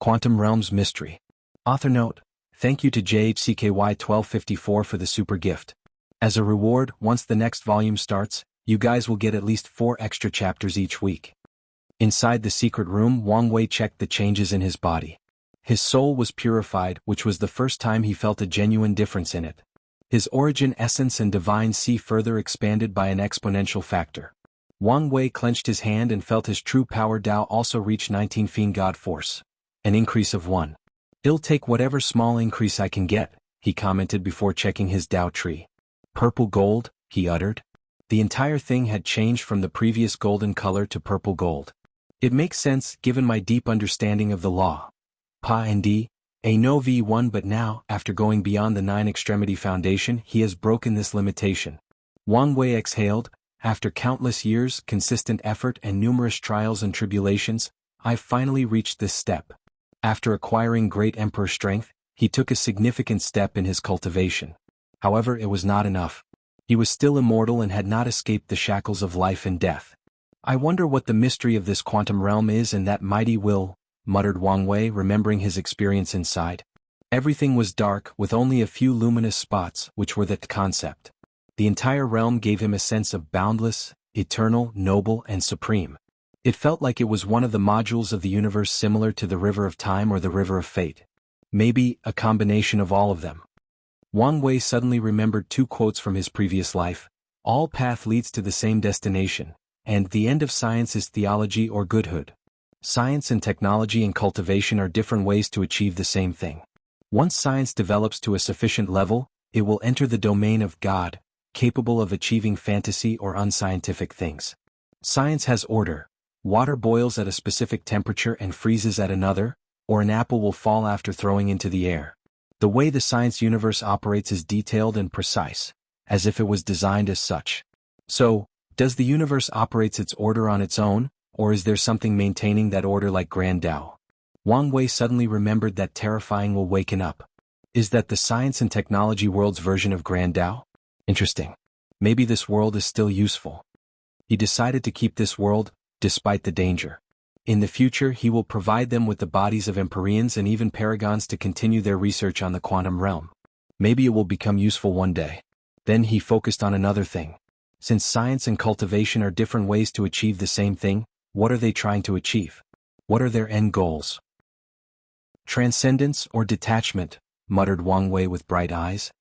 Quantum Realms Mystery. Author note: thank you to JHCKY1254 for the super gift. As a reward, once the next volume starts, you guys will get at least 4 extra chapters each week. Inside the secret room, Wang Wei checked the changes in his body. His soul was purified, which was the first time he felt a genuine difference in it. His origin essence and divine sea further expanded by an exponential factor. Wang Wei clenched his hand and felt his true power Dao also reach 19 Fiend God Force. An increase of 1. "I'll take whatever small increase I can get," he commented before checking his Dao tree. "Purple gold," he uttered. The entire thing had changed from the previous golden color to purple gold. It makes sense given my deep understanding of the law. Pa and D, a no V1, but now, after going beyond the 9 extremity foundation, he has broken this limitation. Wang Wei exhaled. After countless years, consistent effort and numerous trials and tribulations, I've finally reached this step. After acquiring great emperor strength, he took a significant step in his cultivation. However, it was not enough. He was still immortal and had not escaped the shackles of life and death. "I wonder what the mystery of this quantum realm is and that mighty will," muttered Wang Wei, remembering his experience inside. Everything was dark, with only a few luminous spots, which were the concept. The entire realm gave him a sense of boundless, eternal, noble, and supreme. It felt like it was one of the modules of the universe, similar to the River of Time or the River of Fate. Maybe a combination of all of them. Wang Wei suddenly remembered 2 quotes from his previous life: "All path leads to the same destination," and "The end of science is theology or goodhood." Science and technology and cultivation are different ways to achieve the same thing. Once science develops to a sufficient level, it will enter the domain of God, capable of achieving fantasy or unscientific things. Science has order. Water boils at a specific temperature and freezes at another, or an apple will fall after throwing into the air. The way the science universe operates is detailed and precise, as if it was designed as such. So, does the universe operate its order on its own, or is there something maintaining that order like Grand Tao? Wang Wei suddenly remembered that terrifying will waken up. Is that the science and technology world's version of Grand Tao? Interesting. Maybe this world is still useful. He decided to keep this world, despite the danger. In the future, he will provide them with the bodies of Empyreans and even Paragons to continue their research on the quantum realm. Maybe it will become useful one day. Then he focused on another thing. Since science and cultivation are different ways to achieve the same thing, what are they trying to achieve? What are their end goals? "Transcendence or detachment," muttered Wang Wei with bright eyes.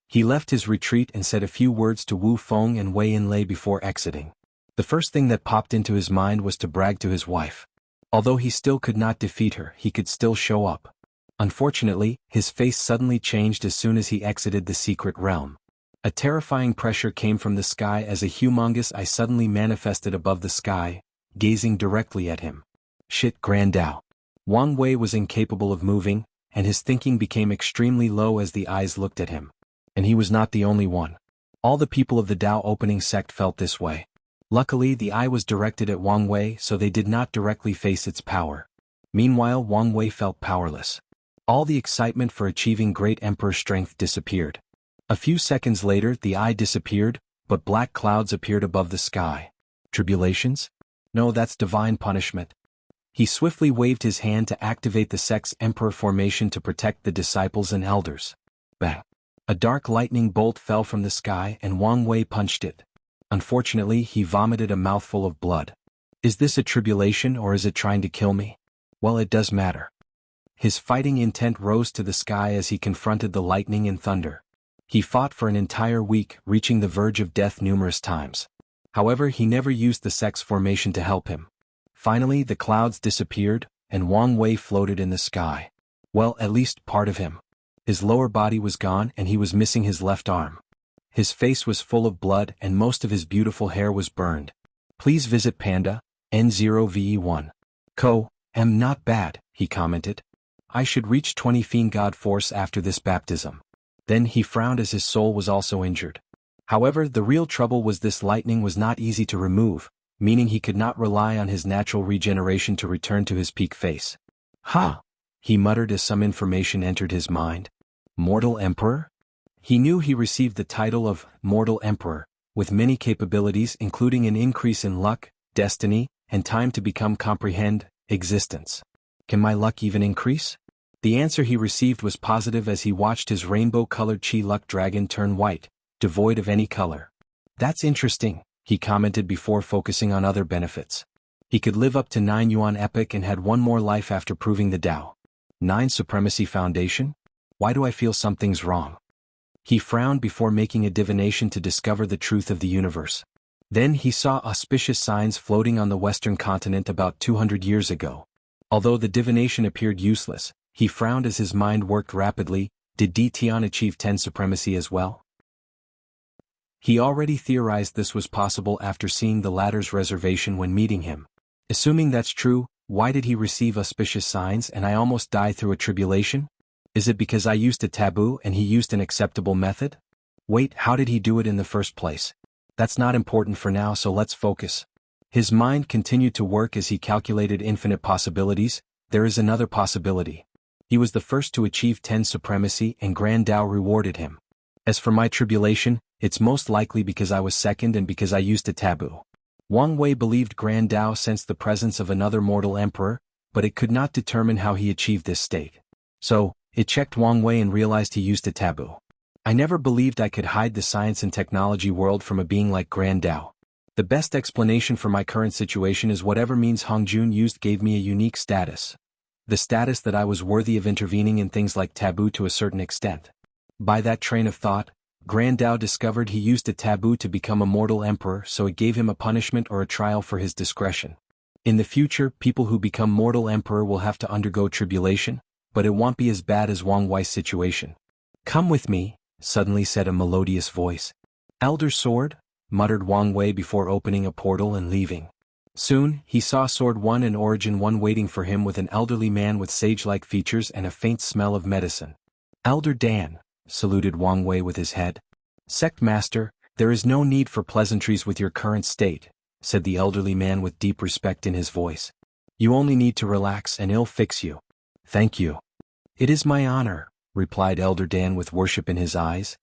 He left his retreat and said a few words to Wu Feng and Wei Yinlei before exiting. The first thing that popped into his mind was to brag to his wife. Although he still could not defeat her, he could still show up. Unfortunately, his face suddenly changed as soon as he exited the secret realm. A terrifying pressure came from the sky as a humongous eye suddenly manifested above the sky, gazing directly at him. Shit, Grand Tao. Wang Wei was incapable of moving, and his thinking became extremely low as the eyes looked at him. And he was not the only one. All the people of the Tao opening sect felt this way. Luckily, the eye was directed at Wang Wei, so they did not directly face its power. Meanwhile, Wang Wei felt powerless. All the excitement for achieving great emperor strength disappeared. A few seconds later, the eye disappeared, but black clouds appeared above the sky. Tribulations? No, that's divine punishment. He swiftly waved his hand to activate the sect's emperor formation to protect the disciples and elders. Bang! A dark lightning bolt fell from the sky and Wang Wei punched it. Unfortunately, he vomited a mouthful of blood. Is this a tribulation or is it trying to kill me? Well, it does matter. His fighting intent rose to the sky as he confronted the lightning and thunder. He fought for an entire week, reaching the verge of death numerous times. However, he never used the sect's formation to help him. Finally, the clouds disappeared, and Wang Wei floated in the sky. Well, at least part of him. His lower body was gone and he was missing his left arm. His face was full of blood and most of his beautiful hair was burned. Please visit Panda, N0VE1. Am not bad, he commented. I should reach 20 Fiend God Force after this baptism. Then he frowned as his soul was also injured. However, the real trouble was this lightning was not easy to remove, meaning he could not rely on his natural regeneration to return to his peak face. Ha! He muttered as some information entered his mind. Mortal Emperor? He knew he received the title of Mortal Emperor, with many capabilities including an increase in luck, destiny, and time to become comprehend existence. Can my luck even increase? The answer he received was positive as he watched his rainbow-colored Chi Luck Dragon turn white, devoid of any color. That's interesting, he commented before focusing on other benefits. He could live up to 9 Yuan Epic and had one more life after proving the Tao. 9 Supremacy Foundation? Why do I feel something's wrong? He frowned before making a divination to discover the truth of the universe. Then he saw auspicious signs floating on the western continent about 200 years ago. Although the divination appeared useless, he frowned as his mind worked rapidly. Did Di Tian achieve 10 supremacy as well? He already theorized this was possible after seeing the latter's reservation when meeting him. Assuming that's true, why did he receive auspicious signs and I almost die through a tribulation? Is it because I used a taboo and he used an acceptable method? Wait, how did he do it in the first place? That's not important for now, so let's focus. His mind continued to work as he calculated infinite possibilities. There is another possibility. He was the first to achieve 10 supremacy and Grand Tao rewarded him. As for my tribulation, it's most likely because I was second and because I used a taboo. Wang Wei believed Grand Tao sensed the presence of another mortal emperor, but it could not determine how he achieved this state. So, it checked Wang Wei and realized he used a taboo. I never believed I could hide the science and technology world from a being like Grand Tao. The best explanation for my current situation is whatever means Hongjun used gave me a unique status. The status that I was worthy of intervening in things like taboo to a certain extent. By that train of thought, Grand Tao discovered he used a taboo to become a mortal emperor, so it gave him a punishment or a trial for his discretion. In the future, people who become mortal emperor will have to undergo tribulation, but it won't be as bad as Wang Wei's situation. Come with me, suddenly said a melodious voice. Elder Sword? Muttered Wang Wei before opening a portal and leaving. Soon, he saw Sword 1 and Origin 1 waiting for him with an elderly man with sage-like features and a faint smell of medicine. Elder Dan, saluted Wang Wei with his head. Sect Master, there is no need for pleasantries with your current state, said the elderly man with deep respect in his voice. You only need to relax and I'll fix you. Thank you. It is my honor, replied Elder Dan with worship in his eyes.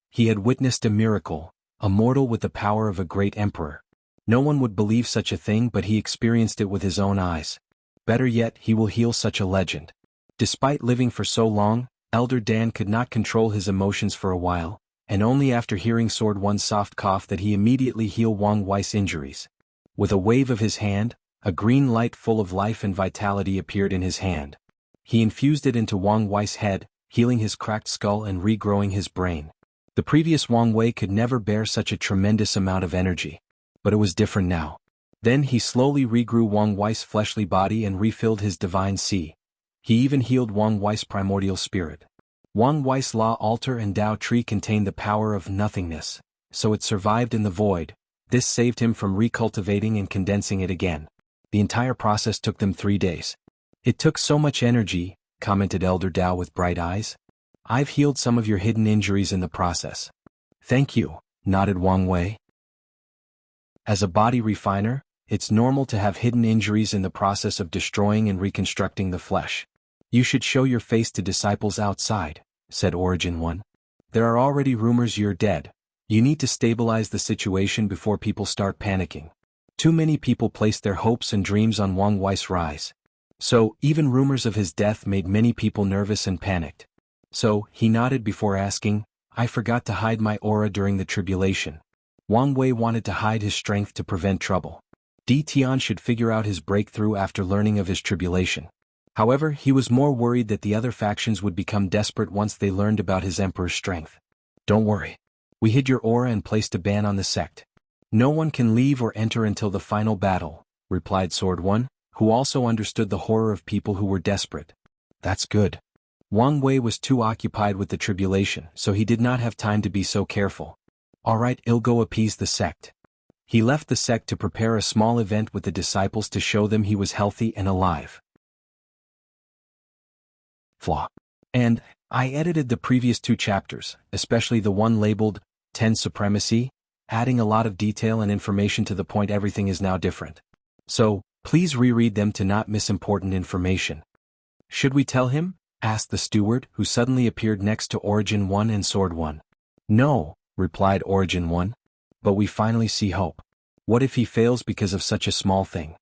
He had witnessed a miracle, a mortal with the power of a great emperor. No one would believe such a thing, but he experienced it with his own eyes. Better yet, he will heal such a legend. Despite living for so long, Elder Dan could not control his emotions for a while, and only after hearing Sword 1's soft cough did he immediately heal Wang Wei's injuries. With a wave of his hand, a green light full of life and vitality appeared in his hand. He infused it into Wang Wei's head, healing his cracked skull and regrowing his brain. The previous Wang Wei could never bear such a tremendous amount of energy. But it was different now. Then he slowly regrew Wang Wei's fleshly body and refilled his divine sea. He even healed Wang Wei's primordial spirit. Wang Wei's law altar and Tao tree contained the power of nothingness, so it survived in the void. This saved him from recultivating and condensing it again. The entire process took them 3 days. It took so much energy, commented Elder Tao with bright eyes. I've healed some of your hidden injuries in the process. Thank you, nodded Wang Wei. As a body refiner, it's normal to have hidden injuries in the process of destroying and reconstructing the flesh. You should show your face to disciples outside, said Origin 1. There are already rumors you're dead. You need to stabilize the situation before people start panicking. Too many people place their hopes and dreams on Wang Wei's rise. So, even rumors of his death made many people nervous and panicked. So, he nodded before asking, I forgot to hide my aura during the tribulation. Wang Wei wanted to hide his strength to prevent trouble. Di Tian should figure out his breakthrough after learning of his tribulation. However, he was more worried that the other factions would become desperate once they learned about his emperor's strength. Don't worry. We hid your aura and placed a ban on the sect. No one can leave or enter until the final battle, replied Sword 1, who also understood the horror of people who were desperate. That's good. Wang Wei was too occupied with the tribulation, so he did not have time to be so careful. Alright, I'll go appease the sect. He left the sect to prepare a small event with the disciples to show them he was healthy and alive. Flaw. And, I edited the previous 2 chapters, especially the one labeled 10 Supremacy, adding a lot of detail and information to the point everything is now different. So, please reread them to not miss important information. Should we tell him? Asked the steward, who suddenly appeared next to Origin 1 and Sword 1. No, replied Origin 1. But we finally see hope. What if he fails because of such a small thing?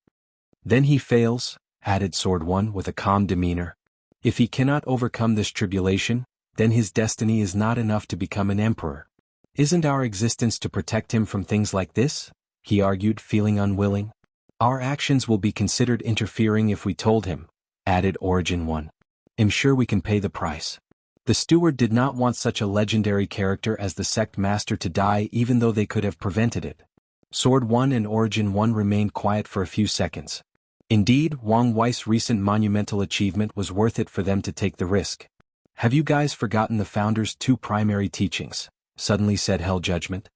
Then he fails, added Sword One with a calm demeanor. If he cannot overcome this tribulation, then his destiny is not enough to become an emperor. Isn't our existence to protect him from things like this? He argued, feeling unwilling. Our actions will be considered interfering if we told him, added Origin One. I'm sure we can pay the price. The steward did not want such a legendary character as the sect master to die, even though they could have prevented it. Sword One and Origin One remained quiet for a few seconds. Indeed, Wang Wei's recent monumental achievement was worth it for them to take the risk. Have you guys forgotten the founder's two primary teachings? Suddenly said Hell Judgment.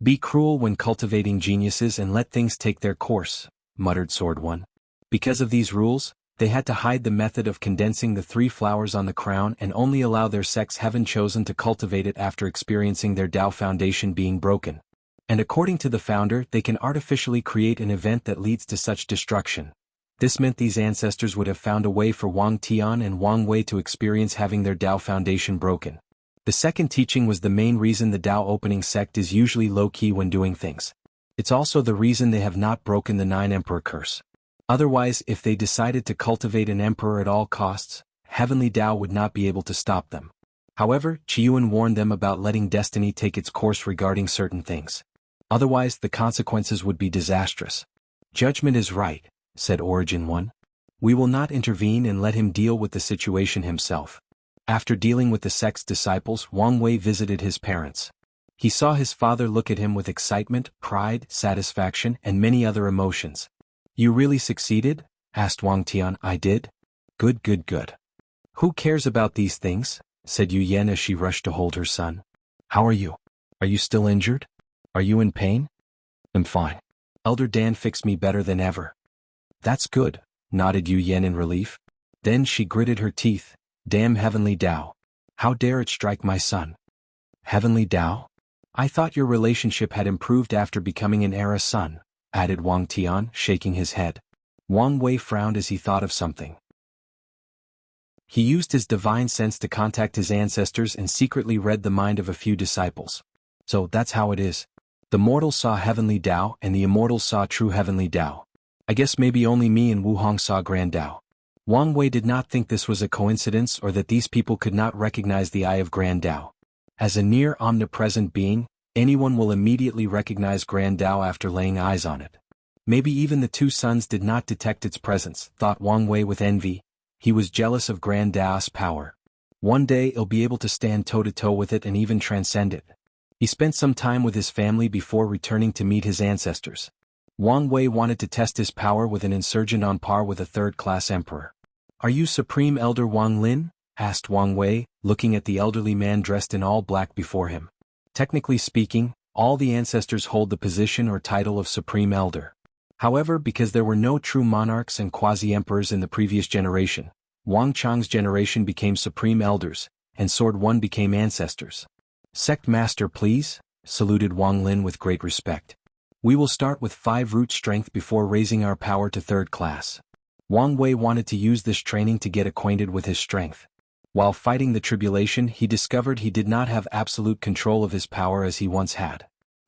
Be cruel when cultivating geniuses and let things take their course, muttered Sword One. Because of these rules, they had to hide the method of condensing the 3 flowers on the crown and only allow their sects heaven chosen to cultivate it after experiencing their Tao foundation being broken. And according to the founder, they can artificially create an event that leads to such destruction. This meant these ancestors would have found a way for Wang Tian and Wang Wei to experience having their Tao foundation broken. The second teaching was the main reason the Tao opening sect is usually low-key when doing things. It's also the reason they have not broken the 9 Emperor curse. Otherwise, if they decided to cultivate an emperor at all costs, Heavenly Tao would not be able to stop them. However, Qiyuan warned them about letting destiny take its course regarding certain things. Otherwise, the consequences would be disastrous. Judgment is right, said Origin One. We will not intervene and let him deal with the situation himself. After dealing with the sect's disciples, Wang Wei visited his parents. He saw his father look at him with excitement, pride, satisfaction, and many other emotions. You really succeeded? Asked Wang Tian. I did. Good, good, good. Who cares about these things? Said Yu Yen as she rushed to hold her son. How are you? Are you still injured? Are you in pain? I'm fine. Elder Dan fixed me better than ever. That's good, nodded Yu Yen in relief. Then she gritted her teeth. Damn Heavenly Tao. How dare it strike my son? Heavenly Tao? I thought your relationship had improved after becoming an Era son, added Wang Tian, shaking his head. Wang Wei frowned as he thought of something. He used his divine sense to contact his ancestors and secretly read the mind of a few disciples. So that's how it is. The mortals saw Heavenly Tao and the immortals saw true Heavenly Tao. I guess maybe only me and Wu Hong saw Grand Tao. Wang Wei did not think this was a coincidence or that these people could not recognize the Eye of Grand Tao. As a near omnipresent being, anyone will immediately recognize Grand Tao after laying eyes on it. Maybe even the 2 sons did not detect its presence, thought Wang Wei with envy. He was jealous of Grand Tao's power. One day he'll be able to stand toe-to-toe with it and even transcend it. He spent some time with his family before returning to meet his ancestors. Wang Wei wanted to test his power with an insurgent on par with a 3rd-class emperor. Are you Supreme Elder Wang Lin? Asked Wang Wei, looking at the elderly man dressed in all black before him. Technically speaking, all the ancestors hold the position or title of Supreme Elder. However, because there were no true monarchs and quasi-emperors in the previous generation, Wang Chang's generation became Supreme Elders, and Sword One became ancestors. Sect Master, please, saluted Wang Lin with great respect. We will start with 5 root strength before raising our power to 3rd class. Wang Wei wanted to use this training to get acquainted with his strength. While fighting the tribulation, he discovered he did not have absolute control of his power as he once had.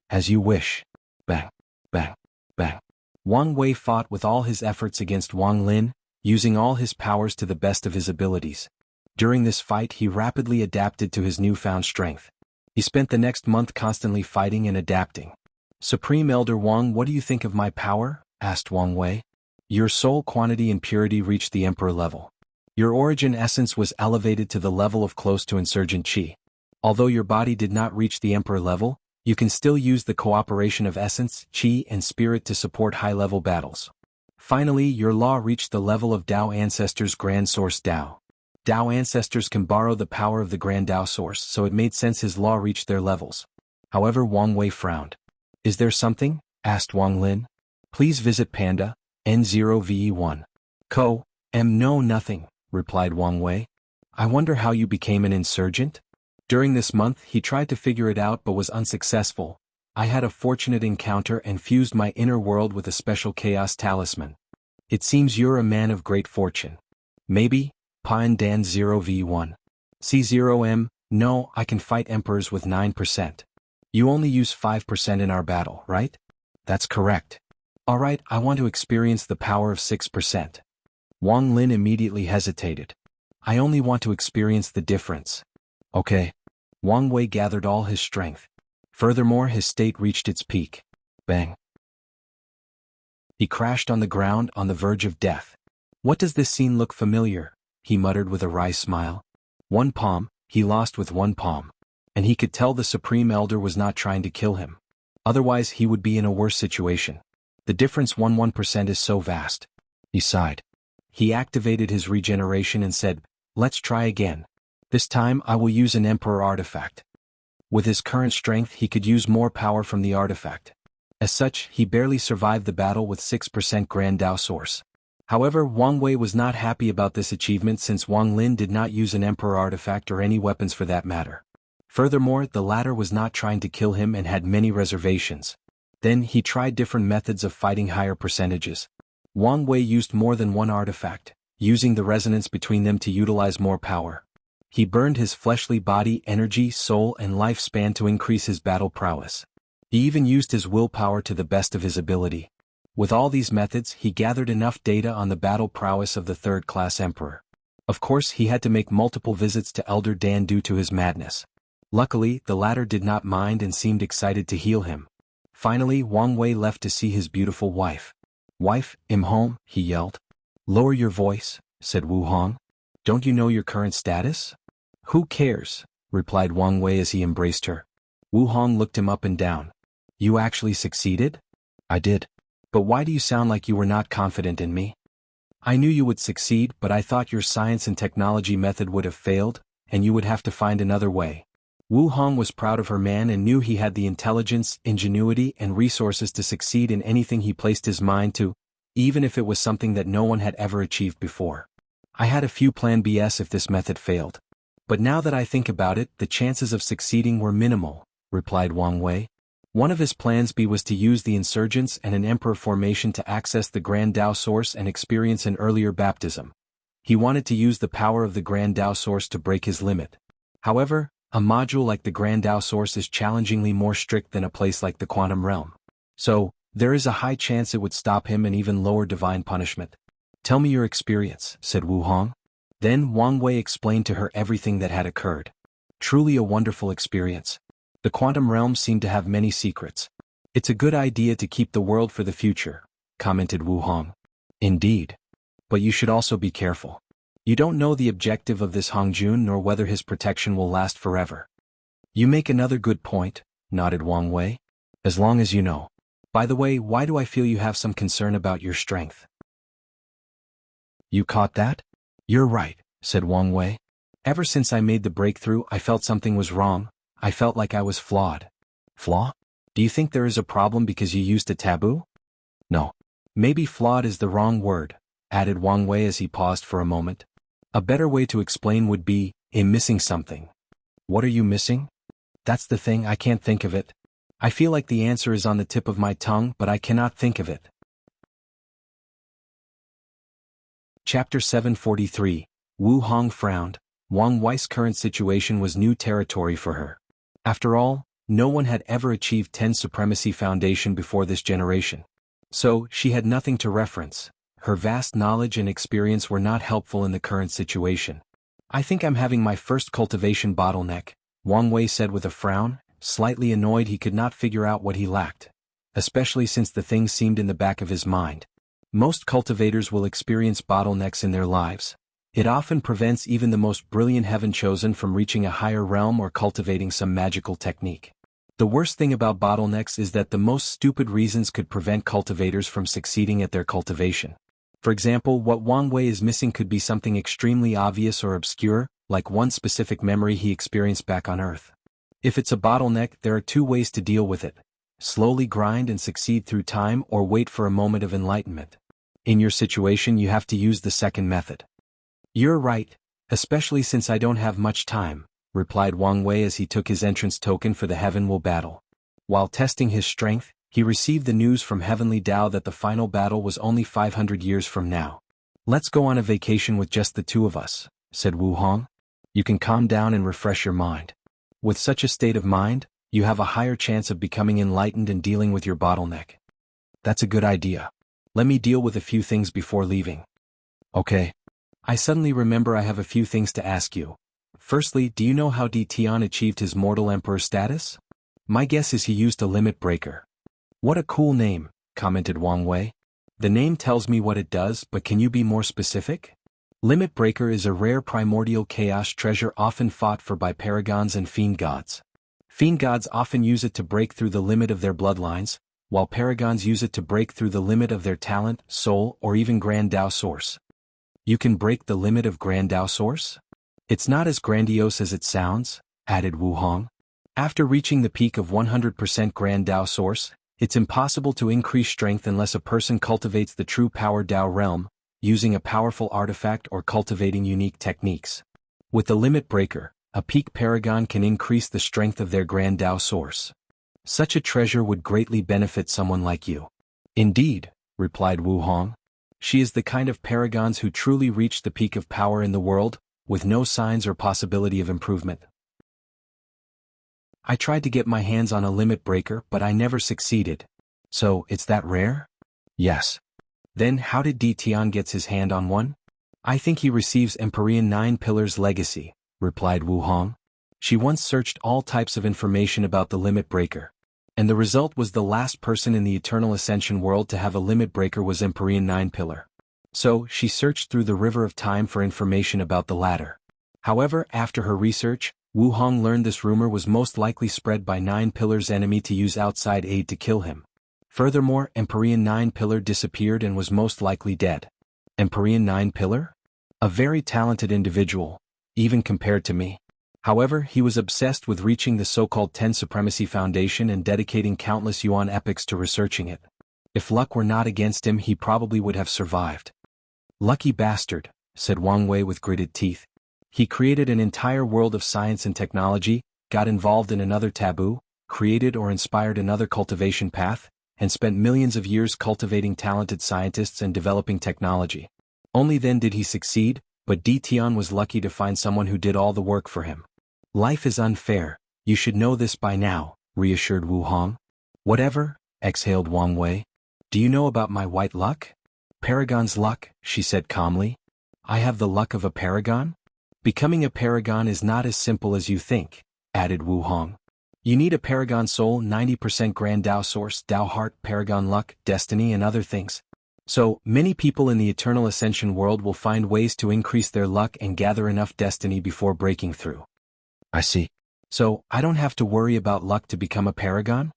As you wish. Bang, bang, bang. Wang Wei fought with all his efforts against Wang Lin, using all his powers to the best of his abilities. During this fight, he rapidly adapted to his newfound strength. He spent the next month constantly fighting and adapting. Supreme Elder Wang, what do you think of my power? Asked Wang Wei. Your soul quantity and purity reached the Emperor level. Your origin essence was elevated to the level of close to Insurgent Qi. Although your body did not reach the Emperor level, you can still use the cooperation of essence, Qi, and spirit to support high-level battles. Finally, your law reached the level of Tao Ancestors' Grand Source Tao. Tao Ancestors can borrow the power of the Grand Tao Source, so it made sense his law reached their levels. However, Wang Wei frowned. Is there something? Asked Wang Lin. Please visit Panda, N0VE1. No, nothing, replied Wang Wei. I wonder how you became an insurgent? During this month, he tried to figure it out but was unsuccessful. I had a fortunate encounter and fused my inner world with a special chaos talisman. It seems you're a man of great fortune. Maybe? Pine Dan 0V1. C0M, no, I can fight emperors with 9%. You only use 5% in our battle, right? That's correct. Alright, I want to experience the power of 6%. Wang Lin immediately hesitated. I only want to experience the difference. Okay. Wang Wei gathered all his strength. Furthermore, his state reached its peak. Bang. He crashed on the ground on the verge of death. What does this scene look familiar? He muttered with a wry smile. One palm, he lost with one palm. And he could tell the Supreme Elder was not trying to kill him. Otherwise he would be in a worse situation. The difference 1% is so vast. He sighed. He activated his regeneration and said, let's try again. This time I will use an Emperor artifact. With his current strength he could use more power from the artifact. As such, he barely survived the battle with 6% Grand Dao Source. However, Wang Wei was not happy about this achievement since Wang Lin did not use an Emperor artifact or any weapons for that matter. Furthermore, the latter was not trying to kill him and had many reservations. Then he tried different methods of fighting higher percentages. Wang Wei used more than one artifact, using the resonance between them to utilize more power. He burned his fleshly body, energy, soul, and lifespan to increase his battle prowess. He even used his willpower to the best of his ability. With all these methods, he gathered enough data on the battle prowess of the third-class emperor. Of course, he had to make multiple visits to Elder Dan due to his madness. Luckily, the latter did not mind and seemed excited to heal him. Finally, Wang Wei left to see his beautiful wife. Wife, I'm home, he yelled. Lower your voice, said Wu Hong. Don't you know your current status? Who cares, replied Wang Wei as he embraced her. Wu Hong looked him up and down. You actually succeeded? I did. But why do you sound like you were not confident in me? I knew you would succeed, but I thought your science and technology method would have failed, and you would have to find another way. Wu Hong was proud of her man and knew he had the intelligence, ingenuity, and resources to succeed in anything he placed his mind to, even if it was something that no one had ever achieved before. I had a few plan Bs if this method failed. But now that I think about it, the chances of succeeding were minimal, replied Wang Wei. One of his plans B was to use the insurgents and an emperor formation to access the Grand Dao Source and experience an earlier baptism. He wanted to use the power of the Grand Dao Source to break his limit. However, a module like the Grand Dao Source is challengingly more strict than a place like the Quantum Realm. So, there is a high chance it would stop him and even lower divine punishment. Tell me your experience, said Wu Hong. Then Wang Wei explained to her everything that had occurred. Truly a wonderful experience. The Quantum Realm seemed to have many secrets. It's a good idea to keep the world for the future, commented Wu Hong. Indeed. But you should also be careful. You don't know the objective of this Hongjun nor whether his protection will last forever. You make another good point, nodded Wang Wei. As long as you know. By the way, why do I feel you have some concern about your strength? You caught that? You're right, said Wang Wei. Ever since I made the breakthrough, I felt something was wrong. I felt like I was flawed. Flaw? Do you think there is a problem because you used a taboo? No. Maybe flawed is the wrong word, added Wang Wei as he paused for a moment. A better way to explain would be, I'm missing something. What are you missing? That's the thing, I can't think of it. I feel like the answer is on the tip of my tongue, but I cannot think of it. Chapter 743. Wu Hong frowned. Wang Wei's current situation was new territory for her. After all, no one had ever achieved 10 Supremacy Foundation before this generation. So, she had nothing to reference. Her vast knowledge and experience were not helpful in the current situation. I think I'm having my first cultivation bottleneck, Wang Wei said with a frown, slightly annoyed he could not figure out what he lacked. Especially since the thing seemed in the back of his mind. Most cultivators will experience bottlenecks in their lives. It often prevents even the most brilliant heaven chosen from reaching a higher realm or cultivating some magical technique. The worst thing about bottlenecks is that the most stupid reasons could prevent cultivators from succeeding at their cultivation. For example, what Wang Wei is missing could be something extremely obvious or obscure, like one specific memory he experienced back on Earth. If it's a bottleneck, there are two ways to deal with it. Slowly grind and succeed through time or wait for a moment of enlightenment. In your situation, you have to use the second method. You're right, especially since I don't have much time, replied Wang Wei as he took his entrance token for the Heaven Will battle. While testing his strength, he received the news from Heavenly Dao that the final battle was only 500 years from now. Let's go on a vacation with just the two of us, said Wu Hong. You can calm down and refresh your mind. With such a state of mind, you have a higher chance of becoming enlightened and dealing with your bottleneck. That's a good idea. Let me deal with a few things before leaving. Okay. I suddenly remember I have a few things to ask you. Firstly, do you know how Di Tian achieved his mortal emperor status? My guess is he used a limit breaker. What a cool name, commented Wang Wei. The name tells me what it does, but can you be more specific? Limit breaker is a rare primordial chaos treasure often fought for by paragons and fiend gods. Fiend gods often use it to break through the limit of their bloodlines, while paragons use it to break through the limit of their talent, soul, or even Grand Dao source. You can break the limit of Grand Dao source? It's not as grandiose as it sounds, added Wu Hong. After reaching the peak of 100% Grand Dao source, it's impossible to increase strength unless a person cultivates the true power Dao realm, using a powerful artifact or cultivating unique techniques. With the limit breaker, a peak paragon can increase the strength of their Grand Dao source. Such a treasure would greatly benefit someone like you. Indeed, replied Wu Hong. She is the kind of paragons who truly reach the peak of power in the world, with no signs or possibility of improvement. I tried to get my hands on a limit breaker, but I never succeeded. So, it's that rare? Yes. Then how did Di Tian gets his hand on one? I think he receives Empyrean 9 Pillars legacy, replied Wu Hong. She once searched all types of information about the limit breaker. And the result was the last person in the Eternal Ascension world to have a limit breaker was Empyrean 9 Pillar. So, she searched through the River of Time for information about the latter. However, after her research, Wu Hong learned this rumor was most likely spread by 9 Pillar's enemy to use outside aid to kill him. Furthermore, Empyrean 9 Pillar disappeared and was most likely dead. Empyrean 9 Pillar? A very talented individual, even compared to me. However, he was obsessed with reaching the so-called 10 Supremacy Foundation and dedicating countless yuan epics to researching it. If luck were not against him, he probably would have survived. Lucky bastard, said Wang Wei with gritted teeth. He created an entire world of science and technology, got involved in another taboo, created or inspired another cultivation path, and spent millions of years cultivating talented scientists and developing technology. Only then did he succeed, but Di Tian was lucky to find someone who did all the work for him. Life is unfair, you should know this by now, reassured Wu Hong. Whatever, exhaled Wang Wei. Do you know about my white luck? Paragon's luck, she said calmly. I have the luck of a paragon? Becoming a paragon is not as simple as you think, added Wu Hong. You need a paragon soul, 90% Grand Dao source, Dao heart, paragon luck, destiny and other things. So, many people in the Eternal Ascension world will find ways to increase their luck and gather enough destiny before breaking through. I see. So, I don't have to worry about luck to become a paragon?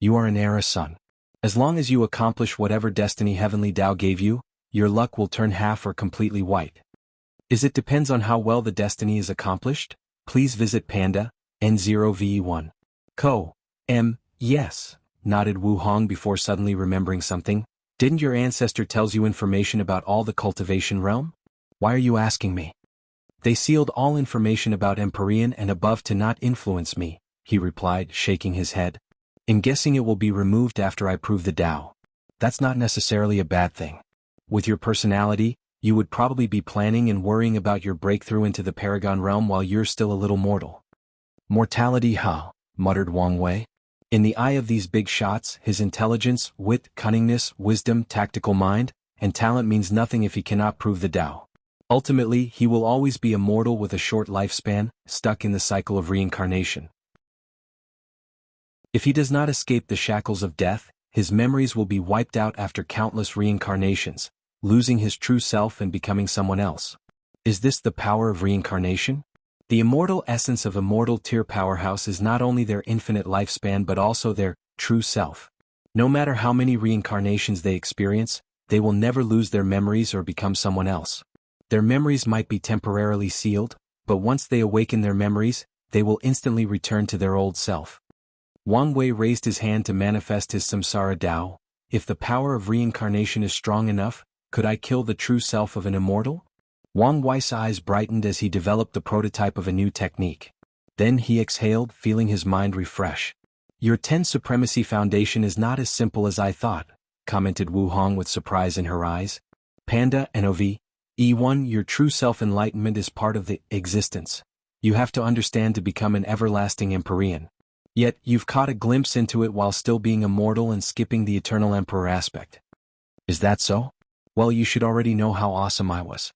You are an Era son. As long as you accomplish whatever destiny Heavenly Dao gave you, your luck will turn half or completely white. It depends on how well the destiny is accomplished. Please visit Panda, N0VE1. Yes, nodded Wu Hong before suddenly remembering something. Didn't your ancestor tells you information about all the cultivation realm? Why are you asking me? They sealed all information about Empyrean and above to not influence me, he replied, shaking his head. I'm guessing it will be removed after I prove the Dao. That's not necessarily a bad thing. With your personality, you would probably be planning and worrying about your breakthrough into the Paragon realm while you're still a little mortal. Mortality, huh? Muttered Wang Wei. In the eye of these big shots, his intelligence, wit, cunningness, wisdom, tactical mind, and talent means nothing if he cannot prove the Dao. Ultimately, he will always be a mortal with a short lifespan, stuck in the cycle of reincarnation. If he does not escape the shackles of death, his memories will be wiped out after countless reincarnations, losing his true self and becoming someone else. Is this the power of reincarnation? The immortal essence of immortal tier powerhouse is not only their infinite lifespan but also their true self. No matter how many reincarnations they experience, they will never lose their memories or become someone else. Their memories might be temporarily sealed, but once they awaken their memories, they will instantly return to their old self. Wang Wei raised his hand to manifest his samsara Dao. If the power of reincarnation is strong enough, could I kill the true self of an immortal? Wang Wei's eyes brightened as he developed the prototype of a new technique. Then he exhaled, feeling his mind refresh. Your 10 Supremacy Foundation is not as simple as I thought, commented Wu Hong with surprise in her eyes. Panda, NOV. E1, your true self-enlightenment is part of the existence. You have to understand to become an everlasting Empyrean. Yet, you've caught a glimpse into it while still being immortal and skipping the eternal emperor aspect. Is that so? Well, you should already know how awesome I was.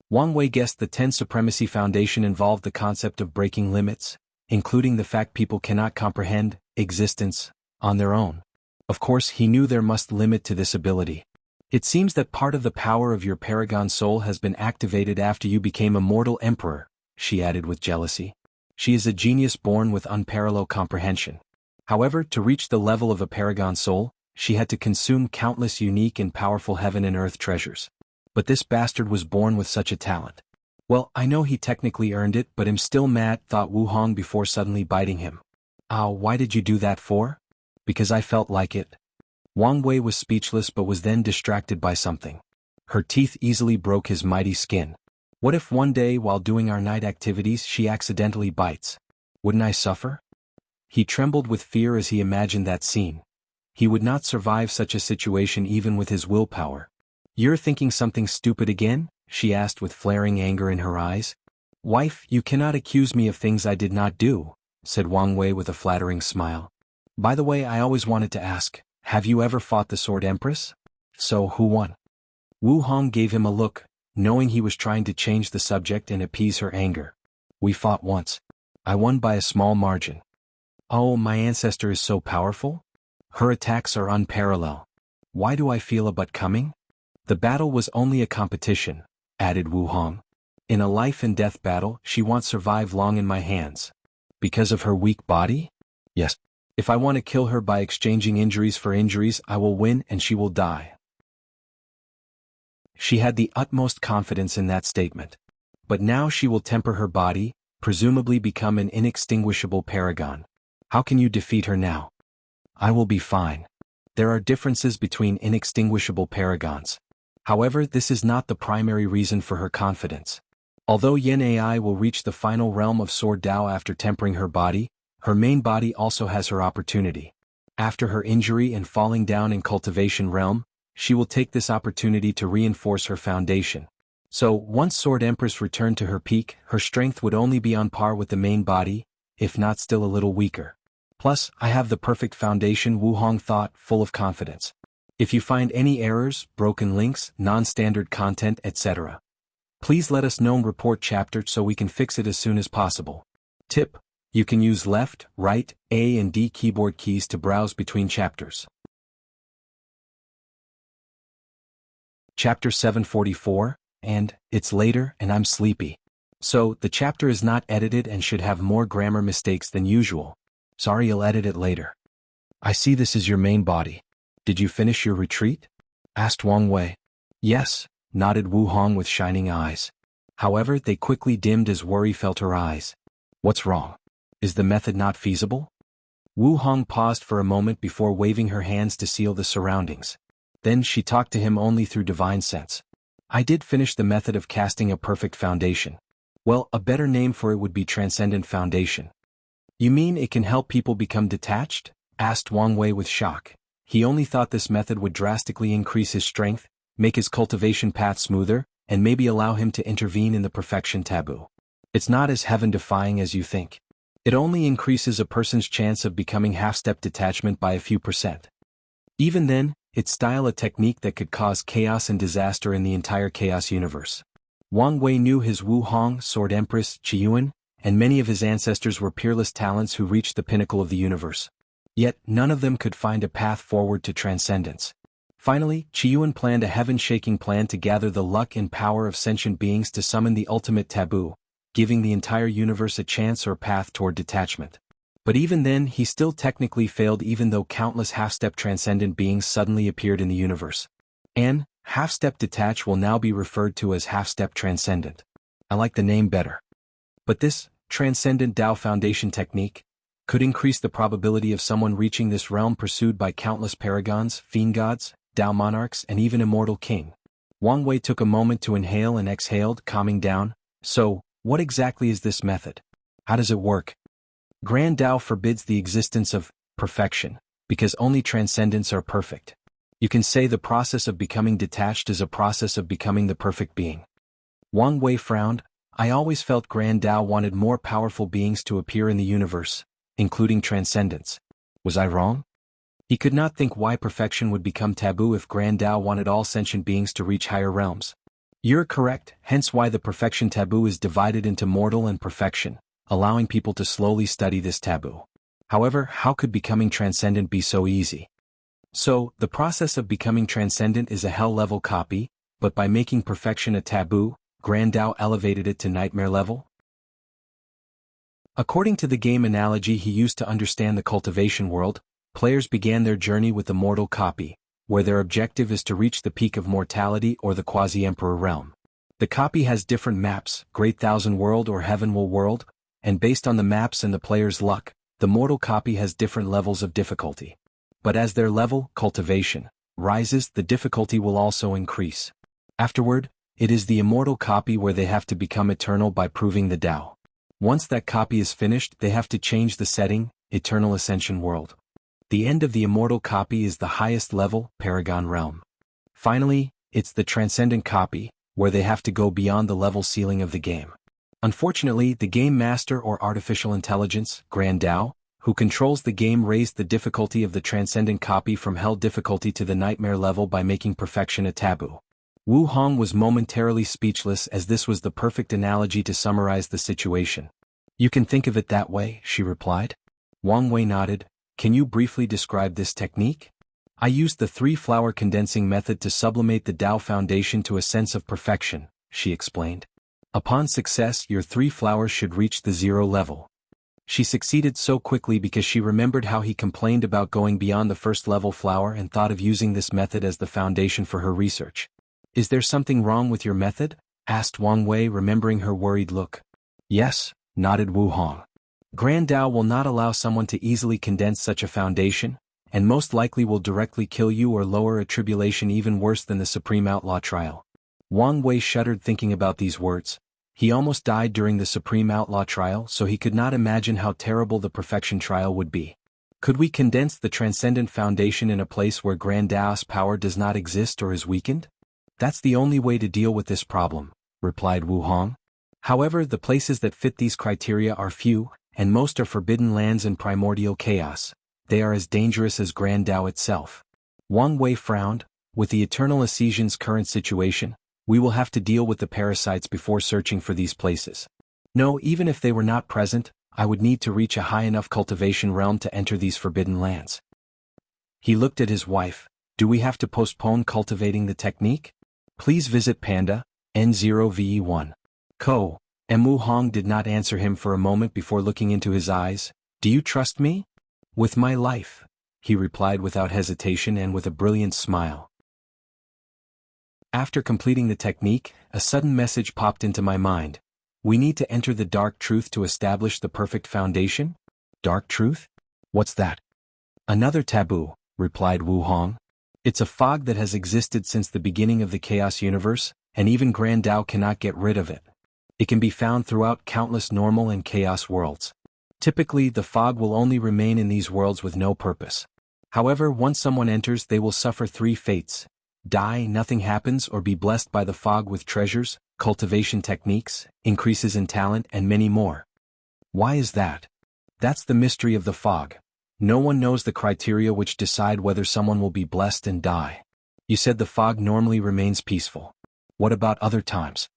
Wang Wei guessed the 10 Supremacy Foundation involved the concept of breaking limits, including the fact people cannot comprehend existence on their own. Of course, he knew there must limit to this ability. It seems that part of the power of your Paragon soul has been activated after you became a mortal emperor, she added with jealousy. She is a genius born with unparalleled comprehension. However, to reach the level of a Paragon soul, she had to consume countless unique and powerful heaven and earth treasures. But this bastard was born with such a talent. Well, I know he technically earned it, but I'm still mad, thought Wu Hong before suddenly biting him. Ow, why did you do that for? Because I felt like it. Wang Wei was speechless but was then distracted by something. Her teeth easily broke his mighty skin. What if one day while doing our night activities she accidentally bites? Wouldn't I suffer? He trembled with fear as he imagined that scene. He would not survive such a situation even with his willpower. You're thinking something stupid again? She asked with flaring anger in her eyes. Wife, you cannot accuse me of things I did not do, said Wang Wei with a flattering smile. By the way, I always wanted to ask, have you ever fought the Sword Empress? So who won? Wu Hong gave him a look, knowing he was trying to change the subject and appease her anger. We fought once. I won by a small margin. Oh, my ancestor is so powerful? Her attacks are unparalleled. Why do I feel a butt coming? The battle was only a competition, added Wu Hong. In a life and death battle, she won't survive long in my hands. Because of her weak body? Yes. If I want to kill her by exchanging injuries for injuries, I will win and she will die. She had the utmost confidence in that statement. But now she will temper her body, presumably become an inextinguishable paragon. How can you defeat her now? I will be fine. There are differences between inextinguishable paragons. However, this is not the primary reason for her confidence. Although Yen Ai will reach the final realm of Sword Dao after tempering her body, her main body also has her opportunity. After her injury and falling down in Cultivation realm, she will take this opportunity to reinforce her foundation. So, once Sword Empress returned to her peak, her strength would only be on par with the main body, if not still a little weaker. Plus, I have the perfect foundation, Wu Hong thought, full of confidence. If you find any errors, broken links, non-standard content, etc., please let us know and report chapter so we can fix it as soon as possible. Tip: you can use left, right, A and D keyboard keys to browse between chapters. Chapter 744, and it's later and I'm sleepy. So, the chapter is not edited and should have more grammar mistakes than usual. Sorry, I'll edit it later. I see this is your main body. Did you finish your retreat? Asked Wang Wei. Yes, nodded Wu Hong with shining eyes. However, they quickly dimmed as worry filled her eyes. What's wrong? Is the method not feasible? Wu Hong paused for a moment before waving her hands to seal the surroundings. Then she talked to him only through divine sense. I did finish the method of casting a perfect foundation. Well, a better name for it would be Transcendent Foundation. You mean it can help people become detached? Asked Wang Wei with shock. He only thought this method would drastically increase his strength, make his cultivation path smoother, and maybe allow him to intervene in the perfection taboo. It's not as heaven-defying as you think. It only increases a person's chance of becoming half-step detachment by a few %. Even then, it's still a technique that could cause chaos and disaster in the entire chaos universe. Wang Wei knew his Wu Hong, Sword Empress, Qiyuan, and many of his ancestors were peerless talents who reached the pinnacle of the universe. Yet, none of them could find a path forward to transcendence. Finally, Qiyuan planned a heaven-shaking plan to gather the luck and power of sentient beings to summon the ultimate taboo, giving the entire universe a chance or path toward detachment. But even then, he still technically failed even though countless half-step transcendent beings suddenly appeared in the universe. And, half-step detach will now be referred to as half-step transcendent. I like the name better. But this, Transcendent Dao Foundation technique, could increase the probability of someone reaching this realm pursued by countless paragons, fiend gods, Dao monarchs, and even immortal king. Wang Wei took a moment to inhale and exhaled, calming down. So, what exactly is this method? How does it work? Grand Dao forbids the existence of perfection, because only transcendents are perfect. You can say the process of becoming detached is a process of becoming the perfect being. Wang Wei frowned. I always felt Grand Dao wanted more powerful beings to appear in the universe, including transcendents. Was I wrong? He could not think why perfection would become taboo if Grand Tao wanted all sentient beings to reach higher realms. You're correct, hence why the perfection taboo is divided into mortal and perfection, allowing people to slowly study this taboo. However, how could becoming transcendent be so easy? So, the process of becoming transcendent is a hell-level copy, but by making perfection a taboo, Grand Tao elevated it to nightmare level? According to the game analogy he used to understand the cultivation world, players began their journey with the mortal copy, where their objective is to reach the peak of mortality or the quasi-emperor realm. The copy has different maps, Great Thousand World or Heavenward World, and based on the maps and the player's luck, the mortal copy has different levels of difficulty. But as their level, cultivation, rises, the difficulty will also increase. Afterward, it is the immortal copy where they have to become eternal by proving the Tao. Once that copy is finished, they have to change the setting, Eternal Ascension World. The end of the immortal copy is the highest level, Paragon Realm. Finally, it's the transcendent copy, where they have to go beyond the level ceiling of the game. Unfortunately, the game master or artificial intelligence, Grand Tao, who controls the game raised the difficulty of the transcendent copy from hell difficulty to the nightmare level by making perfection a taboo. Wu Hong was momentarily speechless as this was the perfect analogy to summarize the situation. You can think of it that way, she replied. Wang Wei nodded. Can you briefly describe this technique? I used the 3-flower condensing method to sublimate the Tao foundation to a sense of perfection, she explained. Upon success, your 3 flowers should reach the 0 level. She succeeded so quickly because she remembered how he complained about going beyond the first level flower and thought of using this method as the foundation for her research. Is there something wrong with your method? Asked Wang Wei, remembering her worried look. Yes, nodded Wu Hong. Grand Tao will not allow someone to easily condense such a foundation, and most likely will directly kill you or lower a tribulation even worse than the Supreme Outlaw trial. Wang Wei shuddered thinking about these words. He almost died during the Supreme Outlaw trial, so he could not imagine how terrible the Perfection trial would be. Could we condense the Transcendent Foundation in a place where Grand Tao's power does not exist or is weakened? That's the only way to deal with this problem, replied Wu Hong. However, the places that fit these criteria are few, and most are forbidden lands and primordial chaos. They are as dangerous as Grand Tao itself. Wang Wei frowned. With the Eternal Ascension's current situation, we will have to deal with the parasites before searching for these places. No, even if they were not present, I would need to reach a high enough cultivation realm to enter these forbidden lands. He looked at his wife. Do we have to postpone cultivating the technique? Please visit Panda, N0VE1. Ko. Wu Hong did not answer him for a moment before looking into his eyes. Do you trust me? With my life, he replied without hesitation and with a brilliant smile. After completing the technique, a sudden message popped into my mind. We need to enter the dark truth to establish the perfect foundation? Dark truth? What's that? Another taboo, replied Wu Hong. It's a fog that has existed since the beginning of the Chaos Universe, and even Grand Tao cannot get rid of it. It can be found throughout countless normal and chaos worlds. Typically, the fog will only remain in these worlds with no purpose. However, once someone enters, they will suffer 3 fates: die, nothing happens, or be blessed by the fog with treasures, cultivation techniques, increases in talent, and many more. Why is that? That's the mystery of the fog. No one knows the criteria which decide whether someone will be blessed and die. You said the fog normally remains peaceful. What about other times?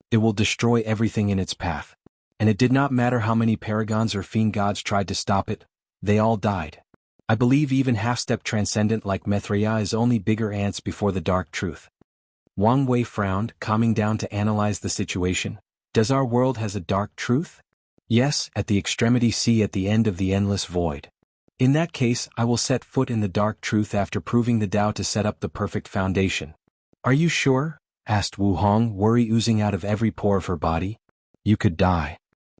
It will destroy everything in its path. And it did not matter how many paragons or fiend gods tried to stop it, they all died. I believe even half-step transcendent like Maitreya is only bigger ants before the dark truth. Wang Wei frowned, calming down to analyze the situation. Does our world has a dark truth? Yes, at the extremity C at the end of the endless void. In that case, I will set foot in the dark truth after proving the Tao to set up the perfect foundation. Are you sure? Asked Wu Hong, worry oozing out of every pore of her body. You could die.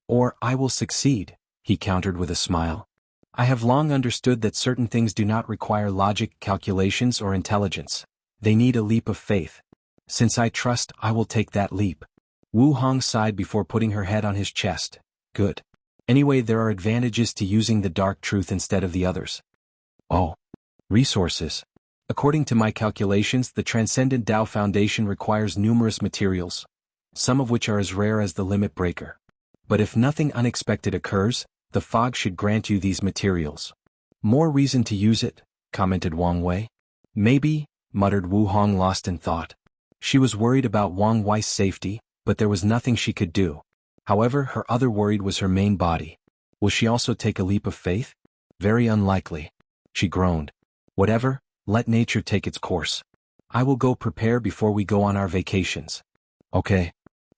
Or, I will succeed, he countered with a smile. I have long understood that certain things do not require logic, calculations, or intelligence. They need a leap of faith. Since I trust, I will take that leap. Wu Hong sighed before putting her head on his chest. Good. Anyway, there are advantages to using the dark truth instead of the others. Oh. Resources. According to my calculations, the Transcendent Tao Foundation requires numerous materials, some of which are as rare as the Limit Breaker. But if nothing unexpected occurs, the fog should grant you these materials. More reason to use it, commented Wang Wei. Maybe, muttered Wu Hong, lost in thought. She was worried about Wang Wei's safety, but there was nothing she could do. However, her other worry was her main body. Will she also take a leap of faith? Very unlikely. She groaned. Whatever, let nature take its course. I will go prepare before we go on our vacations. Okay.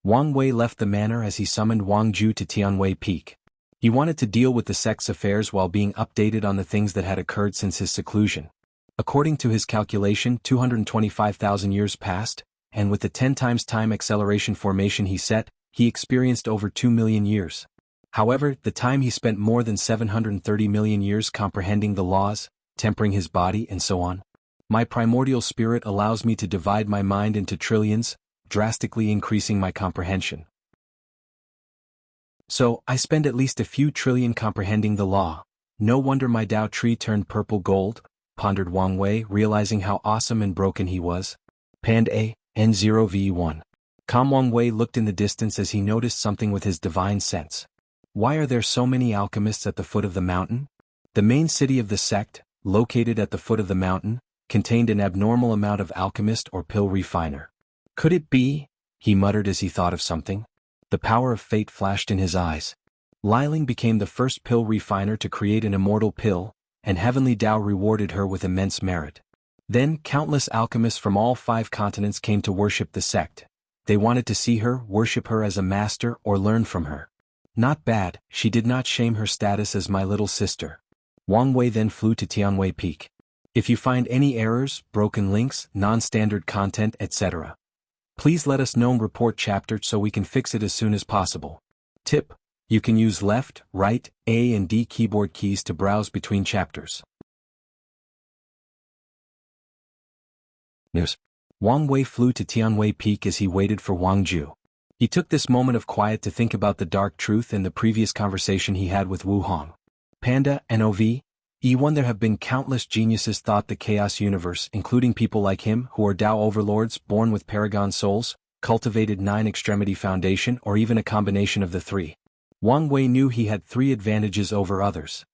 Wang Wei left the manor as he summoned Wang Ju to Tianwei Peak. He wanted to deal with the sect's affairs while being updated on the things that had occurred since his seclusion. According to his calculation, 225,000 years passed, and with the 10 times time acceleration formation he set, he experienced over 2 million years. However, the time he spent more than 730 million years comprehending the laws, tempering his body and so on. My primordial spirit allows me to divide my mind into trillions, drastically increasing my comprehension. So, I spend at least a few trillion comprehending the law. No wonder my Tao tree turned purple gold, pondered Wang Wei, realizing how awesome and broken he was. Pand A, N0V1. Wang Wei looked in the distance as he noticed something with his divine sense. Why are there so many alchemists at the foot of the mountain? The main city of the sect, located at the foot of the mountain, contained an abnormal amount of alchemist or pill refiner. Could it be? He muttered as he thought of something. The power of fate flashed in his eyes. Liling became the first pill refiner to create an immortal pill, and heavenly Tao rewarded her with immense merit. Then countless alchemists from all 5 continents came to worship the sect. They wanted to see her, worship her as a master, or learn from her. Not bad, she did not shame her status as my little sister. Wang Wei then flew to Tianwei Peak. If you find any errors, broken links, non-standard content, etc., please let us know and report chapter so we can fix it as soon as possible. Tip: you can use left, right, A and D keyboard keys to browse between chapters. News. Wang Wei flew to Tianwei Peak as he waited for Wang Ju. He took this moment of quiet to think about the dark truth and the previous conversation he had with Wu Hong. Panda, NOV, E1. There have been countless geniuses thought the chaos universe, including people like him who are Tao overlords born with paragon souls, cultivated 9-extremity foundation, or even a combination of the 3. Wang Wei knew he had 3 advantages over others.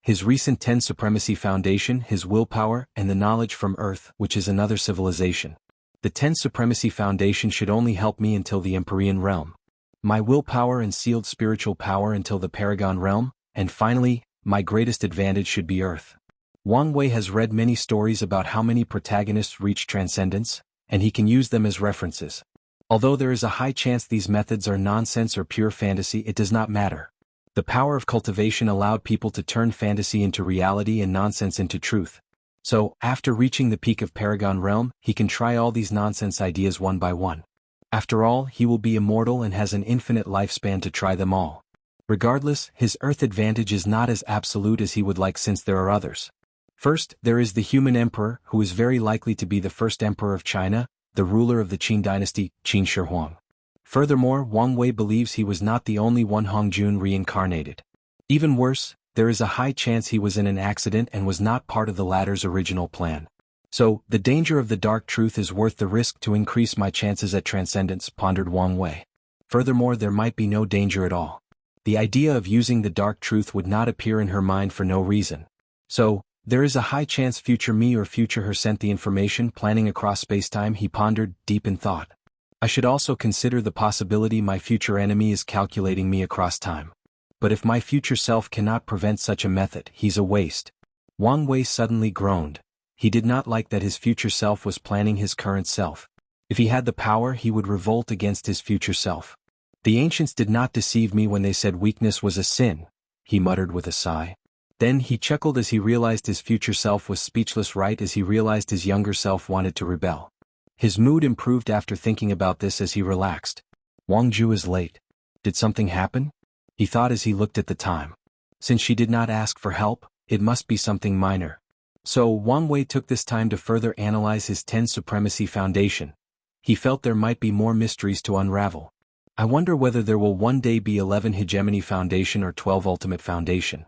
His recent 10 supremacy foundation, his willpower, and the knowledge from Earth, which is another civilization. The 10 supremacy foundation should only help me until the Empyrean realm. My willpower and sealed spiritual power until the Paragon realm, and finally, my greatest advantage should be Earth. Wang Wei has read many stories about how many protagonists reach transcendence, and he can use them as references. Although there is a high chance these methods are nonsense or pure fantasy, it does not matter. The power of cultivation allowed people to turn fantasy into reality and nonsense into truth. So, after reaching the peak of Paragon realm, he can try all these nonsense ideas one by one. After all, he will be immortal and has an infinite lifespan to try them all. Regardless, his Earth advantage is not as absolute as he would like, since there are others. First, there is the human emperor, who is very likely to be the first emperor of China, the ruler of the Qin dynasty, Qin Shi Huang. Furthermore, Wang Wei believes he was not the only one Hongjun reincarnated. Even worse, there is a high chance he was in an accident and was not part of the latter's original plan. So, the danger of the dark truth is worth the risk to increase my chances at transcendence, pondered Wang Wei. Furthermore, there might be no danger at all. The idea of using the dark truth would not appear in her mind for no reason. So, there is a high chance future me or future her sent the information, planning across spacetime, he pondered, deep in thought. I should also consider the possibility my future enemy is calculating me across time. But if my future self cannot prevent such a method, he's a waste. Wang Wei suddenly groaned. He did not like that his future self was planning his current self. If he had the power, he would revolt against his future self. The ancients did not deceive me when they said weakness was a sin, he muttered with a sigh. Then he chuckled as he realized his future self was speechless, right as he realized his younger self wanted to rebel. His mood improved after thinking about this as he relaxed. Wang Ju is late. Did something happen? He thought as he looked at the time. Since she did not ask for help, it must be something minor. So Wang Wei took this time to further analyze his 10 supremacy foundation. He felt there might be more mysteries to unravel. I wonder whether there will one day be 11 hegemony foundation or 12 ultimate foundation.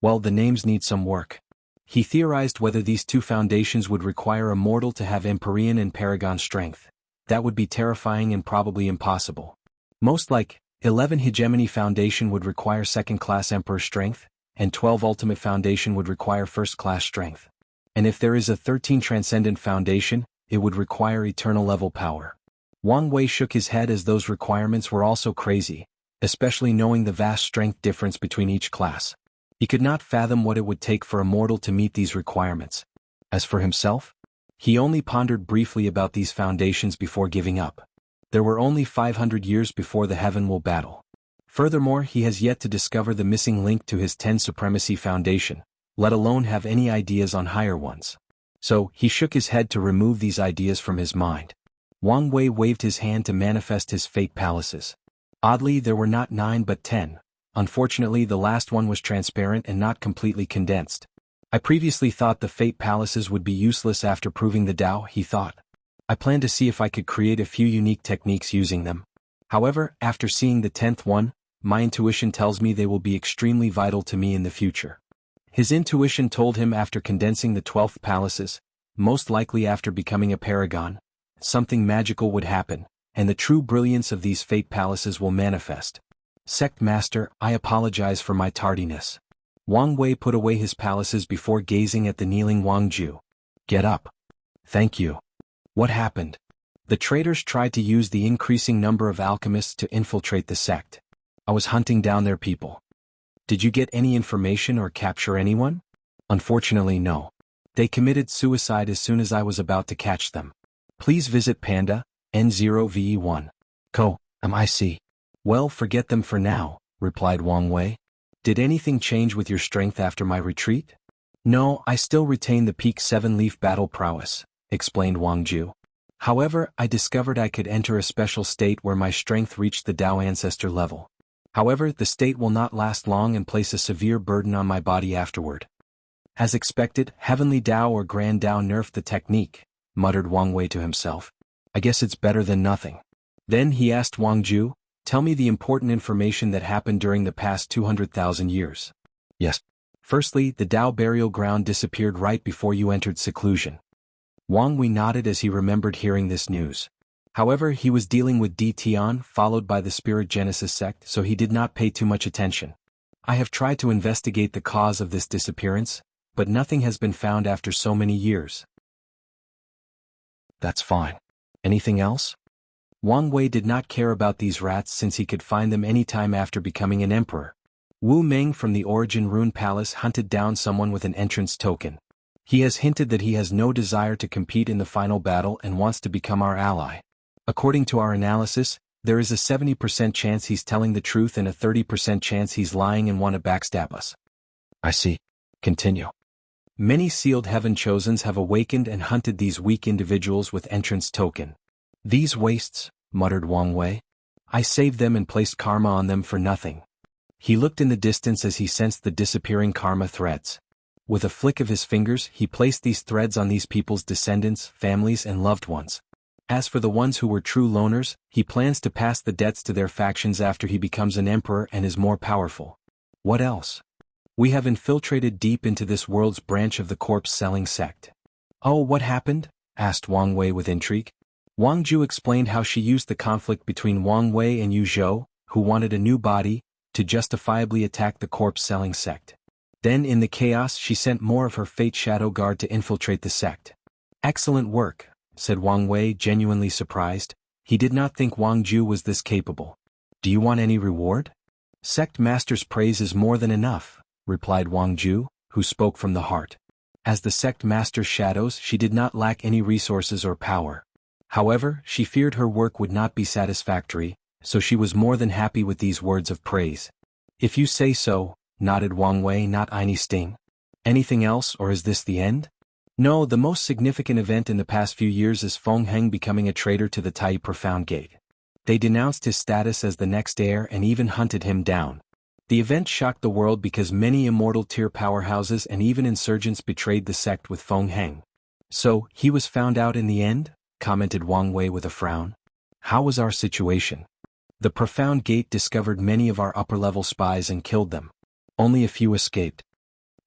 Well, the names need some work. He theorized whether these 2 foundations would require a mortal to have Empyrean and Paragon strength. That would be terrifying and probably impossible. Most like, 11 hegemony foundation would require second-class Emperor strength, and 12 Ultimate Foundation would require first-class strength. And if there is a 13 Transcendent Foundation, it would require eternal level power. Wang Wei shook his head as those requirements were also crazy, especially knowing the vast strength difference between each class. He could not fathom what it would take for a mortal to meet these requirements. As for himself, he only pondered briefly about these foundations before giving up. There were only 500 years before the Heaven will battle. Furthermore, he has yet to discover the missing link to his 10 Supremacy Foundation, let alone have any ideas on higher ones. So, he shook his head to remove these ideas from his mind. Wang Wei waved his hand to manifest his fate palaces. Oddly, there were not 9 but 10. Unfortunately, the last one was transparent and not completely condensed. I previously thought the fate palaces would be useless after proving the Tao, he thought. I planned to see if I could create a few unique techniques using them. However, after seeing the 10th one, my intuition tells me they will be extremely vital to me in the future. His intuition told him after condensing the 12th palaces, most likely after becoming a paragon, something magical would happen, and the true brilliance of these fate palaces will manifest. Sect Master, I apologize for my tardiness. Wang Wei put away his palaces before gazing at the kneeling Wang Ju. Get up. Thank you. What happened? The traitors tried to use the increasing number of alchemists to infiltrate the sect. I was hunting down their people. Did you get any information or capture anyone? Unfortunately, no. They committed suicide as soon as I was about to catch them. Please visit Panda, N0VE1. MIC. Well, forget them for now, replied Wang Wei. Did anything change with your strength after my retreat? No, I still retain the peak 7-leaf battle prowess, explained Wang Ju. However, I discovered I could enter a special state where my strength reached the Tao ancestor level. However, the state will not last long and place a severe burden on my body afterward. As expected, Heavenly Tao or Grand Tao nerfed the technique, muttered Wang Wei to himself. I guess it's better than nothing. Then he asked Wang Ju, tell me the important information that happened during the past 200,000 years. Yes. Firstly, the Tao burial ground disappeared right before you entered seclusion. Wang Wei nodded as he remembered hearing this news. However, he was dealing with Di Tian, followed by the Spirit Genesis sect, so he did not pay too much attention. I have tried to investigate the cause of this disappearance, but nothing has been found after so many years. That's fine. Anything else? Wang Wei did not care about these rats since he could find them any time after becoming an emperor. Wu Meng from the Origin Rune Palace hunted down someone with an entrance token. He has hinted that he has no desire to compete in the final battle and wants to become our ally. According to our analysis, there is a 70% chance he's telling the truth and a 30% chance he's lying and want to backstab us. I see. Continue. Many sealed heaven chosens have awakened and hunted these weak individuals with entrance token. These wastes, muttered Wang Wei. I saved them and placed karma on them for nothing. He looked in the distance as he sensed the disappearing karma threads. With a flick of his fingers, he placed these threads on these people's descendants, families, and loved ones. As for the ones who were true loners, he plans to pass the debts to their factions after he becomes an emperor and is more powerful. What else? We have infiltrated deep into this world's branch of the corpse-selling sect. Oh, what happened? Asked Wang Wei with intrigue. Wang Ju explained how she used the conflict between Wang Wei and Yu Zhou, who wanted a new body, to justifiably attack the corpse-selling sect. Then in the chaos she sent more of her Fate Shadow Guard to infiltrate the sect. Excellent work, said Wang Wei, genuinely surprised. He did not think Wang Ju was this capable. Do you want any reward? Sect Master's praise is more than enough, replied Wang Ju, who spoke from the heart. As the Sect Master's shadows, she did not lack any resources or power. However, she feared her work would not be satisfactory, so she was more than happy with these words of praise. If you say so, nodded Wang Wei, not any sting. Anything else, or is this the end? No, the most significant event in the past few years is Feng Heng becoming a traitor to the Tai Profound Gate. They denounced his status as the next heir and even hunted him down. The event shocked the world because many immortal tier powerhouses and even insurgents betrayed the sect with Feng Heng. So, he was found out in the end? Commented Wang Wei with a frown. How was our situation? The Profound Gate discovered many of our upper-level spies and killed them. Only a few escaped.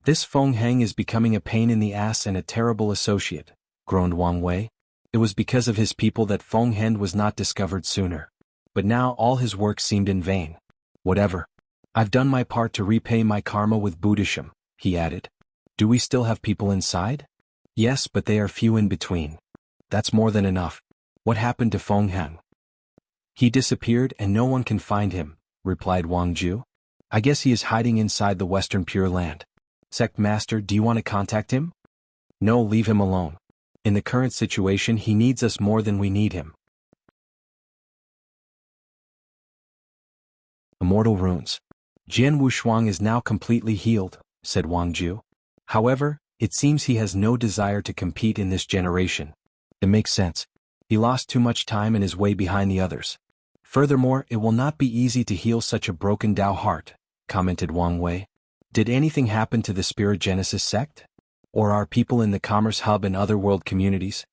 This Feng Heng is becoming a pain in the ass and a terrible associate, groaned Wang Wei. It was because of his people that Feng Heng was not discovered sooner. But now all his work seemed in vain. Whatever. I've done my part to repay my karma with Buddhism, he added. Do we still have people inside? Yes, but they are few in between. That's more than enough. What happened to Feng Han? He disappeared and no one can find him, replied Wang Ju. I guess he is hiding inside the Western Pure Land. Sect Master, do you want to contact him? No, leave him alone. In the current situation he needs us more than we need him. Immortal Runes. Jian Wushuang is now completely healed, said Wang Ju. However, it seems he has no desire to compete in this generation. It makes sense. He lost too much time and is way behind the others. Furthermore, it will not be easy to heal such a broken Dao heart, commented Wang Wei. Did anything happen to the Spirit Genesis sect? Or are people in the Commerce Hub and other world communities?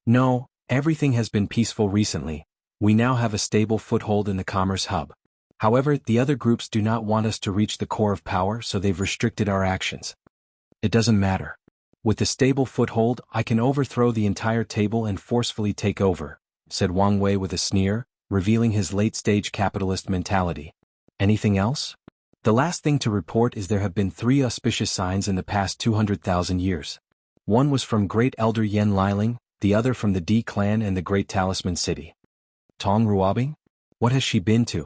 No, everything has been peaceful recently. We now have a stable foothold in the Commerce Hub. However, the other groups do not want us to reach the core of power, so they've restricted our actions. It doesn't matter. With a stable foothold, I can overthrow the entire table and forcefully take over, said Wang Wei with a sneer, revealing his late-stage capitalist mentality. Anything else? The last thing to report is there have been 3 auspicious signs in the past 200,000 years. One was from Great Elder Yen Liling, the other from the D clan and the Great Talisman City. Tong Ruobing? What has she been to?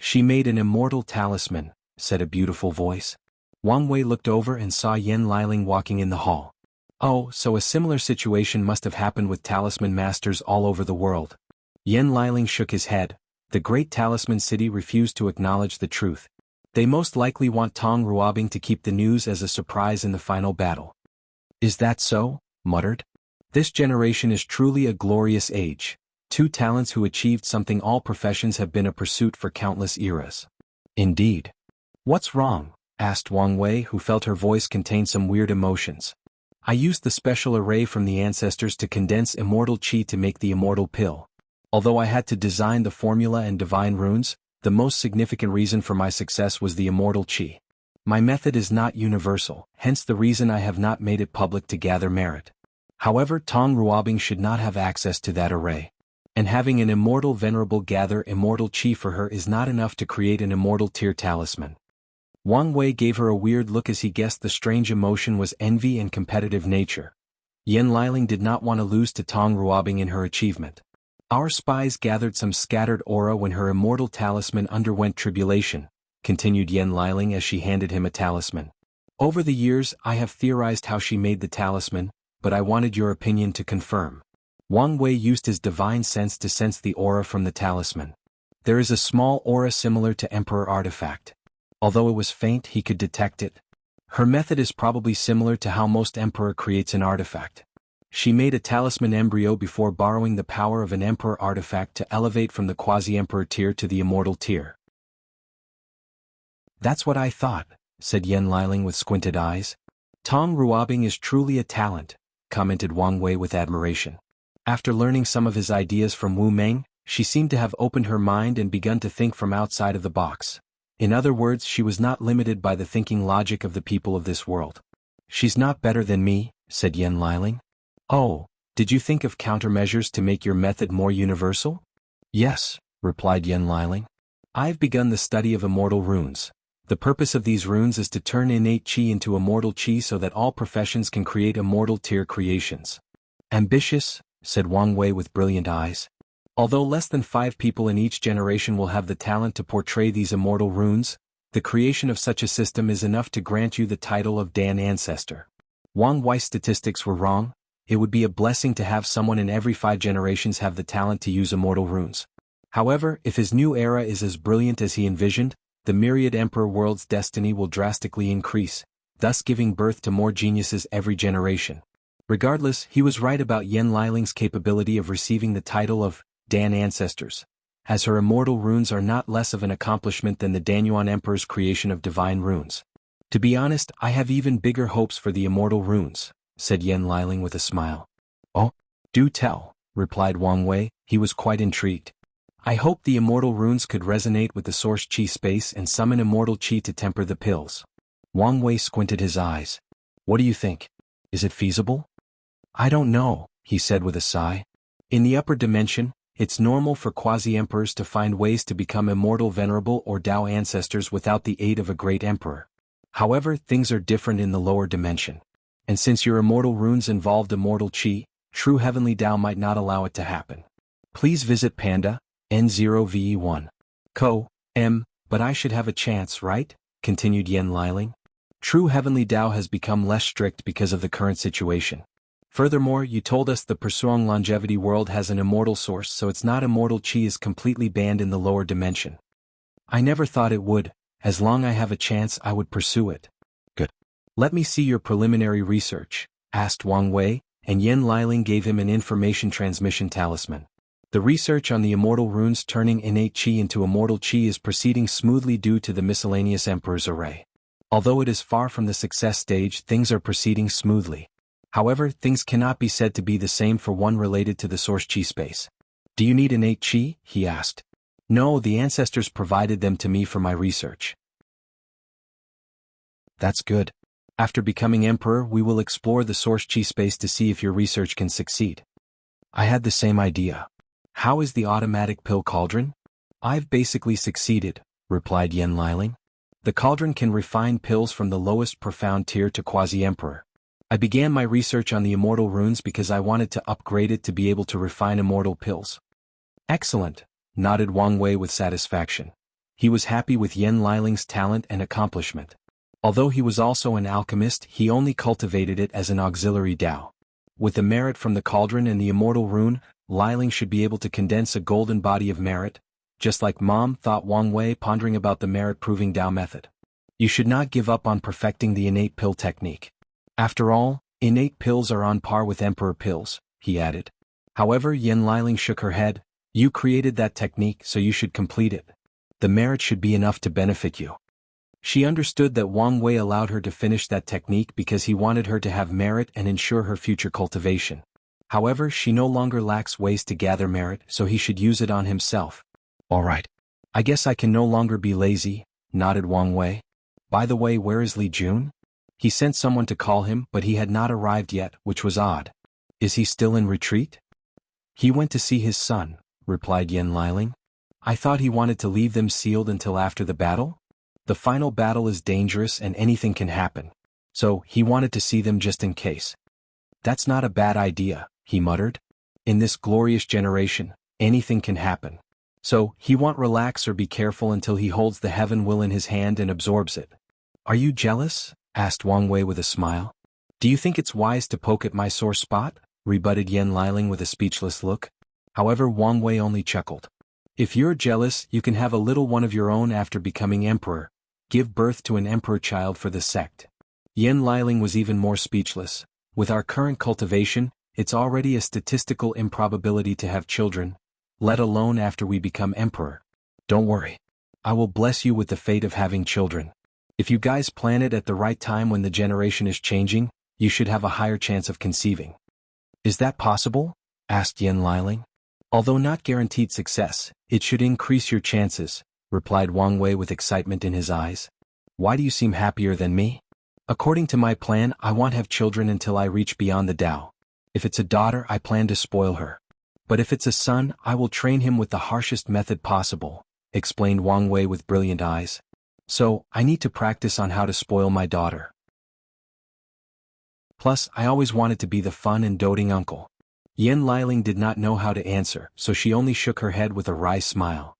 She made an immortal talisman, said a beautiful voice. Wang Wei looked over and saw Yen Liling walking in the hall. Oh, so a similar situation must have happened with talisman masters all over the world. Yen Liling shook his head. The Great Talisman City refused to acknowledge the truth. They most likely want Tong Ruobing to keep the news as a surprise in the final battle. Is that so? Muttered. This generation is truly a glorious age. 2 talents who achieved something all professions have been a pursuit for countless eras. Indeed. What's wrong? Asked Wang Wei, who felt her voice contained some weird emotions. I used the special array from the ancestors to condense immortal chi to make the immortal pill. Although I had to design the formula and divine runes, the most significant reason for my success was the immortal chi. My method is not universal, hence the reason I have not made it public to gather merit. However, Tong Ruobing should not have access to that array. And having an immortal venerable gather immortal chi for her is not enough to create an immortal tier talisman. Wang Wei gave her a weird look as he guessed the strange emotion was envy and competitive nature. Yen Liling did not want to lose to Tong Ruobing in her achievement. Our spies gathered some scattered aura when her immortal talisman underwent tribulation, continued Yen Liling as she handed him a talisman. Over the years, I have theorized how she made the talisman, but I wanted your opinion to confirm. Wang Wei used his divine sense to sense the aura from the talisman. There is a small aura similar to Emperor artifact. Although it was faint, he could detect it. Her method is probably similar to how most Emperor creates an artifact. She made a talisman embryo before borrowing the power of an Emperor artifact to elevate from the quasi-Emperor tier to the immortal tier. That's what I thought, said Yen Liling with squinted eyes. Tong Ruobing is truly a talent, commented Wang Wei with admiration. After learning some of his ideas from Wu Meng, she seemed to have opened her mind and begun to think from outside of the box. In other words, she was not limited by the thinking logic of the people of this world. She's not better than me, said Yen Liling. Oh, did you think of countermeasures to make your method more universal? Yes, replied Yen Liling. I've begun the study of immortal runes. The purpose of these runes is to turn innate chi into immortal chi so that all professions can create immortal tier creations. Ambitious, said Wang Wei with brilliant eyes. Although less than 5 people in each generation will have the talent to portray these immortal runes, the creation of such a system is enough to grant you the title of Dan Ancestor. Wang Wei's statistics were wrong. It would be a blessing to have someone in every 5 generations have the talent to use immortal runes. However, if his new era is as brilliant as he envisioned, the myriad Emperor world's destiny will drastically increase, thus giving birth to more geniuses every generation. Regardless, he was right about Yen Liling's capability of receiving the title of Dan Ancestors, as her immortal runes are not less of an accomplishment than the Danyuan Emperor's creation of divine runes. To be honest, I have even bigger hopes for the immortal runes, said Yen Liling with a smile. Oh, do tell, replied Wang Wei. He was quite intrigued. I hope the immortal runes could resonate with the source chi space and summon immortal chi to temper the pills. Wang Wei squinted his eyes. What do you think? Is it feasible? I don't know, he said with a sigh. In the upper dimension, it's normal for quasi-emperors to find ways to become immortal venerable or Tao ancestors without the aid of a great emperor. However, things are different in the lower dimension. And since your immortal runes involved immortal chi, true heavenly Tao might not allow it to happen. Please visit Panda, N0VE1. But I should have a chance, right? Continued Yen Liling. True heavenly Tao has become less strict because of the current situation. Furthermore, you told us the Pursuing Longevity world has an immortal source, so it's not immortal chi is completely banned in the lower dimension. I never thought it would. As long as I have a chance, I would pursue it. Good. Let me see your preliminary research, asked Wang Wei, and Yen Liling gave him an information transmission talisman. The research on the immortal runes turning innate chi into immortal chi is proceeding smoothly due to the miscellaneous emperor's array. Although it is far from the success stage, things are proceeding smoothly. However, things cannot be said to be the same for one related to the source chi space. Do you need innate chi? He asked. No, the ancestors provided them to me for my research. That's good. After becoming emperor, we will explore the source chi space to see if your research can succeed. I had the same idea. How is the automatic pill cauldron? I've basically succeeded, replied Yen Liling. The cauldron can refine pills from the lowest profound tier to quasi-emperor. I began my research on the immortal runes because I wanted to upgrade it to be able to refine immortal pills. Excellent, nodded Wang Wei with satisfaction. He was happy with Yen Liling's talent and accomplishment. Although he was also an alchemist, he only cultivated it as an auxiliary Tao. With the merit from the cauldron and the immortal rune, Liling should be able to condense a golden body of merit, just like Mom, thought Wang Wei, pondering about the merit-proving Tao method. You should not give up on perfecting the innate pill technique. After all, innate pills are on par with emperor pills, he added. However, Yen Liling shook her head. You created that technique, so you should complete it. The merit should be enough to benefit you. She understood that Wang Wei allowed her to finish that technique because he wanted her to have merit and ensure her future cultivation. However, she no longer lacks ways to gather merit, so he should use it on himself. All right. I guess I can no longer be lazy, nodded Wang Wei. By the way, where is Li Jun? He sent someone to call him, but he had not arrived yet, which was odd. Is he still in retreat? He went to see his son, replied Yen Liling. I thought he wanted to leave them sealed until after the battle? The final battle is dangerous and anything can happen. So, he wanted to see them just in case. That's not a bad idea, he muttered. In this glorious generation, anything can happen. So, he won't relax or be careful until he holds the heaven will in his hand and absorbs it. Are you jealous? Asked Wang Wei with a smile. Do you think it's wise to poke at my sore spot? Rebutted Yen Liling with a speechless look. However, Wang Wei only chuckled. If you're jealous, you can have a little one of your own after becoming emperor. Give birth to an emperor child for the sect. Yen Liling was even more speechless. With our current cultivation, it's already a statistical improbability to have children, let alone after we become emperor. Don't worry. I will bless you with the fate of having children. If you guys plan it at the right time when the generation is changing, you should have a higher chance of conceiving. Is that possible? Asked Yen Liling. Although not guaranteed success, it should increase your chances, replied Wang Wei with excitement in his eyes. Why do you seem happier than me? According to my plan, I won't have children until I reach beyond the Tao. If it's a daughter, I plan to spoil her. But if it's a son, I will train him with the harshest method possible, explained Wang Wei with brilliant eyes. So, I need to practice on how to spoil my daughter. Plus, I always wanted to be the fun and doting uncle. Yen Liling did not know how to answer, so she only shook her head with a wry smile.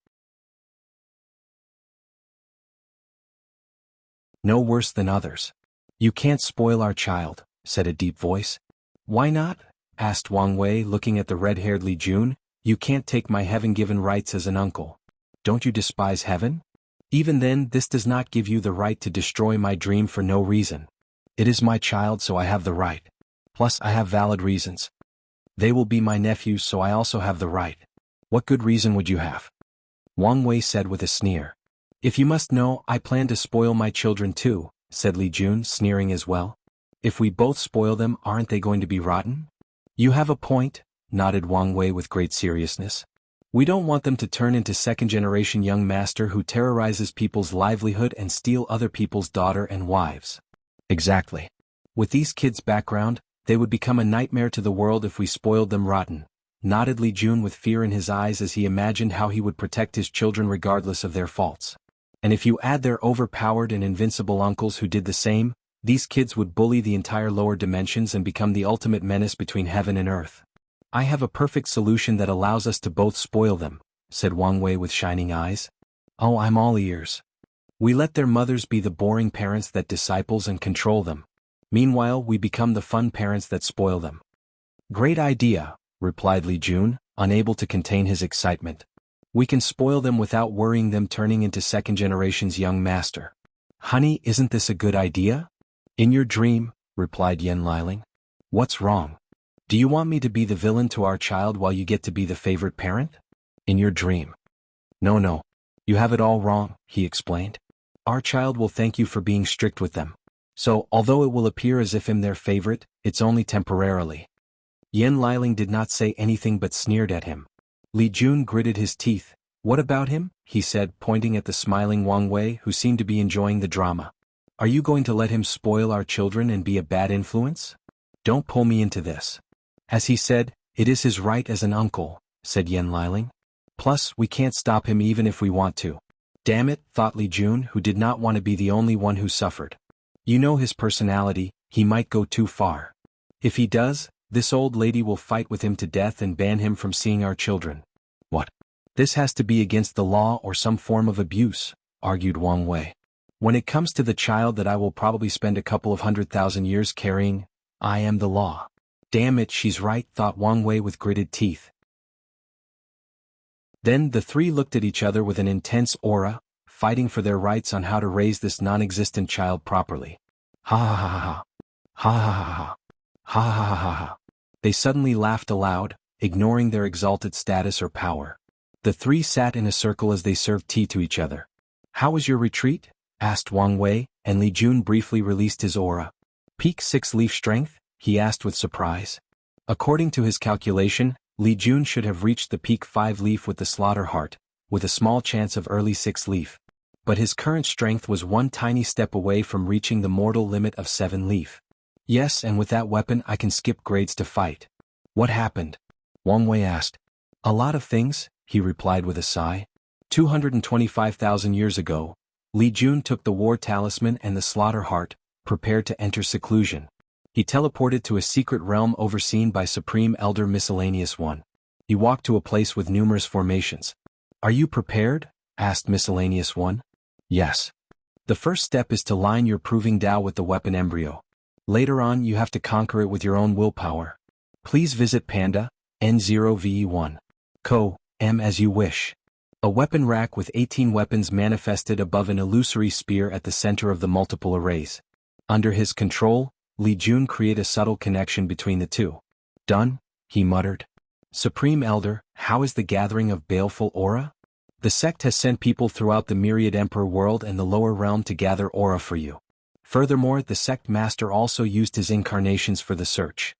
No worse than others. You can't spoil our child, said a deep voice. Why not? Asked Wang Wei, looking at the red-haired Li Jun. You can't take my heaven-given rights as an uncle. Don't you despise heaven? Even then, this does not give you the right to destroy my dream for no reason. It is my child, so I have the right. Plus, I have valid reasons. They will be my nephews, so I also have the right. What good reason would you have? Wang Wei said with a sneer. If you must know, I plan to spoil my children too, said Li Jun, sneering as well. If we both spoil them, aren't they going to be rotten? You have a point, nodded Wang Wei with great seriousness. We don't want them to turn into second-generation young master who terrorizes people's livelihood and steal other people's daughter and wives. Exactly. With these kids' background, they would become a nightmare to the world if we spoiled them rotten, nodded Li Jun with fear in his eyes as he imagined how he would protect his children regardless of their faults. And if you add their overpowered and invincible uncles who did the same, these kids would bully the entire lower dimensions and become the ultimate menace between heaven and earth. I have a perfect solution that allows us to both spoil them, said Wang Wei with shining eyes. Oh, I'm all ears. We let their mothers be the boring parents that disciples and control them. Meanwhile, we become the fun parents that spoil them. Great idea, replied Li Jun, unable to contain his excitement. We can spoil them without worrying them turning into second generation's young master. Honey, isn't this a good idea? In your dream, replied Yan Liling. What's wrong? Do you want me to be the villain to our child while you get to be the favorite parent? In your dream. No. You have it all wrong, he explained. Our child will thank you for being strict with them. So, although it will appear as if I'm their favorite, it's only temporarily. Yan Liling did not say anything but sneered at him. Li Jun gritted his teeth. What about him? He said, pointing at the smiling Wang Wei who seemed to be enjoying the drama. Are you going to let him spoil our children and be a bad influence? Don't pull me into this. As he said, it is his right as an uncle, said Yan Liling. Plus, we can't stop him even if we want to. Damn it, thought Li Jun, who did not want to be the only one who suffered. You know his personality, he might go too far. If he does, this old lady will fight with him to death and ban him from seeing our children. What? This has to be against the law or some form of abuse, argued Wang Wei. When it comes to the child that I will probably spend a couple of 100,000 years carrying, I am the law. Damn it, she's right, thought Wang Wei with gritted teeth. Then the three looked at each other with an intense aura, fighting for their rights on how to raise this non-existent child properly. Ha ha ha ha. Ha ha ha ha. Ha ha ha ha ha. They suddenly laughed aloud, ignoring their exalted status or power. The three sat in a circle as they served tea to each other. How was your retreat? Asked Wang Wei, and Li Jun briefly released his aura. Peak 6-leaf strength? He asked with surprise. According to his calculation, Li Jun should have reached the peak 5-leaf with the slaughter heart, with a small chance of early 6-leaf. But his current strength was one tiny step away from reaching the mortal limit of 7-leaf. Yes, and with that weapon I can skip grades to fight. What happened? Wang Wei asked. A lot of things, he replied with a sigh. 225,000 years ago, Li Jun took the war talisman and the slaughter heart, prepared to enter seclusion. He teleported to a secret realm overseen by Supreme Elder Miscellaneous One. He walked to a place with numerous formations. Are you prepared? Asked Miscellaneous One. Yes. The first step is to line your proving Tao with the weapon embryo. Later on you have to conquer it with your own willpower. Please visit Panda, N0VE1. Co. M as you wish. A weapon rack with 18 weapons manifested above an illusory spear at the center of the multiple arrays. Under his control, Li Jun created a subtle connection between the two. Done, he muttered. Supreme Elder, how is the gathering of baleful aura? The sect has sent people throughout the myriad Emperor world and the lower realm to gather aura for you. Furthermore, the sect master also used his incarnations for the search.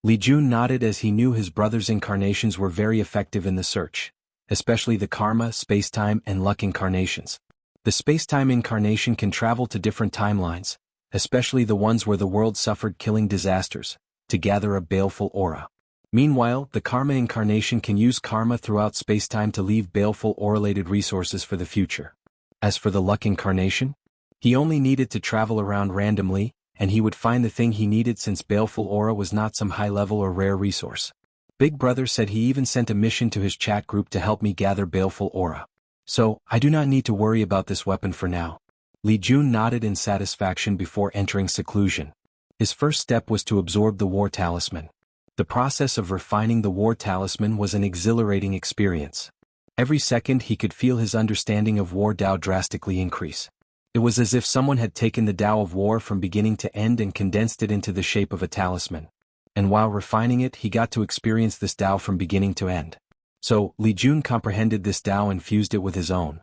Li Jun nodded as he knew his brother's incarnations were very effective in the search, especially the karma, spacetime, and luck incarnations. The spacetime incarnation can travel to different timelines, especially the ones where the world suffered killing disasters, to gather a baleful aura. Meanwhile, the karma incarnation can use karma throughout spacetime to leave baleful aura-related resources for the future. As for the luck incarnation, he only needed to travel around randomly, and he would find the thing he needed since baleful aura was not some high-level or rare resource. Big Brother said he even sent a mission to his chat group to help me gather baleful aura. So, I do not need to worry about this weapon for now. Li Jun nodded in satisfaction before entering seclusion. His first step was to absorb the war talisman. The process of refining the war talisman was an exhilarating experience. Every second he could feel his understanding of war Tao drastically increase. It was as if someone had taken the Tao of war from beginning to end and condensed it into the shape of a talisman. And while refining it, he got to experience this Tao from beginning to end. So, Li Jun comprehended this Tao and fused it with his own.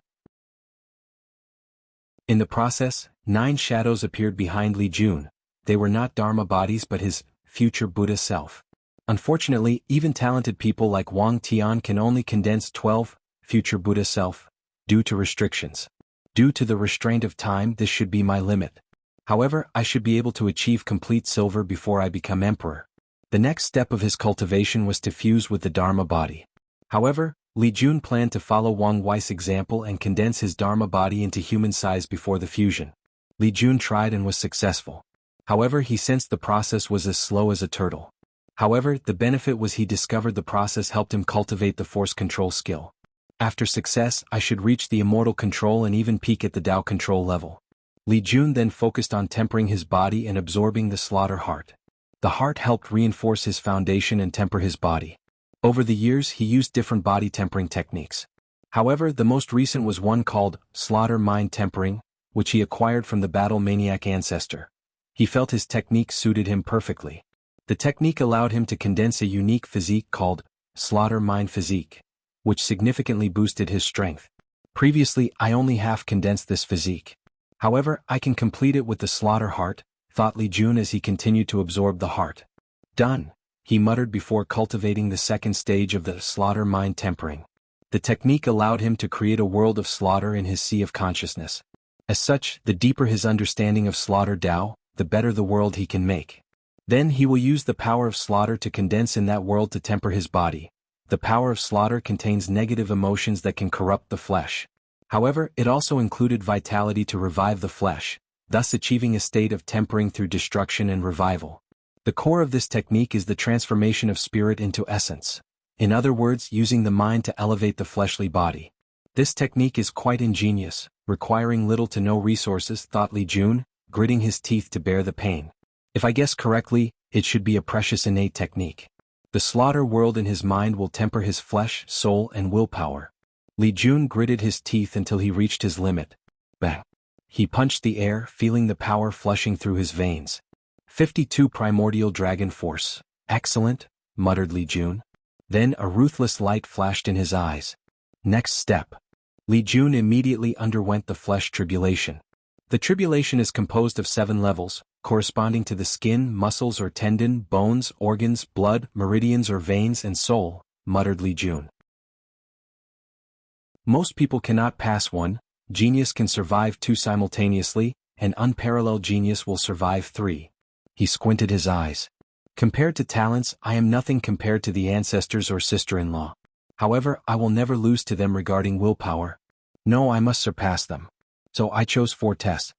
In the process, 9 shadows appeared behind Li Jun. They were not Dharma bodies but his future Buddha self. Unfortunately, even talented people like Wang Tian can only condense 12 future Buddha self, due to restrictions. Due to the restraint of time, this should be my limit. However, I should be able to achieve complete silver before I become emperor. The next step of his cultivation was to fuse with the Dharma body. However, Li Jun planned to follow Wang Wei's example and condense his Dharma body into human size before the fusion. Li Jun tried and was successful. However, he sensed the process was as slow as a turtle. However, the benefit was he discovered the process helped him cultivate the force control skill. After success, I should reach the immortal control and even peak at the Tao control level. Li Jun then focused on tempering his body and absorbing the slaughter heart. The heart helped reinforce his foundation and temper his body. Over the years, he used different body tempering techniques. However, the most recent was one called slaughter mind tempering, which he acquired from the battle maniac ancestor. He felt his technique suited him perfectly. The technique allowed him to condense a unique physique called slaughter mind physique, which significantly boosted his strength. Previously, I only half condensed this physique. However, I can complete it with the slaughter heart, thought Li Jun as he continued to absorb the heart. Done, he muttered before cultivating the second stage of the slaughter mind tempering. The technique allowed him to create a world of slaughter in his sea of consciousness. As such, the deeper his understanding of slaughter Tao, the better the world he can make. Then he will use the power of slaughter to condense in that world to temper his body. The power of slaughter contains negative emotions that can corrupt the flesh. However, it also included vitality to revive the flesh, thus achieving a state of tempering through destruction and revival. The core of this technique is the transformation of spirit into essence. In other words, using the mind to elevate the fleshly body. This technique is quite ingenious, requiring little to no resources, thought Li Jun, gritting his teeth to bear the pain. If I guess correctly, it should be a precious innate technique. The slaughter world in his mind will temper his flesh, soul, and willpower. Li Jun gritted his teeth until he reached his limit. Bang! He punched the air, feeling the power flushing through his veins. 52 Primordial Dragon Force. Excellent, muttered Li Jun. Then a ruthless light flashed in his eyes. Next step. Li Jun immediately underwent the flesh tribulation. The tribulation is composed of 7 levels, corresponding to the skin, muscles or tendon, bones, organs, blood, meridians or veins and soul, muttered Li Jun. Most people cannot pass 1, genius can survive 2 simultaneously, and unparalleled genius will survive 3. He squinted his eyes. Compared to talents, I am nothing compared to the ancestors or sister-in-law. However, I will never lose to them regarding willpower. No, I must surpass them. So I chose 4 tests.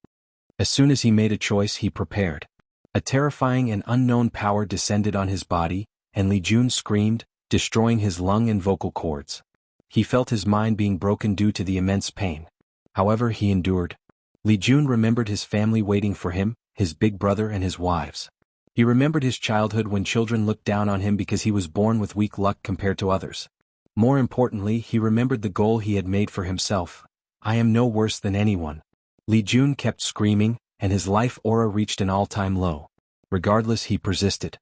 As soon as he made a choice, he prepared. A terrifying and unknown power descended on his body, and Li Jun screamed, destroying his lung and vocal cords. He felt his mind being broken due to the immense pain. However, he endured. Li Jun remembered his family waiting for him, his big brother and his wives. He remembered his childhood when children looked down on him because he was born with weak luck compared to others. More importantly, he remembered the goal he had made for himself. I am no worse than anyone. Li Jun kept screaming, and his life aura reached an all-time low. Regardless, he persisted.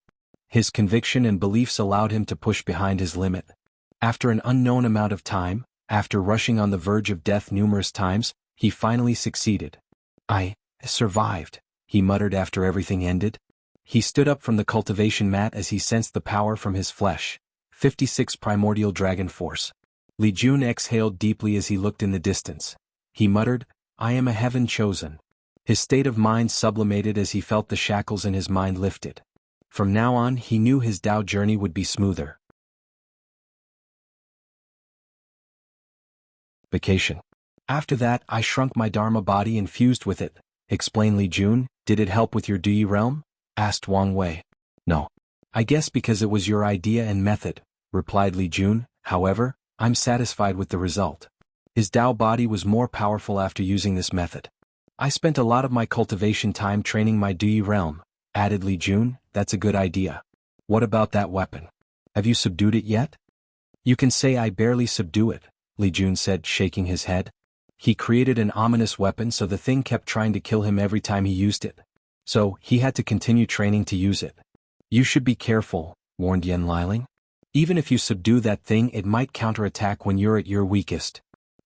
His conviction and beliefs allowed him to push behind his limit. After an unknown amount of time, after rushing on the verge of death numerous times, he finally succeeded. I survived, he muttered after everything ended. He stood up from the cultivation mat as he sensed the power from his flesh. 56 Primordial Dragon Force. Li Jun exhaled deeply as he looked in the distance. He muttered, I am a heaven chosen. His state of mind sublimated as he felt the shackles in his mind lifted. From now on, he knew his Tao journey would be smoother. Vacation. After that, I shrunk my Dharma body and fused with it, explained Li Jun. Did it help with your Dui realm? Asked Wang Wei. No. I guess because it was your idea and method, replied Li Jun. However, I'm satisfied with the result. His Tao body was more powerful after using this method. I spent a lot of my cultivation time training my Dui realm, added Li Jun. That's a good idea. What about that weapon? Have you subdued it yet? You can say I barely subdue it, Li Jun said, shaking his head. He created an ominous weapon so the thing kept trying to kill him every time he used it. So, he had to continue training to use it. You should be careful, warned Yan Liling. Even if you subdue that thing, it might counterattack when you're at your weakest.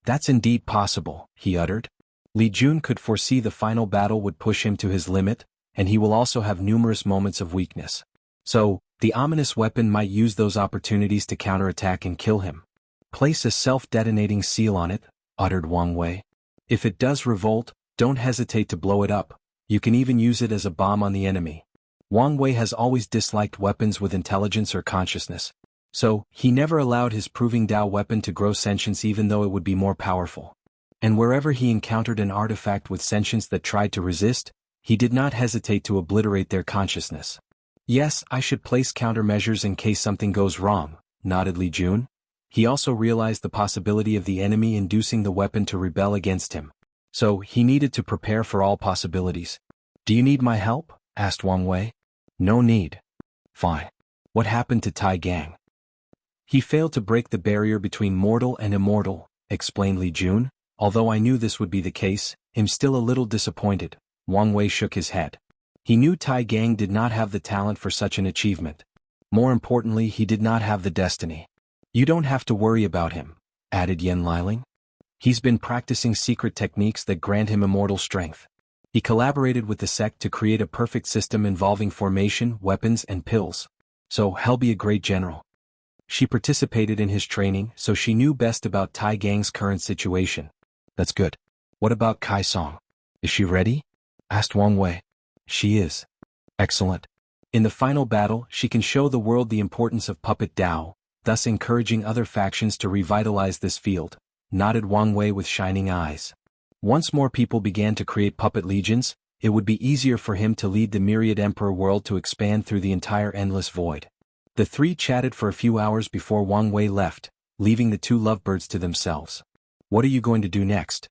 That's indeed possible, he uttered. Li Jun could foresee the final battle would push him to his limit, and he will also have numerous moments of weakness. So, the ominous weapon might use those opportunities to counterattack and kill him. Place a self-detonating seal on it, uttered Wang Wei. If it does revolt, don't hesitate to blow it up. You can even use it as a bomb on the enemy. Wang Wei has always disliked weapons with intelligence or consciousness. So, he never allowed his proving Dao weapon to grow sentience even though it would be more powerful. And wherever he encountered an artifact with sentience that tried to resist, he did not hesitate to obliterate their consciousness. Yes, I should place countermeasures in case something goes wrong, nodded Li Jun. He also realized the possibility of the enemy inducing the weapon to rebel against him. So, he needed to prepare for all possibilities. Do you need my help? Asked Wang Wei. No need. Fine. What happened to Tai Gang? He failed to break the barrier between mortal and immortal, explained Li Jun. Although I knew this would be the case, I'm still a little disappointed. Wang Wei shook his head. He knew Tai Gang did not have the talent for such an achievement. More importantly, he did not have the destiny. You don't have to worry about him, added Yan Liling. He's been practicing secret techniques that grant him immortal strength. He collaborated with the sect to create a perfect system involving formation, weapons, and pills. So he'll be a great general. She participated in his training, so she knew best about Tai Gang's current situation. That's good. What about Kai Song? Is she ready? Asked Wang Wei. She is. Excellent. In the final battle, she can show the world the importance of puppet Dao, thus encouraging other factions to revitalize this field, nodded Wang Wei with shining eyes. Once more people began to create puppet legions, it would be easier for him to lead the myriad emperor world to expand through the entire endless void. The three chatted for a few hours before Wang Wei left, leaving the two lovebirds to themselves. What are you going to do next?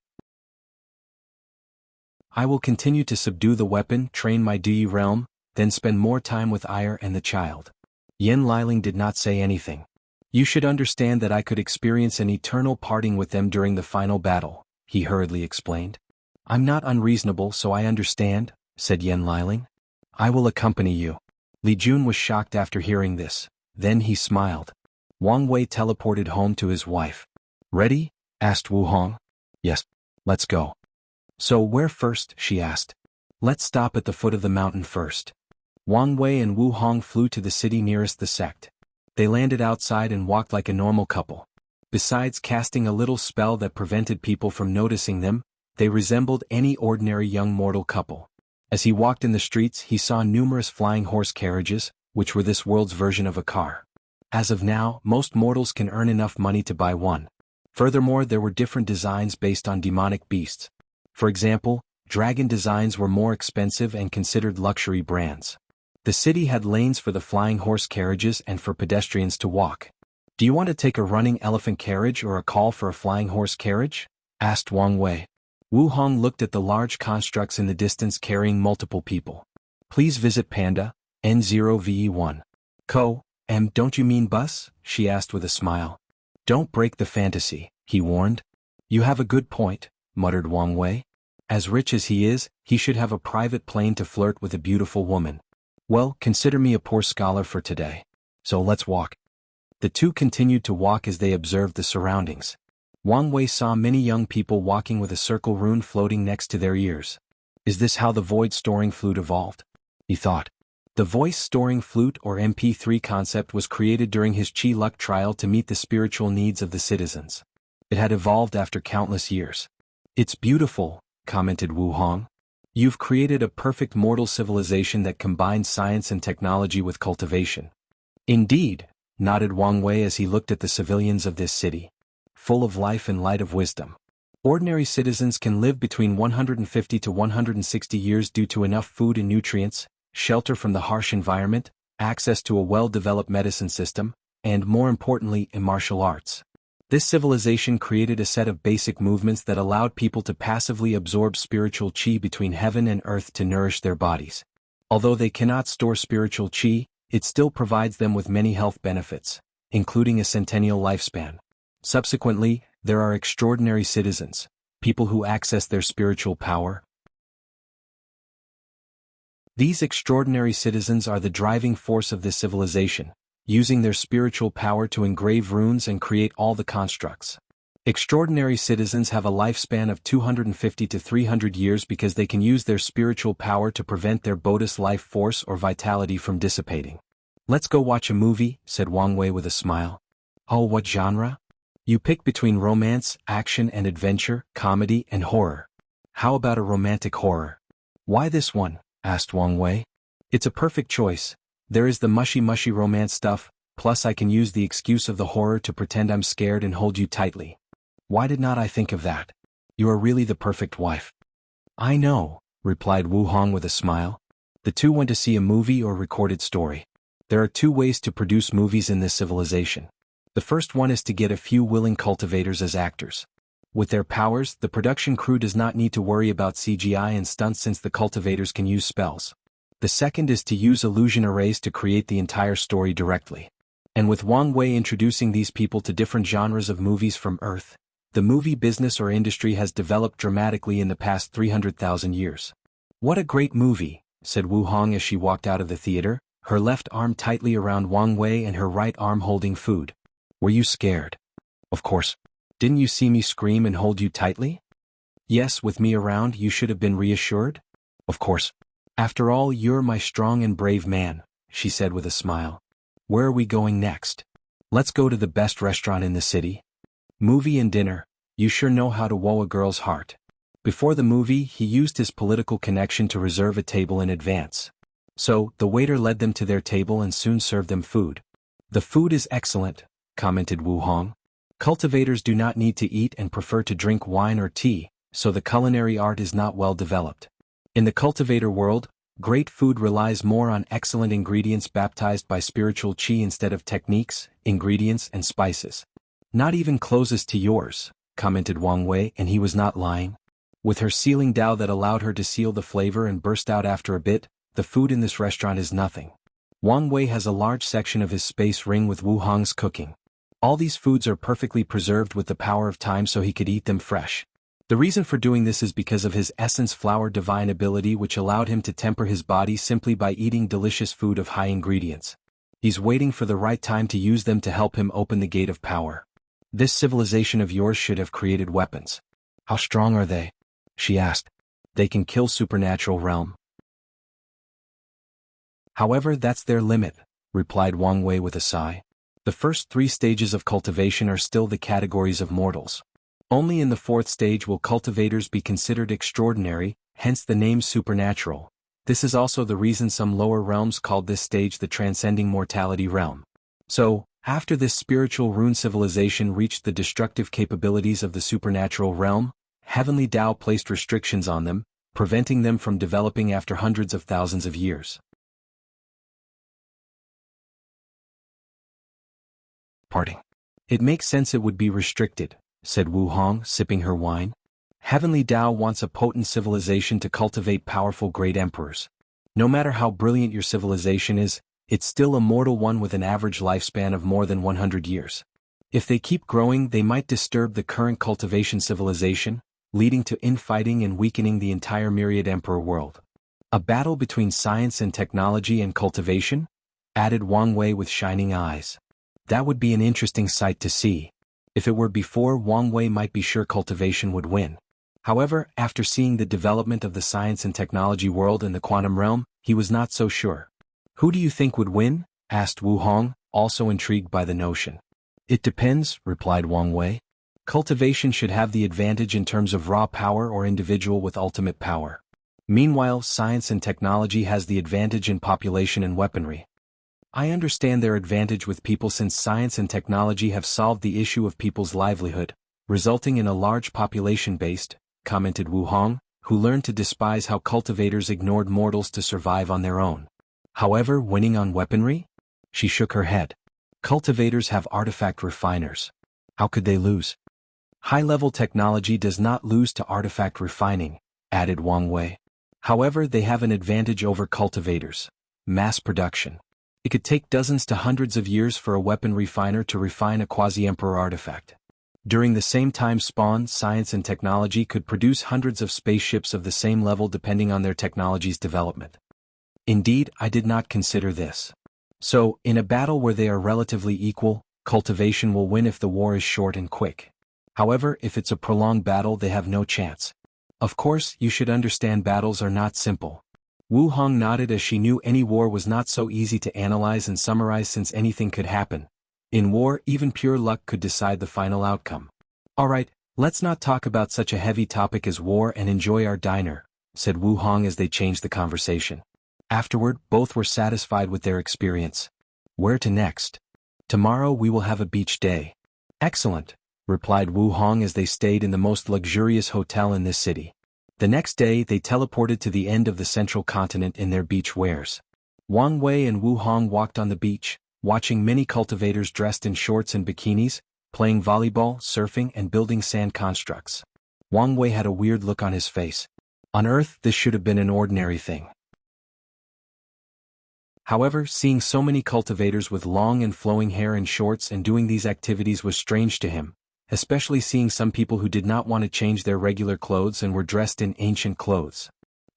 I will continue to subdue the weapon, train my Dui realm, then spend more time with Ayr and the child. Yan Liling did not say anything. You should understand that I could experience an eternal parting with them during the final battle, he hurriedly explained. I'm not unreasonable, so I understand, said Yan Liling. I will accompany you. Li Jun was shocked after hearing this. Then he smiled. Wang Wei teleported home to his wife. Ready? Asked Wu Hong. Yes. Let's go. So where first? She asked. Let's stop at the foot of the mountain first. Wang Wei and Wu Hong flew to the city nearest the sect. They landed outside and walked like a normal couple. Besides casting a little spell that prevented people from noticing them, they resembled any ordinary young mortal couple. As he walked in the streets, he saw numerous flying horse carriages, which were this world's version of a car. As of now, most mortals can earn enough money to buy one. Furthermore, there were different designs based on demonic beasts. For example, dragon designs were more expensive and considered luxury brands. The city had lanes for the flying horse carriages and for pedestrians to walk. Do you want to take a running elephant carriage or a call for a flying horse carriage? Asked Wang Wei. Wu Hong looked at the large constructs in the distance carrying multiple people. Please visit Panda, N0VE1. Don't you mean bus? She asked with a smile. Don't break the fantasy, he warned. You have a good point, muttered Wang Wei. As rich as he is, he should have a private plane to flirt with a beautiful woman. Well, consider me a poor scholar for today. So let's walk. The two continued to walk as they observed the surroundings. Wang Wei saw many young people walking with a circle rune floating next to their ears. Is this how the voice-storing flute evolved? He thought. The voice-storing flute or MP3 concept was created during his Chi Luck trial to meet the spiritual needs of the citizens. It had evolved after countless years. It's beautiful, commented Wu Hong. You've created a perfect mortal civilization that combines science and technology with cultivation. Indeed, nodded Wang Wei as he looked at the civilians of this city. Full of life and light of wisdom. Ordinary citizens can live between 150 to 160 years due to enough food and nutrients, shelter from the harsh environment, access to a well-developed medicine system, and more importantly, in martial arts. This civilization created a set of basic movements that allowed people to passively absorb spiritual qi between heaven and earth to nourish their bodies. Although they cannot store spiritual qi, it still provides them with many health benefits, including a centennial lifespan. Subsequently, there are extraordinary citizens, people who access their spiritual power. These extraordinary citizens are the driving force of this civilization, using their spiritual power to engrave runes and create all the constructs. Extraordinary citizens have a lifespan of 250 to 300 years because they can use their spiritual power to prevent their bodhi's life force or vitality from dissipating. Let's go watch a movie, said Wang Wei with a smile. Oh, what genre? You pick between romance, action and adventure, comedy and horror. How about a romantic horror? Why this one? Asked Wang Wei. It's a perfect choice. There is the mushy romance stuff, plus I can use the excuse of the horror to pretend I'm scared and hold you tightly. Why did not I think of that? You are really the perfect wife. I know, replied Wu Hong with a smile. The two went to see a movie or recorded story. There are two ways to produce movies in this civilization. The first one is to get a few willing cultivators as actors. With their powers, the production crew does not need to worry about CGI and stunts since the cultivators can use spells. The second is to use illusion arrays to create the entire story directly. And with Wang Wei introducing these people to different genres of movies from Earth, the movie business or industry has developed dramatically in the past 300,000 years. What a great movie, said Wu Hong as she walked out of the theater, her left arm tightly around Wang Wei and her right arm holding food. Were you scared? Of course. Didn't you see me scream and hold you tightly? Yes, with me around you should have been reassured? Of course. After all, you're my strong and brave man, she said with a smile. Where are we going next? Let's go to the best restaurant in the city. Movie and dinner, you sure know how to woo a girl's heart. Before the movie, he used his political connection to reserve a table in advance. So, the waiter led them to their table and soon served them food. The food is excellent, commented Wu Hong. Cultivators do not need to eat and prefer to drink wine or tea, so the culinary art is not well developed. In the cultivator world, great food relies more on excellent ingredients baptized by spiritual qi instead of techniques, ingredients and spices. Not even closest to yours, commented Wang Wei, and he was not lying. With her sealing Dao that allowed her to seal the flavor and burst out after a bit, the food in this restaurant is nothing. Wang Wei has a large section of his space ring with Wu Hong's cooking. All these foods are perfectly preserved with the power of time so he could eat them fresh. The reason for doing this is because of his essence flower divine ability which allowed him to temper his body simply by eating delicious food of high ingredients. He's waiting for the right time to use them to help him open the gate of power. This civilization of yours should have created weapons. How strong are they? She asked. They can kill supernatural realm. However, that's their limit, replied Wang Wei with a sigh. The first 3 stages of cultivation are still the categories of mortals. Only in the 4th stage will cultivators be considered extraordinary, hence the name supernatural. This is also the reason some lower realms called this stage the transcending mortality realm. So, after this spiritual rune civilization reached the destructive capabilities of the supernatural realm, Heavenly Tao placed restrictions on them, preventing them from developing after hundreds of thousands of years. Parting. It makes sense it would be restricted, said Wu Hong, sipping her wine. Heavenly Tao wants a potent civilization to cultivate powerful great emperors. No matter how brilliant your civilization is, it's still a mortal one with an average lifespan of more than 100 years. If they keep growing, they might disturb the current cultivation civilization, leading to infighting and weakening the entire myriad emperor world. A battle between science and technology and cultivation? Added Wang Wei with shining eyes. That would be an interesting sight to see. If it were before, Wang Wei might be sure cultivation would win. However, after seeing the development of the science and technology world in the quantum realm, he was not so sure. Who do you think would win? Asked Wu Hong, also intrigued by the notion. It depends, replied Wang Wei. Cultivation should have the advantage in terms of raw power or individual with ultimate power. Meanwhile, science and technology has the advantage in population and weaponry. I understand their advantage with people since science and technology have solved the issue of people's livelihood, resulting in a large population based, commented Wu Hong, who learned to despise how cultivators ignored mortals to survive on their own. However, winning on weaponry? She shook her head. Cultivators have artifact refiners. How could they lose? High-level technology does not lose to artifact refining, added Wang Wei. However, they have an advantage over cultivators. Mass production. It could take dozens to hundreds of years for a weapon refiner to refine a quasi-emperor artifact. During the same time span, science and technology could produce hundreds of spaceships of the same level depending on their technology's development. Indeed, I did not consider this. So, in a battle where they are relatively equal, cultivation will win if the war is short and quick. However, if it's a prolonged battle, they have no chance. Of course, you should understand battles are not simple. Wu Hong nodded as she knew any war was not so easy to analyze and summarize since anything could happen. In war, even pure luck could decide the final outcome. Alright, let's not talk about such a heavy topic as war and enjoy our diner, said Wu Hong as they changed the conversation. Afterward, both were satisfied with their experience. Where to next? Tomorrow we will have a beach day. Excellent, replied Wu Hong as they stayed in the most luxurious hotel in this city. The next day they teleported to the end of the central continent in their beach wares. Wang Wei and Wu Hong walked on the beach, watching many cultivators dressed in shorts and bikinis, playing volleyball, surfing and building sand constructs. Wang Wei had a weird look on his face. On Earth this should have been an ordinary thing. However, seeing so many cultivators with long and flowing hair and shorts and doing these activities was strange to him, especially seeing some people who did not want to change their regular clothes and were dressed in ancient clothes.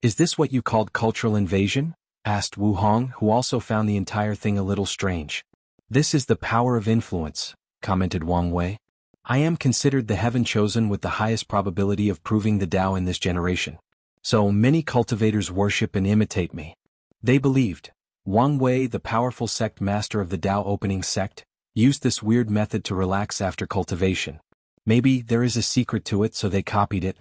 Is this what you called cultural invasion? Asked Wu Hong, who also found the entire thing a little strange. This is the power of influence, commented Wang Wei. I am considered the heaven chosen with the highest probability of proving the Tao in this generation. So many cultivators worship and imitate me. They believed. Wang Wei, the powerful sect master of the Tao opening sect, used this weird method to relax after cultivation. Maybe there is a secret to it, so they copied it.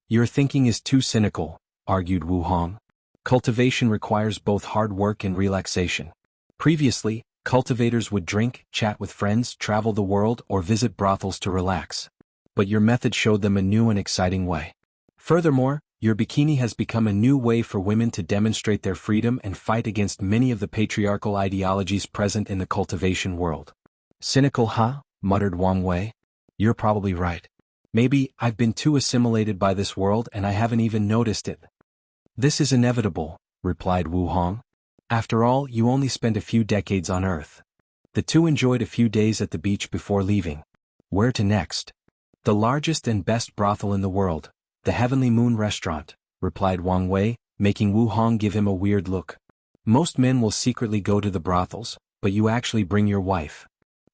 Your thinking is too cynical, argued Wu Hong. Cultivation requires both hard work and relaxation. Previously, cultivators would drink, chat with friends, travel the world, or visit brothels to relax. But your method showed them a new and exciting way. Furthermore, your bikini has become a new way for women to demonstrate their freedom and fight against many of the patriarchal ideologies present in the cultivation world. Cynical, huh? Muttered Wang Wei. You're probably right. Maybe I've been too assimilated by this world and I haven't even noticed it. This is inevitable, replied Wu Hong. After all, you only spent a few decades on Earth. The two enjoyed a few days at the beach before leaving. Where to next? The largest and best brothel in the world. The Heavenly Moon Restaurant, replied Wang Wei, making Wu Hong give him a weird look. Most men will secretly go to the brothels, but you actually bring your wife.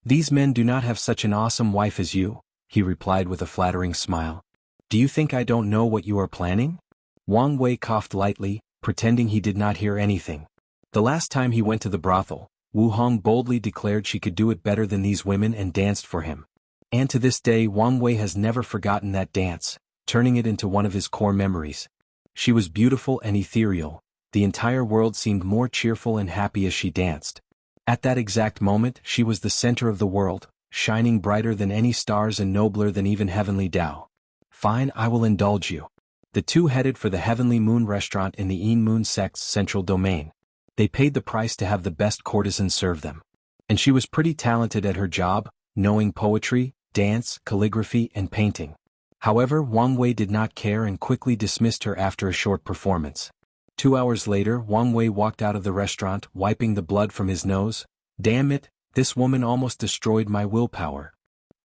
These men do not have such an awesome wife as you, he replied with a flattering smile. Do you think I don't know what you are planning? Wang Wei coughed lightly, pretending he did not hear anything. The last time he went to the brothel, Wu Hong boldly declared she could do it better than these women and danced for him. And to this day Wang Wei has never forgotten that dance, turning it into one of his core memories. She was beautiful and ethereal. The entire world seemed more cheerful and happy as she danced. At that exact moment, she was the center of the world, shining brighter than any stars and nobler than even heavenly Tao. Fine, I will indulge you. The two headed for the Heavenly Moon Restaurant in the Yin Moon sect's central domain. They paid the price to have the best courtesan serve them. And she was pretty talented at her job, knowing poetry, dance, calligraphy, and painting. However, Wang Wei did not care and quickly dismissed her after a short performance. 2 hours later, Wang Wei walked out of the restaurant, wiping the blood from his nose. Damn it, this woman almost destroyed my willpower.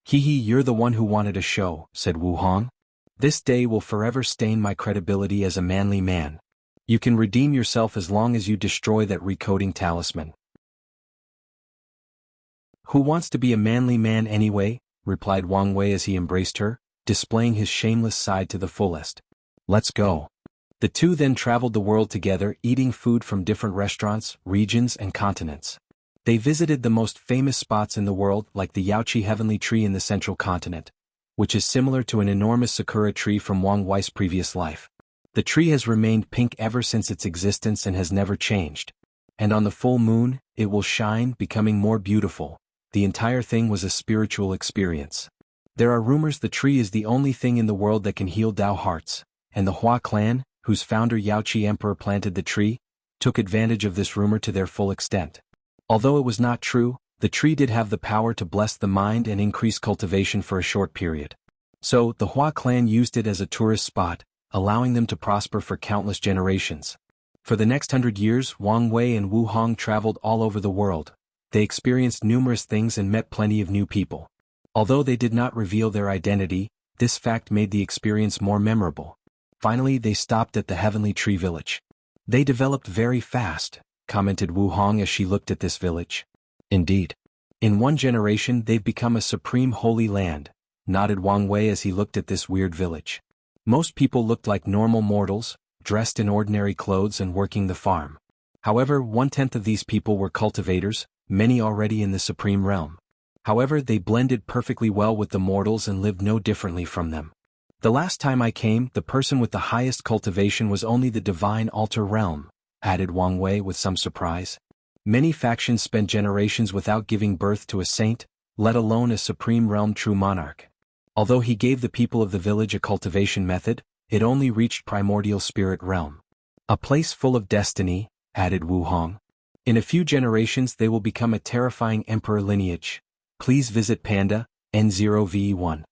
Hee hee, you're the one who wanted a show, said Wu Hong. This day will forever stain my credibility as a manly man. You can redeem yourself as long as you destroy that recoding talisman. Who wants to be a manly man anyway? Replied Wang Wei as he embraced her, displaying his shameless side to the fullest. Let's go. The two then traveled the world together, eating food from different restaurants, regions, and continents. They visited the most famous spots in the world, like the Yaoqi Heavenly Tree in the central continent, which is similar to an enormous sakura tree from Wang Wei's previous life. The tree has remained pink ever since its existence and has never changed. And on the full moon, it will shine, becoming more beautiful. The entire thing was a spiritual experience. There are rumors the tree is the only thing in the world that can heal Tao hearts, and the Hua clan, whose founder Yaoqi Emperor planted the tree, took advantage of this rumor to their full extent. Although it was not true, the tree did have the power to bless the mind and increase cultivation for a short period. So, the Hua clan used it as a tourist spot, allowing them to prosper for countless generations. For the next 100 years, Wang Wei and Wu Hong traveled all over the world. They experienced numerous things and met plenty of new people. Although they did not reveal their identity, this fact made the experience more memorable. Finally, they stopped at the Heavenly Tree Village. They developed very fast, commented Wu Hong as she looked at this village. Indeed. In one generation they've become a supreme holy land, nodded Wang Wei as he looked at this weird village. Most people looked like normal mortals, dressed in ordinary clothes and working the farm. However, 1/10 of these people were cultivators, many already in the supreme realm. However, they blended perfectly well with the mortals and lived no differently from them. The last time I came, the person with the highest cultivation was only the divine altar realm, added Wang Wei with some surprise. Many factions spend generations without giving birth to a saint, let alone a supreme realm true monarch. Although he gave the people of the village a cultivation method, it only reached primordial spirit realm. A place full of destiny, added Wu Hong. In a few generations they will become a terrifying emperor lineage. Please visit Panda, N0VE1.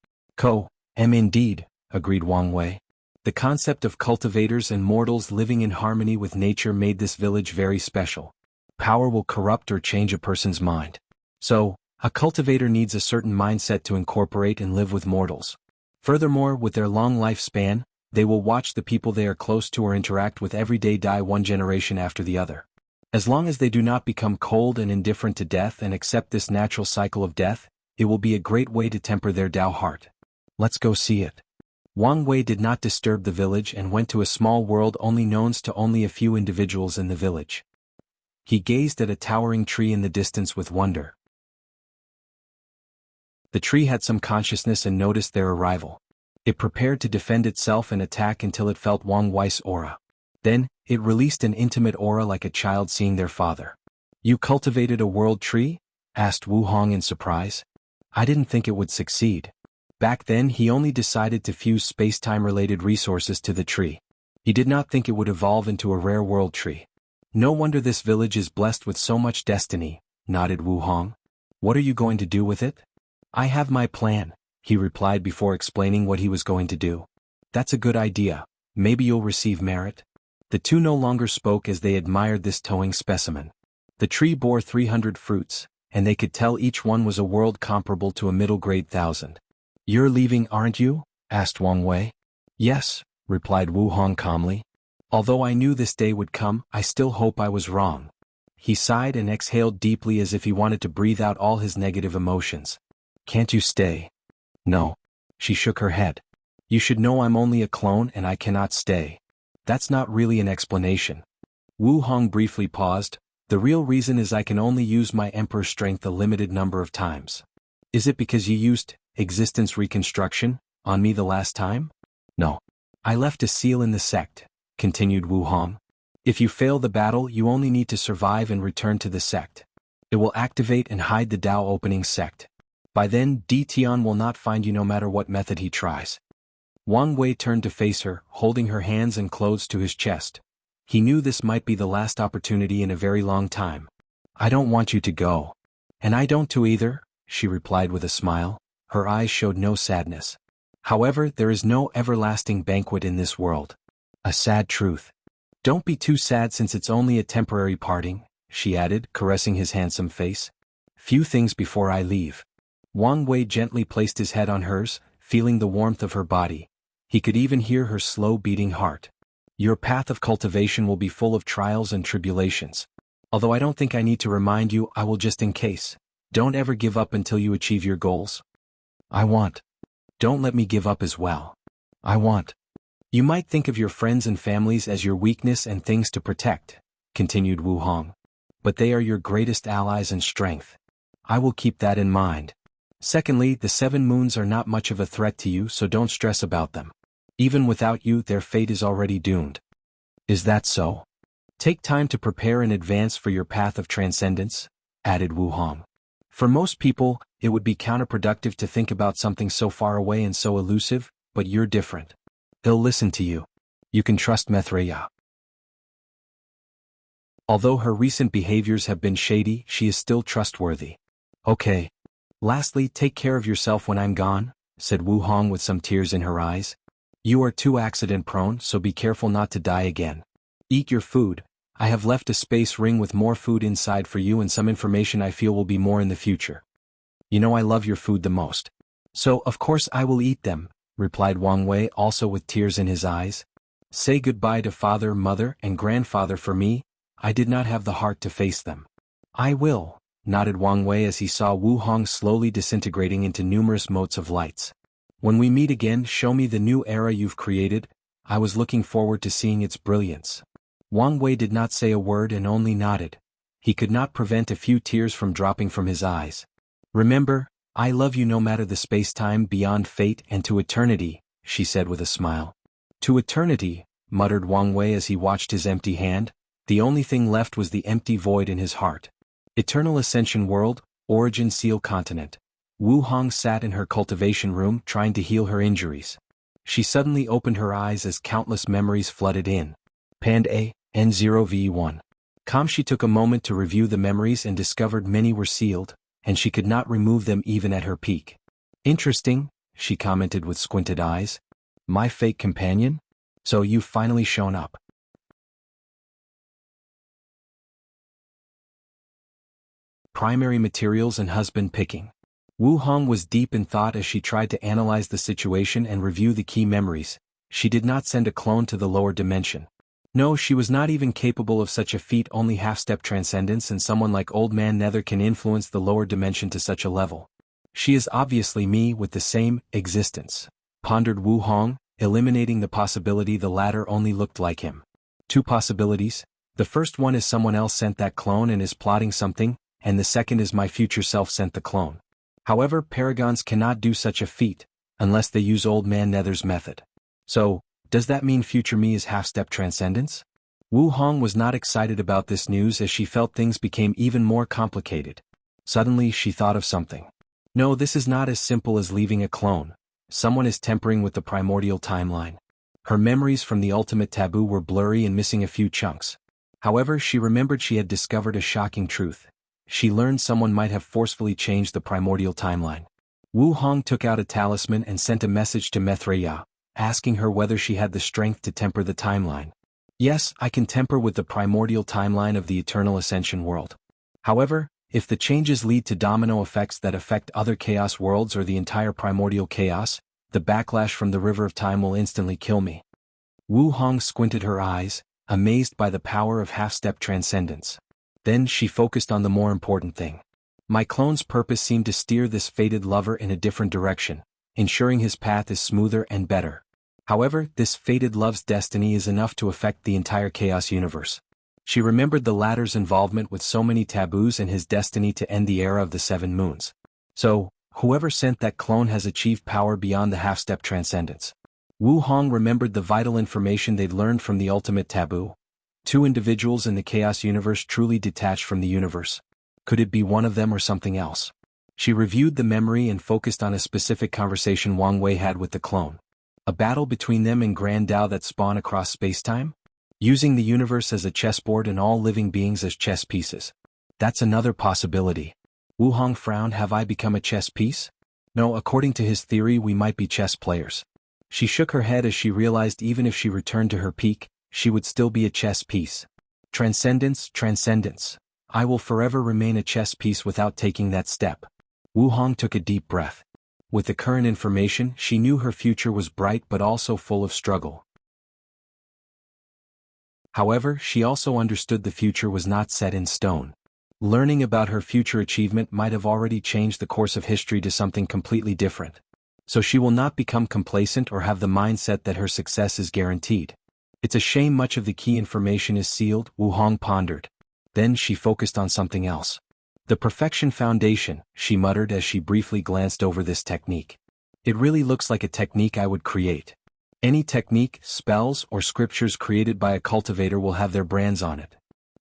Indeed, agreed Wang Wei. The concept of cultivators and mortals living in harmony with nature made this village very special. Power will corrupt or change a person's mind. So, a cultivator needs a certain mindset to incorporate and live with mortals. Furthermore, with their long lifespan, they will watch the people they are close to or interact with every day die one generation after the other. As long as they do not become cold and indifferent to death and accept this natural cycle of death, it will be a great way to temper their Tao heart. Let's go see it. Wang Wei did not disturb the village and went to a small world only known to only a few individuals in the village. He gazed at a towering tree in the distance with wonder. The tree had some consciousness and noticed their arrival. It prepared to defend itself and attack until it felt Wang Wei's aura. Then, it released an intimate aura like a child seeing their father. You cultivated a world tree? Asked Wu Hong in surprise. I didn't think it would succeed. Back then he only decided to fuse space-time-related resources to the tree. He did not think it would evolve into a rare world tree. No wonder this village is blessed with so much destiny, nodded Wu Hong. What are you going to do with it? I have my plan, he replied before explaining what he was going to do. That's a good idea. Maybe you'll receive merit. The two no longer spoke as they admired this towing specimen. The tree bore 300 fruits, and they could tell each one was a world comparable to a middle-grade 1,000. You're leaving, aren't you? Asked Wang Wei. Yes, replied Wu Hong calmly. Although I knew this day would come, I still hope I was wrong. He sighed and exhaled deeply as if he wanted to breathe out all his negative emotions. Can't you stay? No. She shook her head. You should know I'm only a clone and I cannot stay. That's not really an explanation. Wu Hong briefly paused. The real reason is I can only use my Emperor strength a limited number of times. Is it because you used existence reconstruction on me the last time? No. I left a seal in the sect, continued Wu Hong. If you fail the battle, you only need to survive and return to the sect. It will activate and hide the Tao opening sect. By then, Di Tian will not find you no matter what method he tries. Wang Wei turned to face her, holding her hands and clothes to his chest. He knew this might be the last opportunity in a very long time. I don't want you to go. And I don't too either, she replied with a smile. Her eyes showed no sadness. However, there is no everlasting banquet in this world. A sad truth. Don't be too sad since it's only a temporary parting, she added, caressing his handsome face. Few things before I leave. Wang Wei gently placed his head on hers, feeling the warmth of her body. He could even hear her slow beating heart. Your path of cultivation will be full of trials and tribulations. Although I don't think I need to remind you, I will just in case. Don't ever give up until you achieve your goals. I want. Don't let me give up as well. I want. You might think of your friends and families as your weakness and things to protect, continued Wu Hong. But they are your greatest allies and strength. I will keep that in mind. Secondly, the 7 moons are not much of a threat to you, so don't stress about them. Even without you, their fate is already doomed. Is that so? Take time to prepare in advance for your path of transcendence, added Wu Hong. For most people, it would be counterproductive to think about something so far away and so elusive, but you're different. He'll listen to you. You can trust Methreya. Although her recent behaviors have been shady, she is still trustworthy. Okay. Lastly, take care of yourself when I'm gone, said Wu Hong with some tears in her eyes. You are too accident-prone, so be careful not to die again. Eat your food. I have left a space ring with more food inside for you and some information I feel will be more in the future. You know I love your food the most. So, of course I will eat them, replied Wang Wei, also with tears in his eyes. Say goodbye to father, mother, and grandfather for me. I did not have the heart to face them. I will, nodded Wang Wei as he saw Wu Hong slowly disintegrating into numerous motes of lights. When we meet again, show me the new era you've created. I was looking forward to seeing its brilliance. Wang Wei did not say a word and only nodded. He could not prevent a few tears from dropping from his eyes. Remember, I love you no matter the space-time beyond fate and to eternity, she said with a smile. To eternity, muttered Wang Wei as he watched his empty hand. The only thing left was the empty void in his heart. Eternal Ascension World, Origin Seal Continent. Wu Hong sat in her cultivation room trying to heal her injuries. She suddenly opened her eyes as countless memories flooded in. Pand A, N0V1. She took a moment to review the memories and discovered many were sealed, and she could not remove them even at her peak. Interesting, she commented with squinted eyes. My fake companion? So you've finally shown up. Primary materials and husband picking. Wu Hong was deep in thought as she tried to analyze the situation and review the key memories. She did not send a clone to the lower dimension. No, she was not even capable of such a feat. Only half-step transcendence and someone like Old Man Nether can influence the lower dimension to such a level. She is obviously me with the same existence, pondered Wu Hong, eliminating the possibility the latter only looked like him. Two possibilities. The first one is someone else sent that clone and is plotting something, and the second is my future self sent the clone. However, paragons cannot do such a feat, unless they use Old Man Nether's method. So, does that mean future me is half-step transcendence? Wu Hong was not excited about this news as she felt things became even more complicated. Suddenly she thought of something. No, this is not as simple as leaving a clone. Someone is tampering with the primordial timeline. Her memories from the ultimate taboo were blurry and missing a few chunks. However, she remembered she had discovered a shocking truth. She learned someone might have forcefully changed the primordial timeline. Wu Hong took out a talisman and sent a message to Methreya, asking her whether she had the strength to temper the timeline. Yes, I can temper with the primordial timeline of the Eternal Ascension World. However, if the changes lead to domino effects that affect other chaos worlds or the entire primordial chaos, the backlash from the River of Time will instantly kill me. Wu Hong squinted her eyes, amazed by the power of half-step transcendence. Then she focused on the more important thing. My clone's purpose seemed to steer this fated lover in a different direction, ensuring his path is smoother and better. However, this fated love's destiny is enough to affect the entire chaos universe. She remembered the latter's involvement with so many taboos and his destiny to end the era of the Seven Moons. So, whoever sent that clone has achieved power beyond the half-step transcendence. Wu Hong remembered the vital information they'd learned from the ultimate taboo. Two individuals in the chaos universe truly detached from the universe. Could it be one of them or something else? She reviewed the memory and focused on a specific conversation Wang Wei had with the clone. A battle between them and Grand Tao that spawn across spacetime? Using the universe as a chessboard and all living beings as chess pieces. That's another possibility. Wu Hong frowned. Have I become a chess piece? No, according to his theory we might be chess players. She shook her head as she realized even if she returned to her peak, she would still be a chess piece. Transcendence, transcendence. I will forever remain a chess piece without taking that step. Wu Hong took a deep breath. With the current information, she knew her future was bright but also full of struggle. However, she also understood the future was not set in stone. Learning about her future achievement might have already changed the course of history to something completely different. So she will not become complacent or have the mindset that her success is guaranteed. It's a shame much of the key information is sealed, Wu Hong pondered. Then she focused on something else. The Perfection Foundation, she muttered as she briefly glanced over this technique. It really looks like a technique I would create. Any technique, spells, or scriptures created by a cultivator will have their brands on it.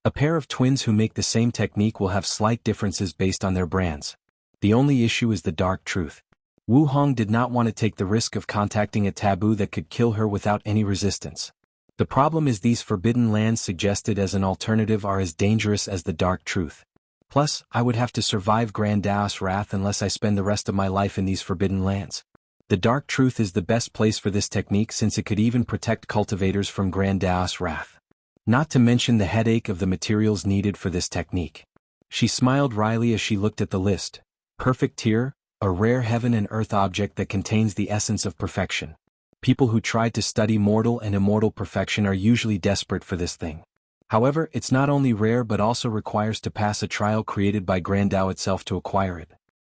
A pair of twins who make the same technique will have slight differences based on their brands. The only issue is the dark truth. Wu Hong did not want to take the risk of contacting a taboo that could kill her without any resistance. The problem is these forbidden lands suggested as an alternative are as dangerous as the dark truth. Plus, I would have to survive Grand Tao's wrath unless I spend the rest of my life in these forbidden lands. The dark truth is the best place for this technique since it could even protect cultivators from Grand Tao's wrath. Not to mention the headache of the materials needed for this technique. She smiled wryly as she looked at the list. Perfect Tear, a rare heaven and earth object that contains the essence of perfection. People who try to study mortal and immortal perfection are usually desperate for this thing. However, it's not only rare but also requires to pass a trial created by Grand Tao itself to acquire it.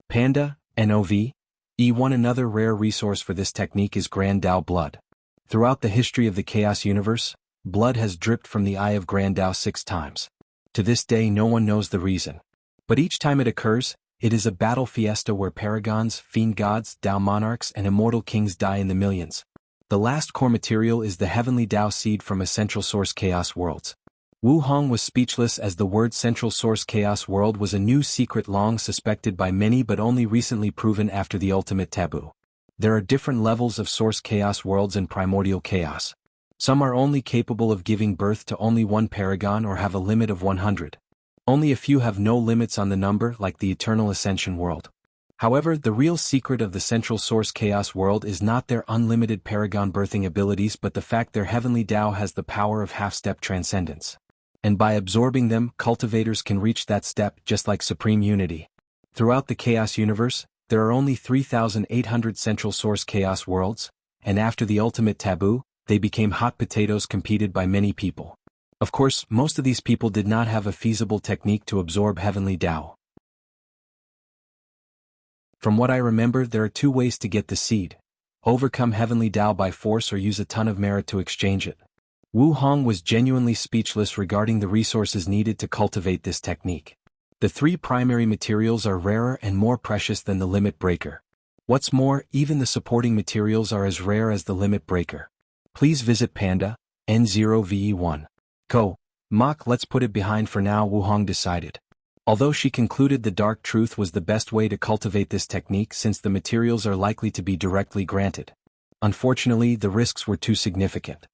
Panda, NOV. E1 Another rare resource for this technique is Grand Tao blood. Throughout the history of the Chaos Universe, blood has dripped from the eye of Grand Tao 6 times. To this day no one knows the reason. But each time it occurs, it is a battle fiesta where paragons, fiend gods, Tao monarchs and immortal kings die in the millions. The last core material is the heavenly Tao seed from Essential Source Chaos Worlds. Wu Hong was speechless as the word Central Source Chaos World was a new secret long suspected by many but only recently proven after the ultimate taboo. There are different levels of Source Chaos Worlds in Primordial Chaos. Some are only capable of giving birth to only one paragon or have a limit of 100. Only a few have no limits on the number like the Eternal Ascension World. However, the real secret of the Central Source Chaos World is not their unlimited paragon birthing abilities but the fact their heavenly Tao has the power of half-step transcendence. And by absorbing them, cultivators can reach that step just like Supreme Unity. Throughout the Chaos Universe, there are only 3,800 Central Source Chaos Worlds, and after the ultimate taboo, they became hot potatoes competed by many people. Of course, most of these people did not have a feasible technique to absorb heavenly Tao. From what I remember, there are two ways to get the seed: overcome heavenly Tao by force or use a ton of merit to exchange it. Wu Hong was genuinely speechless regarding the resources needed to cultivate this technique. The three primary materials are rarer and more precious than the limit breaker. What's more, even the supporting materials are as rare as the limit breaker. Please visit Panda, N0VE1. Co. Mock, let's put it behind for now, Wu Hong decided. Although she concluded the dark truth was the best way to cultivate this technique since the materials are likely to be directly granted. Unfortunately, the risks were too significant.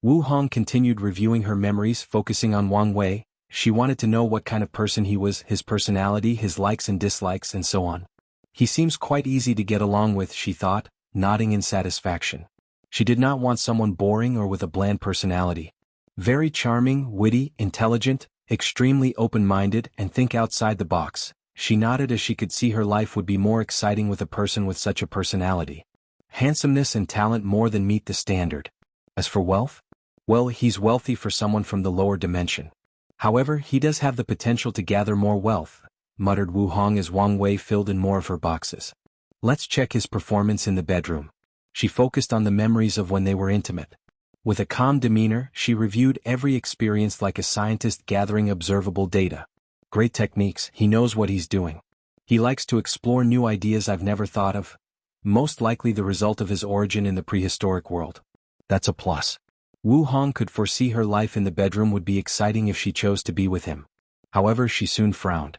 Wu Hong continued reviewing her memories, focusing on Wang Wei. She wanted to know what kind of person he was, his personality, his likes and dislikes, and so on. He seems quite easy to get along with, she thought, nodding in satisfaction. She did not want someone boring or with a bland personality. Very charming, witty, intelligent, extremely open-minded, and think outside the box. She nodded as she could see her life would be more exciting with a person with such a personality. Handsomeness and talent more than meet the standard. As for wealth? Well, he's wealthy for someone from the lower dimension. However, he does have the potential to gather more wealth, muttered Wu Hong as Wang Wei filled in more of her boxes. Let's check his performance in the bedroom. She focused on the memories of when they were intimate. With a calm demeanor, she reviewed every experience like a scientist gathering observable data. Great techniques, he knows what he's doing. He likes to explore new ideas I've never thought of. Most likely the result of his origin in the prehistoric world. That's a plus. Wu Hong could foresee her life in the bedroom would be exciting if she chose to be with him. However, she soon frowned.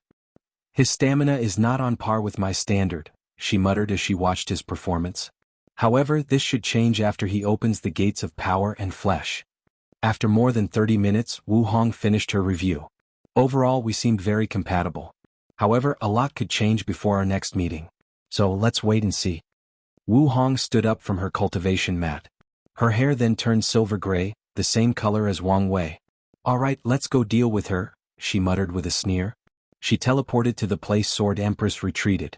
His stamina is not on par with my standard, she muttered as she watched his performance. However, this should change after he opens the gates of power and flesh. After more than 30 minutes, Wu Hong finished her review. Overall, we seemed very compatible. However, a lot could change before our next meeting. So let's wait and see. Wu Hong stood up from her cultivation mat. Her hair then turned silver gray, the same color as Wang Wei. Alright, let's go deal with her, she muttered with a sneer. She teleported to the place Sword Empress retreated.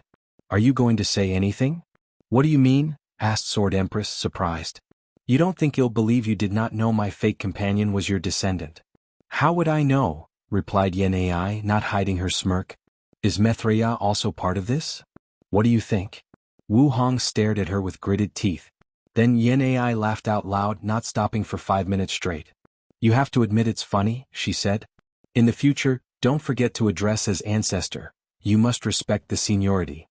Are you going to say anything? What do you mean? Asked Sword Empress, surprised. You don't think you'll believe you did not know my fake companion was your descendant? How would I know? Replied Yen Ai, not hiding her smirk. Is Methreya also part of this? What do you think? Wu Hong stared at her with gritted teeth. Then Yen Ai laughed out loud, not stopping for 5 minutes straight. You have to admit it's funny, she said. In the future, don't forget to address as ancestor. You must respect the seniority.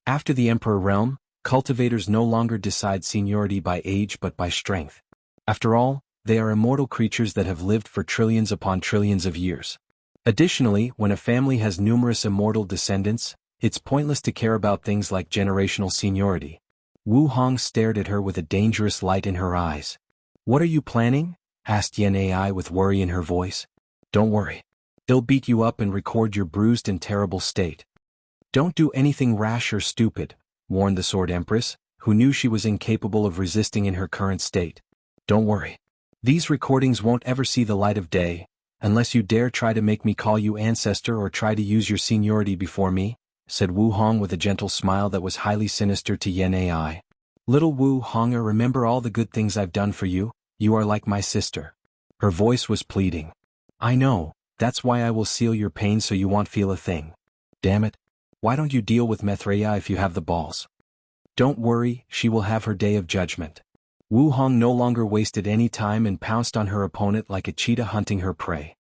After the Emperor realm, cultivators no longer decide seniority by age but by strength. After all, they are immortal creatures that have lived for trillions upon trillions of years. Additionally, when a family has numerous immortal descendants, it's pointless to care about things like generational seniority. Wu Hong stared at her with a dangerous light in her eyes. What are you planning? Asked Yen Ai with worry in her voice. Don't worry. They'll beat you up and record your bruised and terrible state. Don't do anything rash or stupid, warned the Sword Empress, who knew she was incapable of resisting in her current state. Don't worry. These recordings won't ever see the light of day, unless you dare try to make me call you ancestor or try to use your seniority before me, said Wu Hong with a gentle smile that was highly sinister to Yen Ai. Little Wu Honger, remember all the good things I've done for you? You are like my sister. Her voice was pleading. I know, that's why I will seal your pain so you won't feel a thing. Damn it. Why don't you deal with Methreya if you have the balls? Don't worry, she will have her day of judgment. Wu Hong no longer wasted any time and pounced on her opponent like a cheetah hunting her prey.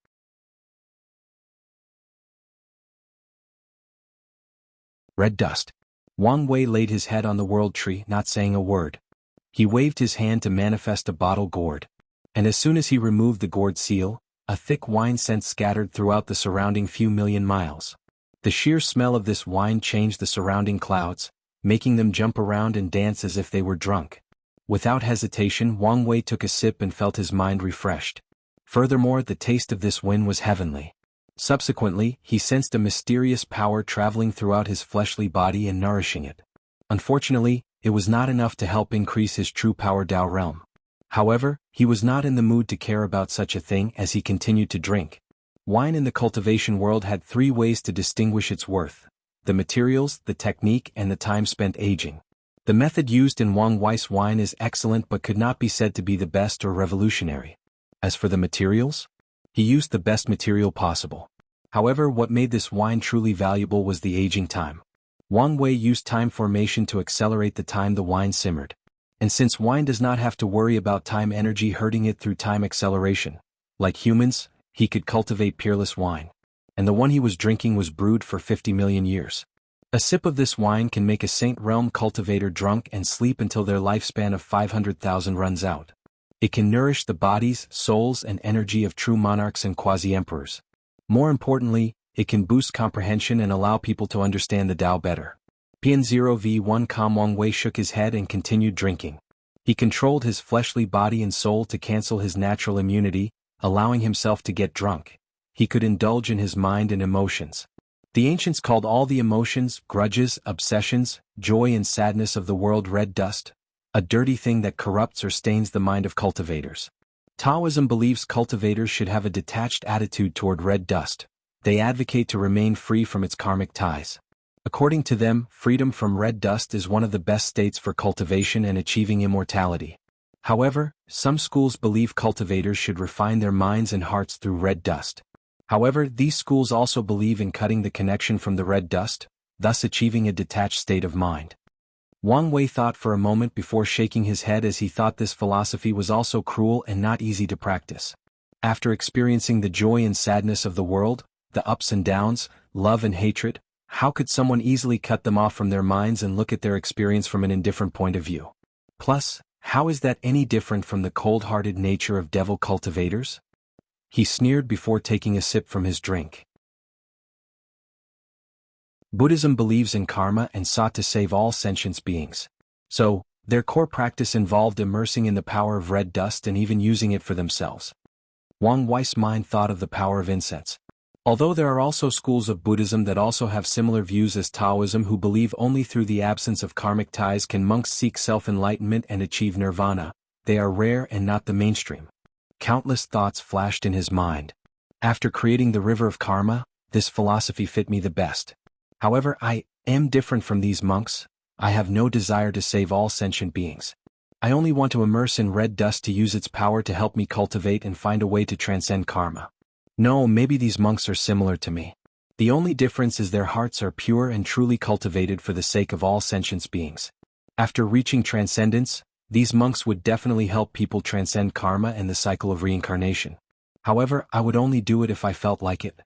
Red dust. Wang Wei laid his head on the world tree, not saying a word. He waved his hand to manifest a bottle gourd. and as soon as he removed the gourd seal, a thick wine scent scattered throughout the surrounding few million miles. The sheer smell of this wine changed the surrounding clouds, making them jump around and dance as if they were drunk. Without hesitation, Wang Wei took a sip and felt his mind refreshed. Furthermore, the taste of this wine was heavenly. Subsequently, he sensed a mysterious power traveling throughout his fleshly body and nourishing it. Unfortunately, it was not enough to help increase his true power Dao realm. However, he was not in the mood to care about such a thing as he continued to drink. Wine in the cultivation world had 3 ways to distinguish its worth: the materials, the technique, and the time spent aging. The method used in Wang Wei's wine is excellent but could not be said to be the best or revolutionary. As for the materials, he used the best material possible. However, what made this wine truly valuable was the aging time. Wang Wei used time formation to accelerate the time the wine simmered. And since wine does not have to worry about time energy hurting it through time acceleration, like humans, he could cultivate peerless wine. And the one he was drinking was brewed for 50 million years. A sip of this wine can make a Saint Realm cultivator drunk and sleep until their lifespan of 500,000 runs out. It can nourish the bodies, souls, and energy of true monarchs and quasi-emperors. More importantly, it can boost comprehension and allow people to understand the Tao better. PN0V1 Wang Wei shook his head and continued drinking. He controlled his fleshly body and soul to cancel his natural immunity, allowing himself to get drunk. He could indulge in his mind and emotions. The ancients called all the emotions, grudges, obsessions, joy and sadness of the world red dust, a dirty thing that corrupts or stains the mind of cultivators. Taoism believes cultivators should have a detached attitude toward red dust. They advocate to remain free from its karmic ties. According to them, freedom from red dust is one of the best states for cultivation and achieving immortality. However, some schools believe cultivators should refine their minds and hearts through red dust. However, these schools also believe in cutting the connection from the red dust, thus achieving a detached state of mind. Wang Wei thought for a moment before shaking his head as he thought this philosophy was also cruel and not easy to practice. After experiencing the joy and sadness of the world, the ups and downs, love and hatred, how could someone easily cut them off from their minds and look at their experience from an indifferent point of view? Plus, how is that any different from the cold-hearted nature of devil cultivators? He sneered before taking a sip from his drink. Buddhism believes in karma and sought to save all sentient beings. So, their core practice involved immersing in the power of red dust and even using it for themselves. Wang Wei's mind thought of the power of incense. Although there are also schools of Buddhism that also have similar views as Taoism who believe only through the absence of karmic ties can monks seek self-enlightenment and achieve nirvana, they are rare and not the mainstream. Countless thoughts flashed in his mind. After creating the river of karma, this philosophy fit me the best. However, I am different from these monks. I have no desire to save all sentient beings. I only want to immerse in red dust to use its power to help me cultivate and find a way to transcend karma. No, maybe these monks are similar to me. The only difference is their hearts are pure and truly cultivated for the sake of all sentient beings. After reaching transcendence, these monks would definitely help people transcend karma and the cycle of reincarnation. However, I would only do it if I felt like it.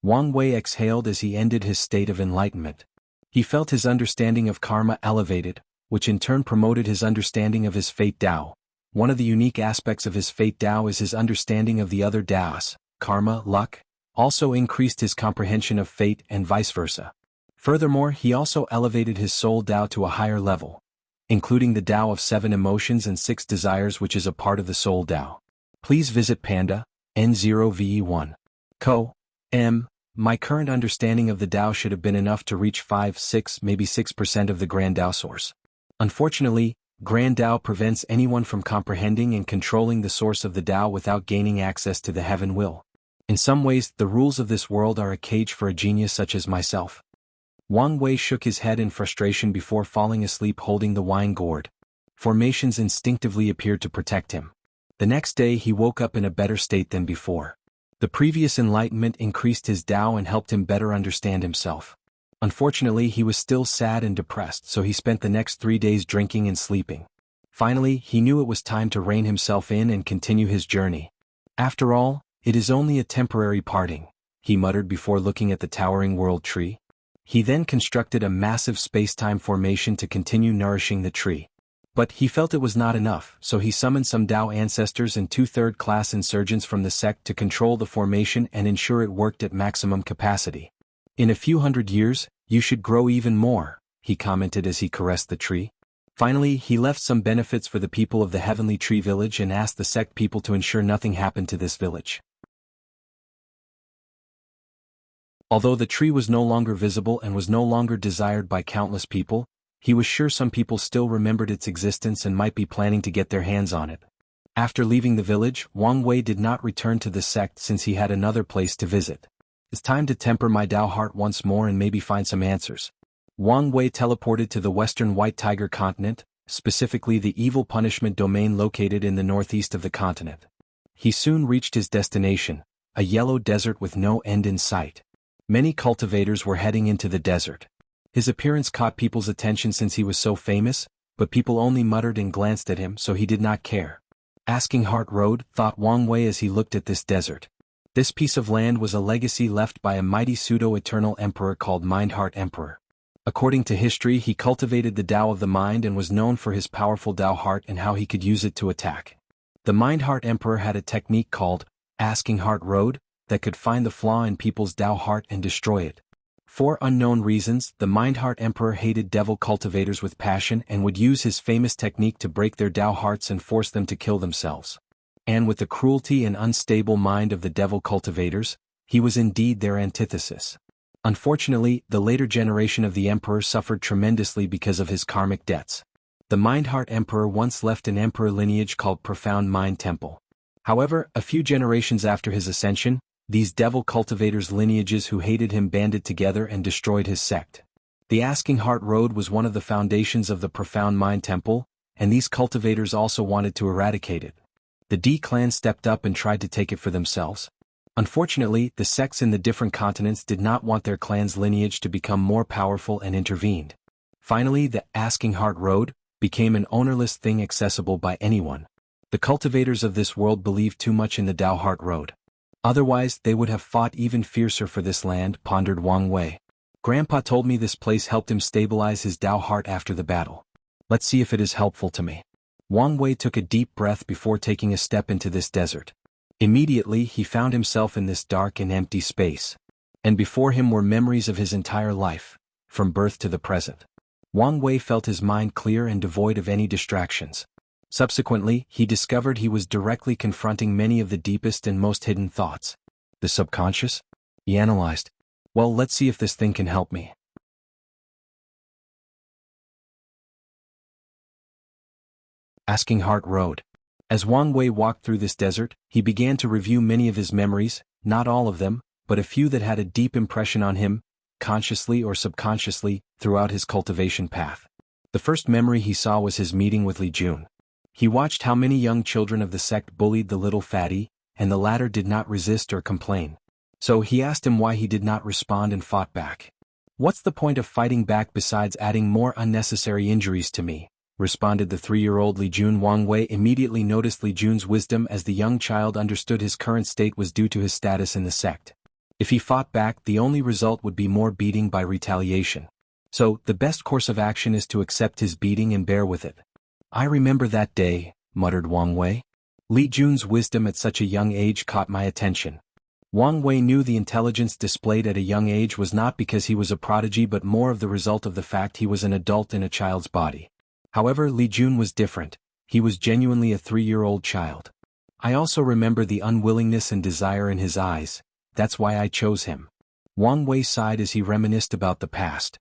Wang Wei exhaled as he ended his state of enlightenment. He felt his understanding of karma elevated, which in turn promoted his understanding of his fate Tao. One of the unique aspects of his fate Tao is his understanding of the other Taos, karma, luck, also increased his comprehension of fate and vice versa. Furthermore, he also elevated his soul Tao to a higher level, including the Tao of 7 emotions and 6 desires which is a part of the soul Tao. Please visit Panda, N0VE1. My current understanding of the Tao should have been enough to reach 5, 6, maybe 6% of the Grand Tao source. Unfortunately, Grand Tao prevents anyone from comprehending and controlling the source of the Tao without gaining access to the heaven will. In some ways, the rules of this world are a cage for a genius such as myself. Wang Wei shook his head in frustration before falling asleep holding the wine gourd. Formations instinctively appeared to protect him. The next day he woke up in a better state than before. The previous enlightenment increased his Tao and helped him better understand himself. Unfortunately, he was still sad and depressed, so he spent the next 3 days drinking and sleeping. Finally, he knew it was time to rein himself in and continue his journey. After all, it is only a temporary parting, he muttered before looking at the towering world tree. He then constructed a massive space-time formation to continue nourishing the tree. But he felt it was not enough, so he summoned some Dao ancestors and 2 third-class insurgents from the sect to control the formation and ensure it worked at maximum capacity. In a few hundred years, you should grow even more, he commented as he caressed the tree. Finally, he left some benefits for the people of the Heavenly Tree Village and asked the sect people to ensure nothing happened to this village. Although the tree was no longer visible and was no longer desired by countless people, he was sure some people still remembered its existence and might be planning to get their hands on it. After leaving the village, Wang Wei did not return to the sect since he had another place to visit. It's time to temper my Dao heart once more and maybe find some answers. Wang Wei teleported to the western White Tiger continent, specifically the evil punishment domain located in the northeast of the continent. He soon reached his destination, a yellow desert with no end in sight. Many cultivators were heading into the desert. His appearance caught people's attention since he was so famous, but people only muttered and glanced at him, so he did not care. Asking Heart Road, thought Wang Wei as he looked at this desert. This piece of land was a legacy left by a mighty pseudo-eternal emperor called Mindheart Emperor. According to history, he cultivated the Tao of the mind and was known for his powerful Tao heart and how he could use it to attack. The Mindheart Emperor had a technique called Asking Heart Road that could find the flaw in people's Tao heart and destroy it. For unknown reasons, the Mindheart Emperor hated devil cultivators with passion and would use his famous technique to break their Tao hearts and force them to kill themselves. And with the cruelty and unstable mind of the devil cultivators, he was indeed their antithesis. Unfortunately, the later generation of the Emperor suffered tremendously because of his karmic debts. The Mindheart Emperor once left an emperor lineage called Profound Mind Temple. However, a few generations after his ascension, these devil cultivators' lineages who hated him banded together and destroyed his sect. The Asking Heart Road was one of the foundations of the Profound Mind Temple, and these cultivators also wanted to eradicate it. The D clan stepped up and tried to take it for themselves. Unfortunately, the sects in the different continents did not want their clan's lineage to become more powerful and intervened. Finally, the Asking Heart Road became an ownerless thing accessible by anyone. The cultivators of this world believed too much in the Tao Heart Road. Otherwise, they would have fought even fiercer for this land, pondered Wang Wei. Grandpa told me this place helped him stabilize his Tao heart after the battle. Let's see if it is helpful to me. Wang Wei took a deep breath before taking a step into this desert. Immediately, he found himself in this dark and empty space. And before him were memories of his entire life, from birth to the present. Wang Wei felt his mind clear and devoid of any distractions. Subsequently, he discovered he was directly confronting many of the deepest and most hidden thoughts. The subconscious? He analyzed. Well, let's see if this thing can help me. Asking Heart Road. As Wang Wei walked through this desert, he began to review many of his memories, not all of them, but a few that had a deep impression on him, consciously or subconsciously, throughout his cultivation path. The first memory he saw was his meeting with Li Jun. He watched how many young children of the sect bullied the little fatty, and the latter did not resist or complain. So he asked him why he did not respond and fought back. "What's the point of fighting back besides adding more unnecessary injuries to me?" responded the 3-year-old Li Jun. Wang Wei immediately noticed Li Jun's wisdom as the young child understood his current state was due to his status in the sect. If he fought back, the only result would be more beating by retaliation. So, the best course of action is to accept his beating and bear with it. "I remember that day," muttered Wang Wei. Li Jun's wisdom at such a young age caught my attention. Wang Wei knew the intelligence displayed at a young age was not because he was a prodigy but more of the result of the fact he was an adult in a child's body. However, Li Jun was different. He was genuinely a 3-year-old child. I also remember the unwillingness and desire in his eyes. That's why I chose him. Wang Wei sighed as he reminisced about the past.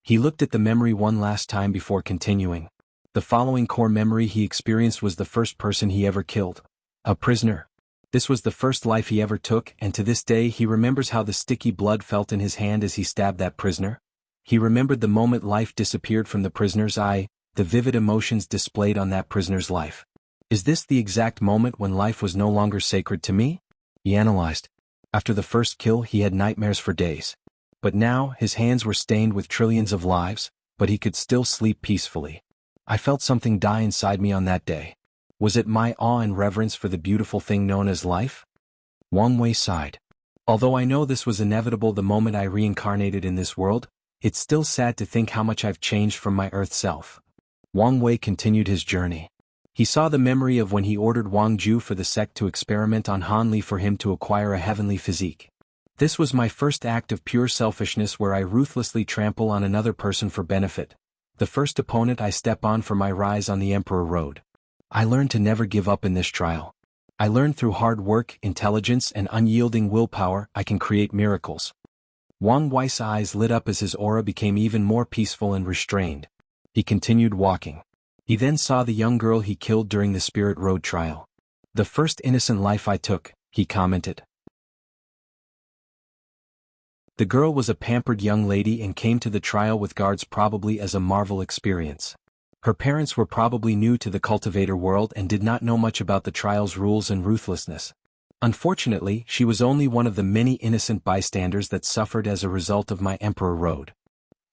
He looked at the memory one last time before continuing. The following core memory he experienced was the first person he ever killed. A prisoner. This was the first life he ever took, and to this day he remembers how the sticky blood felt in his hand as he stabbed that prisoner. He remembered the moment life disappeared from the prisoner's eye, the vivid emotions displayed on that prisoner's life. Is this the exact moment when life was no longer sacred to me? He analyzed. After the first kill, he had nightmares for days. But now, his hands were stained with trillions of lives, but he could still sleep peacefully. I felt something die inside me on that day. Was it my awe and reverence for the beautiful thing known as life? Wang Wei sighed. Although I know this was inevitable the moment I reincarnated in this world, it's still sad to think how much I've changed from my Earth self. Wang Wei continued his journey. He saw the memory of when he ordered Wang Ju for the sect to experiment on Han Li for him to acquire a heavenly physique. This was my first act of pure selfishness where I ruthlessly trample on another person for benefit. The first opponent I step on for my rise on the Emperor Road. I learned to never give up in this trial. I learned through hard work, intelligence, and unyielding willpower I can create miracles. Wang Wei's eyes lit up as his aura became even more peaceful and restrained. He continued walking. He then saw the young girl he killed during the Spirit Road trial. The first innocent life I took, he commented. The girl was a pampered young lady and came to the trial with guards probably as a marvel experience. Her parents were probably new to the cultivator world and did not know much about the trial's rules and ruthlessness. Unfortunately, she was only one of the many innocent bystanders that suffered as a result of my Emperor Road.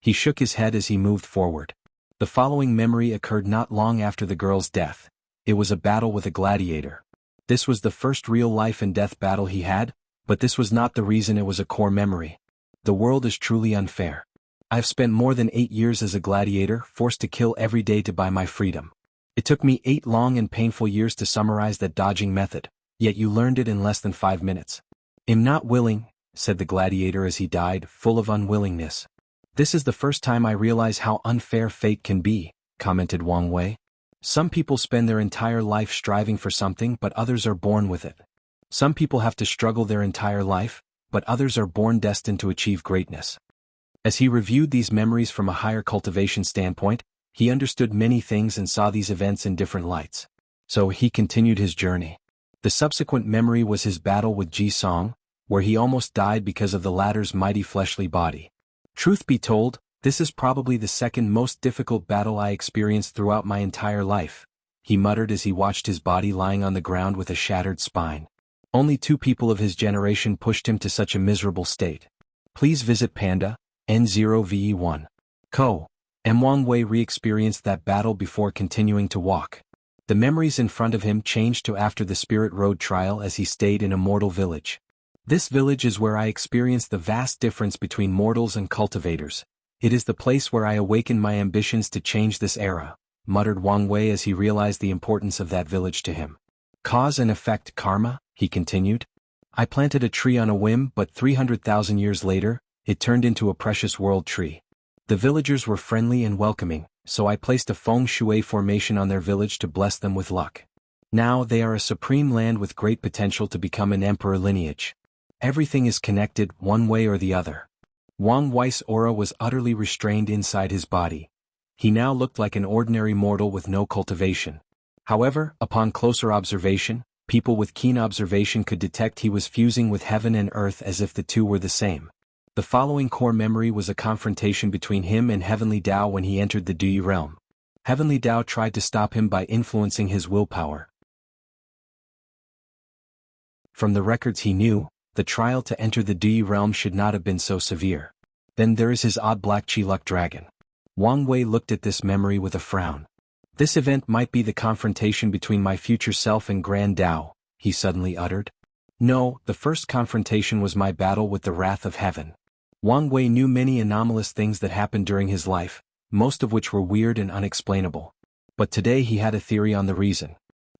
He shook his head as he moved forward. The following memory occurred not long after the girl's death. It was a battle with a gladiator. This was the first real life and death battle he had, but this was not the reason it was a core memory. The world is truly unfair. I've spent more than 8 years as a gladiator, forced to kill every day to buy my freedom. It took me 8 long and painful years to summarize that dodging method, yet you learned it in less than 5 minutes. I'm not willing, said the gladiator as he died, full of unwillingness. This is the first time I realize how unfair fate can be, commented Wang Wei. Some people spend their entire life striving for something but others are born with it. Some people have to struggle their entire life, but others are born destined to achieve greatness. As he reviewed these memories from a higher cultivation standpoint, he understood many things and saw these events in different lights. So he continued his journey. The subsequent memory was his battle with Ji Song, where he almost died because of the latter's mighty fleshly body. Truth be told, this is probably the second most difficult battle I experienced throughout my entire life, he muttered as he watched his body lying on the ground with a shattered spine. Only 2 people of his generation pushed him to such a miserable state. Please visit Panda, N0VE1. Co. Wang Wei re-experienced that battle before continuing to walk. The memories in front of him changed to after the Spirit Road trial as he stayed in Immortal Village. This village is where I experienced the vast difference between mortals and cultivators. It is the place where I awakened my ambitions to change this era, muttered Wang Wei as he realized the importance of that village to him. Cause and effect karma, he continued. I planted a tree on a whim, but 300,000 years later, it turned into a precious world tree. The villagers were friendly and welcoming, so I placed a feng shui formation on their village to bless them with luck. Now they are a supreme land with great potential to become an emperor lineage. Everything is connected, one way or the other. Wang Wei's aura was utterly restrained inside his body. He now looked like an ordinary mortal with no cultivation. However, upon closer observation, people with keen observation could detect he was fusing with heaven and earth as if the two were the same. The following core memory was a confrontation between him and Heavenly Tao when he entered the Dui realm. Heavenly Tao tried to stop him by influencing his willpower. From the records he knew, the trial to enter the Dui realm should not have been so severe. Then there is his odd black chi luck dragon. Wang Wei looked at this memory with a frown. This event might be the confrontation between my future self and Grand Tao, he suddenly uttered. No, the first confrontation was my battle with the wrath of heaven. Wang Wei knew many anomalous things that happened during his life, most of which were weird and unexplainable. But today he had a theory on the reason.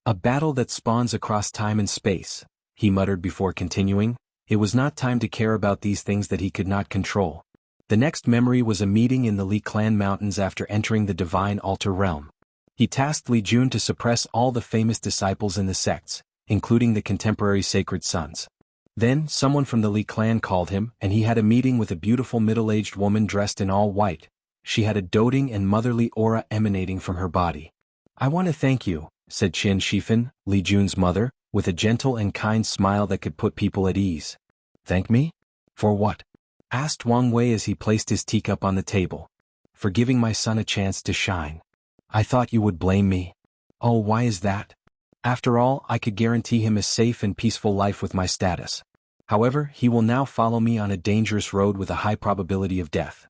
A battle that spawns across time and space, he muttered before continuing. It was not time to care about these things that he could not control. The next memory was a meeting in the Li Clan Mountains after entering the Divine Altar realm. He tasked Li Jun to suppress all the famous disciples in the sects, including the contemporary Sacred Sons. Then, someone from the Li clan called him, and he had a meeting with a beautiful middle-aged woman dressed in all white. She had a doting and motherly aura emanating from her body. I want to thank you, said Qian Shifan, Li Jun's mother, with a gentle and kind smile that could put people at ease. Thank me? For what? Asked Wang Wei as he placed his teacup on the table. For giving my son a chance to shine. I thought you would blame me. Oh, why is that? After all, I could guarantee him a safe and peaceful life with my status. However, he will now follow me on a dangerous road with a high probability of death.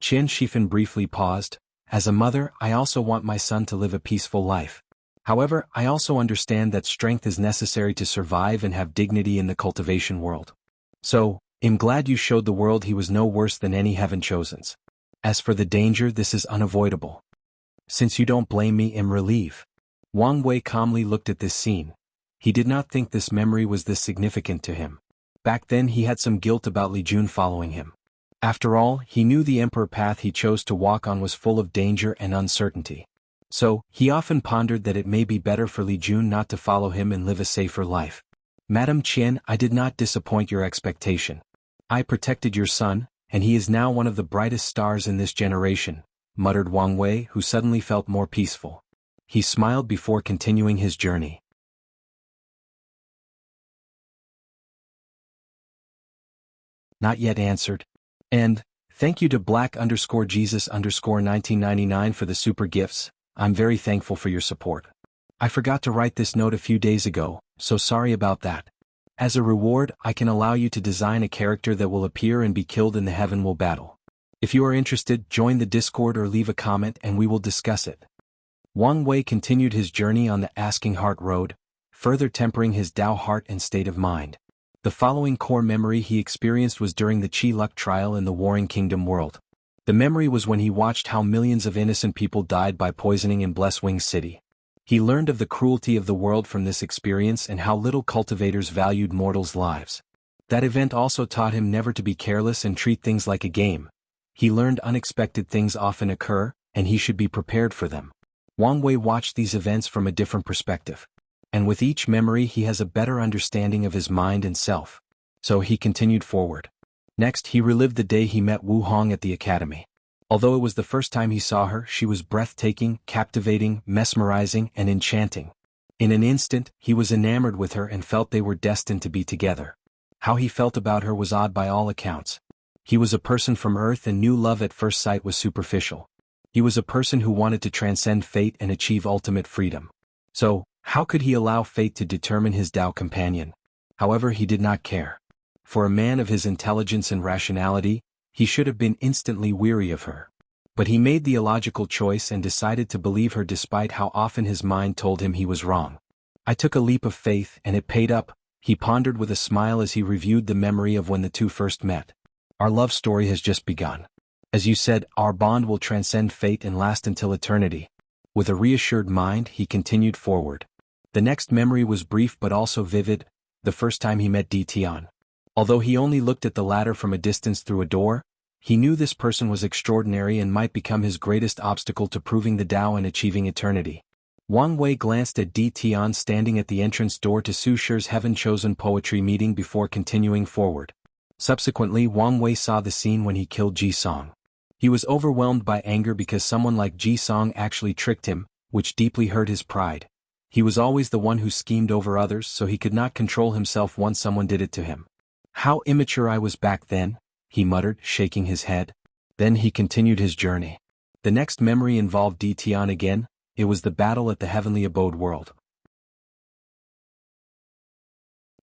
Qian Shifan briefly paused. As a mother, I also want my son to live a peaceful life. However, I also understand that strength is necessary to survive and have dignity in the cultivation world. So, I'm glad you showed the world he was no worse than any heaven chosens. As for the danger, this is unavoidable. Since you don't blame me, I'm relieved. Wang Wei calmly looked at this scene. He did not think this memory was this significant to him. Back then he had some guilt about Li Jun following him. After all, he knew the emperor path he chose to walk on was full of danger and uncertainty. So, he often pondered that it may be better for Li Jun not to follow him and live a safer life. Madam Qian, I did not disappoint your expectation. I protected your son, and he is now one of the brightest stars in this generation, muttered Wang Wei, who suddenly felt more peaceful. He smiled before continuing his journey. Not yet answered. And, thank you to Black_Jesus_1999 for the super gifts. I'm very thankful for your support. I forgot to write this note a few days ago, so sorry about that. As a reward, I can allow you to design a character that will appear and be killed in the Heavenwell battle. If you are interested, join the Discord or leave a comment and we will discuss it. Wang Wei continued his journey on the Asking Heart Road, further tempering his Tao heart and state of mind. The following core memory he experienced was during the Qi Luck trial in the Warring Kingdom world. The memory was when he watched how millions of innocent people died by poisoning in Blesswing City. He learned of the cruelty of the world from this experience and how little cultivators valued mortals' lives. That event also taught him never to be careless and treat things like a game. He learned unexpected things often occur, and he should be prepared for them. Wang Wei watched these events from a different perspective. And with each memory he has a better understanding of his mind and self. So he continued forward. Next he relived the day he met Wu Hong at the academy. Although it was the first time he saw her, she was breathtaking, captivating, mesmerizing, and enchanting. In an instant, he was enamored with her and felt they were destined to be together. How he felt about her was odd by all accounts. He was a person from Earth and knew love at first sight was superficial. He was a person who wanted to transcend fate and achieve ultimate freedom. So, how could he allow fate to determine his Tao companion? However, he did not care. For a man of his intelligence and rationality, he should have been instantly weary of her. But he made the illogical choice and decided to believe her despite how often his mind told him he was wrong. I took a leap of faith and it paid up, he pondered with a smile as he reviewed the memory of when the two first met. Our love story has just begun. As you said, our bond will transcend fate and last until eternity. With a reassured mind, he continued forward. The next memory was brief but also vivid, the first time he met Di Tian. Although he only looked at the latter from a distance through a door, he knew this person was extraordinary and might become his greatest obstacle to proving the Tao and achieving eternity. Wang Wei glanced at Di Tian standing at the entrance door to Su Shi's heaven-chosen poetry meeting before continuing forward. Subsequently, Wang Wei saw the scene when he killed Ji Song. He was overwhelmed by anger because someone like Ji Song actually tricked him, which deeply hurt his pride. He was always the one who schemed over others, so he could not control himself once someone did it to him. How immature I was back then, he muttered, shaking his head. Then he continued his journey. The next memory involved Di Tian again. It was the battle at the Heavenly Abode world.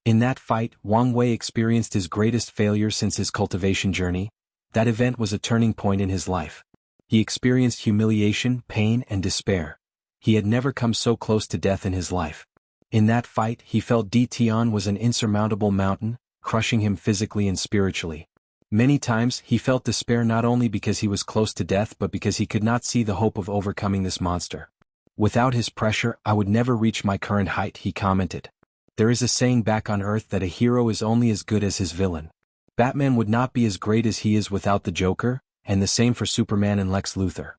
In that fight, Wang Wei experienced his greatest failure since his cultivation journey. That event was a turning point in his life. He experienced humiliation, pain, and despair. He had never come so close to death in his life. In that fight, he felt Di Tian was an insurmountable mountain, crushing him physically and spiritually. Many times, he felt despair not only because he was close to death but because he could not see the hope of overcoming this monster. Without his pressure, I would never reach my current height, he commented. There is a saying back on Earth that a hero is only as good as his villain. Batman would not be as great as he is without the Joker, and the same for Superman and Lex Luthor.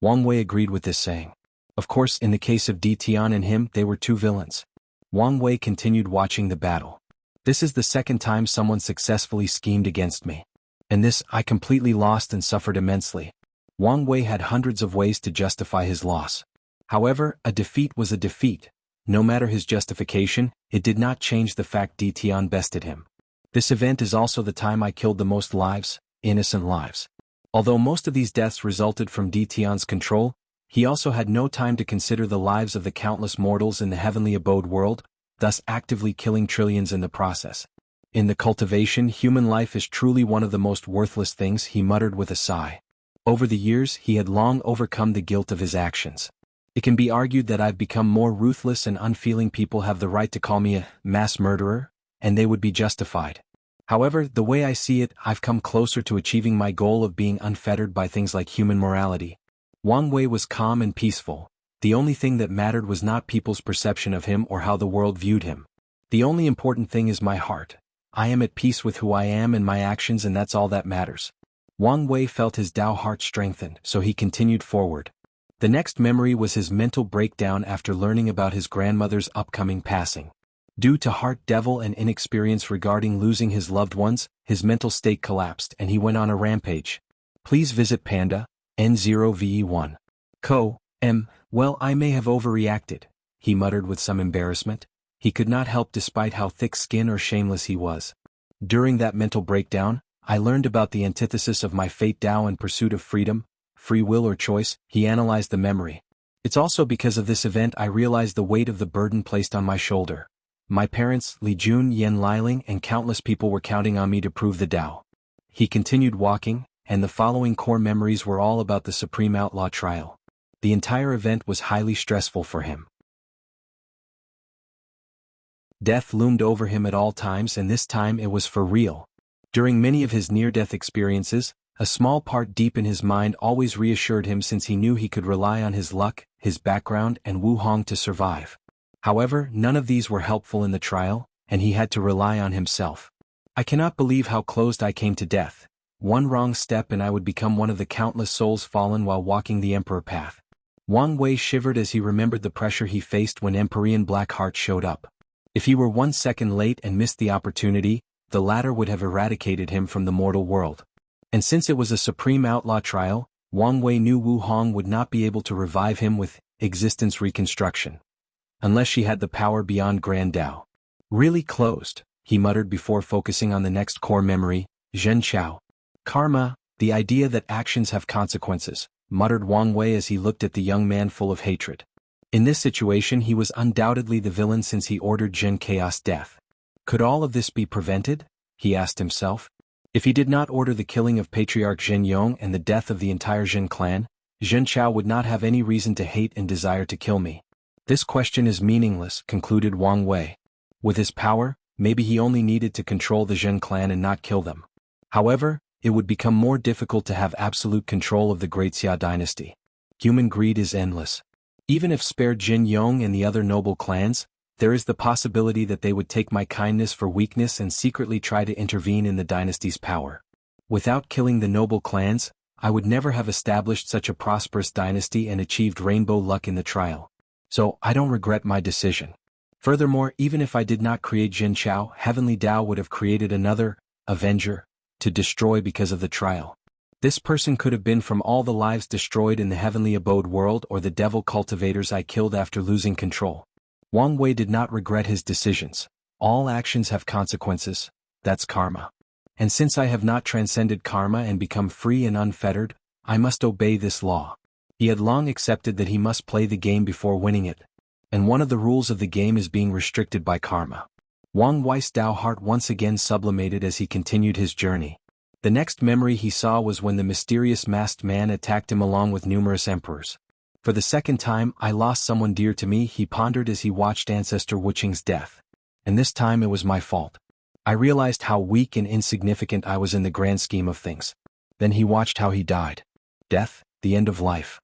Wang Wei agreed with this saying. Of course, in the case of Di Tian and him, they were two villains. Wang Wei continued watching the battle. This is the second time someone successfully schemed against me. And this, I completely lost and suffered immensely. Wang Wei had hundreds of ways to justify his loss. However, a defeat was a defeat. No matter his justification, it did not change the fact Di Tian bested him. This event is also the time I killed the most lives, innocent lives. Although most of these deaths resulted from Di Tian's control, he also had no time to consider the lives of the countless mortals in the Heavenly Abode world, thus actively killing trillions in the process. In the cultivation, human life is truly one of the most worthless things, he muttered with a sigh. Over the years, he had long overcome the guilt of his actions. It can be argued that I've become more ruthless and unfeeling. People have the right to call me a mass murderer, and they would be justified. However, the way I see it, I've come closer to achieving my goal of being unfettered by things like human morality. Wang Wei was calm and peaceful. The only thing that mattered was not people's perception of him or how the world viewed him. The only important thing is my heart. I am at peace with who I am and my actions, and that's all that matters. Wang Wei felt his Tao heart strengthen, so he continued forward. The next memory was his mental breakdown after learning about his grandmother's upcoming passing. Due to heart devil and inexperience regarding losing his loved ones, his mental state collapsed and he went on a rampage. Please visit Panda, N0VE1. Well, I may have overreacted, he muttered with some embarrassment. He could not help despite how thick-skinned or shameless he was. During that mental breakdown, I learned about the antithesis of my fate Tao and pursuit of freedom, free will or choice. He analyzed the memory. It's also because of this event I realized the weight of the burden placed on my shoulder. My parents, Li Jun, Yen Liling, and countless people were counting on me to prove the Tao. He continued walking, and the following core memories were all about the Supreme Outlaw trial. The entire event was highly stressful for him. Death loomed over him at all times, and this time it was for real. During many of his near-death experiences, a small part deep in his mind always reassured him, since he knew he could rely on his luck, his background, and Wu Hong to survive. However, none of these were helpful in the trial, and he had to rely on himself. I cannot believe how close I came to death. One wrong step and I would become one of the countless souls fallen while walking the Emperor path. Wang Wei shivered as he remembered the pressure he faced when Emperor Blackheart showed up. If he were 1 second late and missed the opportunity, the latter would have eradicated him from the mortal world. And since it was a supreme outlaw trial, Wang Wei knew Wu Hong would not be able to revive him with existence reconstruction, unless she had the power beyond Grand Tao. Really closed, he muttered before focusing on the next core memory, Zhen Chao. Karma, the idea that actions have consequences, muttered Wang Wei as he looked at the young man full of hatred. In this situation he was undoubtedly the villain, since he ordered Zhen Chaos death. Could all of this be prevented? He asked himself. If he did not order the killing of Patriarch Zhen Yong and the death of the entire Zhen clan, Zhen Chao would not have any reason to hate and desire to kill me. This question is meaningless, concluded Wang Wei. With his power, maybe he only needed to control the Zhen clan and not kill them. However, it would become more difficult to have absolute control of the Great Xia dynasty. Human greed is endless. Even if spared Zhen Yong and the other noble clans, there is the possibility that they would take my kindness for weakness and secretly try to intervene in the dynasty's power. Without killing the noble clans, I would never have established such a prosperous dynasty and achieved rainbow luck in the trial. So, I don't regret my decision. Furthermore, even if I did not create Zhen Chao, Heavenly Tao would have created another, Avenger, to destroy because of the trial. This person could have been from all the lives destroyed in the heavenly abode world or the devil cultivators I killed after losing control. Wang Wei did not regret his decisions. All actions have consequences, that's karma. And since I have not transcended karma and become free and unfettered, I must obey this law. He had long accepted that he must play the game before winning it. And one of the rules of the game is being restricted by karma. Wang Wei's Tao heart once again sublimated as he continued his journey. The next memory he saw was when the mysterious masked man attacked him along with numerous emperors. For the second time, I lost someone dear to me, he pondered as he watched Ancestor Wuqing's death. And this time it was my fault. I realized how weak and insignificant I was in the grand scheme of things. Then he watched how he died. Death, the end of life.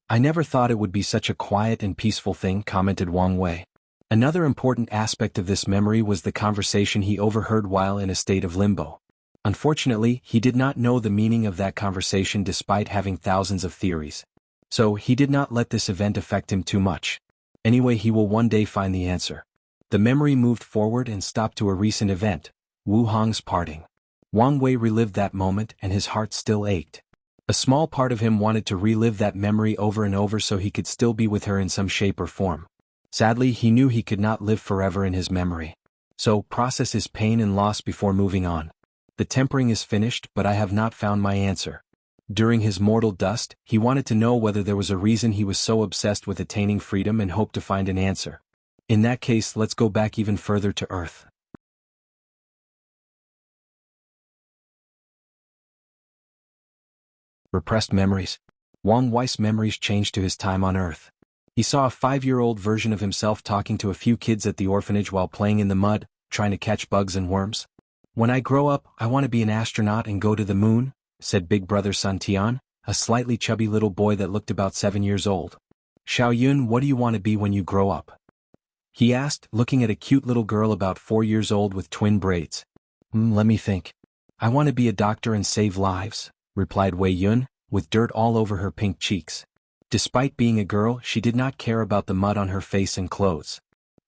I never thought it would be such a quiet and peaceful thing, commented Wang Wei. Another important aspect of this memory was the conversation he overheard while in a state of limbo. Unfortunately, he did not know the meaning of that conversation despite having thousands of theories. So, he did not let this event affect him too much. Anyway, he will one day find the answer. The memory moved forward and stopped to a recent event, Wu Hong's parting. Wang Wei relived that moment and his heart still ached. A small part of him wanted to relive that memory over and over so he could still be with her in some shape or form. Sadly, he knew he could not live forever in his memory. So, process his pain and loss before moving on. The tempering is finished, but I have not found my answer. During his mortal dust, he wanted to know whether there was a reason he was so obsessed with attaining freedom and hoped to find an answer. In that case, let's go back even further to Earth. Repressed memories. Wang Wei's memories changed to his time on Earth. He saw a 5-year-old version of himself talking to a few kids at the orphanage while playing in the mud, trying to catch bugs and worms. When I grow up, I want to be an astronaut and go to the moon, said big brother Sun Tian, a slightly chubby little boy that looked about 7 years old. Xiaoyun, what do you want to be when you grow up? He asked, looking at a cute little girl about 4 years old with twin braids. Let me think. I want to be a doctor and save lives, replied Wei Yun, with dirt all over her pink cheeks. Despite being a girl, she did not care about the mud on her face and clothes.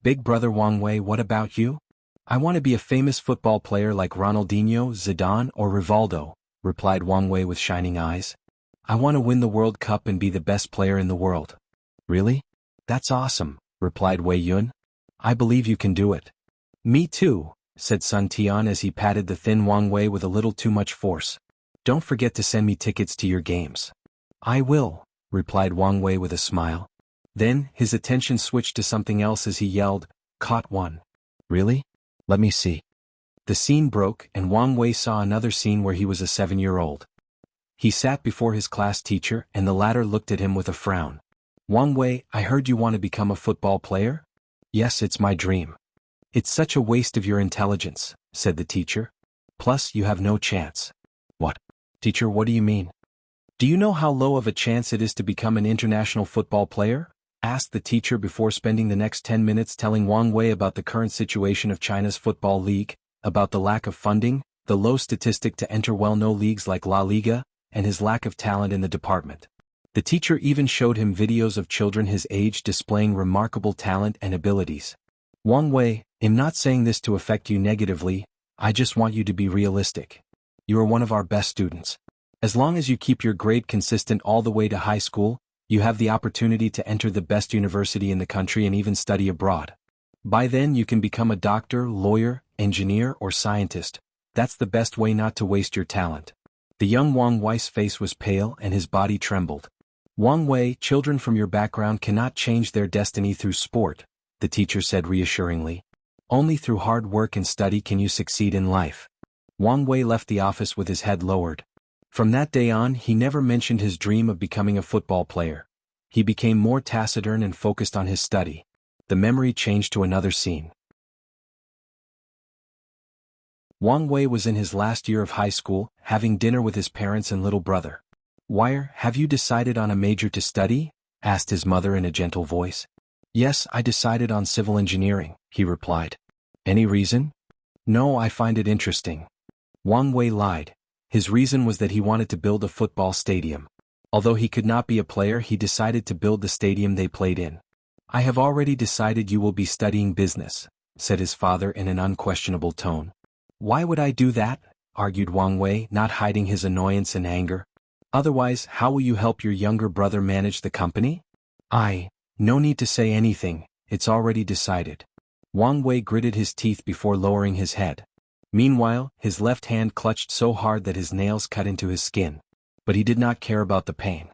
Big brother Wang Wei, what about you? I want to be a famous football player like Ronaldinho, Zidane, or Rivaldo, replied Wang Wei with shining eyes. I want to win the World Cup and be the best player in the world. Really? That's awesome, replied Wei Yun. I believe you can do it. Me too, said Sun Tian as he patted the thin Wang Wei with a little too much force. Don't forget to send me tickets to your games. I will, replied Wang Wei with a smile. Then, his attention switched to something else as he yelled, caught one. Really? Let me see. The scene broke and Wang Wei saw another scene where he was a 7-year-old. He sat before his class teacher and the latter looked at him with a frown. Wang Wei, I heard you want to become a football player? Yes, it's my dream. It's such a waste of your intelligence, said the teacher. Plus, you have no chance. What? Teacher, what do you mean? Do you know how low of a chance it is to become an international football player? Asked the teacher before spending the next 10 minutes telling Wang Wei about the current situation of China's football league, about the lack of funding, the low statistic to enter well-known leagues like La Liga, and his lack of talent in the department. The teacher even showed him videos of children his age displaying remarkable talent and abilities. Wang Wei, I'm not saying this to affect you negatively, I just want you to be realistic. You are one of our best students. As long as you keep your grade consistent all the way to high school, you have the opportunity to enter the best university in the country and even study abroad. By then you can become a doctor, lawyer, engineer, or scientist. That's the best way not to waste your talent. The young Wang Wei's face was pale and his body trembled. Wang Wei, children from your background cannot change their destiny through sport, the teacher said reassuringly. Only through hard work and study can you succeed in life. Wang Wei left the office with his head lowered. From that day on, he never mentioned his dream of becoming a football player. He became more taciturn and focused on his study. The memory changed to another scene. Wang Wei was in his last year of high school, having dinner with his parents and little brother. Wire, have you decided on a major to study? Asked his mother in a gentle voice. Yes, I decided on civil engineering, he replied. Any reason? No, I find it interesting. Wang Wei lied. His reason was that he wanted to build a football stadium. Although he could not be a player, he decided to build the stadium they played in. I have already decided you will be studying business, said his father in an unquestionable tone. Why would I do that? Argued Wang Wei, not hiding his annoyance and anger. Otherwise, how will you help your younger brother manage the company? No need to say anything, it's already decided. Wang Wei gritted his teeth before lowering his head. Meanwhile, his left hand clutched so hard that his nails cut into his skin. But he did not care about the pain.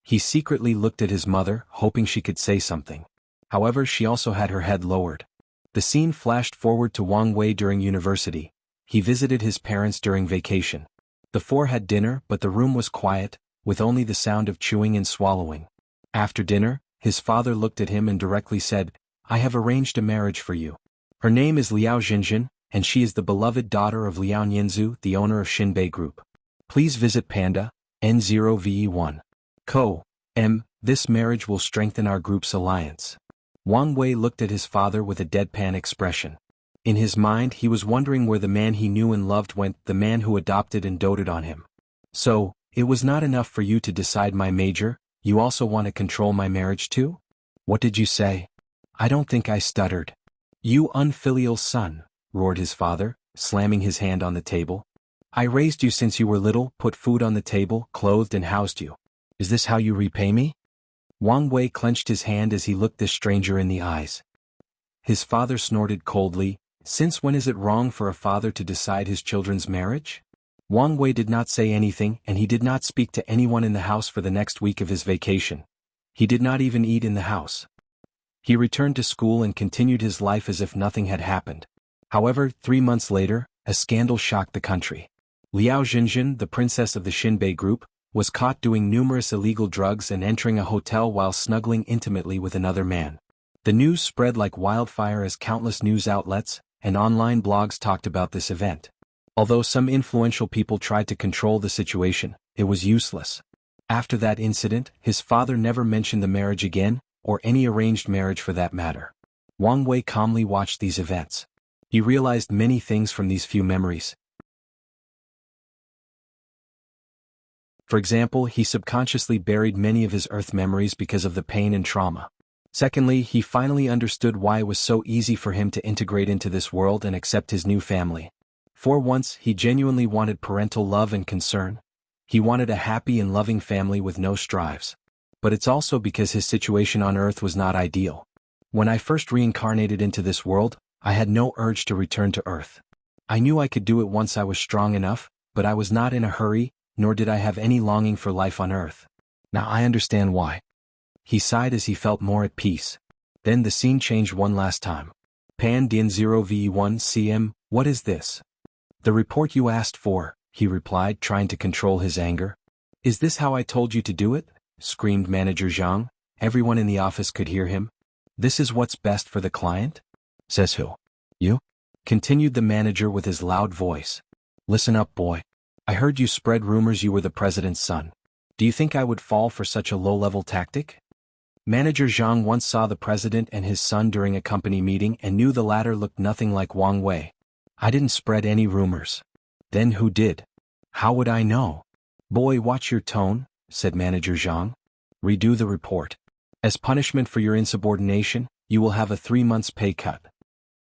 He secretly looked at his mother, hoping she could say something. However, she also had her head lowered. The scene flashed forward to Wang Wei during university. He visited his parents during vacation. The four had dinner, but the room was quiet, with only the sound of chewing and swallowing. After dinner, his father looked at him and directly said, I have arranged a marriage for you. Her name is Liao Jinjin, and she is the beloved daughter of Liao Nianzu, the owner of Xinbei Group. Please visit Panda, N0VE1. Co. M. This marriage will strengthen our group's alliance. Wang Wei looked at his father with a deadpan expression. In his mind he was wondering where the man he knew and loved went, the man who adopted and doted on him. So, it was not enough for you to decide my major, you also want to control my marriage too? What did you say? I don't think I stuttered. You unfilial son, roared his father, slamming his hand on the table. I raised you since you were little, put food on the table, clothed and housed you. Is this how you repay me? Wang Wei clenched his hand as he looked this stranger in the eyes. His father snorted coldly, since when is it wrong for a father to decide his children's marriage? Wang Wei did not say anything and he did not speak to anyone in the house for the next week of his vacation. He did not even eat in the house. He returned to school and continued his life as if nothing had happened. However, 3 months later, a scandal shocked the country. Liao Jinjin, the princess of the Xinbei Group, was caught doing numerous illegal drugs and entering a hotel while snuggling intimately with another man. The news spread like wildfire as countless news outlets and online blogs talked about this event. Although some influential people tried to control the situation, it was useless. After that incident, his father never mentioned the marriage again, or any arranged marriage for that matter. Wang Wei calmly watched these events. He realized many things from these few memories. For example, he subconsciously buried many of his Earth memories because of the pain and trauma. Secondly, he finally understood why it was so easy for him to integrate into this world and accept his new family. For once, he genuinely wanted parental love and concern. He wanted a happy and loving family with no strives. But it's also because his situation on Earth was not ideal. When I first reincarnated into this world, I had no urge to return to Earth. I knew I could do it once I was strong enough, but I was not in a hurry, nor did I have any longing for life on Earth. Now I understand why. He sighed as he felt more at peace. Then the scene changed one last time. Pan Dian 0v1 cm, what is this? The report you asked for, he replied, trying to control his anger. Is this how I told you to do it? Screamed Manager Jiang. Everyone in the office could hear him. This is what's best for the client? Says who? You? Continued the manager with his loud voice. Listen up, boy. I heard you spread rumors you were the president's son. Do you think I would fall for such a low-level tactic? Manager Jiang once saw the president and his son during a company meeting and knew the latter looked nothing like Wang Wei. I didn't spread any rumors. Then who did? How would I know? Boy, watch your tone, said Manager Jiang. Redo the report. As punishment for your insubordination, you will have a 3 months pay cut.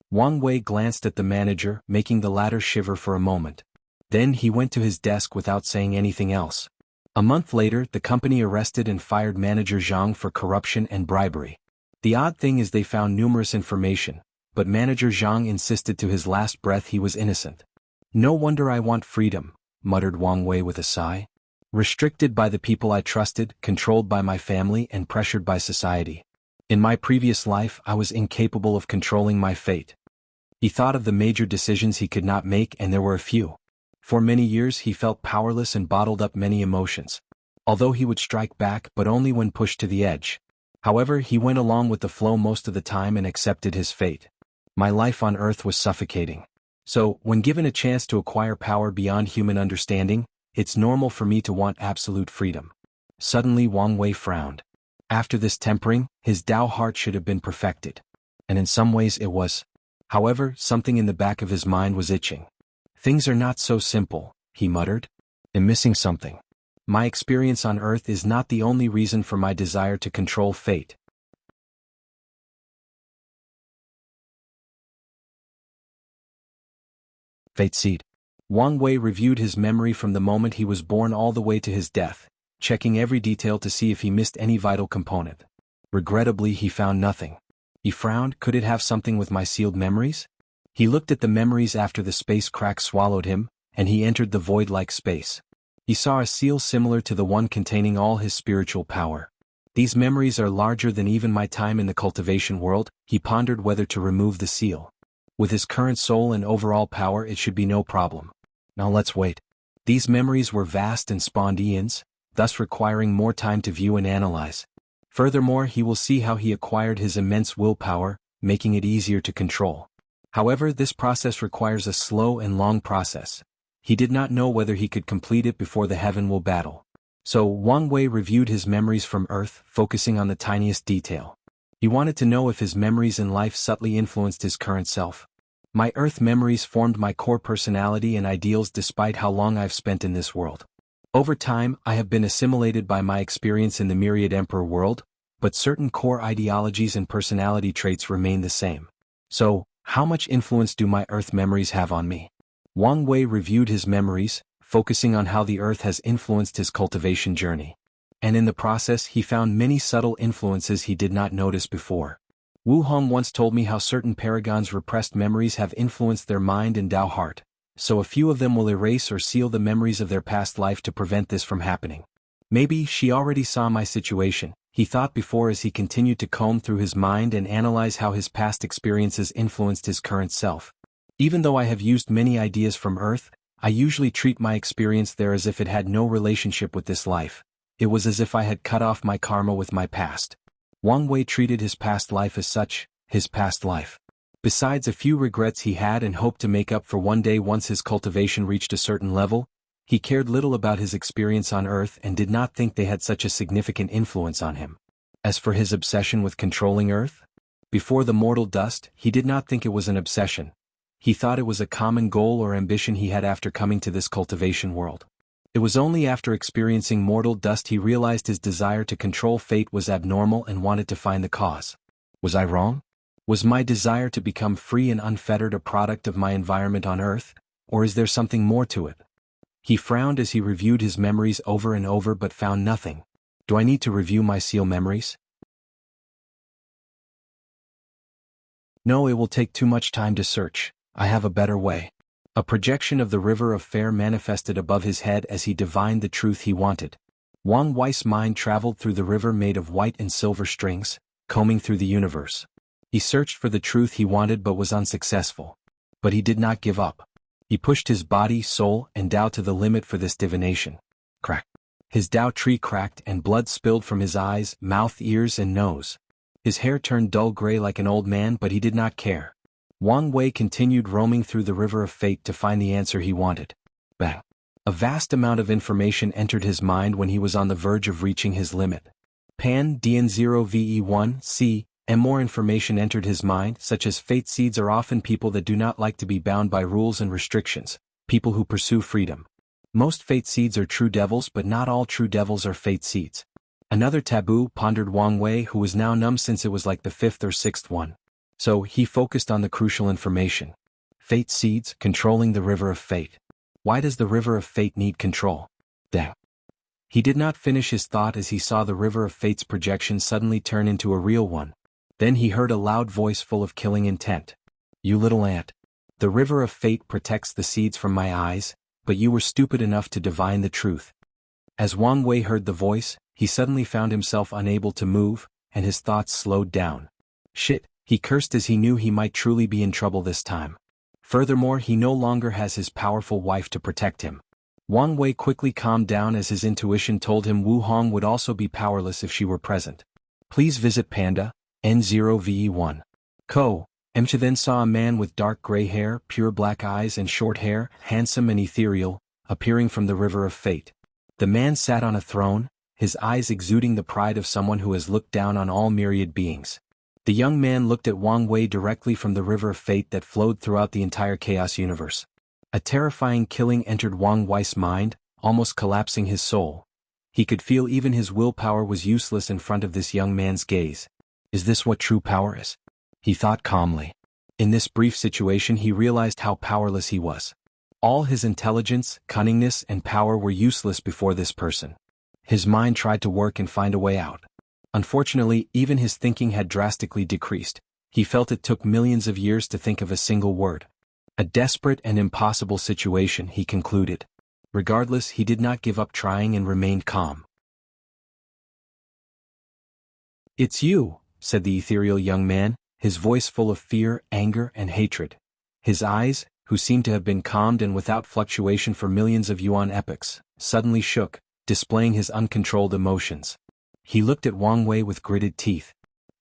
Wang Wei glanced at the manager, making the latter shiver for a moment. Then he went to his desk without saying anything else. A month later, the company arrested and fired Manager Jiang for corruption and bribery. The odd thing is they found numerous information, but Manager Jiang insisted to his last breath he was innocent. No wonder I want freedom, muttered Wang Wei with a sigh. Restricted by the people I trusted, controlled by my family, and pressured by society. In my previous life, I was incapable of controlling my fate. He thought of the major decisions he could not make, and there were a few. For many years he felt powerless and bottled up many emotions. Although he would strike back, but only when pushed to the edge. However, he went along with the flow most of the time and accepted his fate. My life on Earth was suffocating. So, when given a chance to acquire power beyond human understanding, it's normal for me to want absolute freedom. Suddenly Wang Wei frowned. After this tempering, his Tao heart should have been perfected. And in some ways it was. However, something in the back of his mind was itching. Things are not so simple, he muttered. I'm missing something. My experience on Earth is not the only reason for my desire to control fate. Fate seed. Wang Wei reviewed his memory from the moment he was born all the way to his death, checking every detail to see if he missed any vital component. Regrettably, he found nothing. He frowned. Could it have something with my sealed memories? He looked at the memories after the space crack swallowed him, and he entered the void-like space. He saw a seal similar to the one containing all his spiritual power. These memories are larger than even my time in the cultivation world. He pondered whether to remove the seal. With his current soul and overall power, it should be no problem. Now let's wait. These memories were vast and spawned eons, thus requiring more time to view and analyze. Furthermore, he will see how he acquired his immense willpower, making it easier to control. However, this process requires a slow and long process. He did not know whether he could complete it before the heaven will battle. So Wang Wei reviewed his memories from Earth, focusing on the tiniest detail. He wanted to know if his memories in life subtly influenced his current self. My Earth memories formed my core personality and ideals despite how long I've spent in this world. Over time, I have been assimilated by my experience in the myriad Emperor world, but certain core ideologies and personality traits remain the same. So, how much influence do my Earth memories have on me? Wang Wei reviewed his memories, focusing on how the Earth has influenced his cultivation journey. And in the process he found many subtle influences he did not notice before. Wu Hong once told me how certain paragons' repressed memories have influenced their mind and Tao heart, so a few of them will erase or seal the memories of their past life to prevent this from happening. Maybe she already saw my situation, he thought before as he continued to comb through his mind and analyze how his past experiences influenced his current self. Even though I have used many ideas from Earth, I usually treat my experience there as if it had no relationship with this life. It was as if I had cut off my karma with my past. Wang Wei treated his past life as such, his past life. Besides a few regrets he had and hoped to make up for one day once his cultivation reached a certain level, he cared little about his experience on Earth and did not think they had such a significant influence on him. As for his obsession with controlling Earth, before the mortal dust, he did not think it was an obsession. He thought it was a common goal or ambition he had after coming to this cultivation world. It was only after experiencing mortal dust he realized his desire to control fate was abnormal and wanted to find the cause. Was I wrong? Was my desire to become free and unfettered a product of my environment on Earth, or is there something more to it? He frowned as he reviewed his memories over and over but found nothing. Do I need to review my seal memories? No, it will take too much time to search. I have a better way. A projection of the river of fire manifested above his head as he divined the truth he wanted. Wang Wei's mind traveled through the river made of white and silver strings, combing through the universe. He searched for the truth he wanted but was unsuccessful. But he did not give up. He pushed his body, soul, and Tao to the limit for this divination. Crack. His Tao tree cracked and blood spilled from his eyes, mouth, ears, and nose. His hair turned dull gray like an old man, but he did not care. Wang Wei continued roaming through the river of fate to find the answer he wanted. Bang. A vast amount of information entered his mind when he was on the verge of reaching his limit. Pan DN0VE1 C, and more information entered his mind, such as fate seeds are often people that do not like to be bound by rules and restrictions, people who pursue freedom. Most fate seeds are true devils, but not all true devils are fate seeds. Another taboo, pondered Wang Wei, who was now numb since it was like the fifth or sixth one. So he focused on the crucial information. Fate seeds, controlling the river of fate. Why does the river of fate need control? Damn. He did not finish his thought as he saw the river of fate's projection suddenly turn into a real one. Then he heard a loud voice full of killing intent. You little ant. The river of fate protects the seeds from my eyes, but you were stupid enough to divine the truth. As Wang Wei heard the voice, he suddenly found himself unable to move, and his thoughts slowed down. Shit, he cursed as he knew he might truly be in trouble this time. Furthermore, he no longer has his powerful wife to protect him. Wang Wei quickly calmed down as his intuition told him Wu Hong would also be powerless if she were present. Please visit Panda, N0VE1. Ko. Emcha then saw a man with dark gray hair, pure black eyes and short hair, handsome and ethereal, appearing from the river of fate. The man sat on a throne, his eyes exuding the pride of someone who has looked down on all myriad beings. The young man looked at Wang Wei directly from the river of fate that flowed throughout the entire chaos universe. A terrifying killing entered Wang Wei's mind, almost collapsing his soul. He could feel even his willpower was useless in front of this young man's gaze. Is this what true power is? He thought calmly. In this brief situation he realized how powerless he was. All his intelligence, cunningness, and power were useless before this person. His mind tried to work and find a way out. Unfortunately, even his thinking had drastically decreased. He felt it took millions of years to think of a single word. A desperate and impossible situation, he concluded. Regardless, he did not give up trying and remained calm. It's you, said the ethereal young man, his voice full of fear, anger, and hatred. His eyes, who seemed to have been calmed and without fluctuation for millions of yuan epochs, suddenly shook, displaying his uncontrolled emotions. He looked at Wang Wei with gritted teeth.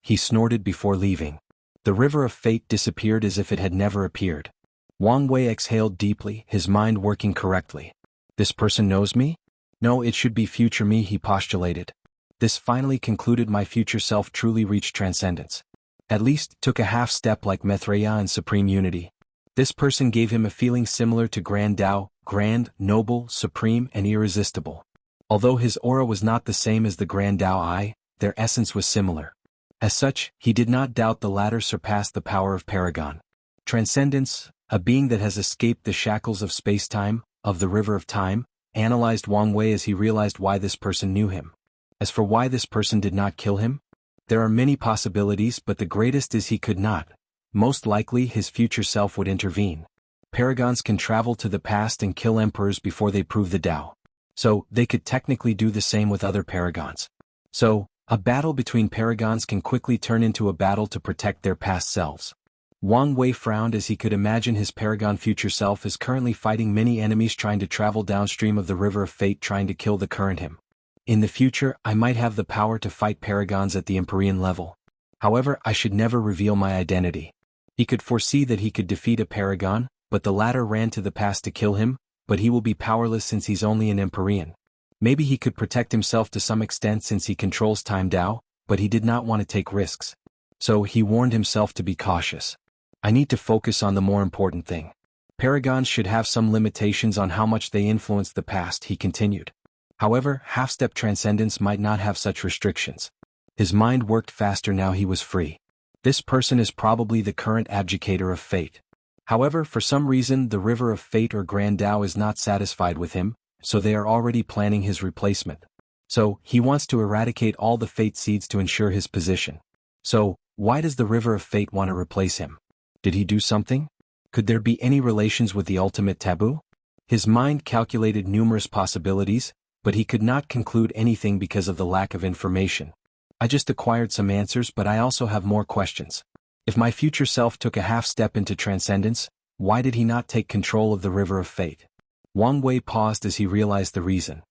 He snorted before leaving. The river of fate disappeared as if it had never appeared. Wang Wei exhaled deeply, his mind working correctly. This person knows me? No, it should be future me, he postulated. This finally concluded my future self truly reached transcendence. At least, took a half step like Maitreya in supreme unity. This person gave him a feeling similar to Grand Tao, grand, noble, supreme, and irresistible. Although his aura was not the same as the Grand Tao Eye, their essence was similar. As such, he did not doubt the latter surpassed the power of Paragon. Transcendence, a being that has escaped the shackles of space-time, of the river of time, analyzed Wang Wei as he realized why this person knew him. As for why this person did not kill him, there are many possibilities, but the greatest is he could not. Most likely his future self would intervene. Paragons can travel to the past and kill emperors before they prove the Tao. So, they could technically do the same with other paragons. So, a battle between paragons can quickly turn into a battle to protect their past selves. Wang Wei frowned as he could imagine his paragon future self is currently fighting many enemies trying to travel downstream of the river of fate trying to kill the current him. In the future, I might have the power to fight paragons at the Empyrean level. However, I should never reveal my identity. He could foresee that he could defeat a paragon, but the latter ran to the past to kill him, but he will be powerless since he's only an Empyrean. Maybe he could protect himself to some extent since he controls time Tao, but he did not want to take risks. So he warned himself to be cautious. I need to focus on the more important thing. Paragons should have some limitations on how much they influence the past, he continued. However, half-step transcendence might not have such restrictions. His mind worked faster now he was free. This person is probably the current abjugator of fate. However, for some reason the River of Fate or Grand Tao is not satisfied with him, so they are already planning his replacement. So, he wants to eradicate all the fate seeds to ensure his position. So, why does the River of Fate want to replace him? Did he do something? Could there be any relations with the ultimate taboo? His mind calculated numerous possibilities, but he could not conclude anything because of the lack of information. I just acquired some answers, but I also have more questions. If my future self took a half step into transcendence, why did he not take control of the River of Fate? Wang Wei paused as he realized the reason.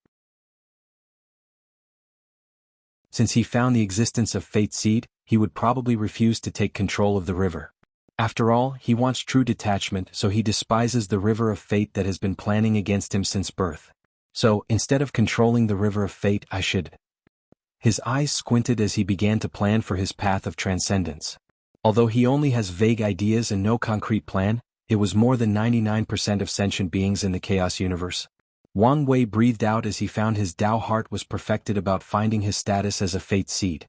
Since he found the existence of Fate Seed, he would probably refuse to take control of the river. After all, he wants true detachment, so he despises the River of Fate that has been planning against him since birth. So, instead of controlling the River of Fate, I should... His eyes squinted as he began to plan for his path of transcendence. Although he only has vague ideas and no concrete plan, it was more than 99% of sentient beings in the Chaos Universe. Wang Wei breathed out as he found his Tao heart was perfected about finding his status as a Fate Seed.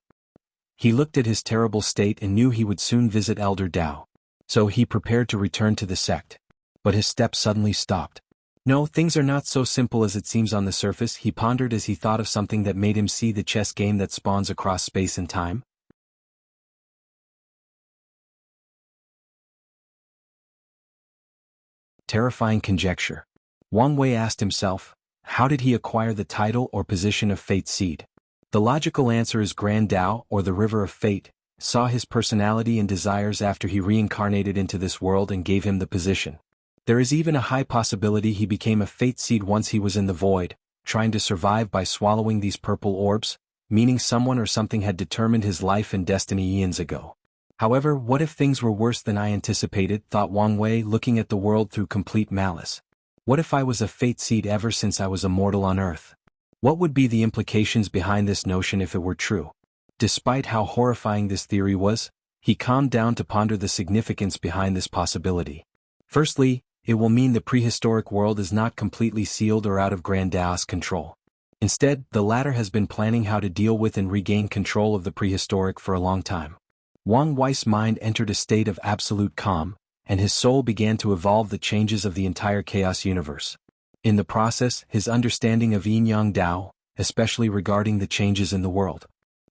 He looked at his terrible state and knew he would soon visit Elder Tao. So he prepared to return to the sect. But his steps suddenly stopped. No, things are not so simple as it seems on the surface, he pondered as he thought of something that made him see the chess game that spawns across space and time. Terrifying conjecture. Wang Wei asked himself, how did he acquire the title or position of Fate Seed? The logical answer is Grand Tao, or the River of Fate, saw his personality and desires after he reincarnated into this world and gave him the position. There is even a high possibility he became a Fate Seed once he was in the void, trying to survive by swallowing these purple orbs, meaning someone or something had determined his life and destiny eons ago. However, what if things were worse than I anticipated, thought Wang Wei, looking at the world through complete malice. What if I was a Fate Seed ever since I was a mortal on Earth? What would be the implications behind this notion if it were true? Despite how horrifying this theory was, he calmed down to ponder the significance behind this possibility. Firstly, it will mean the prehistoric world is not completely sealed or out of Grand Tao's control. Instead, the latter has been planning how to deal with and regain control of the prehistoric for a long time. Wang Wei's mind entered a state of absolute calm, and his soul began to evolve the changes of the entire Chaos Universe. In the process, his understanding of Yin-Yang Tao, especially regarding the changes in the world.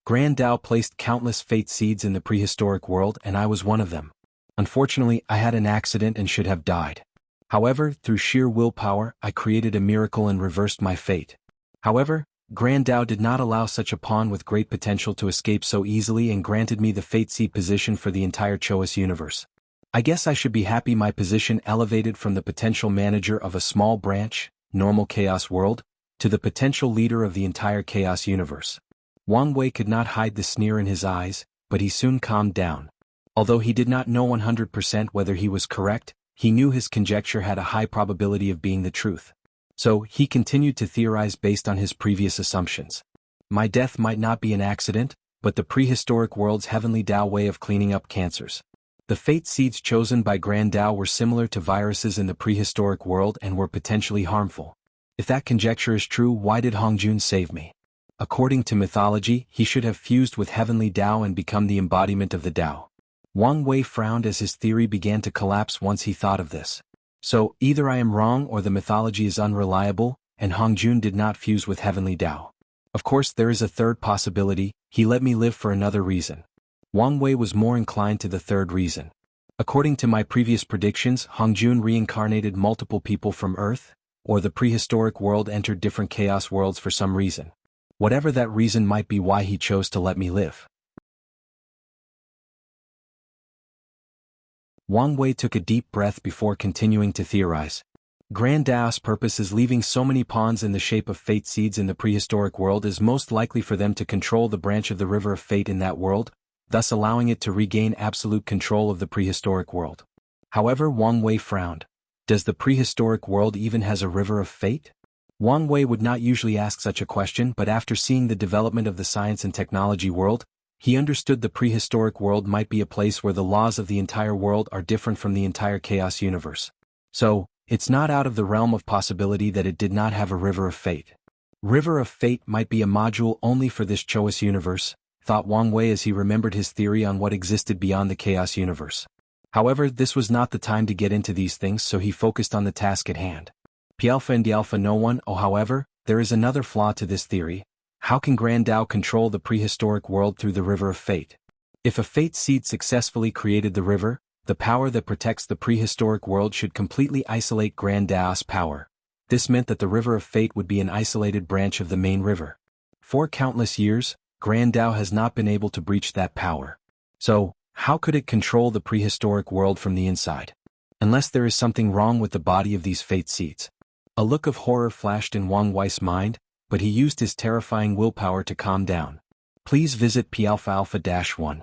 Grand Tao placed countless Fate Seeds in the prehistoric world, and I was one of them. Unfortunately, I had an accident and should have died. However, through sheer willpower, I created a miracle and reversed my fate. However, Grand Tao did not allow such a pawn with great potential to escape so easily and granted me the Fate Seed position for the entire Chaos Universe. I guess I should be happy my position elevated from the potential manager of a small branch, normal Chaos world, to the potential leader of the entire Chaos Universe. Wang Wei could not hide the sneer in his eyes, but he soon calmed down. Although he did not know 100% whether he was correct, he knew his conjecture had a high probability of being the truth. So, he continued to theorize based on his previous assumptions. My death might not be an accident, but the prehistoric world's heavenly Tao way of cleaning up cancers. The Fate Seeds chosen by Grand Tao were similar to viruses in the prehistoric world and were potentially harmful. If that conjecture is true, why did Hongjun save me? According to mythology, he should have fused with heavenly Tao and become the embodiment of the Tao. Wang Wei frowned as his theory began to collapse once he thought of this. So, either I am wrong or the mythology is unreliable, and Hongjun did not fuse with heavenly Tao. Of course, there is a third possibility, he let me live for another reason. Wang Wei was more inclined to the third reason. According to my previous predictions, Hongjun reincarnated multiple people from Earth, or the prehistoric world entered different chaos worlds for some reason. Whatever that reason might be, why he chose to let me live. Wang Wei took a deep breath before continuing to theorize. Grand Tao's purpose is leaving so many pawns in the shape of Fate Seeds in the prehistoric world is most likely for them to control the branch of the River of Fate in that world, thus allowing it to regain absolute control of the prehistoric world. However, Wang Wei frowned. Does the prehistoric world even has a river of fate? Wang Wei would not usually ask such a question, but after seeing the development of the science and technology world, he understood the prehistoric world might be a place where the laws of the entire world are different from the entire chaos universe. So, it's not out of the realm of possibility that it did not have a river of fate. River of Fate might be a module only for this Chaos universe, thought Wang Wei as he remembered his theory on what existed beyond the Chaos universe. However, this was not the time to get into these things, so he focused on the task at hand. P-alpha and D-alpha no one. However, there is another flaw to this theory. How can Grand Tao control the prehistoric world through the River of Fate? If a Fate seed successfully created the river, the power that protects the prehistoric world should completely isolate Grand Tao's power. This meant that the River of Fate would be an isolated branch of the main river. For countless years, Grand Tao has not been able to breach that power. So, how could it control the prehistoric world from the inside? Unless there is something wrong with the body of these Fate seeds. A look of horror flashed in Wang Wei's mind, but he used his terrifying willpower to calm down. Please visit P-alpha-1.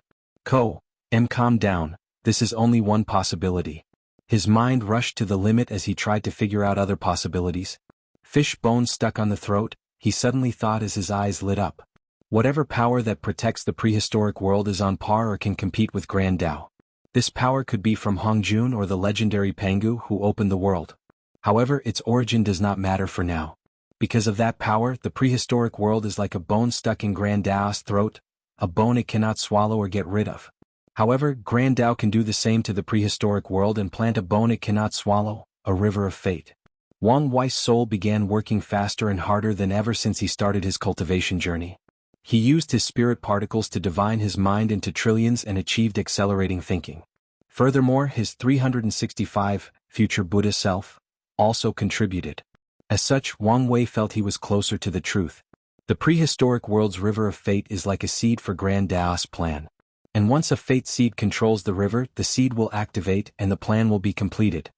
Calm down, this is only one possibility. His mind rushed to the limit as he tried to figure out other possibilities. Fish bones stuck on the throat, he suddenly thought as his eyes lit up. Whatever power that protects the prehistoric world is on par or can compete with Grand Tao. This power could be from Hongjun or the legendary Pangu who opened the world. However, its origin does not matter for now. Because of that power, the prehistoric world is like a bone stuck in Grand Tao's throat, a bone it cannot swallow or get rid of. However, Grand Tao can do the same to the prehistoric world and plant a bone it cannot swallow, a river of fate. Wang Wei's soul began working faster and harder than ever since he started his cultivation journey. He used his spirit particles to divine his mind into trillions and achieved accelerating thinking. Furthermore, his 365, future Buddha self, also contributed. As such, Wang Wei felt he was closer to the truth. The prehistoric world's river of fate is like a seed for Grand Tao's plan. And once a fate seed controls the river, the seed will activate and the plan will be completed.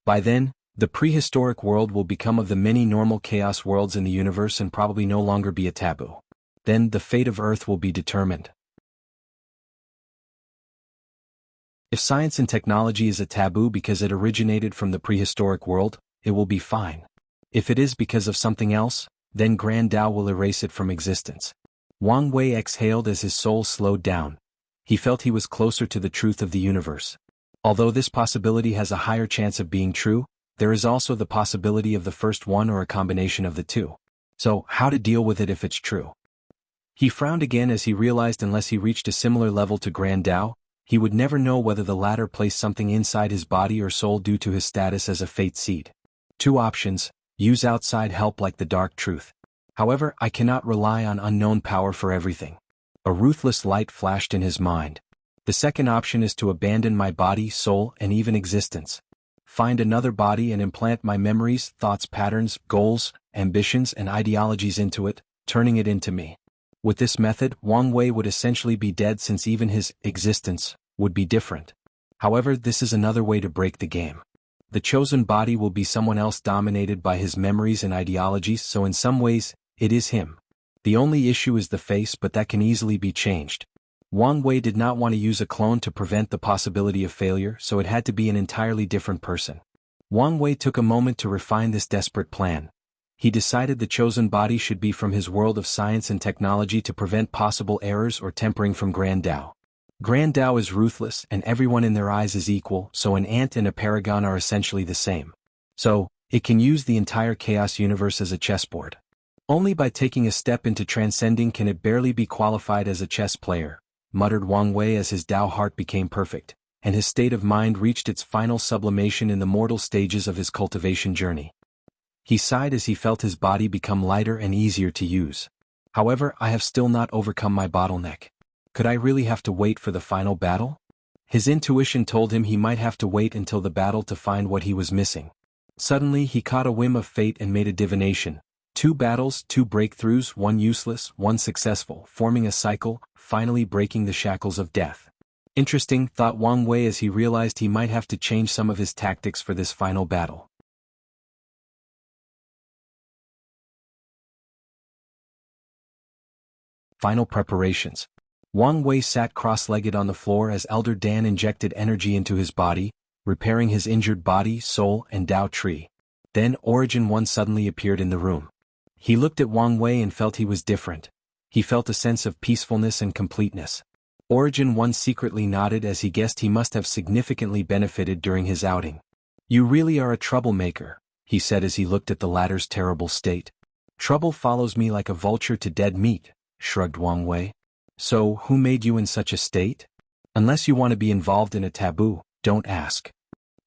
By then, the prehistoric world will become of the many normal chaos worlds in the universe and probably no longer be a taboo. Then the fate of Earth will be determined. If science and technology is a taboo because it originated from the prehistoric world, it will be fine. If it is because of something else, then Grand Tao will erase it from existence. Wang Wei exhaled as his soul slowed down. He felt he was closer to the truth of the universe. Although this possibility has a higher chance of being true, there is also the possibility of the first one or a combination of the two. So, how to deal with it if it's true? He frowned again as he realized unless he reached a similar level to Grand Tao, he would never know whether the latter placed something inside his body or soul due to his status as a fate seed. Two options: use outside help like the dark truth. However, I cannot rely on unknown power for everything. A ruthless light flashed in his mind. The second option is to abandon my body, soul, and even existence. Find another body and implant my memories, thoughts, patterns, goals, ambitions, and ideologies into it, turning it into me. With this method, Wang Wei would essentially be dead since even his existence would be different. However, this is another way to break the game. The chosen body will be someone else dominated by his memories and ideologies, so in some ways, it is him. The only issue is the face, but that can easily be changed. Wang Wei did not want to use a clone to prevent the possibility of failure, so it had to be an entirely different person. Wang Wei took a moment to refine this desperate plan. He decided the chosen body should be from his world of science and technology to prevent possible errors or tempering from Grand Tao. Grand Tao is ruthless and everyone in their eyes is equal, so an ant and a paragon are essentially the same. So, it can use the entire chaos universe as a chessboard. Only by taking a step into transcending can it barely be qualified as a chess player, muttered Wang Wei as his Tao heart became perfect, and his state of mind reached its final sublimation in the mortal stages of his cultivation journey. He sighed as he felt his body become lighter and easier to use. However, I have still not overcome my bottleneck. Could I really have to wait for the final battle? His intuition told him he might have to wait until the battle to find what he was missing. Suddenly he caught a whim of fate and made a divination. 2 battles, 2 breakthroughs, 1 useless, 1 successful, forming a cycle, finally breaking the shackles of death. Interesting, thought Wang Wei as he realized he might have to change some of his tactics for this final battle. Final preparations. Wang Wei sat cross-legged on the floor as Elder Dan injected energy into his body, repairing his injured body, soul, and Tao tree. Then Origin 1 suddenly appeared in the room. He looked at Wang Wei and felt he was different. He felt a sense of peacefulness and completeness. Origin 1 secretly nodded as he guessed he must have significantly benefited during his outing. "You really are a troublemaker," he said as he looked at the latter's terrible state. "Trouble follows me like a vulture to dead meat," shrugged Wang Wei. "So, who made you in such a state? Unless you want to be involved in a taboo, don't ask."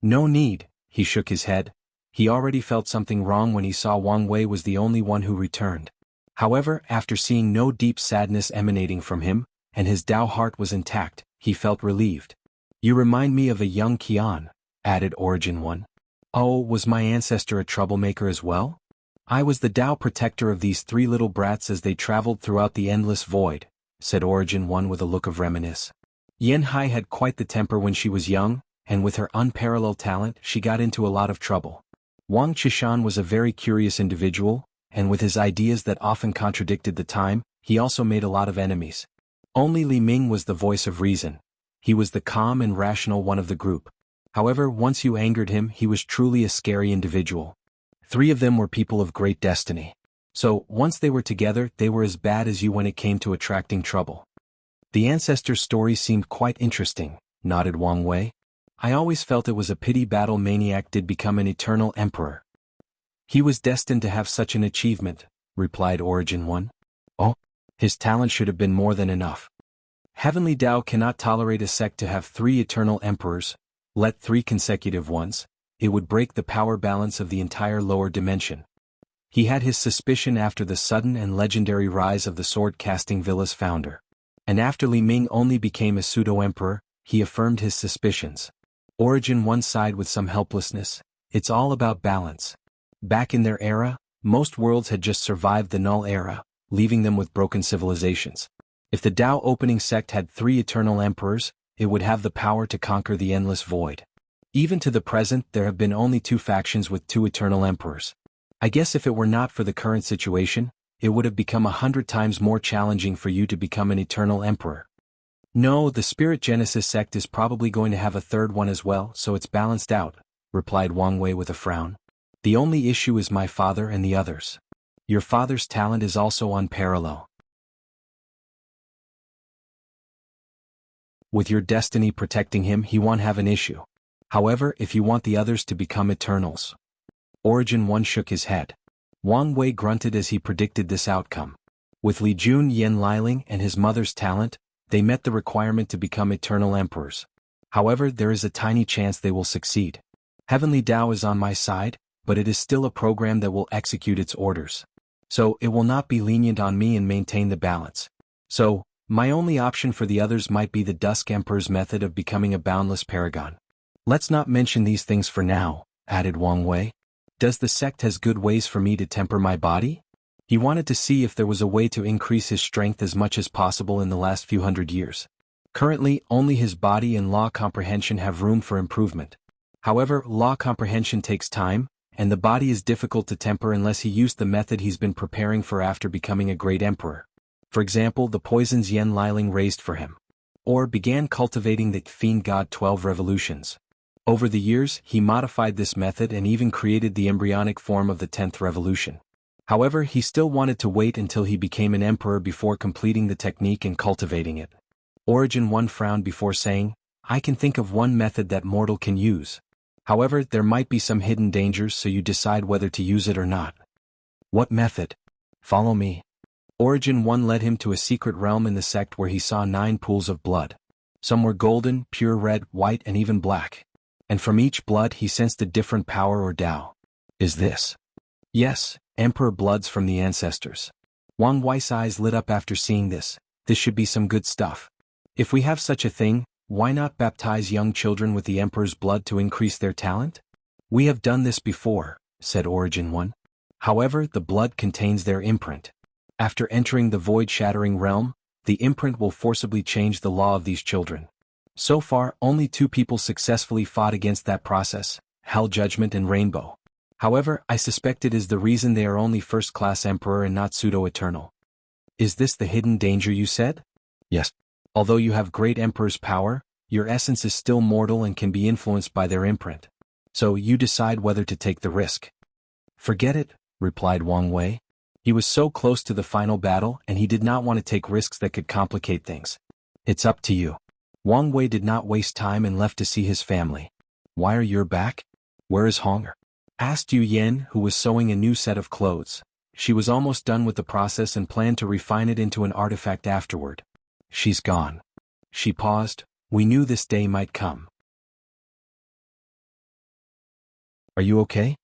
"No need," he shook his head. He already felt something wrong when he saw Wang Wei was the only one who returned. However, after seeing no deep sadness emanating from him, and his Tao heart was intact, he felt relieved. "You remind me of a young Qian," added Origin 1. "Oh, was my ancestor a troublemaker as well? I was the Tao protector of these 3 little brats as they traveled throughout the endless void," said Origin 1 with a look of reminiscence. Yen Hai had quite the temper when she was young, and with her unparalleled talent she got into a lot of trouble. Wang Qishan was a very curious individual, and with his ideas that often contradicted the time, he also made a lot of enemies. Only Li Ming was the voice of reason. He was the calm and rational one of the group. However, once you angered him, he was truly a scary individual. 3 of them were people of great destiny. So, once they were together, they were as bad as you when it came to attracting trouble. "The ancestor's story seemed quite interesting," nodded Wang Wei. "I always felt it was a pity battle maniac did become an eternal emperor." "He was destined to have such an achievement," replied Origin 1. "Oh, his talent should have been more than enough. Heavenly Tao cannot tolerate a sect to have 3 eternal emperors, let 3 consecutive ones. It would break the power balance of the entire lower dimension." He had his suspicion after the sudden and legendary rise of the sword-casting villa's founder. And after Li Ming only became a pseudo-emperor, he affirmed his suspicions. Origin 1 sighed with some helplessness. It's all about balance. Back in their era, most worlds had just survived the Null Era, leaving them with broken civilizations. If the Tao opening sect had 3 eternal emperors, it would have the power to conquer the endless void. Even to the present, there have been only 2 factions with 2 eternal emperors. I guess if it were not for the current situation, it would have become 100 times more challenging for you to become an eternal emperor. "No, the Spirit Genesis sect is probably going to have a 3rd one as well, so it's balanced out," replied Wang Wei with a frown. "The only issue is my father and the others. Your father's talent is also unparalleled. With your destiny protecting him, he won't have an issue. However, if you want the others to become eternals..." Origin 1 shook his head. Wang Wei grunted as he predicted this outcome. With Li Jun Yen Liling and his mother's talent, they met the requirement to become eternal emperors. However, there is a tiny chance they will succeed. Heavenly Tao is on my side, but it is still a program that will execute its orders. So, it will not be lenient on me and maintain the balance. So, my only option for the others might be the Dusk Emperor's method of becoming a boundless paragon. "Let's not mention these things for now," added Wang Wei. "Does the sect has good ways for me to temper my body?" He wanted to see if there was a way to increase his strength as much as possible in the last few hundred years. Currently, only his body and law comprehension have room for improvement. However, law comprehension takes time, and the body is difficult to temper unless he used the method he's been preparing for after becoming a great emperor. For example, the poisons Yen Liling raised for him. Or began cultivating the Fiend God 12 revolutions. Over the years, he modified this method and even created the embryonic form of the 10th revolution. However, he still wanted to wait until he became an emperor before completing the technique and cultivating it. Origin 1 frowned before saying, "I can think of one method that mortal can use. However, there might be some hidden dangers, so you decide whether to use it or not." "What method?" "Follow me." Origin 1 led him to a secret realm in the sect where he saw 9 pools of blood. Some were golden, pure red, white, and even black. And from each blood he sensed a different power or Tao. "Is this?" "Yes, Emperor bloods from the ancestors." Wang Wei's eyes lit up after seeing this. This should be some good stuff. If we have such a thing, why not baptize young children with the Emperor's blood to increase their talent? "We have done this before," said Origin 1. "However, the blood contains their imprint. After entering the void-shattering realm, the imprint will forcibly change the law of these children. So far, only 2 people successfully fought against that process, Hell Judgment and Rainbow. However, I suspect it is the reason they are only first-class emperor and not pseudo-eternal." "Is this the hidden danger you said?" "Yes. Although you have great emperor's power, your essence is still mortal and can be influenced by their imprint. So you decide whether to take the risk. Forget it, replied Wang Wei. He was so close to the final battle and he did not want to take risks that could complicate things. It's up to you. Wang Wei did not waste time and left to see his family. Why are you back? Where is Honger? Asked Yu Yan, who was sewing a new set of clothes. She was almost done with the process and planned to refine it into an artifact afterward. She's gone. She paused. We knew this day might come. Are you okay?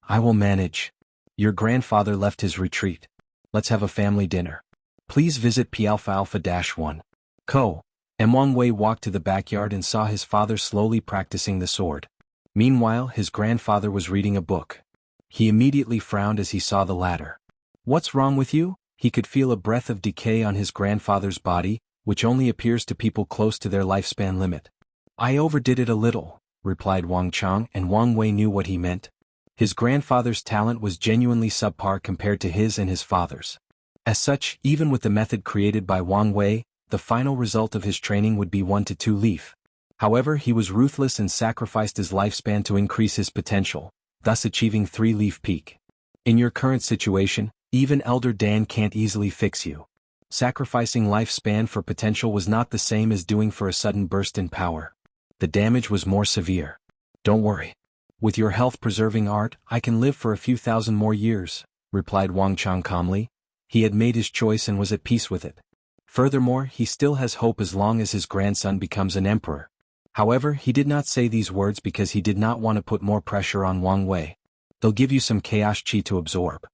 I will manage. Your grandfather left his retreat. Let's have a family dinner. Please visit P Alpha Alpha-1. Co. And Wang Wei walked to the backyard and saw his father slowly practicing the sword. Meanwhile, his grandfather was reading a book. He immediately frowned as he saw the latter. What's wrong with you? He could feel a breath of decay on his grandfather's body, which only appears to people close to their lifespan limit. I overdid it a little, replied Wang Chang, and Wang Wei knew what he meant. His grandfather's talent was genuinely subpar compared to his and his father's. As such, even with the method created by Wang Wei, the final result of his training would be 1 to 2 leaf. However, he was ruthless and sacrificed his lifespan to increase his potential, thus achieving 3-leaf peak. In your current situation, even Elder Dan can't easily fix you. Sacrificing lifespan for potential was not the same as doing for a sudden burst in power. The damage was more severe. Don't worry. With your health-preserving art, I can live for a few thousand more years, replied Wang Chang calmly. He had made his choice and was at peace with it. Furthermore, he still has hope as long as his grandson becomes an emperor. However, he did not say these words because he did not want to put more pressure on Wang Wei. They'll give you some chaos chi to absorb.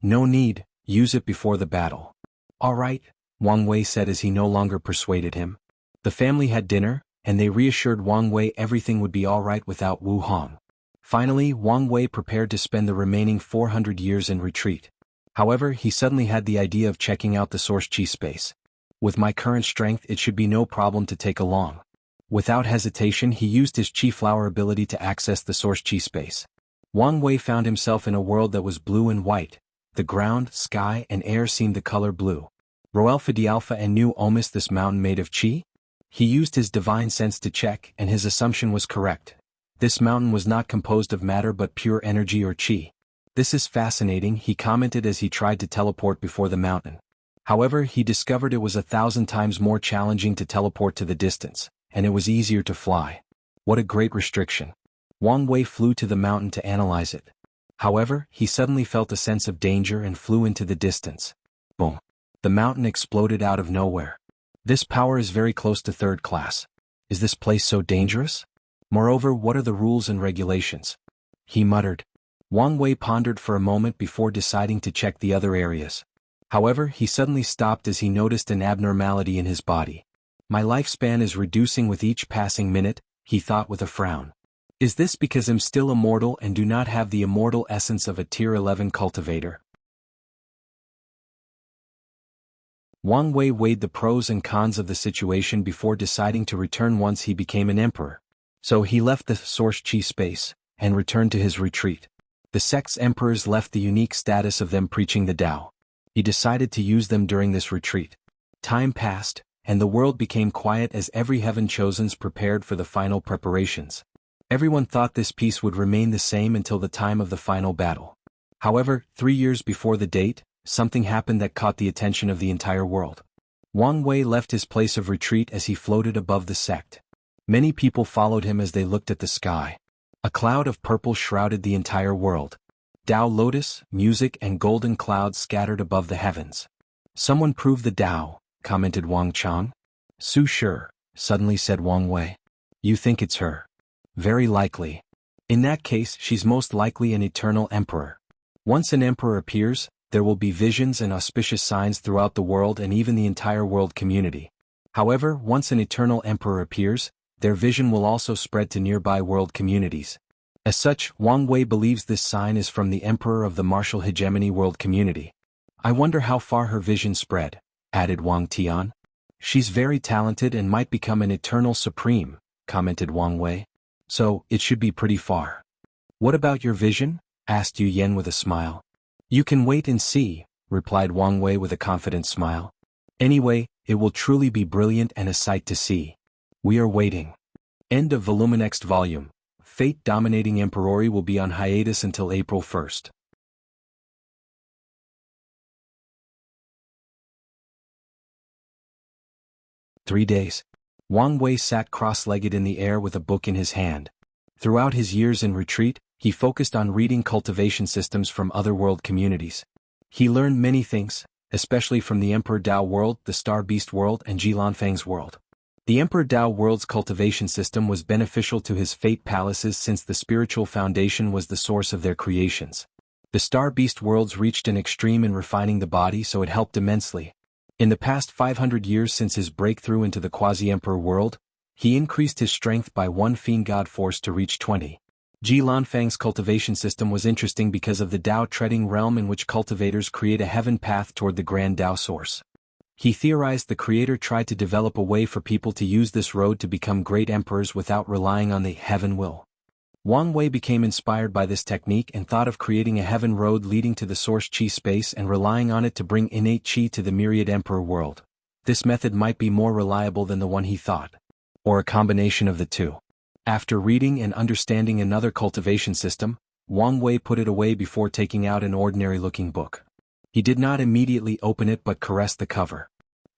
No need, use it before the battle. All right, Wang Wei said as he no longer persuaded him. The family had dinner, and they reassured Wang Wei everything would be all right without Wu Hong. Finally, Wang Wei prepared to spend the remaining 400 years in retreat. However, he suddenly had the idea of checking out the source chi space. With my current strength, it should be no problem to take along. Without hesitation, he used his chi flower ability to access the source chi space. Wang Wei found himself in a world that was blue and white. The ground, sky, and air seemed the color blue. Roalpha di Alpha and knew almost this mountain made of chi? He used his divine sense to check, and his assumption was correct. This mountain was not composed of matter but pure energy or chi. This is fascinating, he commented as he tried to teleport before the mountain. However, he discovered it was 1,000 times more challenging to teleport to the distance, and it was easier to fly. What a great restriction. Wang Wei flew to the mountain to analyze it. However, he suddenly felt a sense of danger and flew into the distance. Boom. The mountain exploded out of nowhere. This power is very close to 3rd class. Is this place so dangerous? Moreover, what are the rules and regulations? He muttered. Wang Wei pondered for a moment before deciding to check the other areas. However, he suddenly stopped as he noticed an abnormality in his body. My lifespan is reducing with each passing minute, he thought with a frown. Is this because I'm still immortal and do not have the immortal essence of a tier 11 cultivator? Wang Wei weighed the pros and cons of the situation before deciding to return once he became an emperor. So he left the source chi space, and returned to his retreat. The sect's emperors left the unique status of them preaching the Tao. He decided to use them during this retreat. Time passed, and the world became quiet as every heaven chosens prepared for the final preparations. Everyone thought this peace would remain the same until the time of the final battle. However, 3 years before the date, something happened that caught the attention of the entire world. Wang Wei left his place of retreat as he floated above the sect. Many people followed him as they looked at the sky. A cloud of purple shrouded the entire world. Tao lotus, music and golden clouds scattered above the heavens. Someone prove the Tao, commented Wang Chang. Su sure, suddenly said Wang Wei. You think it's her? Very likely. In that case, she's most likely an eternal emperor. Once an emperor appears, there will be visions and auspicious signs throughout the world and even the entire world community. However, once an eternal emperor appears, their vision will also spread to nearby world communities. As such, Wang Wei believes this sign is from the emperor of the martial hegemony world community. I wonder how far her vision spread, added Wang Tian. She's very talented and might become an eternal supreme, commented Wang Wei. So, it should be pretty far. What about your vision? Asked Yu Yan with a smile. You can wait and see, replied Wang Wei with a confident smile. Anyway, it will truly be brilliant and a sight to see. We are waiting. End of volume. Next volume, Fate Dominating Emperor, will be on hiatus until April 1st. "3 days. Wang Wei sat cross-legged in the air with a book in his hand. Throughout his years in retreat, he focused on reading cultivation systems from other world communities. He learned many things, especially from the Emperor Dao world, the Star Beast world, and Jilanfang's world. The Emperor Dao world's cultivation system was beneficial to his fate palaces since the spiritual foundation was the source of their creations. The Star Beast worlds reached an extreme in refining the body, so it helped immensely. In the past 500 years since his breakthrough into the quasi-emperor world, he increased his strength by 1 fiend god force to reach 20. Ji Lanfang's cultivation system was interesting because of the Dao treading realm in which cultivators create a heaven path toward the grand Dao source. He theorized the creator tried to develop a way for people to use this road to become great emperors without relying on the heaven will. Wang Wei became inspired by this technique and thought of creating a heaven road leading to the source chi space and relying on it to bring innate chi to the myriad emperor world. This method might be more reliable than the one he thought. Or a combination of the two. After reading and understanding another cultivation system, Wang Wei put it away before taking out an ordinary-looking book. He did not immediately open it but caressed the cover.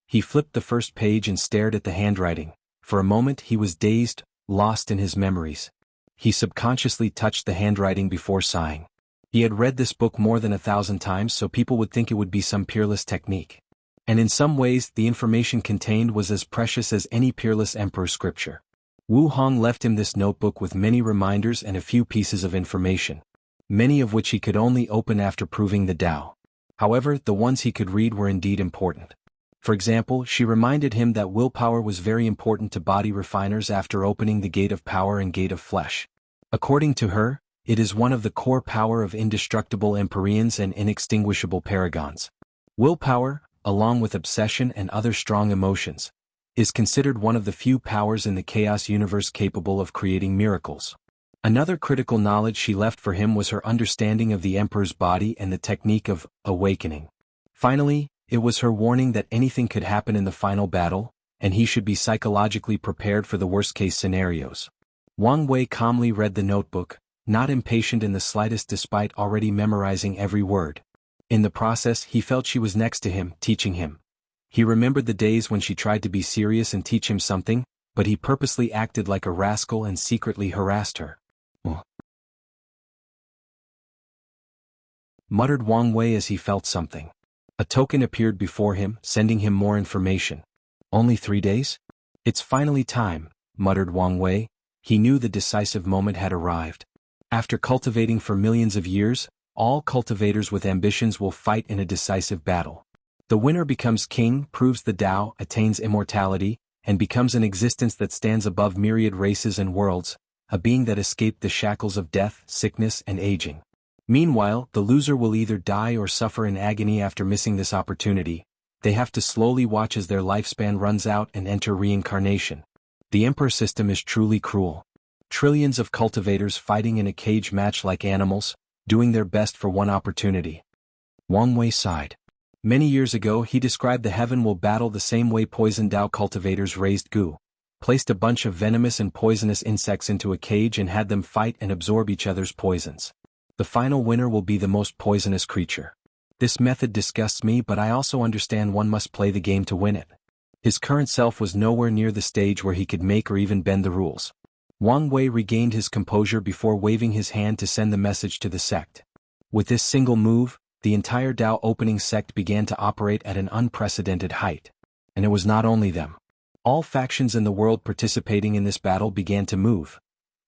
He flipped the first page and stared at the handwriting. For a moment he was dazed, lost in his memories. He subconsciously touched the handwriting before sighing. He had read this book more than 1,000 times, so people would think it would be some peerless technique. And in some ways the information contained was as precious as any peerless emperor scripture. Wu Hong left him this notebook with many reminders and a few pieces of information, many of which he could only open after proving the Tao. However, the ones he could read were indeed important. For example, she reminded him that willpower was very important to body refiners after opening the gate of power and gate of flesh. According to her, it is one of the core power of indestructible Empyreans and inextinguishable paragons. Willpower, along with obsession and other strong emotions, is considered one of the few powers in the chaos universe capable of creating miracles. Another critical knowledge she left for him was her understanding of the Emperor's body and the technique of awakening. Finally, it was her warning that anything could happen in the final battle, and he should be psychologically prepared for the worst-case scenarios. Wang Wei calmly read the notebook, not impatient in the slightest despite already memorizing every word. In the process he felt she was next to him, teaching him. He remembered the days when she tried to be serious and teach him something, but he purposely acted like a rascal and secretly harassed her. Muttered Wang Wei as he felt something. A token appeared before him, sending him more information. "Only 3 days? It's finally time," muttered Wang Wei. He knew the decisive moment had arrived. After cultivating for millions of years, all cultivators with ambitions will fight in a decisive battle. The winner becomes king, proves the Tao, attains immortality, and becomes an existence that stands above myriad races and worlds, a being that escaped the shackles of death, sickness, and aging. Meanwhile, the loser will either die or suffer in agony after missing this opportunity. They have to slowly watch as their lifespan runs out and enter reincarnation. The Emperor system is truly cruel. Trillions of cultivators fighting in a cage match like animals, doing their best for one opportunity. Wang Wei sighed. Many years ago he described the heaven will battle the same way poison Dao cultivators raised goo, placed a bunch of venomous and poisonous insects into a cage and had them fight and absorb each other's poisons. The final winner will be the most poisonous creature. This method disgusts me, but I also understand one must play the game to win it. His current self was nowhere near the stage where he could make or even bend the rules. Wang Wei regained his composure before waving his hand to send the message to the sect. With this single move, the entire Dao opening sect began to operate at an unprecedented height. And it was not only them. All factions in the world participating in this battle began to move.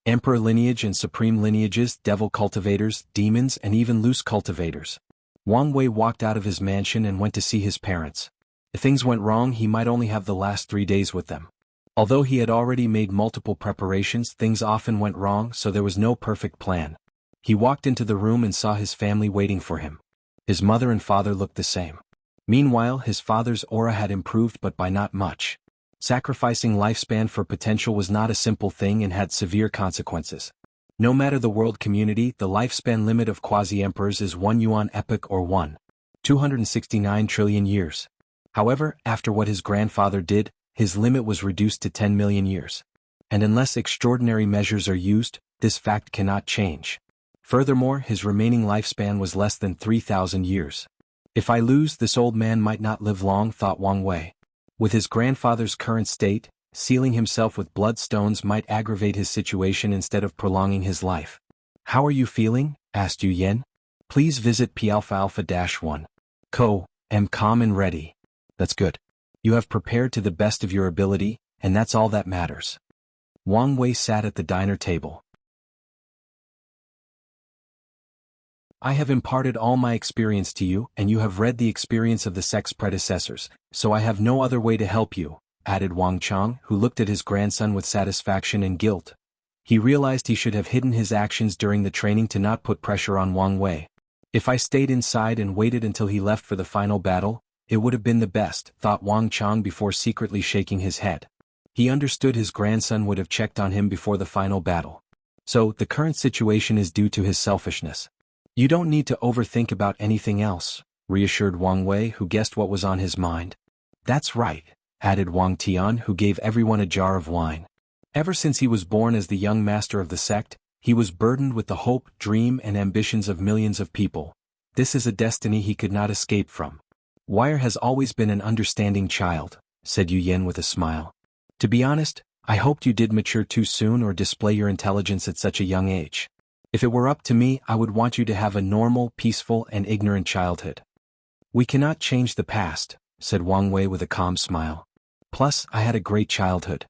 Emperor lineage and supreme lineages, devil cultivators, demons, and even loose cultivators. Wang Wei walked out of his mansion and went to see his parents. If things went wrong, he might only have the last 3 days with them. Although he had already made multiple preparations, things often went wrong, so there was no perfect plan. He walked into the room and saw his family waiting for him. His mother and father looked the same. Meanwhile, his father's aura had improved, but by not much. Sacrificing lifespan for potential was not a simple thing and had severe consequences. No matter the world community, the lifespan limit of quasi-emperors is 1 yuan epoch or 1.269 trillion years. However, after what his grandfather did, his limit was reduced to 10 million years. And unless extraordinary measures are used, this fact cannot change. Furthermore, his remaining lifespan was less than 3,000 years. If I lose, this old man might not live long, thought Wang Wei. With his grandfather's current state, sealing himself with bloodstones might aggravate his situation instead of prolonging his life. How are you feeling? Asked Yu Yen. Please visit P-alpha-1. Am calm and ready. That's good. You have prepared to the best of your ability, and that's all that matters. Wang Wei sat at the diner table. I have imparted all my experience to you, and you have read the experience of the sect's predecessors, so I have no other way to help you, added Wang Chang, who looked at his grandson with satisfaction and guilt. He realized he should have hidden his actions during the training to not put pressure on Wang Wei. If I stayed inside and waited until he left for the final battle, it would have been the best, thought Wang Chang before secretly shaking his head. He understood his grandson would have checked on him before the final battle. So, the current situation is due to his selfishness. You don't need to overthink about anything else, reassured Wang Wei, who guessed what was on his mind. That's right, added Wang Tian, who gave everyone a jar of wine. Ever since he was born as the young master of the sect, he was burdened with the hope, dream and ambitions of millions of people. This is a destiny he could not escape from. Wire has always been an understanding child, said Yu Yen with a smile. To be honest, I hoped you did mature too soon or display your intelligence at such a young age. If it were up to me, I would want you to have a normal, peaceful and ignorant childhood. We cannot change the past, said Wang Wei with a calm smile. Plus, I had a great childhood.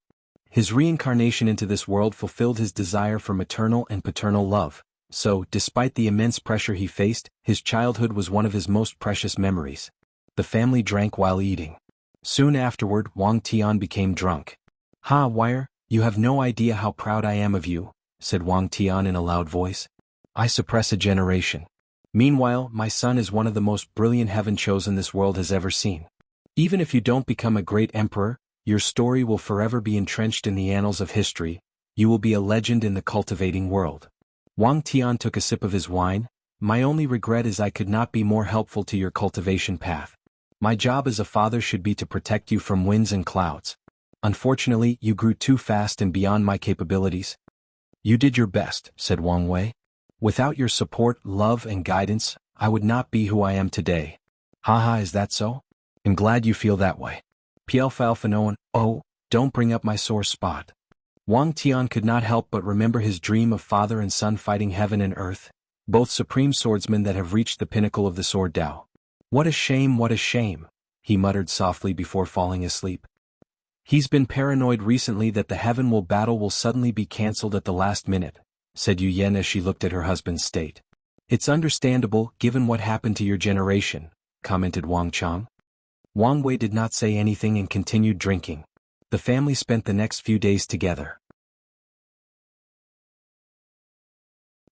His reincarnation into this world fulfilled his desire for maternal and paternal love, so, despite the immense pressure he faced, his childhood was one of his most precious memories. The family drank while eating. Soon afterward, Wang Tian became drunk. Ha, Wire, you have no idea how proud I am of you, said Wang Tian in a loud voice. I suppress a generation. Meanwhile, my son is one of the most brilliant heaven-chosen this world has ever seen. Even if you don't become a great emperor, your story will forever be entrenched in the annals of history. You will be a legend in the cultivating world. Wang Tian took a sip of his wine. My only regret is I could not be more helpful to your cultivation path. My job as a father should be to protect you from winds and clouds. Unfortunately, you grew too fast and beyond my capabilities. You did your best, said Wang Wei. Without your support, love and guidance, I would not be who I am today. Haha, is that so? I'm glad you feel that way. P-alpha-1. Oh, don't bring up my sore spot. Wang Tian could not help but remember his dream of father and son fighting heaven and earth, both supreme swordsmen that have reached the pinnacle of the sword Tao. What a shame, he muttered softly before falling asleep. He's been paranoid recently that the heaven battle will suddenly be cancelled at the last minute, said Yu Yen as she looked at her husband's state. It's understandable, given what happened to your generation, commented Wang Chang. Wang Wei did not say anything and continued drinking. The family spent the next few days together.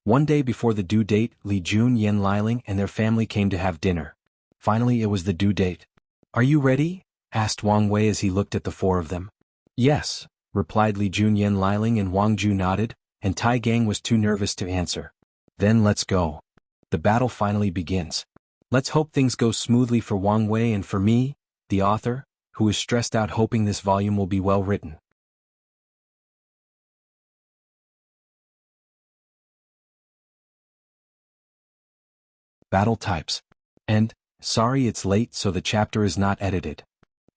One day before the due date, Li Jun, Yen Liling and their family came to have dinner. Finally, it was the due date. Are you ready? Asked Wang Wei as he looked at the four of them. Yes, replied Li Jun, Yen Liling, and Wang Ju nodded, and Tai Gang was too nervous to answer. Then let's go. The battle finally begins. Let's hope things go smoothly for Wang Wei and for me, the author, who is stressed out hoping this volume will be well written. Battle types. And, sorry it's late so the chapter is not edited.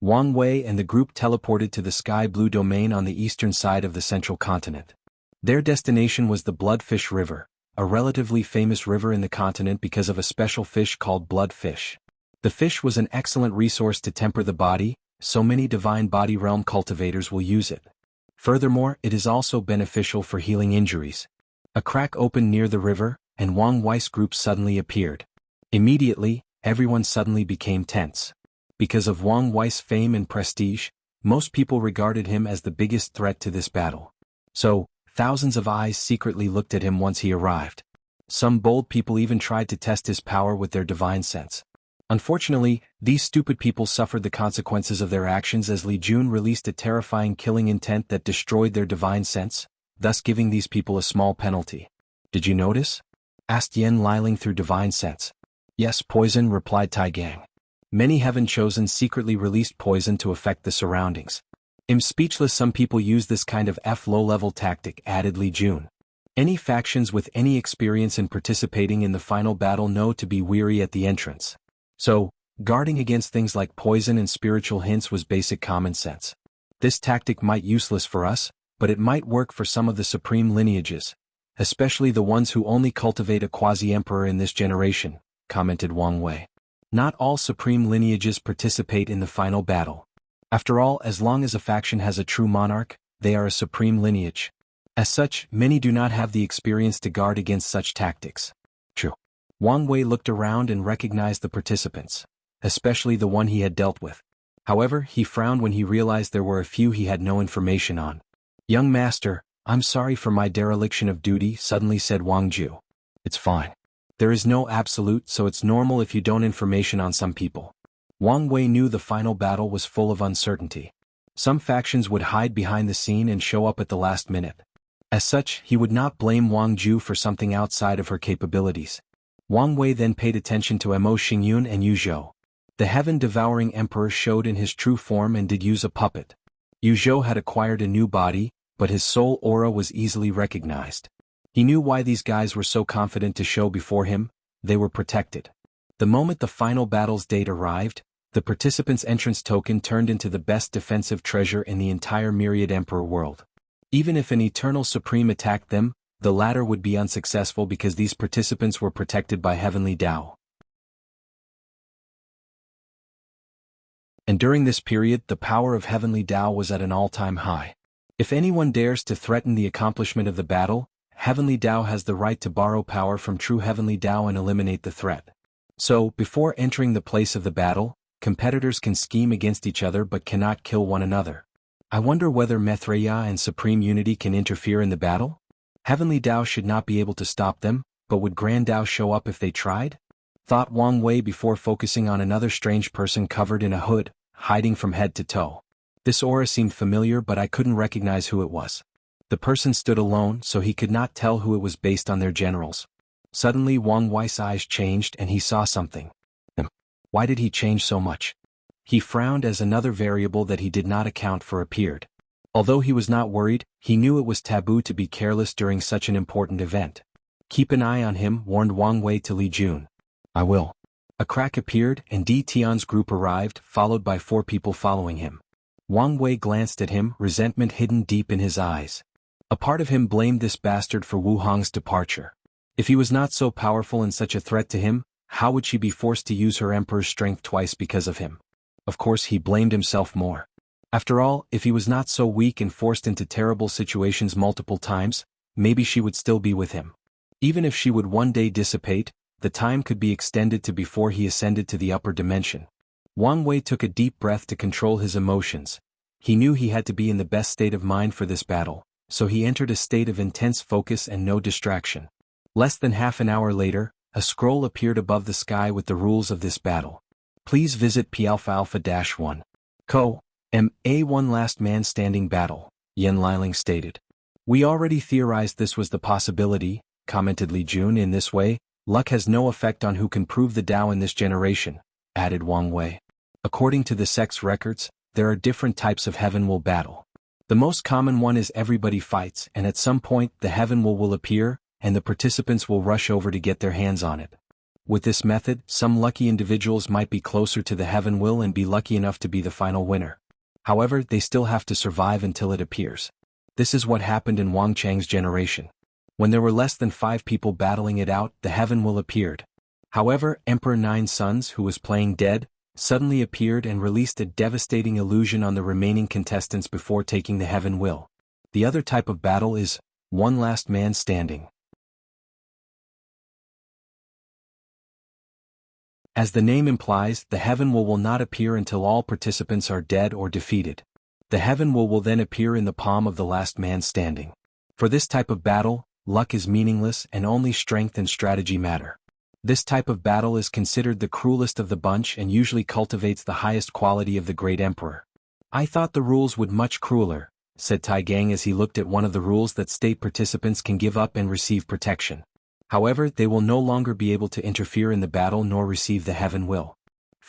Wang Wei and the group teleported to the sky blue domain on the eastern side of the central continent. Their destination was the Bloodfish River, a relatively famous river in the continent because of a special fish called bloodfish. The fish was an excellent resource to temper the body, so many divine body realm cultivators will use it. Furthermore, it is also beneficial for healing injuries. A crack opened near the river, and Wang Wei's group suddenly appeared. Immediately, everyone suddenly became tense. Because of Wang Wei's fame and prestige, most people regarded him as the biggest threat to this battle. So, thousands of eyes secretly looked at him once he arrived. Some bold people even tried to test his power with their divine sense. Unfortunately, these stupid people suffered the consequences of their actions as Li Jun released a terrifying killing intent that destroyed their divine sense, thus giving these people a small penalty. Did you notice? Asked Yen Liling through divine sense. Yes, poison, replied Tai Gang. Many Heaven Chosen secretly released poison to affect the surroundings. I'm speechless. Some people use this kind of low-level tactic, added Li Jun. Any factions with any experience in participating in the final battle know to be weary at the entrance. So, guarding against things like poison and spiritual hints was basic common sense. This tactic might be useless for us, but it might work for some of the supreme lineages, especially the ones who only cultivate a quasi-emperor in this generation, commented Wang Wei. Not all supreme lineages participate in the final battle. After all, as long as a faction has a true monarch, they are a supreme lineage. As such, many do not have the experience to guard against such tactics. True. Wang Wei looked around and recognized the participants, especially the one he had dealt with. However, he frowned when he realized there were a few he had no information on. Young master, I'm sorry for my dereliction of duty, suddenly said Wang Ju. It's fine. There is no absolute, so it's normal if you don't information on some people. Wang Wei knew the final battle was full of uncertainty. Some factions would hide behind the scene and show up at the last minute. As such, he would not blame Wang Ju for something outside of her capabilities. Wang Wei then paid attention to Mo Xingyun and Yu Zhou. The heaven-devouring emperor showed in his true form and did use a puppet. Yu Zhou had acquired a new body, but his soul aura was easily recognized. He knew why these guys were so confident to show before him. They were protected. The moment the final battle's date arrived, the participants' entrance token turned into the best defensive treasure in the entire Myriad Emperor world. Even if an Eternal Supreme attacked them, the latter would be unsuccessful because these participants were protected by Heavenly Tao. And during this period, the power of Heavenly Tao was at an all-time high. If anyone dares to threaten the accomplishment of the battle, Heavenly Tao has the right to borrow power from true Heavenly Tao and eliminate the threat. So, before entering the place of the battle, competitors can scheme against each other but cannot kill one another. I wonder whether Maitreya and Supreme Unity can interfere in the battle? Heavenly Tao should not be able to stop them, but would Grand Tao show up if they tried? Thought Wang Wei before focusing on another strange person covered in a hood, hiding from head to toe. This aura seemed familiar but I couldn't recognize who it was. The person stood alone so he could not tell who it was based on their generals. Suddenly Wang Wei's eyes changed and he saw something. Why did he change so much? He frowned as another variable that he did not account for appeared. Although he was not worried, he knew it was taboo to be careless during such an important event. Keep an eye on him, warned Wang Wei to Li Jun. I will. A crack appeared and Di Tian's group arrived, followed by 4 people following him. Wang Wei glanced at him, resentment hidden deep in his eyes. A part of him blamed this bastard for Wu Hong's departure. If he was not so powerful and such a threat to him, how would she be forced to use her emperor's strength twice because of him? Of course he blamed himself more. After all, if he was not so weak and forced into terrible situations multiple times, maybe she would still be with him. Even if she would one day dissipate, the time could be extended to before he ascended to the upper dimension. Wang Wei took a deep breath to control his emotions. He knew he had to be in the best state of mind for this battle, so he entered a state of intense focus and no distraction. Less than half an hour later, a scroll appeared above the sky with the rules of this battle. Please visit P-Alpha-1. A1 Last Man Standing Battle, Yen Liling stated. We already theorized this was the possibility, commented Li Jun. In this way, luck has no effect on who can prove the Tao in this generation, added Wang Wei. According to the sect's records, there are different types of Heaven Will battle. The most common one is everybody fights and at some point the Heaven will appear, and the participants will rush over to get their hands on it. With this method, some lucky individuals might be closer to the Heaven Will and be lucky enough to be the final winner. However, they still have to survive until it appears. This is what happened in Wang Chang's generation. When there were less than 5 people battling it out, the Heaven Will appeared. However, Emperor Nine Suns, who was playing dead, suddenly appeared and released a devastating illusion on the remaining contestants before taking the Heaven Will. The other type of battle is one last man standing. As the name implies, the Heaven will not appear until all participants are dead or defeated. The Heaven will then appear in the palm of the last man standing. For this type of battle, luck is meaningless and only strength and strategy matter. This type of battle is considered the cruelest of the bunch and usually cultivates the highest quality of the great emperor. I thought the rules would much crueler, said Tai Gang as he looked at one of the rules that state participants can give up and receive protection. However, they will no longer be able to interfere in the battle nor receive the Heaven Will.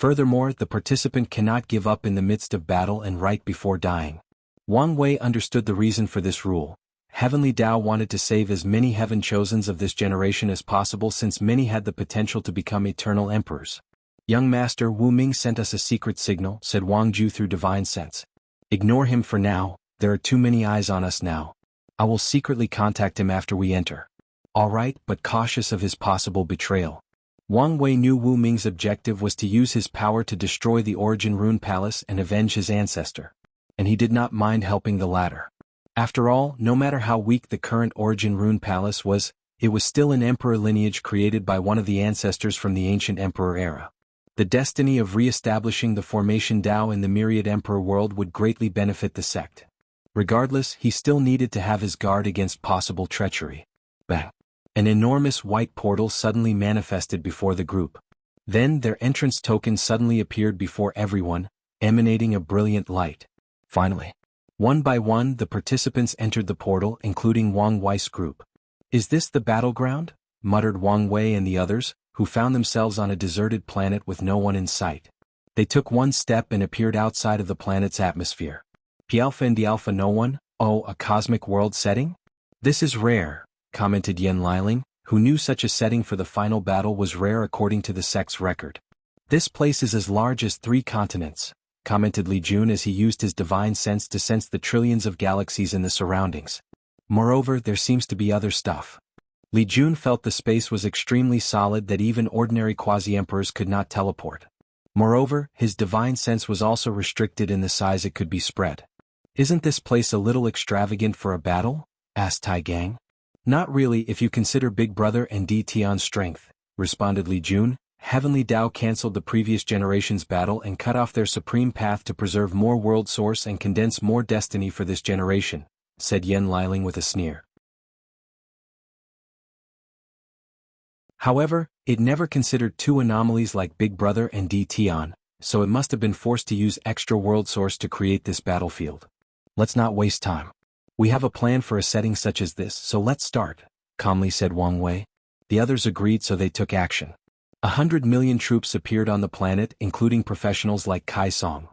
Furthermore, the participant cannot give up in the midst of battle and right before dying. Wang Wei understood the reason for this rule. Heavenly Tao wanted to save as many heaven chosens of this generation as possible since many had the potential to become eternal emperors. Young Master Wu Ming sent us a secret signal, said Wang Ju through divine sense. Ignore him for now, there are too many eyes on us now. I will secretly contact him after we enter. Alright, but cautious of his possible betrayal. Wang Wei knew Wu Ming's objective was to use his power to destroy the Origin Rune Palace and avenge his ancestor. And he did not mind helping the latter. After all, no matter how weak the current Origin Rune Palace was, it was still an emperor lineage created by one of the ancestors from the ancient emperor era. The destiny of re-establishing the formation Tao in the myriad emperor world would greatly benefit the sect. Regardless, he still needed to have his guard against possible treachery. Bang! An enormous white portal suddenly manifested before the group. Then their entrance token suddenly appeared before everyone, emanating a brilliant light. Finally, one by one the participants entered the portal, including Wang Wei's group. Is this the battleground? Muttered Wang Wei and the others, who found themselves on a deserted planet with no one in sight. They took one step and appeared outside of the planet's atmosphere. P-alpha and D-alpha no one? Oh, a cosmic world setting? This is rare, commented Yen Liling, who knew such a setting for the final battle was rare according to the sect's record. This place is as large as 3 continents, commented Li Jun as he used his divine sense to sense the trillions of galaxies in the surroundings. Moreover, there seems to be other stuff. Li Jun felt the space was extremely solid that even ordinary quasi-emperors could not teleport. Moreover, his divine sense was also restricted in the size it could be spread. Isn't this place a little extravagant for a battle? Asked Tai Gang. Not really if you consider Big Brother and D Tion's strength, responded Li Jun. Heavenly Tao cancelled the previous generation's battle and cut off their supreme path to preserve more world source and condense more destiny for this generation, said Yen Liling with a sneer. However, it never considered 2 anomalies like Big Brother and D Tion, so it must have been forced to use extra world source to create this battlefield. Let's not waste time. We have a plan for a setting such as this, so let's start, calmly said Wang Wei. The others agreed, so they took action. 100 million troops appeared on the planet, including professionals like Kai Song.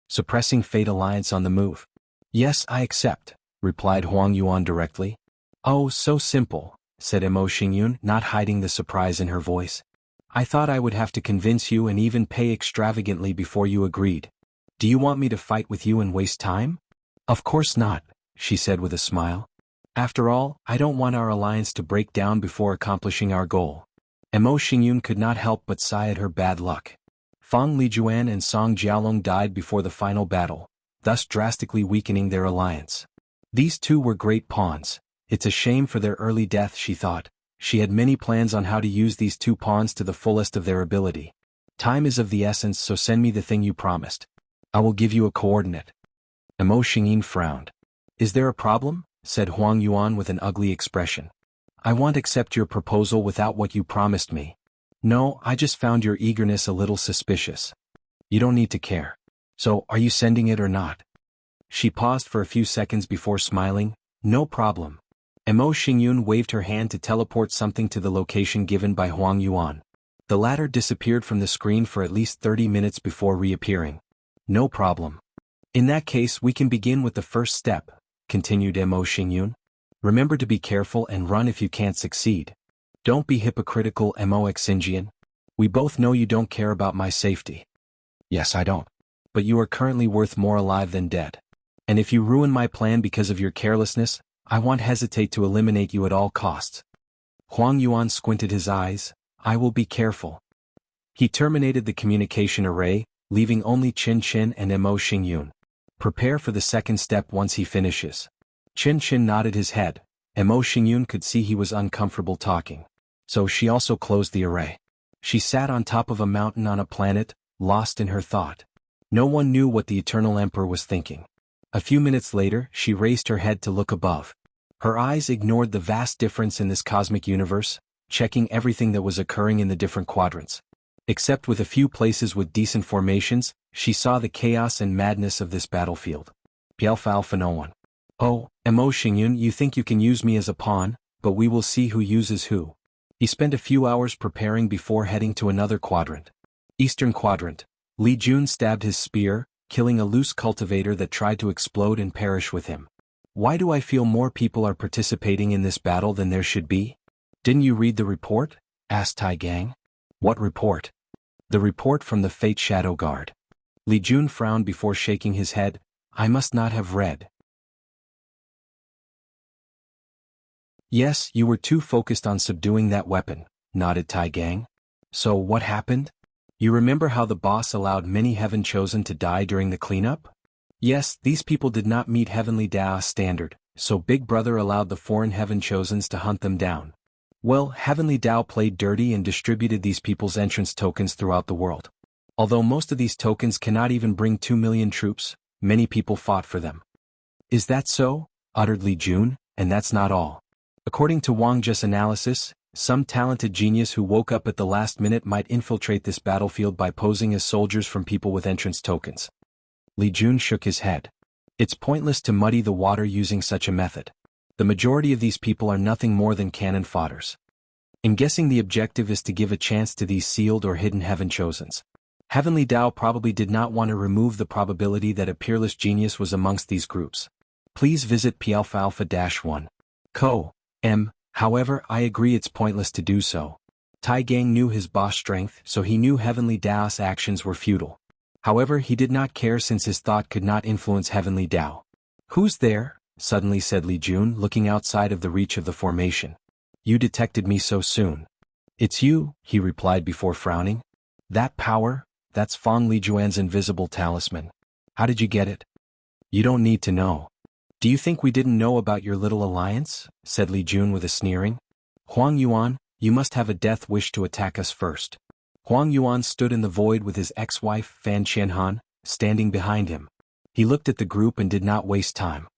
Suppressing Fate Alliance on the move. Yes, I accept, replied Huang Yuan directly. Oh, so simple, said Mo Xingyun, not hiding the surprise in her voice. I thought I would have to convince you and even pay extravagantly before you agreed. Do you want me to fight with you and waste time? Of course not, she said with a smile. After all, I don't want our alliance to break down before accomplishing our goal. Mo Xingyun could not help but sigh at her bad luck. Fang Lijuan and Song Jiaolong died before the final battle, thus drastically weakening their alliance. These 2 were great pawns. It's a shame for their early death, she thought. She had many plans on how to use these 2 pawns to the fullest of their ability. Time is of the essence, so send me the thing you promised. I will give you a coordinate. Mo Xingyin frowned. Is there a problem? Said Huang Yuan with an ugly expression. I won't accept your proposal without what you promised me. No, I just found your eagerness a little suspicious. You don't need to care. So, are you sending it or not? She paused for a few seconds before smiling. No problem. Mo Xingyun waved her hand to teleport something to the location given by Huang Yuan. The latter disappeared from the screen for at least 30 minutes before reappearing. No problem. In that case, we can begin with the first step, continued Mo Xingyun. Remember to be careful and run if you can't succeed. Don't be hypocritical, Mo Xinjian. We both know you don't care about my safety. Yes, I don't. But you are currently worth more alive than dead. And if you ruin my plan because of your carelessness, I won't hesitate to eliminate you at all costs. Huang Yuan squinted his eyes. I will be careful. He terminated the communication array, leaving only Qin Qin and Mo Xingyun. Prepare for the second step once he finishes. Qin Qin nodded his head. Mo Xingyun could see he was uncomfortable talking. So she also closed the array. She sat on top of a mountain on a planet, lost in her thought. No one knew what the Eternal Emperor was thinking. A few minutes later, she raised her head to look above. Her eyes ignored the vast difference in this cosmic universe, checking everything that was occurring in the different quadrants. Except with a few places with decent formations, she saw the chaos and madness of this battlefield. Alpha Alpha no one. Oh, Mo Xingyun, you think you can use me as a pawn, but we will see who uses who. He spent a few hours preparing before heading to another quadrant. Eastern Quadrant. Li Jun stabbed his spear, killing a loose cultivator that tried to explode and perish with him. Why do I feel more people are participating in this battle than there should be? Didn't you read the report? Asked Tai Gang. What report? The report from the Fate Shadow Guard. Li Jun frowned before shaking his head. I must not have read. Yes, you were too focused on subduing that weapon, nodded Tai Gang. So what happened? You remember how the boss allowed many Heaven Chosen to die during the cleanup? Yes, these people did not meet Heavenly Dao's standard, so Big Brother allowed the foreign Heaven Chosens to hunt them down. Well, Heavenly Dao played dirty and distributed these people's entrance tokens throughout the world. Although most of these tokens cannot even bring 2 million troops, many people fought for them. Is that so? Uttered Li Jun, and that's not all. According to Wang Jia's analysis, some talented genius who woke up at the last minute might infiltrate this battlefield by posing as soldiers from people with entrance tokens. Li Jun shook his head. It's pointless to muddy the water using such a method. The majority of these people are nothing more than cannon fodders. I'm guessing the objective is to give a chance to these sealed or hidden Heaven Chosens. Heavenly Dao probably did not want to remove the probability that a peerless genius was amongst these groups. Please visit P-Alpha-1. However, I agree it's pointless to do so. Tai Gang knew his boss strength, so he knew Heavenly Dao's actions were futile. However, he did not care since his thought could not influence Heavenly Dao. Who's there? Suddenly said Li Jun, looking outside of the reach of the formation. You detected me so soon. It's you, he replied before frowning. That power? That's Feng Lijuan's invisible talisman. How did you get it? You don't need to know. Do you think we didn't know about your little alliance? Said Li Jun with a sneering. Huang Yuan, you must have a death wish to attack us first. Huang Yuan stood in the void with his ex-wife, Fan Qianhan, standing behind him. He looked at the group and did not waste time.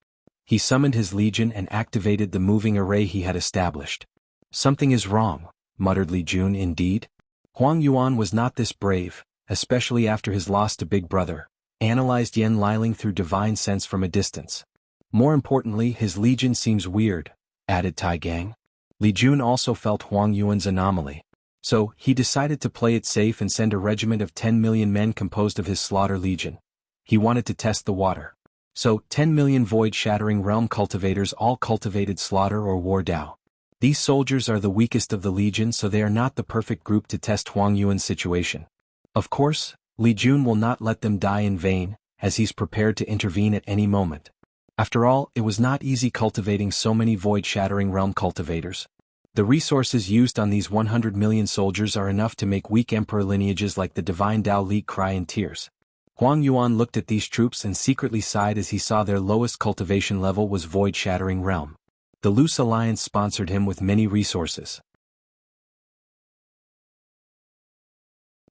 He summoned his legion and activated the moving array he had established. Something is wrong, muttered Li Jun. Indeed. Huang Yuan was not this brave, especially after his loss to Big Brother, analyzed Yen Liling through divine sense from a distance. More importantly, his legion seems weird, added Tai Gang. Li Jun also felt Huang Yuan's anomaly. So, he decided to play it safe and send a regiment of 10 million men composed of his slaughter legion. He wanted to test the water. So, 10 million void-shattering realm cultivators all cultivated slaughter or war Dao. These soldiers are the weakest of the legion, so they are not the perfect group to test Huang Yuan's situation. Of course, Li Jun will not let them die in vain, as he's prepared to intervene at any moment. After all, it was not easy cultivating so many void-shattering realm cultivators. The resources used on these 100 million soldiers are enough to make weak emperor lineages like the divine Dao Li cry in tears. Huang Yuan looked at these troops and secretly sighed as he saw their lowest cultivation level was void-shattering realm. The loose alliance sponsored him with many resources.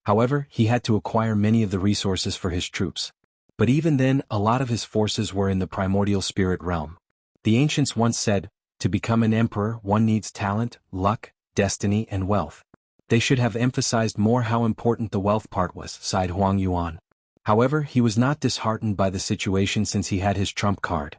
However, he had to acquire many of the resources for his troops. But even then, a lot of his forces were in the primordial spirit realm. The ancients once said, to become an emperor one needs talent, luck, destiny and wealth. They should have emphasized more how important the wealth part was, sighed Huang Yuan. However, he was not disheartened by the situation since he had his trump card.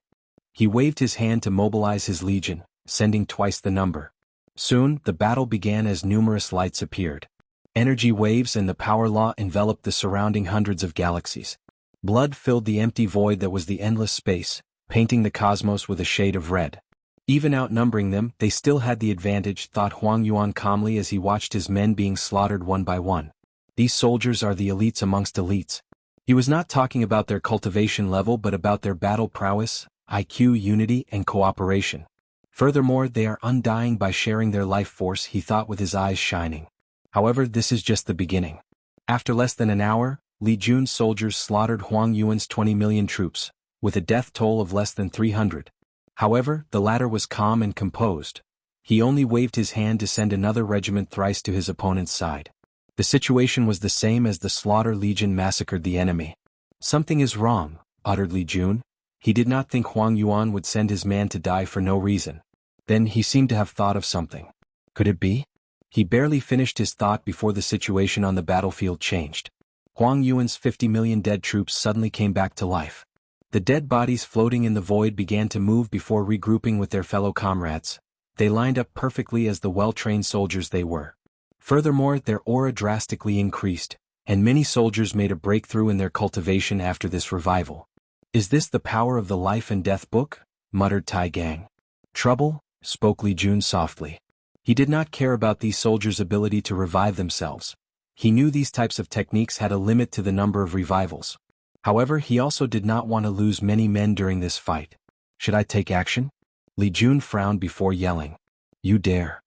He waved his hand to mobilize his legion, sending twice the number. Soon, the battle began as numerous lights appeared. Energy waves and the power law enveloped the surrounding hundreds of galaxies. Blood filled the empty void that was the endless space, painting the cosmos with a shade of red. Even outnumbering them, they still had the advantage, thought Huang Yuan calmly as he watched his men being slaughtered one by one. These soldiers are the elites amongst elites. He was not talking about their cultivation level but about their battle prowess, IQ, unity, and cooperation. Furthermore, they are undying by sharing their life force, he thought with his eyes shining. However, this is just the beginning. After less than an hour, Li Jun's soldiers slaughtered Huang Yuan's 20 million troops, with a death toll of less than 300. However, the latter was calm and composed. He only waved his hand to send another regiment thrice to his opponent's side. The situation was the same as the Slaughter Legion massacred the enemy. Something is wrong, uttered Li Jun. He did not think Huang Yuan would send his man to die for no reason. Then he seemed to have thought of something. Could it be? He barely finished his thought before the situation on the battlefield changed. Huang Yuan's 50 million dead troops suddenly came back to life. The dead bodies floating in the void began to move before regrouping with their fellow comrades. They lined up perfectly as the well-trained soldiers they were. Furthermore, their aura drastically increased, and many soldiers made a breakthrough in their cultivation after this revival. "Is this the power of the life and death book?" muttered Tai Gang. "Trouble?" spoke Li Jun softly. He did not care about these soldiers' ability to revive themselves. He knew these types of techniques had a limit to the number of revivals. However, he also did not want to lose many men during this fight. "Should I take action?" Li Jun frowned before yelling. "You dare."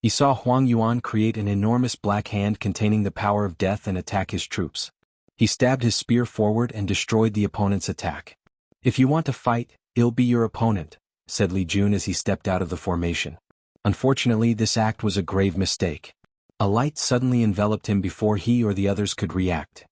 He saw Huang Yuan create an enormous black hand containing the power of death and attack his troops. He stabbed his spear forward and destroyed the opponent's attack. "If you want to fight, I'll be your opponent," said Li Jun as he stepped out of the formation. Unfortunately, this act was a grave mistake. A light suddenly enveloped him before he or the others could react.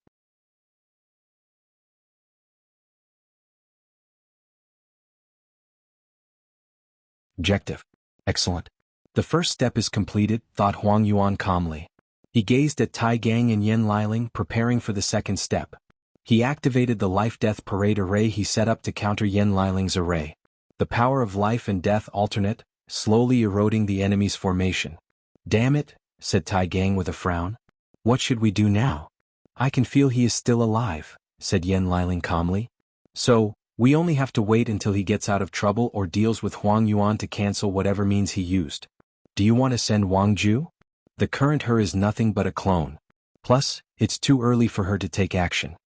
Objective. Excellent. The first step is completed, thought Huang Yuan calmly. He gazed at Tai Gang and Yen Liling preparing for the second step. He activated the Life-Death Parade array he set up to counter Yen Liling's array. The power of life and death alternate, slowly eroding the enemy's formation. "Damn it," said Tai Gang with a frown. "What should we do now?" "I can feel he is still alive," said Yen Liling calmly. "So, we only have to wait until he gets out of trouble or deals with Huang Yuan to cancel whatever means he used. Do you want to send Wang Ju? The current her is nothing but a clone. Plus, it's too early for her to take action."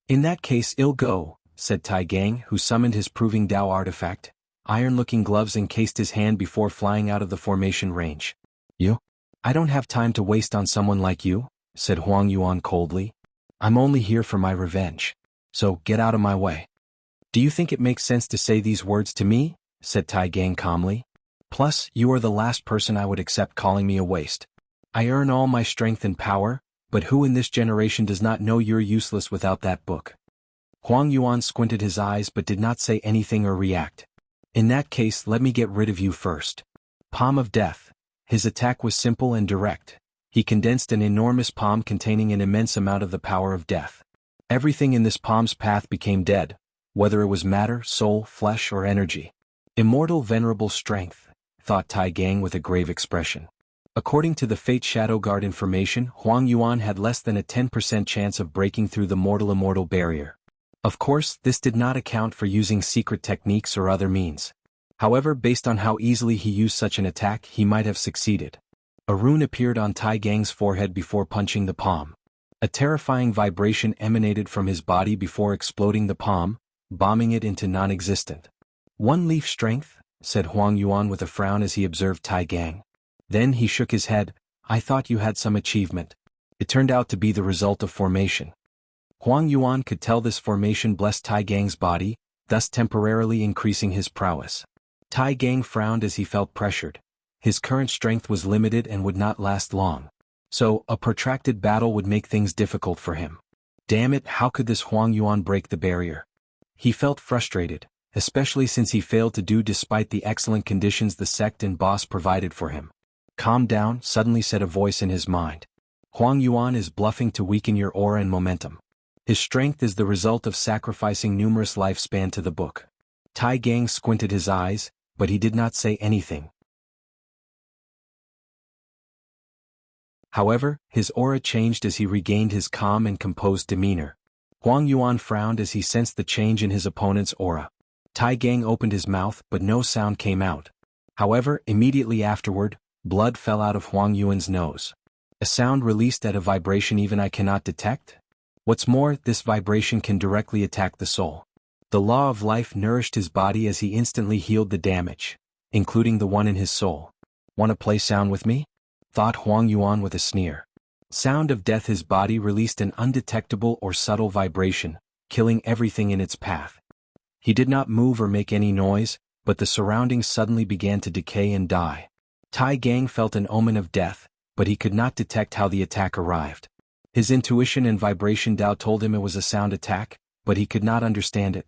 "In that case I'll go," said Tai Gang, who summoned his Proving Dao artifact. Iron-looking gloves encased his hand before flying out of the formation range. "You? I don't have time to waste on someone like you," said Huang Yuan coldly. "I'm only here for my revenge. So get out of my way." "Do you think it makes sense to say these words to me?" said Tai Gang calmly. "Plus, you are the last person I would accept calling me a waste. I earn all my strength and power, but who in this generation does not know you're useless without that book?" Huang Yuan squinted his eyes but did not say anything or react. "In that case, let me get rid of you first." Palm of Death. His attack was simple and direct. He condensed an enormous palm containing an immense amount of the power of death. Everything in this palm's path became dead, whether it was matter, soul, flesh, or energy. "Immortal venerable strength," thought Tai Gang with a grave expression. According to the Fate Shadow Guard information, Huang Yuan had less than a 10% chance of breaking through the mortal-immortal barrier. Of course, this did not account for using secret techniques or other means. However, based on how easily he used such an attack, he might have succeeded. A rune appeared on Tai Gang's forehead before punching the palm. A terrifying vibration emanated from his body before exploding the palm, bombing it into non-existent. "One leaf strength," said Huang Yuan with a frown as he observed Tai Gang. Then he shook his head. "I thought you had some achievement. It turned out to be the result of formation." Huang Yuan could tell this formation blessed Tai Gang's body, thus temporarily increasing his prowess. Tai Gang frowned as he felt pressured. His current strength was limited and would not last long. So, a protracted battle would make things difficult for him. Damn it, how could this Huang Yuan break the barrier? He felt frustrated, especially since he failed to do despite the excellent conditions the sect and boss provided for him. "Calm down," suddenly said a voice in his mind. "Huang Yuan is bluffing to weaken your aura and momentum. His strength is the result of sacrificing numerous lifespan to the book." Tai Gang squinted his eyes, but he did not say anything. However, his aura changed as he regained his calm and composed demeanor. Huang Yuan frowned as he sensed the change in his opponent's aura. Tai Gang opened his mouth but no sound came out. However, immediately afterward, blood fell out of Huang Yuan's nose. "A sound released at a vibration even I cannot detect? What's more, this vibration can directly attack the soul." The law of life nourished his body as he instantly healed the damage, including the one in his soul. "Want to play sound with me?" thought Huang Yuan with a sneer. Sound of death. His body released an undetectable or subtle vibration, killing everything in its path. He did not move or make any noise, but the surroundings suddenly began to decay and die. Tai Gang felt an omen of death, but he could not detect how the attack arrived. His intuition and vibration Dao told him it was a sound attack, but he could not understand it.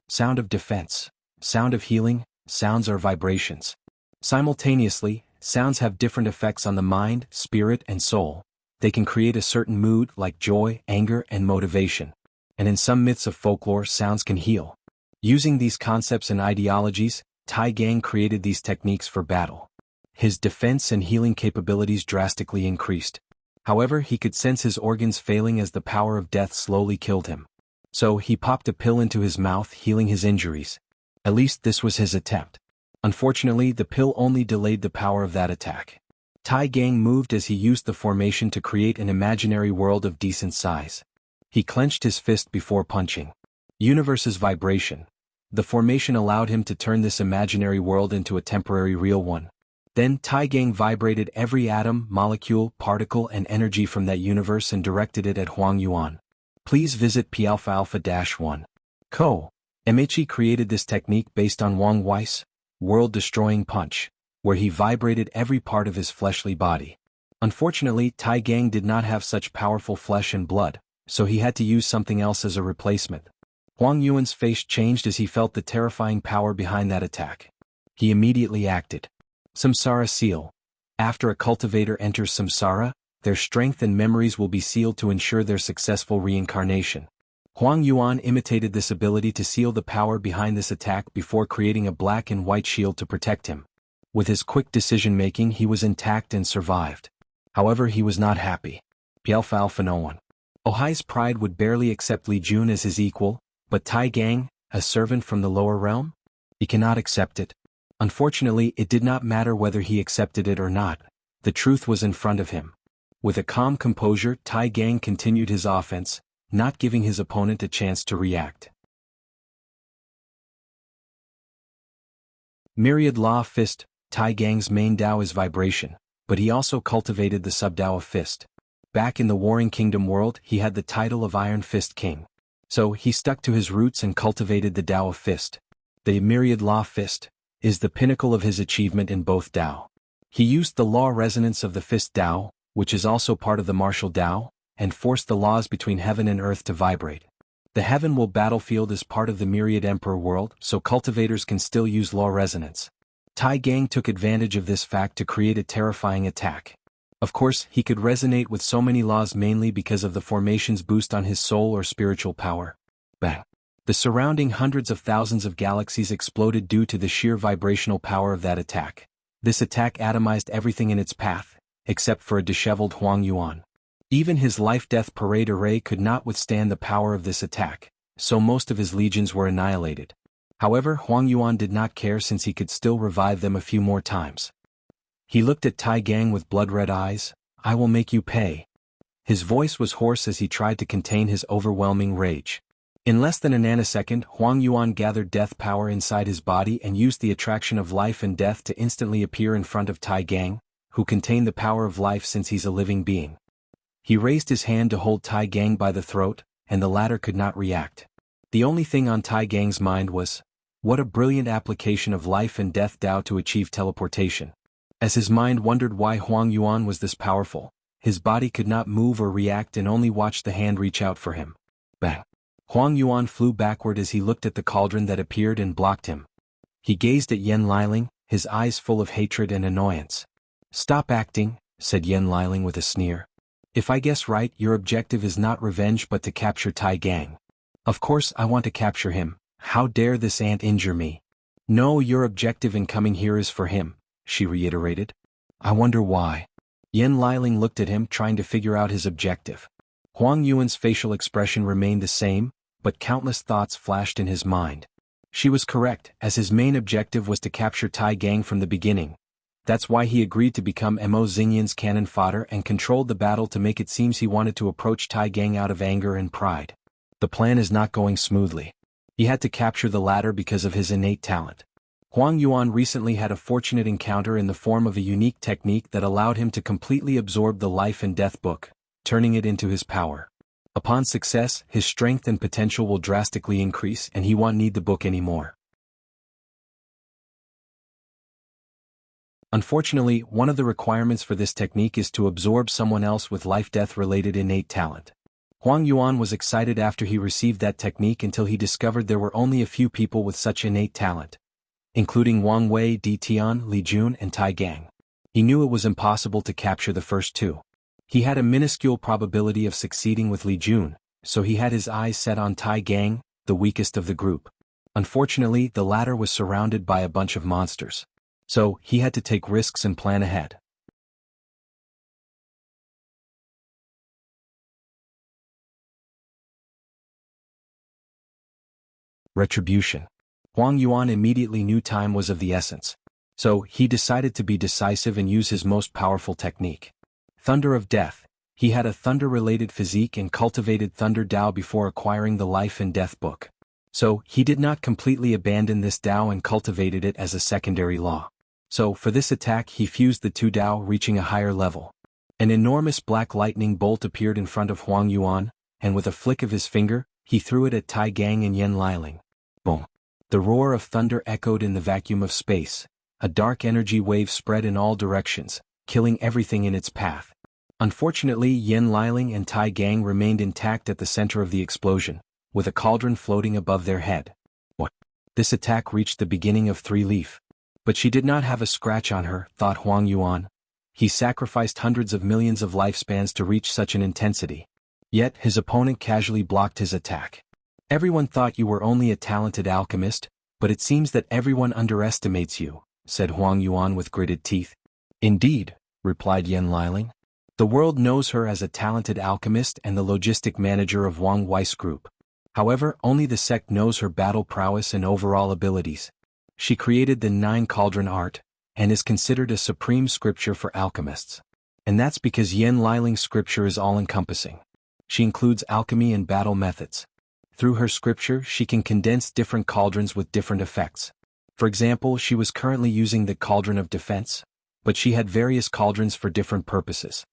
Sound of defense, sound of healing, sounds are vibrations. Simultaneously, sounds have different effects on the mind, spirit, and soul. They can create a certain mood like joy, anger, and motivation. And in some myths of folklore, sounds can heal. Using these concepts and ideologies, Tai Gang created these techniques for battle. His defense and healing capabilities drastically increased. However, he could sense his organs failing as the power of death slowly killed him. So he popped a pill into his mouth, healing his injuries. At least this was his attempt. Unfortunately, the pill only delayed the power of that attack. Tai Gang moved as he used the formation to create an imaginary world of decent size. He clenched his fist before punching. Universe's vibration. The formation allowed him to turn this imaginary world into a temporary real one. Then Tai Gang vibrated every atom, molecule, particle and energy from that universe and directed it at Huang Yuan. Please visit P-alpha-1. Co. Emichi created this technique based on Wang Wei's world-destroying punch, where he vibrated every part of his fleshly body. Unfortunately, Tai Gang did not have such powerful flesh and blood, so he had to use something else as a replacement. Huang Yuan's face changed as he felt the terrifying power behind that attack. He immediately acted. Samsara Seal. After a cultivator enters Samsara, their strength and memories will be sealed to ensure their successful reincarnation. Huang Yuan imitated this ability to seal the power behind this attack before creating a black and white shield to protect him. With his quick decision-making, he was intact and survived. However, he was not happy. P-alpha no one. Ohai's pride would barely accept Li Jun as his equal, but Tai Gang, a servant from the lower realm? He cannot accept it. Unfortunately, it did not matter whether he accepted it or not. The truth was in front of him. With a calm composure, Tai Gang continued his offense, not giving his opponent a chance to react. Myriad Law Fist. Tai Gang's main Dao is vibration, but he also cultivated the sub-Dao of Fist. Back in the Warring Kingdom world, he had the title of Iron Fist King. So he stuck to his roots and cultivated the Dao of Fist. The Myriad Law Fist is the pinnacle of his achievement in both Dao. He used the law resonance of the Fist Dao, which is also part of the martial Dao, and forced the laws between heaven and earth to vibrate. The heaven will battlefield is part of the Myriad Emperor world, so cultivators can still use law resonance. Tai Gang took advantage of this fact to create a terrifying attack. Of course, he could resonate with so many laws mainly because of the formation's boost on his soul or spiritual power. Bang! The surrounding hundreds of thousands of galaxies exploded due to the sheer vibrational power of that attack. This attack atomized everything in its path, except for a disheveled Huang Yuan. Even his life-death parade array could not withstand the power of this attack, so most of his legions were annihilated. However, Huang Yuan did not care since he could still revive them a few more times. He looked at Tai Gang with blood-red eyes. "I will make you pay." His voice was hoarse as he tried to contain his overwhelming rage. In less than a nanosecond, Huang Yuan gathered death power inside his body and used the attraction of life and death to instantly appear in front of Tai Gang, who contained the power of life since he's a living being. He raised his hand to hold Tai Gang by the throat, and the latter could not react. The only thing on Tai Gang's mind was, what a brilliant application of life and death Dao to achieve teleportation. As his mind wondered why Huang Yuan was this powerful, his body could not move or react and only watched the hand reach out for him. Bang! Huang Yuan flew backward as he looked at the cauldron that appeared and blocked him. He gazed at Yen Liling, his eyes full of hatred and annoyance. "Stop acting," said Yen Liling with a sneer. "If I guess right, your objective is not revenge but to capture Tai Gang." "Of course I want to capture him. How dare this ant injure me?" "No, your objective in coming here is for him," she reiterated. "I wonder why." Yen Liling looked at him trying to figure out his objective. Huang Yuan's facial expression remained the same, but countless thoughts flashed in his mind. She was correct, as his main objective was to capture Tai Gang from the beginning. That's why he agreed to become Mo Xingyan's cannon fodder and controlled the battle to make it seem he wanted to approach Tai Gang out of anger and pride. The plan is not going smoothly. He had to capture the latter because of his innate talent. Huang Yuan recently had a fortunate encounter in the form of a unique technique that allowed him to completely absorb the life and death book, turning it into his power. Upon success, his strength and potential will drastically increase and he won't need the book anymore. Unfortunately, one of the requirements for this technique is to absorb someone else with life-death related innate talent. Huang Yuan was excited after he received that technique until he discovered there were only a few people with such innate talent, including Wang Wei, Di Tian, Li Jun and Tai Gang. He knew it was impossible to capture the first two. He had a minuscule probability of succeeding with Li Jun, so he had his eyes set on Tai Gang, the weakest of the group. Unfortunately, the latter was surrounded by a bunch of monsters. So, he had to take risks and plan ahead. Retribution. Huang Yuan immediately knew time was of the essence. So, he decided to be decisive and use his most powerful technique. Thunder of Death. He had a thunder-related physique and cultivated Thunder Dao before acquiring the Life and Death book. So, he did not completely abandon this Dao and cultivated it as a secondary law. So, for this attack he fused the two Dao, reaching a higher level. An enormous black lightning bolt appeared in front of Huang Yuan, and with a flick of his finger, he threw it at Tai Gang and Yan Liling. Boom! The roar of thunder echoed in the vacuum of space. A dark energy wave spread in all directions, killing everything in its path. Unfortunately, Yan Liling and Tai Gang remained intact at the center of the explosion, with a cauldron floating above their head. What? This attack reached the beginning of Three Leaf. But she did not have a scratch on her, thought Huang Yuan. He sacrificed hundreds of millions of lifespans to reach such an intensity. Yet, his opponent casually blocked his attack. Everyone thought you were only a talented alchemist, but it seems that everyone underestimates you, said Huang Yuan with gritted teeth. Indeed, replied Yan Liling. The world knows her as a talented alchemist and the logistic manager of Wang Weiss Group. However, only the sect knows her battle prowess and overall abilities. She created the 9 Cauldron art, and is considered a supreme scripture for alchemists. And that's because Yan Liling's scripture is all-encompassing. She includes alchemy and battle methods. Through her scripture, she can condense different cauldrons with different effects. For example, she was currently using the Cauldron of Defense, but she had various cauldrons for different purposes.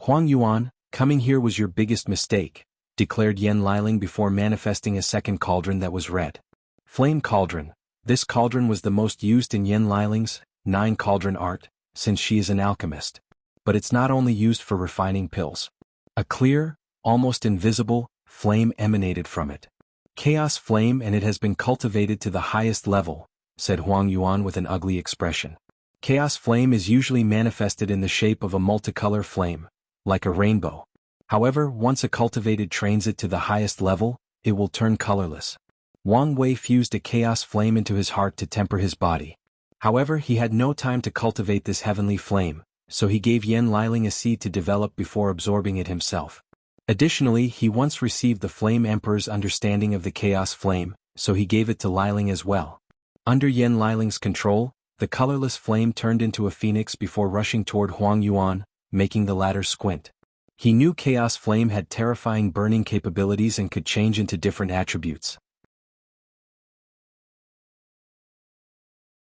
Huang Yuan, coming here was your biggest mistake, declared Yan Liling before manifesting a second cauldron that was red. Flame Cauldron. This cauldron was the most used in Yan Liling's 9 Cauldron art, since she is an alchemist. But it's not only used for refining pills. A clear, almost invisible, flame emanated from it. Chaos flame, and it has been cultivated to the highest level, said Huang Yuan with an ugly expression. Chaos flame is usually manifested in the shape of a multicolor flame, like a rainbow. However, once a cultivated trains it to the highest level, it will turn colorless. Wang Wei fused a chaos flame into his heart to temper his body. However, he had no time to cultivate this heavenly flame, so he gave Yan Liling a seed to develop before absorbing it himself. Additionally, he once received the Flame Emperor's understanding of the Chaos Flame, so he gave it to Liling as well. Under Yan Liling's control, the colorless flame turned into a phoenix before rushing toward Huang Yuan, making the latter squint. He knew Chaos Flame had terrifying burning capabilities and could change into different attributes.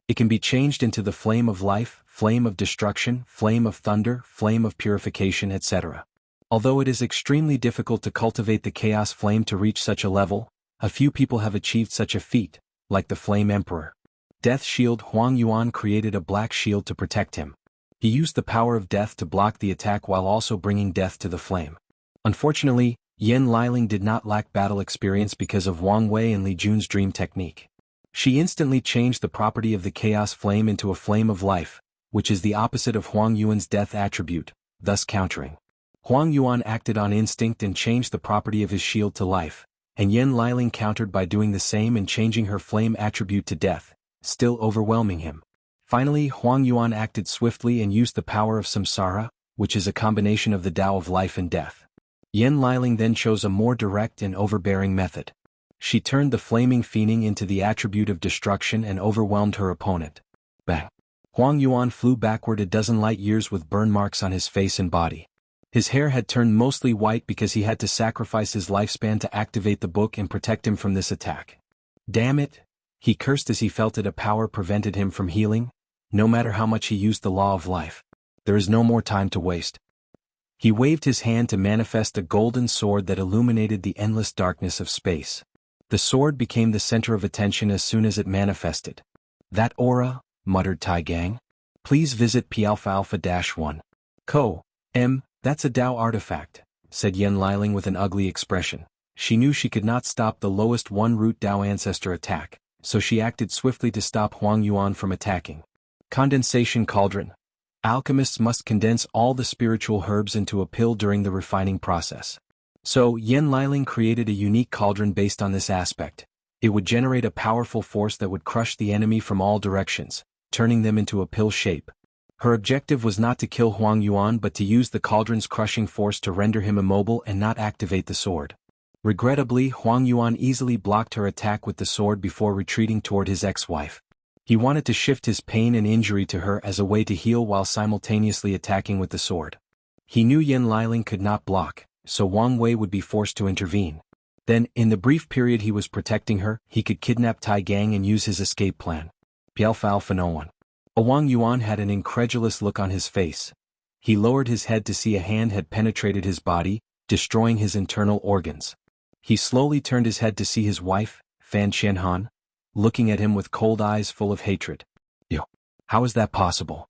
It can be changed into the Flame of Life, Flame of Destruction, Flame of Thunder, Flame of Purification, etc. Although it is extremely difficult to cultivate the Chaos Flame to reach such a level, a few people have achieved such a feat, like the Flame Emperor. Death Shield. Huang Yuan created a black shield to protect him. He used the power of death to block the attack while also bringing death to the flame. Unfortunately, Yan Liling did not lack battle experience because of Wang Wei and Li Jun's dream technique. She instantly changed the property of the Chaos Flame into a Flame of Life, which is the opposite of Huang Yuan's death attribute, thus countering. Huang Yuan acted on instinct and changed the property of his shield to life, and Yan Liling countered by doing the same and changing her flame attribute to death, still overwhelming him. Finally, Huang Yuan acted swiftly and used the power of Samsara, which is a combination of the Tao of life and death. Yan Liling then chose a more direct and overbearing method. She turned the flaming fiending into the attribute of destruction and overwhelmed her opponent. Bang! Huang Yuan flew backward a dozen light years with burn marks on his face and body. His hair had turned mostly white because he had to sacrifice his lifespan to activate the book and protect him from this attack. Damn it! He cursed as he felt that a power prevented him from healing, no matter how much he used the law of life. There is no more time to waste. He waved his hand to manifest a golden sword that illuminated the endless darkness of space. The sword became the center of attention as soon as it manifested. That aura, muttered Tai Gang. Please visit P-Alpha-1. That's a Dao artifact, said Yan Liling with an ugly expression. She knew she could not stop the lowest one-root Dao ancestor attack, so she acted swiftly to stop Huang Yuan from attacking. Condensation Cauldron. Alchemists must condense all the spiritual herbs into a pill during the refining process. So, Yan Liling created a unique cauldron based on this aspect. It would generate a powerful force that would crush the enemy from all directions, turning them into a pill shape. Her objective was not to kill Huang Yuan but to use the cauldron's crushing force to render him immobile and not activate the sword. Regrettably, Huang Yuan easily blocked her attack with the sword before retreating toward his ex-wife. He wanted to shift his pain and injury to her as a way to heal while simultaneously attacking with the sword. He knew Yan Liling could not block, so Wang Wei would be forced to intervene. Then, in the brief period he was protecting her, he could kidnap Tai Gang and use his escape plan. Piao for no one. Wang Yuan had an incredulous look on his face. He lowered his head to see a hand had penetrated his body, destroying his internal organs. He slowly turned his head to see his wife, Fan Qianhan, looking at him with cold eyes full of hatred. Yo, how is that possible?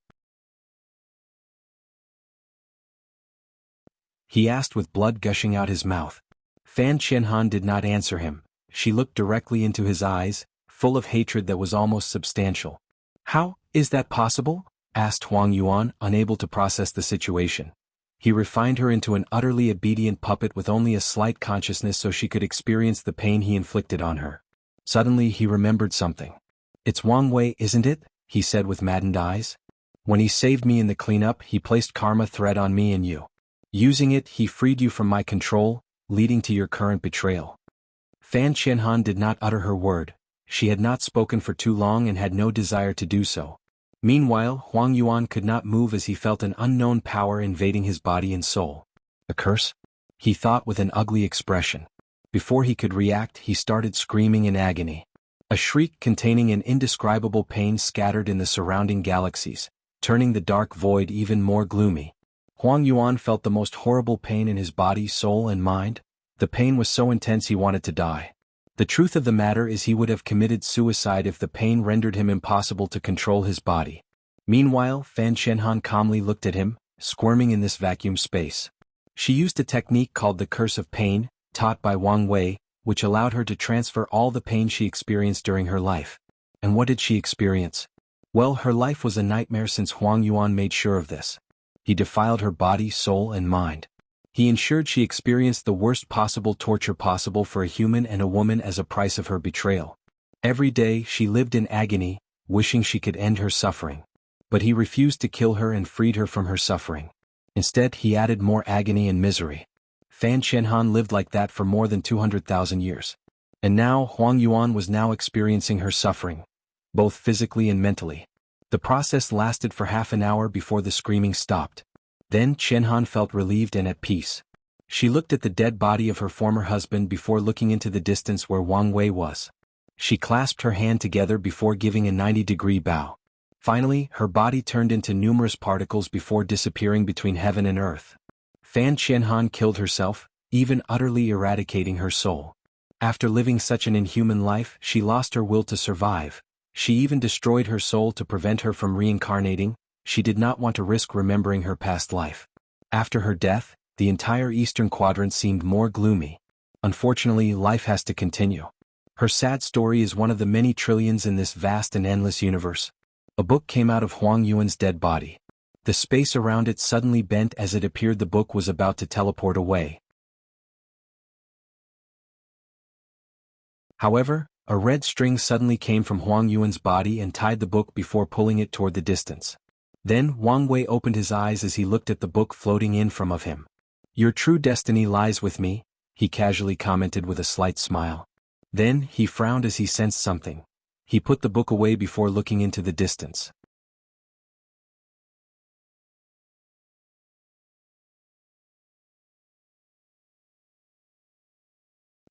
He asked with blood gushing out his mouth. Fan Qianhan did not answer him. She looked directly into his eyes, full of hatred that was almost substantial. How is that possible? Asked Huang Yuan, unable to process the situation. He refined her into an utterly obedient puppet with only a slight consciousness so she could experience the pain he inflicted on her. Suddenly he remembered something. It's Wang Wei, isn't it? He said with maddened eyes. When he saved me in the cleanup, he placed karma thread on me and you. Using it, he freed you from my control, leading to your current betrayal. Fan Qianhan did not utter her word. She had not spoken for too long and had no desire to do so. Meanwhile, Huang Yuan could not move as he felt an unknown power invading his body and soul. A curse? He thought with an ugly expression. Before he could react, he started screaming in agony. A shriek containing an indescribable pain scattered in the surrounding galaxies, turning the dark void even more gloomy. Huang Yuan felt the most horrible pain in his body, soul, and mind. The pain was so intense he wanted to die. The truth of the matter is he would have committed suicide if the pain rendered him impossible to control his body. Meanwhile, Fan Qianhan calmly looked at him, squirming in this vacuum space. She used a technique called the Curse of Pain, taught by Wang Wei, which allowed her to transfer all the pain she experienced during her life. And what did she experience? Well, her life was a nightmare since Huang Yuan made sure of this. He defiled her body, soul, and mind. He ensured she experienced the worst possible torture possible for a human and a woman as a price of her betrayal. Every day she lived in agony, wishing she could end her suffering. But he refused to kill her and freed her from her suffering. Instead, he added more agony and misery. Fan Qianhan lived like that for more than 200,000 years. And now Huang Yuan was now experiencing her suffering, both physically and mentally. The process lasted for half an hour before the screaming stopped. Then Qianhan felt relieved and at peace. She looked at the dead body of her former husband before looking into the distance where Wang Wei was. She clasped her hand together before giving a 90-degree bow. Finally, her body turned into numerous particles before disappearing between heaven and earth. Fan Qianhan killed herself, even utterly eradicating her soul. After living such an inhuman life, she lost her will to survive. She even destroyed her soul to prevent her from reincarnating. She did not want to risk remembering her past life. After her death, the entire eastern quadrant seemed more gloomy. Unfortunately, life has to continue. Her sad story is one of the many trillions in this vast and endless universe. A book came out of Huang Yuan's dead body. The space around it suddenly bent as it appeared the book was about to teleport away. However, a red string suddenly came from Huang Yuan's body and tied the book before pulling it toward the distance. Then Wang Wei opened his eyes as he looked at the book floating in front of him. Your true destiny lies with me, he casually commented with a slight smile. Then he frowned as he sensed something. He put the book away before looking into the distance.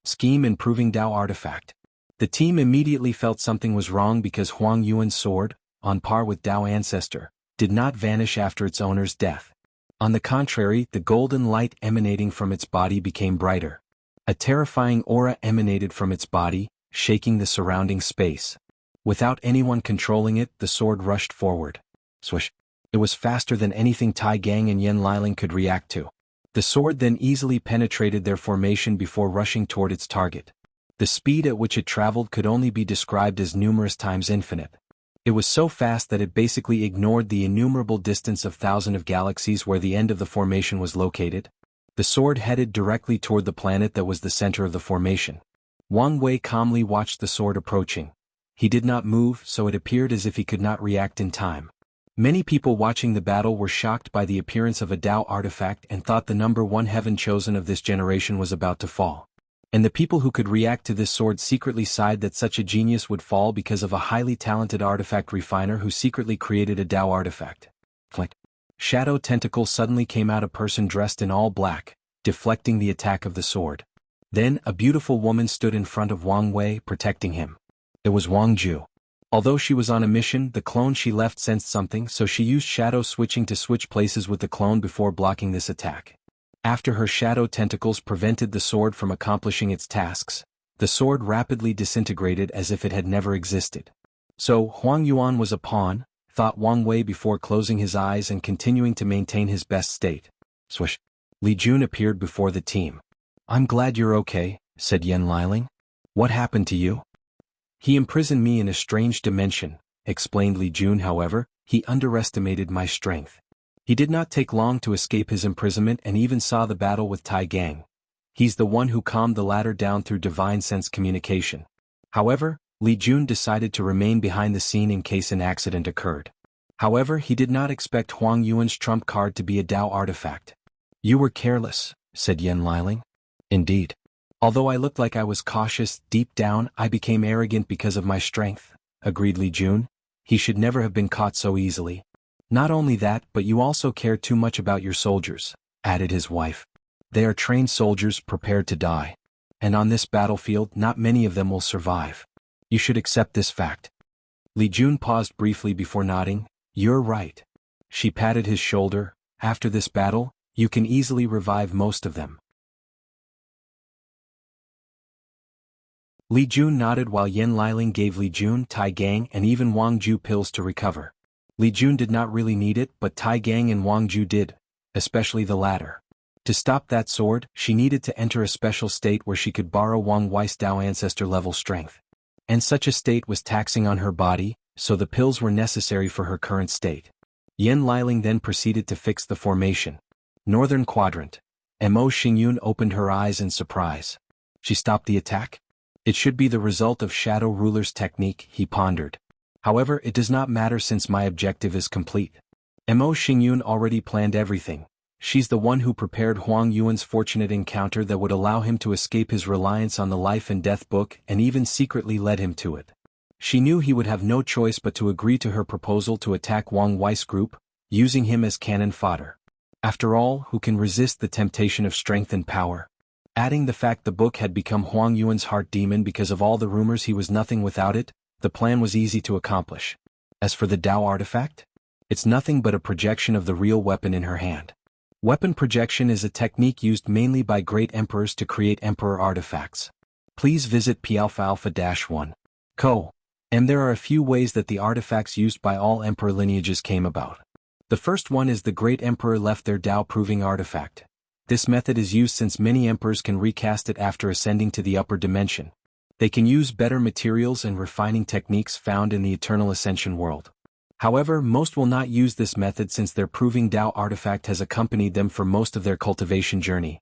Scheme Improving Dao Artifact. The team immediately felt something was wrong because Huang Yuan's sword, on par with Dao Ancestor, did not vanish after its owner's death. On the contrary, the golden light emanating from its body became brighter. A terrifying aura emanated from its body, shaking the surrounding space. Without anyone controlling it, the sword rushed forward. Swish! It was faster than anything Tai Gang and Yan Liling could react to. The sword then easily penetrated their formation before rushing toward its target. The speed at which it traveled could only be described as numerous times infinite. It was so fast that it basically ignored the innumerable distance of thousands of galaxies where the end of the formation was located. The sword headed directly toward the planet that was the center of the formation. Wang Wei calmly watched the sword approaching. He did not move, so it appeared as if he could not react in time. Many people watching the battle were shocked by the appearance of a Dao artifact and thought the number one heaven chosen of this generation was about to fall. And the people who could react to this sword secretly sighed that such a genius would fall because of a highly talented artifact refiner who secretly created a Dao artifact. Flick. Shadow tentacle suddenly came out, a person dressed in all black, deflecting the attack of the sword. Then, a beautiful woman stood in front of Wang Wei, protecting him. It was Wang Ju. Although she was on a mission, the clone she left sensed something, so she used shadow switching to switch places with the clone before blocking this attack. After her shadow tentacles prevented the sword from accomplishing its tasks, the sword rapidly disintegrated as if it had never existed. So, Huang Yuan was a pawn, thought Wang Wei before closing his eyes and continuing to maintain his best state. Swish. Li Jun appeared before the team. "I'm glad you're okay," said Yan Liling. "What happened to you?" "He imprisoned me in a strange dimension," explained Li Jun. "However, he underestimated my strength. He did not take long to escape his imprisonment and even saw the battle with Tai Gang. He's the one who calmed the latter down through divine sense communication." However, Li Jun decided to remain behind the scene in case an accident occurred. However, he did not expect Huang Yuan's trump card to be a Dao artifact. "You were careless," said Yan Liling. "Indeed. Although I looked like I was cautious, deep down I became arrogant because of my strength," agreed Li Jun. "He should never have been caught so easily." "Not only that, but you also care too much about your soldiers," added his wife. "They are trained soldiers prepared to die. And on this battlefield not many of them will survive. You should accept this fact." Li Jun paused briefly before nodding. "You're right." She patted his shoulder. "After this battle, you can easily revive most of them." Li Jun nodded while Yan Liling gave Li Jun, Tai Gang and even Wang Ju pills to recover. Li Jun did not really need it, but Tai Gang and Wang Ju did, especially the latter. To stop that sword, she needed to enter a special state where she could borrow Wang Wei's Dao ancestor level strength. And such a state was taxing on her body, so the pills were necessary for her current state. Yan Liling then proceeded to fix the formation. Northern Quadrant. Mo Xingyun opened her eyes in surprise. She stopped the attack? It should be the result of Shadow Ruler's technique, he pondered. However, it does not matter since my objective is complete. Mo Xingyun already planned everything. She's the one who prepared Huang Yuan's fortunate encounter that would allow him to escape his reliance on the life and death book and even secretly led him to it. She knew he would have no choice but to agree to her proposal to attack Wang Wei's group, using him as cannon fodder. After all, who can resist the temptation of strength and power? Adding the fact the book had become Huang Yuan's heart demon because of all the rumors he was nothing without it, the plan was easy to accomplish. As for the Dao artifact? It's nothing but a projection of the real weapon in her hand. Weapon projection is a technique used mainly by great emperors to create emperor artifacts. Please visit p-alpha-1. Co. And there are a few ways that the artifacts used by all emperor lineages came about. The first one is the great emperor left their Dao-proving artifact. This method is used since many emperors can recast it after ascending to the upper dimension. They can use better materials and refining techniques found in the Eternal Ascension world. However, most will not use this method since their proving Dao artifact has accompanied them for most of their cultivation journey.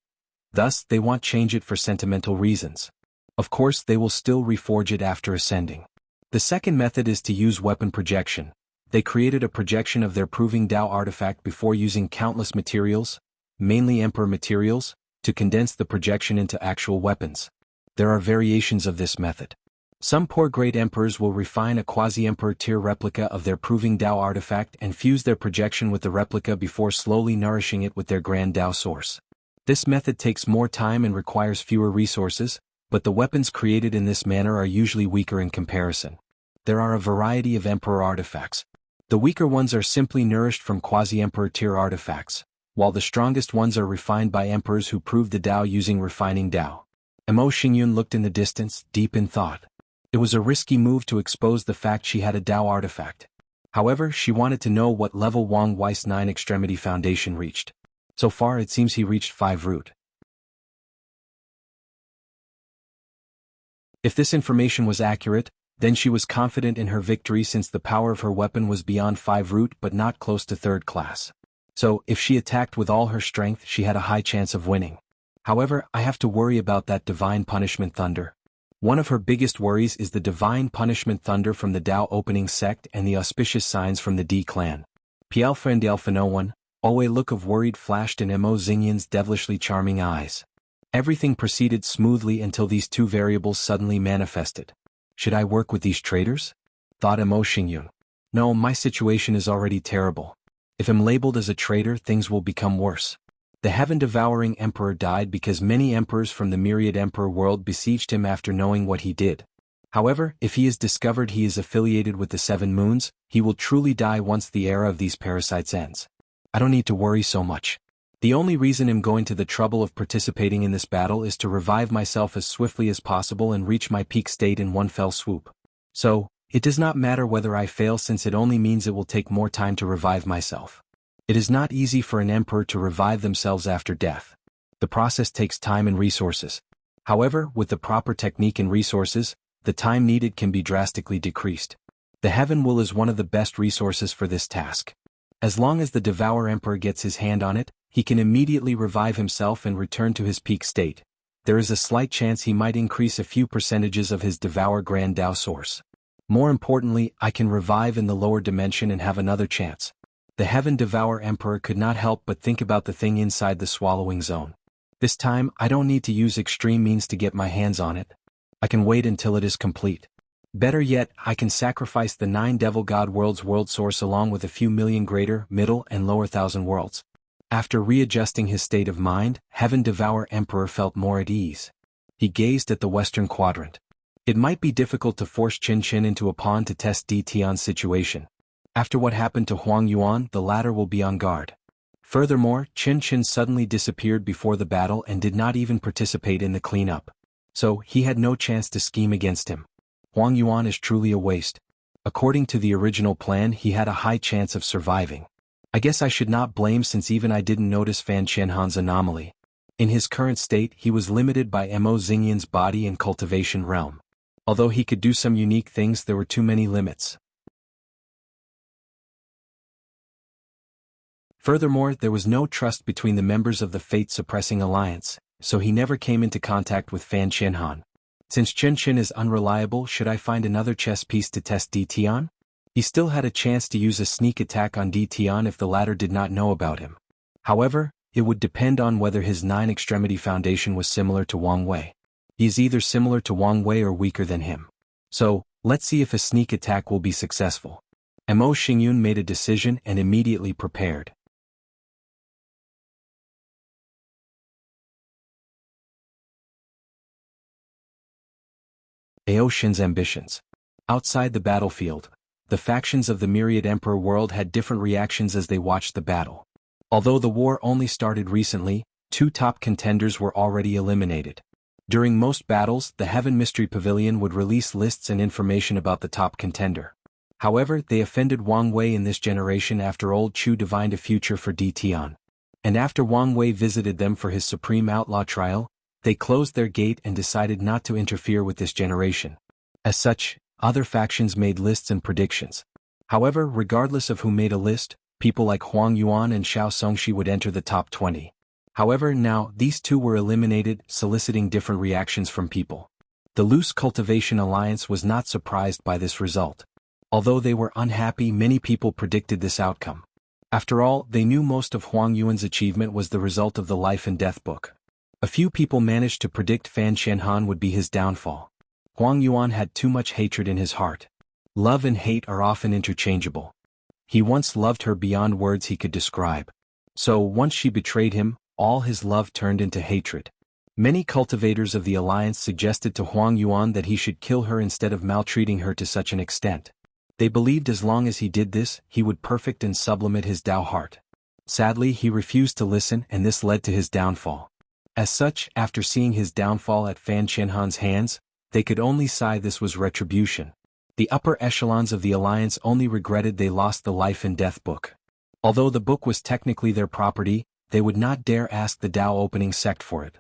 Thus, they won't change it for sentimental reasons. Of course, they will still reforge it after ascending. The second method is to use weapon projection. They created a projection of their proving Dao artifact before using countless materials, mainly Emperor materials, to condense the projection into actual weapons. There are variations of this method. Some poor great emperors will refine a quasi-emperor tier replica of their proving Dao artifact and fuse their projection with the replica before slowly nourishing it with their grand Dao source. This method takes more time and requires fewer resources, but the weapons created in this manner are usually weaker in comparison. There are a variety of emperor artifacts. The weaker ones are simply nourished from quasi-emperor tier artifacts, while the strongest ones are refined by emperors who proved the Dao using refining Dao. Mo Xingyun looked in the distance, deep in thought. It was a risky move to expose the fact she had a Dao artifact. However, she wanted to know what level Wang Wei's 9 Extremity Foundation reached. So far it seems he reached 5 root. If this information was accurate, then she was confident in her victory since the power of her weapon was beyond 5 root but not close to 3rd class. So, if she attacked with all her strength she had a high chance of winning. However, I have to worry about that divine punishment thunder. One of her biggest worries is the divine punishment thunder from the Dao opening sect and the auspicious signs from the D clan. Pialfa and Alpha no one, a look of worried flashed in Mo Xingyan's devilishly charming eyes. Everything proceeded smoothly until these two variables suddenly manifested. Should I work with these traitors? Thought Mo Xingyan. No, my situation is already terrible. If I'm labeled as a traitor, things will become worse. The heaven-devouring emperor died because many emperors from the myriad emperor world besieged him after knowing what he did. However, if he is discovered he is affiliated with the Seven Moons, he will truly die once the era of these parasites ends. I don't need to worry so much. The only reason I'm going to the trouble of participating in this battle is to revive myself as swiftly as possible and reach my peak state in one fell swoop. So, it does not matter whether I fail since it only means it will take more time to revive myself. It is not easy for an emperor to revive themselves after death. The process takes time and resources. However, with the proper technique and resources, the time needed can be drastically decreased. The Heaven Will is one of the best resources for this task. As long as the Devour Emperor gets his hand on it, he can immediately revive himself and return to his peak state. There is a slight chance he might increase a few percentages of his Devour Grand Dao source. More importantly, I can revive in the lower dimension and have another chance. The Heaven Devour Emperor could not help but think about the thing inside the swallowing zone. This time, I don't need to use extreme means to get my hands on it. I can wait until it is complete. Better yet, I can sacrifice the 9 Devil God Worlds world source along with a few million greater, middle, and lower thousand worlds. After readjusting his state of mind, Heaven Devour Emperor felt more at ease. He gazed at the western quadrant. It might be difficult to force Qin Qin into a pawn to test Di Tian's situation. After what happened to Huang Yuan, the latter will be on guard. Furthermore, Qin Qin suddenly disappeared before the battle and did not even participate in the cleanup. So, he had no chance to scheme against him. Huang Yuan is truly a waste. According to the original plan, he had a high chance of surviving. I guess I should not blame since even I didn't notice Fan Qianhan's anomaly. In his current state, he was limited by Mo Xingyan's body and cultivation realm. Although he could do some unique things, there were too many limits. Furthermore, there was no trust between the members of the Fate-Suppressing Alliance, so he never came into contact with Fan Qianhan. Since Qin Qin is unreliable, should I find another chess piece to test Di Tian? He still had a chance to use a sneak attack on Di Tian if the latter did not know about him. However, it would depend on whether his 9-extremity foundation was similar to Wang Wei. He is either similar to Wang Wei or weaker than him. So, let's see if a sneak attack will be successful. Mo Xingyan made a decision and immediately prepared. Aoshin's ambitions. Outside the battlefield, the factions of the Myriad Emperor world had different reactions as they watched the battle. Although the war only started recently, 2 top contenders were already eliminated. During most battles, the Heaven Mystery Pavilion would release lists and information about the top contender. However, they offended Wang Wei in this generation after Old Chu divined a future for Di Tian. And after Wang Wei visited them for his Supreme Outlaw trial, they closed their gate and decided not to interfere with this generation. As such, other factions made lists and predictions. However, regardless of who made a list, people like Huang Yuan and Xiao Songxi would enter the top 20. However, now, these 2 were eliminated, soliciting different reactions from people. The loose Cultivation Alliance was not surprised by this result. Although they were unhappy, many people predicted this outcome. After all, they knew most of Huang Yuan's achievement was the result of the Life and Death book. A few people managed to predict Fan Qianhan would be his downfall. Huang Yuan had too much hatred in his heart. Love and hate are often interchangeable. He once loved her beyond words he could describe. So, once she betrayed him, all his love turned into hatred. Many cultivators of the alliance suggested to Huang Yuan that he should kill her instead of maltreating her to such an extent. They believed as long as he did this, he would perfect and sublimate his Dao heart. Sadly, he refused to listen, and this led to his downfall. As such, after seeing his downfall at Fan Qianhan's hands, they could only sigh this was retribution. The upper echelons of the alliance only regretted they lost the Life and Death book. Although the book was technically their property, they would not dare ask the Dao opening sect for it.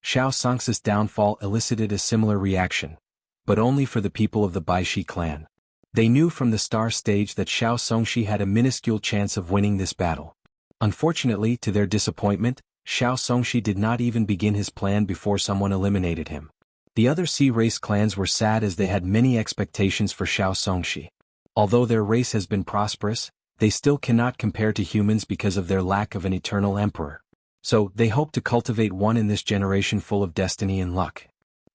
Xiao Songxi's downfall elicited a similar reaction, but only for the people of the Baishi clan. They knew from the star stage that Xiao Songxi had a minuscule chance of winning this battle. Unfortunately, to their disappointment, Xiao Songxi did not even begin his plan before someone eliminated him. The other sea race clans were sad as they had many expectations for Xiao Songxi. Although their race has been prosperous, they still cannot compare to humans because of their lack of an eternal emperor. So, they hope to cultivate one in this generation full of destiny and luck.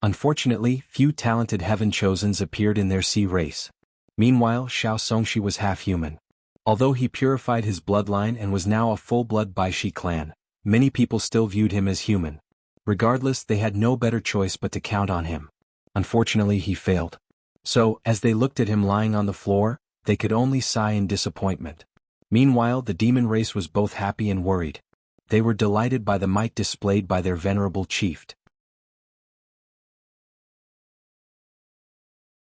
Unfortunately, few talented heaven chosens appeared in their sea race. Meanwhile, Xiao Songxi was half human. Although he purified his bloodline and was now a full-blood Baishi clan, many people still viewed him as human. Regardless, they had no better choice but to count on him. Unfortunately, he failed. So, as they looked at him lying on the floor, they could only sigh in disappointment. Meanwhile, the demon race was both happy and worried. They were delighted by the might displayed by their venerable chief.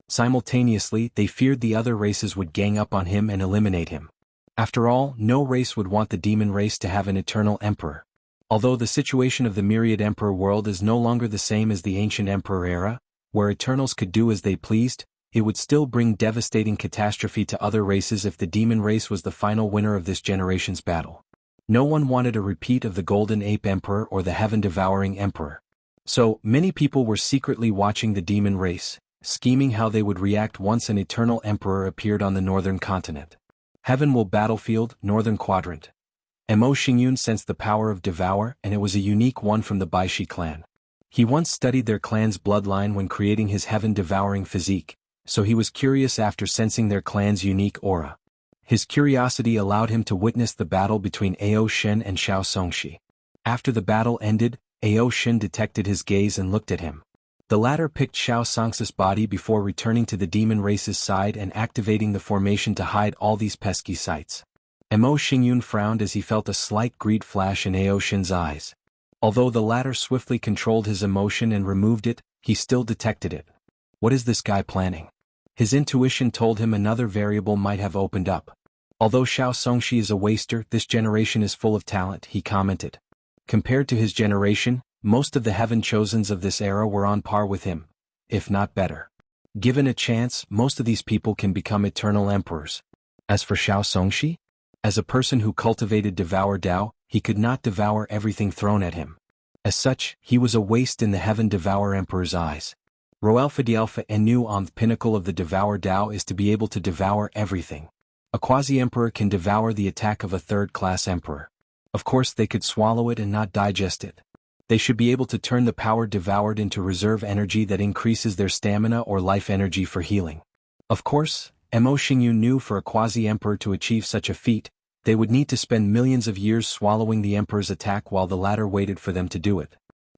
Simultaneously, they feared the other races would gang up on him and eliminate him. After all, no race would want the demon race to have an eternal emperor. Although the situation of the myriad emperor world is no longer the same as the ancient emperor era, where Eternals could do as they pleased, it would still bring devastating catastrophe to other races if the demon race was the final winner of this generation's battle. No one wanted a repeat of the Golden Ape Emperor or the Heaven-Devouring Emperor. So, many people were secretly watching the demon race, scheming how they would react once an eternal emperor appeared on the northern continent. Heaven will battlefield, northern quadrant. Mo Xingyun sensed the power of Devour, and it was a unique one from the Baishi clan. He once studied their clan's bloodline when creating his heaven-devouring physique, so he was curious after sensing their clan's unique aura. His curiosity allowed him to witness the battle between Ao Shen and Xiao Songxi. After the battle ended, Ao Shen detected his gaze and looked at him. The latter picked Xiao Songxi's body before returning to the demon race's side and activating the formation to hide all these pesky sights. Mo Xingyun frowned as he felt a slight greed flash in Ao Shen's eyes. Although the latter swiftly controlled his emotion and removed it, he still detected it. What is this guy planning? His intuition told him another variable might have opened up. Although Xiao Songxi is a waster, this generation is full of talent, he commented. Compared to his generation, most of the heaven chosens of this era were on par with him, if not better. Given a chance, most of these people can become eternal emperors. As for Xiao Songxi? As a person who cultivated Devour Dao, he could not devour everything thrown at him. As such, he was a waste in the Heaven Devour Emperor's eyes. Roalpha Dialpha Enu on the pinnacle of the Devour Dao is to be able to devour everything. A quasi-emperor can devour the attack of a third-class emperor. Of course they could swallow it and not digest it. They should be able to turn the power devoured into reserve energy that increases their stamina or life energy for healing. Of course, Mo Xingyun knew for a quasi-emperor to achieve such a feat, they would need to spend millions of years swallowing the emperor's attack while the latter waited for them to do it.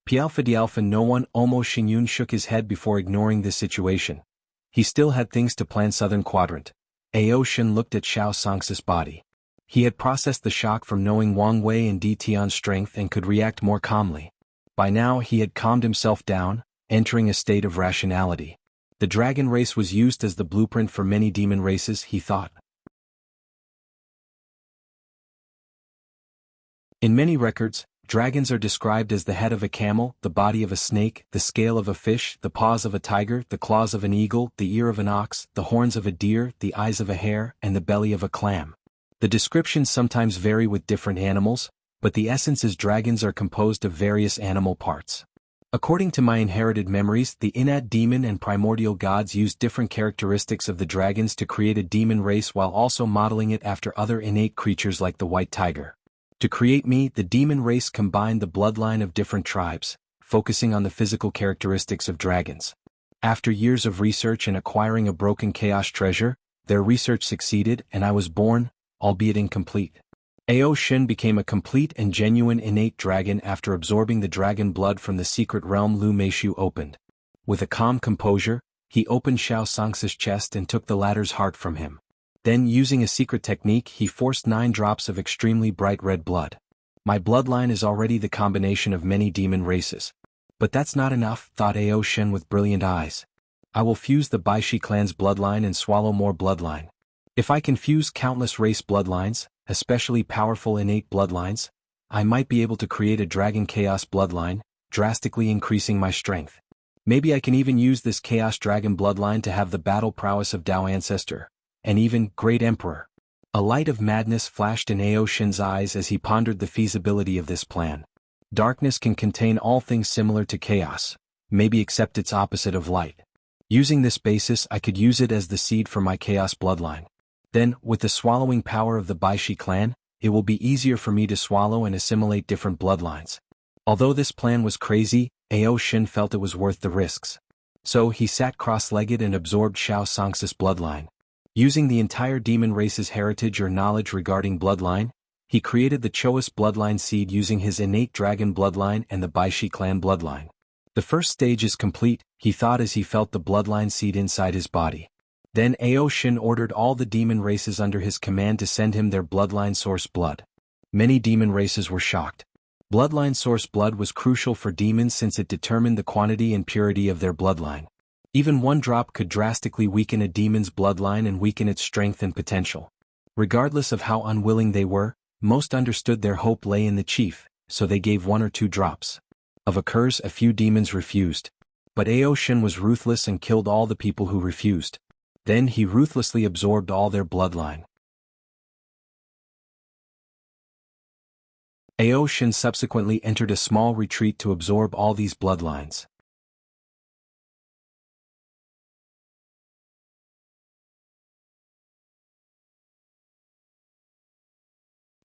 Pialpha Dialpha no one. Mo Xingyun shook his head before ignoring this situation. He still had things to plan. Southern Quadrant. Ao Shen looked at Xiao Songxi's body. He had processed the shock from knowing Wang Wei and Di Tian's strength and could react more calmly. By now he had calmed himself down, entering a state of rationality. The dragon race was used as the blueprint for many demon races, he thought. In many records, dragons are described as the head of a camel, the body of a snake, the scale of a fish, the paws of a tiger, the claws of an eagle, the ear of an ox, the horns of a deer, the eyes of a hare, and the belly of a clam. The descriptions sometimes vary with different animals, but the essence is dragons are composed of various animal parts. According to my inherited memories, the Inad demon and primordial gods used different characteristics of the dragons to create a demon race while also modeling it after other innate creatures like the white tiger. To create me, the demon race combined the bloodline of different tribes, focusing on the physical characteristics of dragons. After years of research and acquiring a broken chaos treasure, their research succeeded and I was born, albeit incomplete. Ao Shen became a complete and genuine innate dragon after absorbing the dragon blood from the secret realm Lu Meishu opened. With a calm composure, he opened Xiao Songxi's chest and took the latter's heart from him. Then, using a secret technique, he forced 9 drops of extremely bright red blood. My bloodline is already the combination of many demon races. But that's not enough, thought Ao Shen with brilliant eyes. I will fuse the Baishi clan's bloodline and swallow more bloodline. If I can fuse countless race bloodlines, especially powerful innate bloodlines, I might be able to create a dragon chaos bloodline, drastically increasing my strength. Maybe I can even use this chaos dragon bloodline to have the battle prowess of Dao Ancestor, and even Great Emperor. A light of madness flashed in Ao Shen's eyes as he pondered the feasibility of this plan. Darkness can contain all things similar to chaos, maybe except it's opposite of light. Using this basis, I could use it as the seed for my chaos bloodline. Then, with the swallowing power of the Baishi clan, it will be easier for me to swallow and assimilate different bloodlines. Although this plan was crazy, Ao Shin felt it was worth the risks. So he sat cross-legged and absorbed Shao Sang's bloodline. Using the entire demon race's heritage or knowledge regarding bloodline, he created the Chois bloodline seed using his innate dragon bloodline and the Baishi clan bloodline. The first stage is complete, he thought as he felt the bloodline seed inside his body. Then Ao Shin ordered all the demon races under his command to send him their bloodline source blood. Many demon races were shocked. Bloodline source blood was crucial for demons since it determined the quantity and purity of their bloodline. Even one drop could drastically weaken a demon's bloodline and weaken its strength and potential. Regardless of how unwilling they were, most understood their hope lay in the chief, so they gave 1 or 2 drops. Of occurs, a few demons refused. But Ao Shin was ruthless and killed all the people who refused. Then he ruthlessly absorbed all their bloodline. Ao Shin subsequently entered a small retreat to absorb all these bloodlines.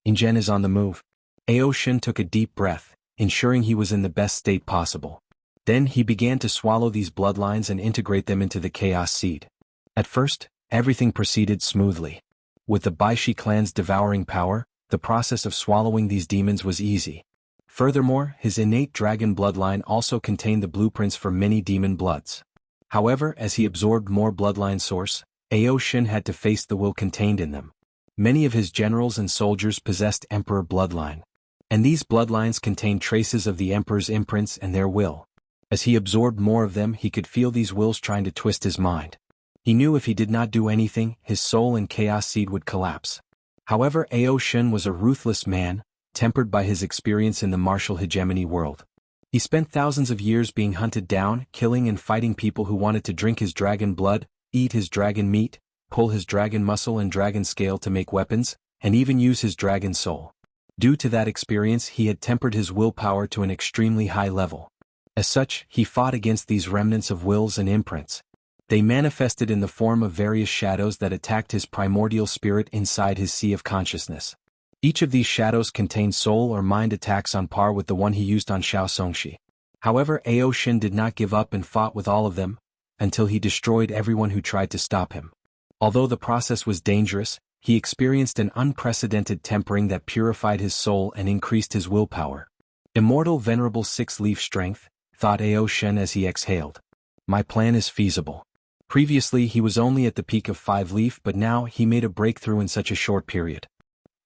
Ingen is on the move. Ao Shin took a deep breath, ensuring he was in the best state possible. Then he began to swallow these bloodlines and integrate them into the chaos seed. At first, everything proceeded smoothly. With the Baishi clan's devouring power, the process of swallowing these demons was easy. Furthermore, his innate dragon bloodline also contained the blueprints for many demon bloods. However, as he absorbed more bloodline source, Ao Shin had to face the will contained in them. Many of his generals and soldiers possessed emperor bloodline. And these bloodlines contained traces of the emperor's imprints and their will. As he absorbed more of them, he could feel these wills trying to twist his mind. He knew if he did not do anything, his soul and chaos seed would collapse. However, Ao Shin was a ruthless man, tempered by his experience in the martial hegemony world. He spent thousands of years being hunted down, killing and fighting people who wanted to drink his dragon blood, eat his dragon meat, pull his dragon muscle and dragon scale to make weapons, and even use his dragon soul. Due to that experience, he had tempered his willpower to an extremely high level. As such, he fought against these remnants of wills and imprints. They manifested in the form of various shadows that attacked his primordial spirit inside his sea of consciousness. Each of these shadows contained soul or mind attacks on par with the one he used on Shao Songshi. However, Ao Shin did not give up and fought with all of them, until he destroyed everyone who tried to stop him. Although the process was dangerous, he experienced an unprecedented tempering that purified his soul and increased his willpower. Immortal venerable 6-leaf strength, thought Ao Shin as he exhaled. My plan is feasible. Previously he was only at the peak of 5-leaf, but now he made a breakthrough in such a short period.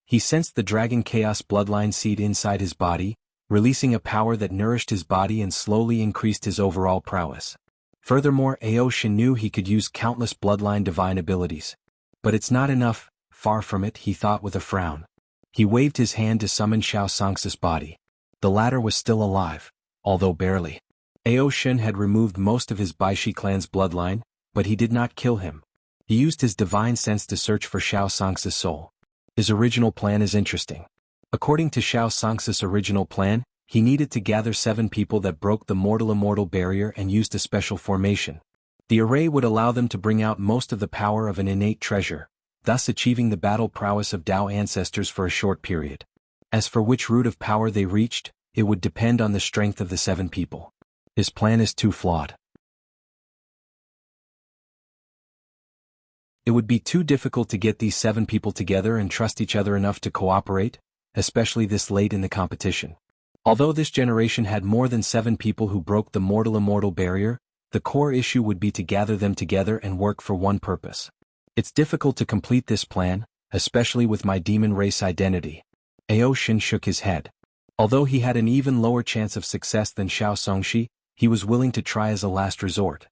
He sensed the dragon chaos bloodline seed inside his body, releasing a power that nourished his body and slowly increased his overall prowess. Furthermore, Ao Shin knew he could use countless bloodline divine abilities. But it's not enough, far from it, he thought with a frown. He waved his hand to summon Shao Sang's body. The latter was still alive, although barely. Ao Shin had removed most of his Baishi clan's bloodline, but he did not kill him. He used his divine sense to search for Shao Sang's soul. His original plan is interesting. According to Shao Sang's original plan, he needed to gather 7 people that broke the mortal-immortal barrier and used a special formation. The array would allow them to bring out most of the power of an innate treasure, thus achieving the battle prowess of Dao ancestors for a short period. As for which root of power they reached, it would depend on the strength of the 7 people. His plan is too flawed. It would be too difficult to get these 7 people together and trust each other enough to cooperate, especially this late in the competition. Although this generation had more than 7 people who broke the mortal-immortal barrier, the core issue would be to gather them together and work for one purpose. It's difficult to complete this plan, especially with my demon race identity. Ao Shin shook his head. Although he had an even lower chance of success than Shao Songshi, he was willing to try as a last resort.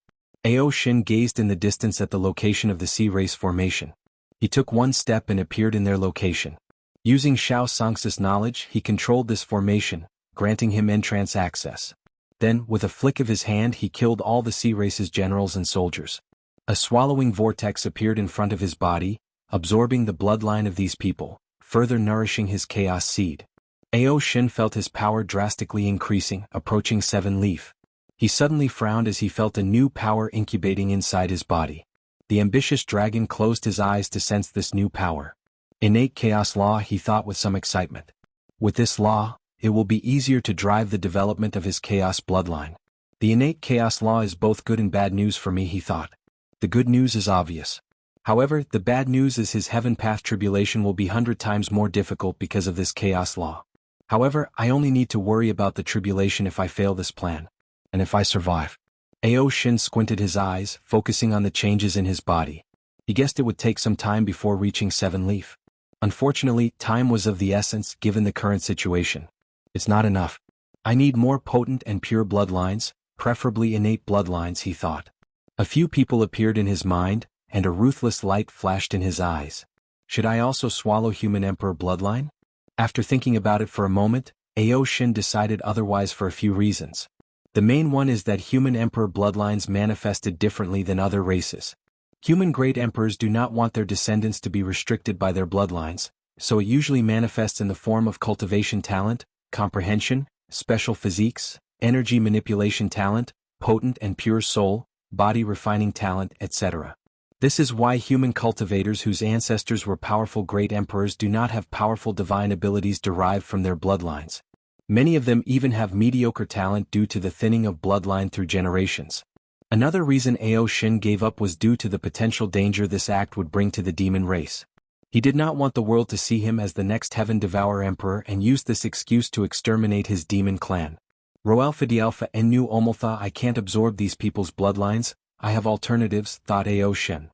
Ao Shin gazed in the distance at the location of the sea race formation. He took one step and appeared in their location. Using Shao Sang's knowledge, he controlled this formation, granting him entrance access. Then, with a flick of his hand, he killed all the sea race's generals and soldiers. A swallowing vortex appeared in front of his body, absorbing the bloodline of these people, further nourishing his chaos seed. Ao Shin felt his power drastically increasing, approaching 7-leaf. He suddenly frowned as he felt a new power incubating inside his body. The ambitious dragon closed his eyes to sense this new power. Innate chaos law, he thought with some excitement. With this law, it will be easier to drive the development of his chaos bloodline. The innate chaos law is both good and bad news for me, he thought. The good news is obvious. However, the bad news is his heaven path tribulation will be 100 times more difficult because of this chaos law. However, I only need to worry about the tribulation if I fail this plan. And if I survive. Ao Shin squinted his eyes, focusing on the changes in his body. He guessed it would take some time before reaching Seven Leaf. Unfortunately, time was of the essence given the current situation. It's not enough. I need more potent and pure bloodlines, preferably innate bloodlines, he thought. A few people appeared in his mind, and a ruthless light flashed in his eyes. Should I also swallow human emperor bloodline? After thinking about it for a moment, Ao Shin decided otherwise for a few reasons. The main one is that human emperor bloodlines manifested differently than other races. Human great emperors do not want their descendants to be restricted by their bloodlines, so it usually manifests in the form of cultivation talent, comprehension, special physiques, energy manipulation talent, potent and pure soul, body refining talent, etc. This is why human cultivators whose ancestors were powerful great emperors do not have powerful divine abilities derived from their bloodlines. Many of them even have mediocre talent due to the thinning of bloodline through generations. Another reason Ao Shin gave up was due to the potential danger this act would bring to the demon race. He did not want the world to see him as the next Heaven Devourer Emperor and used this excuse to exterminate his demon clan. Roalpha Dialpha Nu Omultha, I can't absorb these people's bloodlines, I have alternatives, thought Ao Shin.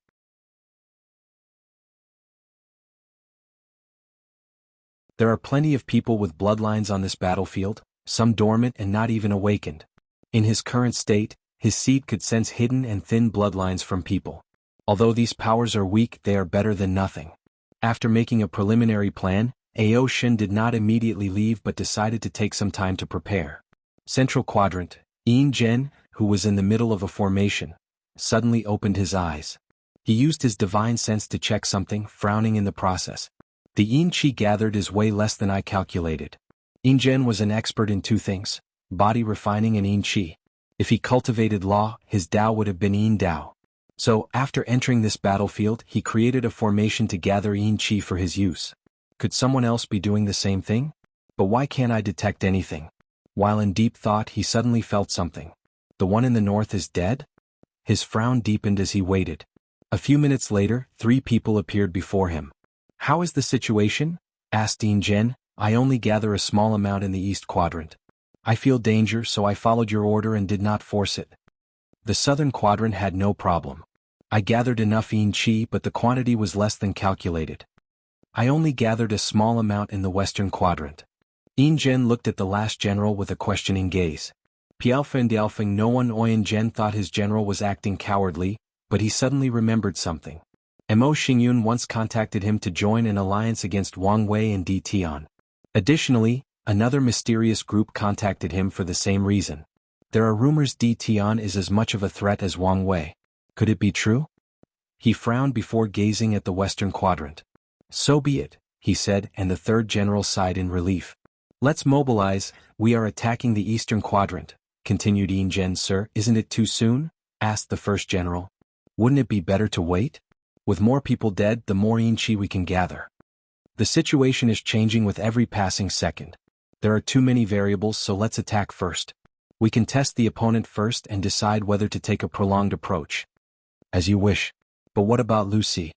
There are plenty of people with bloodlines on this battlefield, some dormant and not even awakened. In his current state, his seed could sense hidden and thin bloodlines from people. Although these powers are weak, they are better than nothing. After making a preliminary plan, Ao Shin did not immediately leave but decided to take some time to prepare. Central Quadrant, Yin Zhen, who was in the middle of a formation, suddenly opened his eyes. He used his divine sense to check something, frowning in the process. The Yin Qi gathered is way less than I calculated. Yin Zhen was an expert in two things, body refining and Yin Qi. If he cultivated law, his Dao would have been Yin Dao. So, after entering this battlefield, he created a formation to gather Yin Qi for his use. Could someone else be doing the same thing? But why can't I detect anything? While in deep thought, he suddenly felt something. The one in the north is dead? His frown deepened as he waited. A few minutes later, 3 people appeared before him. How is the situation? Asked Yin Zhen. I only gather a small amount in the east quadrant. I feel danger, so I followed your order and did not force it. The southern quadrant had no problem. I gathered enough Yin Qi, but the quantity was less than calculated. I only gathered a small amount in the western quadrant. Yin Zhen looked at the last general with a questioning gaze. Pialfa and Dialfing no one Oyen Zhen thought his general was acting cowardly, but he suddenly remembered something. Mo Xingyun once contacted him to join an alliance against Wang Wei and Di Tian. Additionally, another mysterious group contacted him for the same reason. There are rumors Di Tian is as much of a threat as Wang Wei. Could it be true? He frowned before gazing at the western quadrant. So be it, he said, and the third general sighed in relief. Let's mobilize, we are attacking the eastern quadrant, continued Yin Zhen. Sir, isn't it too soon? Asked the first general. Wouldn't it be better to wait? With more people dead, the more Yin Qi we can gather. The situation is changing with every passing second. There are too many variables, so let's attack first. We can test the opponent first and decide whether to take a prolonged approach. As you wish. But what about Lucy?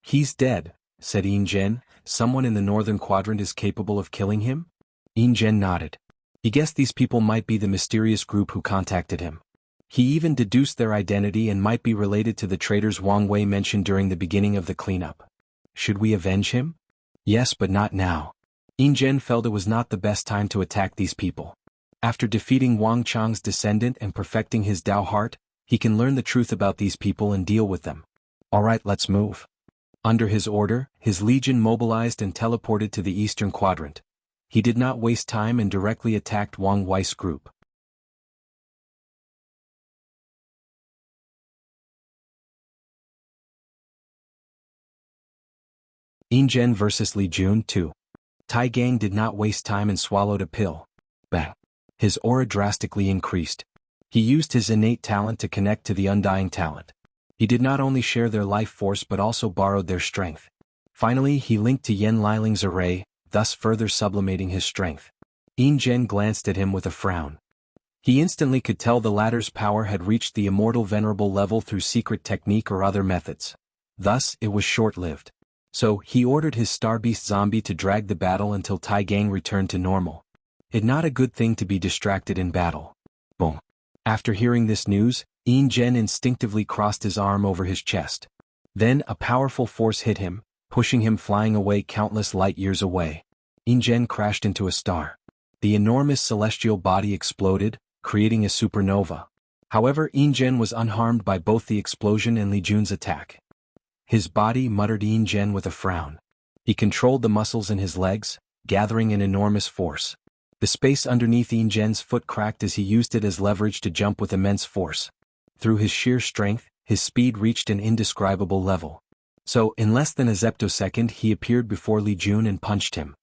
He's dead, said Yin Zhen. Someone in the northern quadrant is capable of killing him? Yin Zhen nodded. He guessed these people might be the mysterious group who contacted him. He even deduced their identity and might be related to the traitors Wang Wei mentioned during the beginning of the cleanup. Should we avenge him? Yes, but not now. Yin Zhen felt it was not the best time to attack these people. After defeating Wang Chang's descendant and perfecting his Dao heart, he can learn the truth about these people and deal with them. Alright, let's move. Under his order, his legion mobilized and teleported to the eastern quadrant. He did not waste time and directly attacked Wang Wei's group. Yin Zhen vs. Li Jun 2. Tai Gang did not waste time and swallowed a pill. Bang. His aura drastically increased. He used his innate talent to connect to the undying talent. He did not only share their life force but also borrowed their strength. Finally, he linked to Yen Liling's array, thus further sublimating his strength. Yin Zhen glanced at him with a frown. He instantly could tell the latter's power had reached the immortal venerable level through secret technique or other methods. Thus, it was short-lived. So, he ordered his Star Beast zombie to drag the battle until Tai Gang returned to normal. It's not a good thing to be distracted in battle. Boom. After hearing this news, Yin Zhen instinctively crossed his arm over his chest. Then, a powerful force hit him, pushing him flying away countless light years away. Yin Zhen crashed into a star. The enormous celestial body exploded, creating a supernova. However, Yin Zhen was unharmed by both the explosion and Li Jun's attack. His body, muttered Yin Zhen with a frown. He controlled the muscles in his legs, gathering an enormous force. The space underneath Yin Zhen's foot cracked as he used it as leverage to jump with immense force. Through his sheer strength, his speed reached an indescribable level. So, in less than a zeptosecond he appeared before Li Jun and punched him.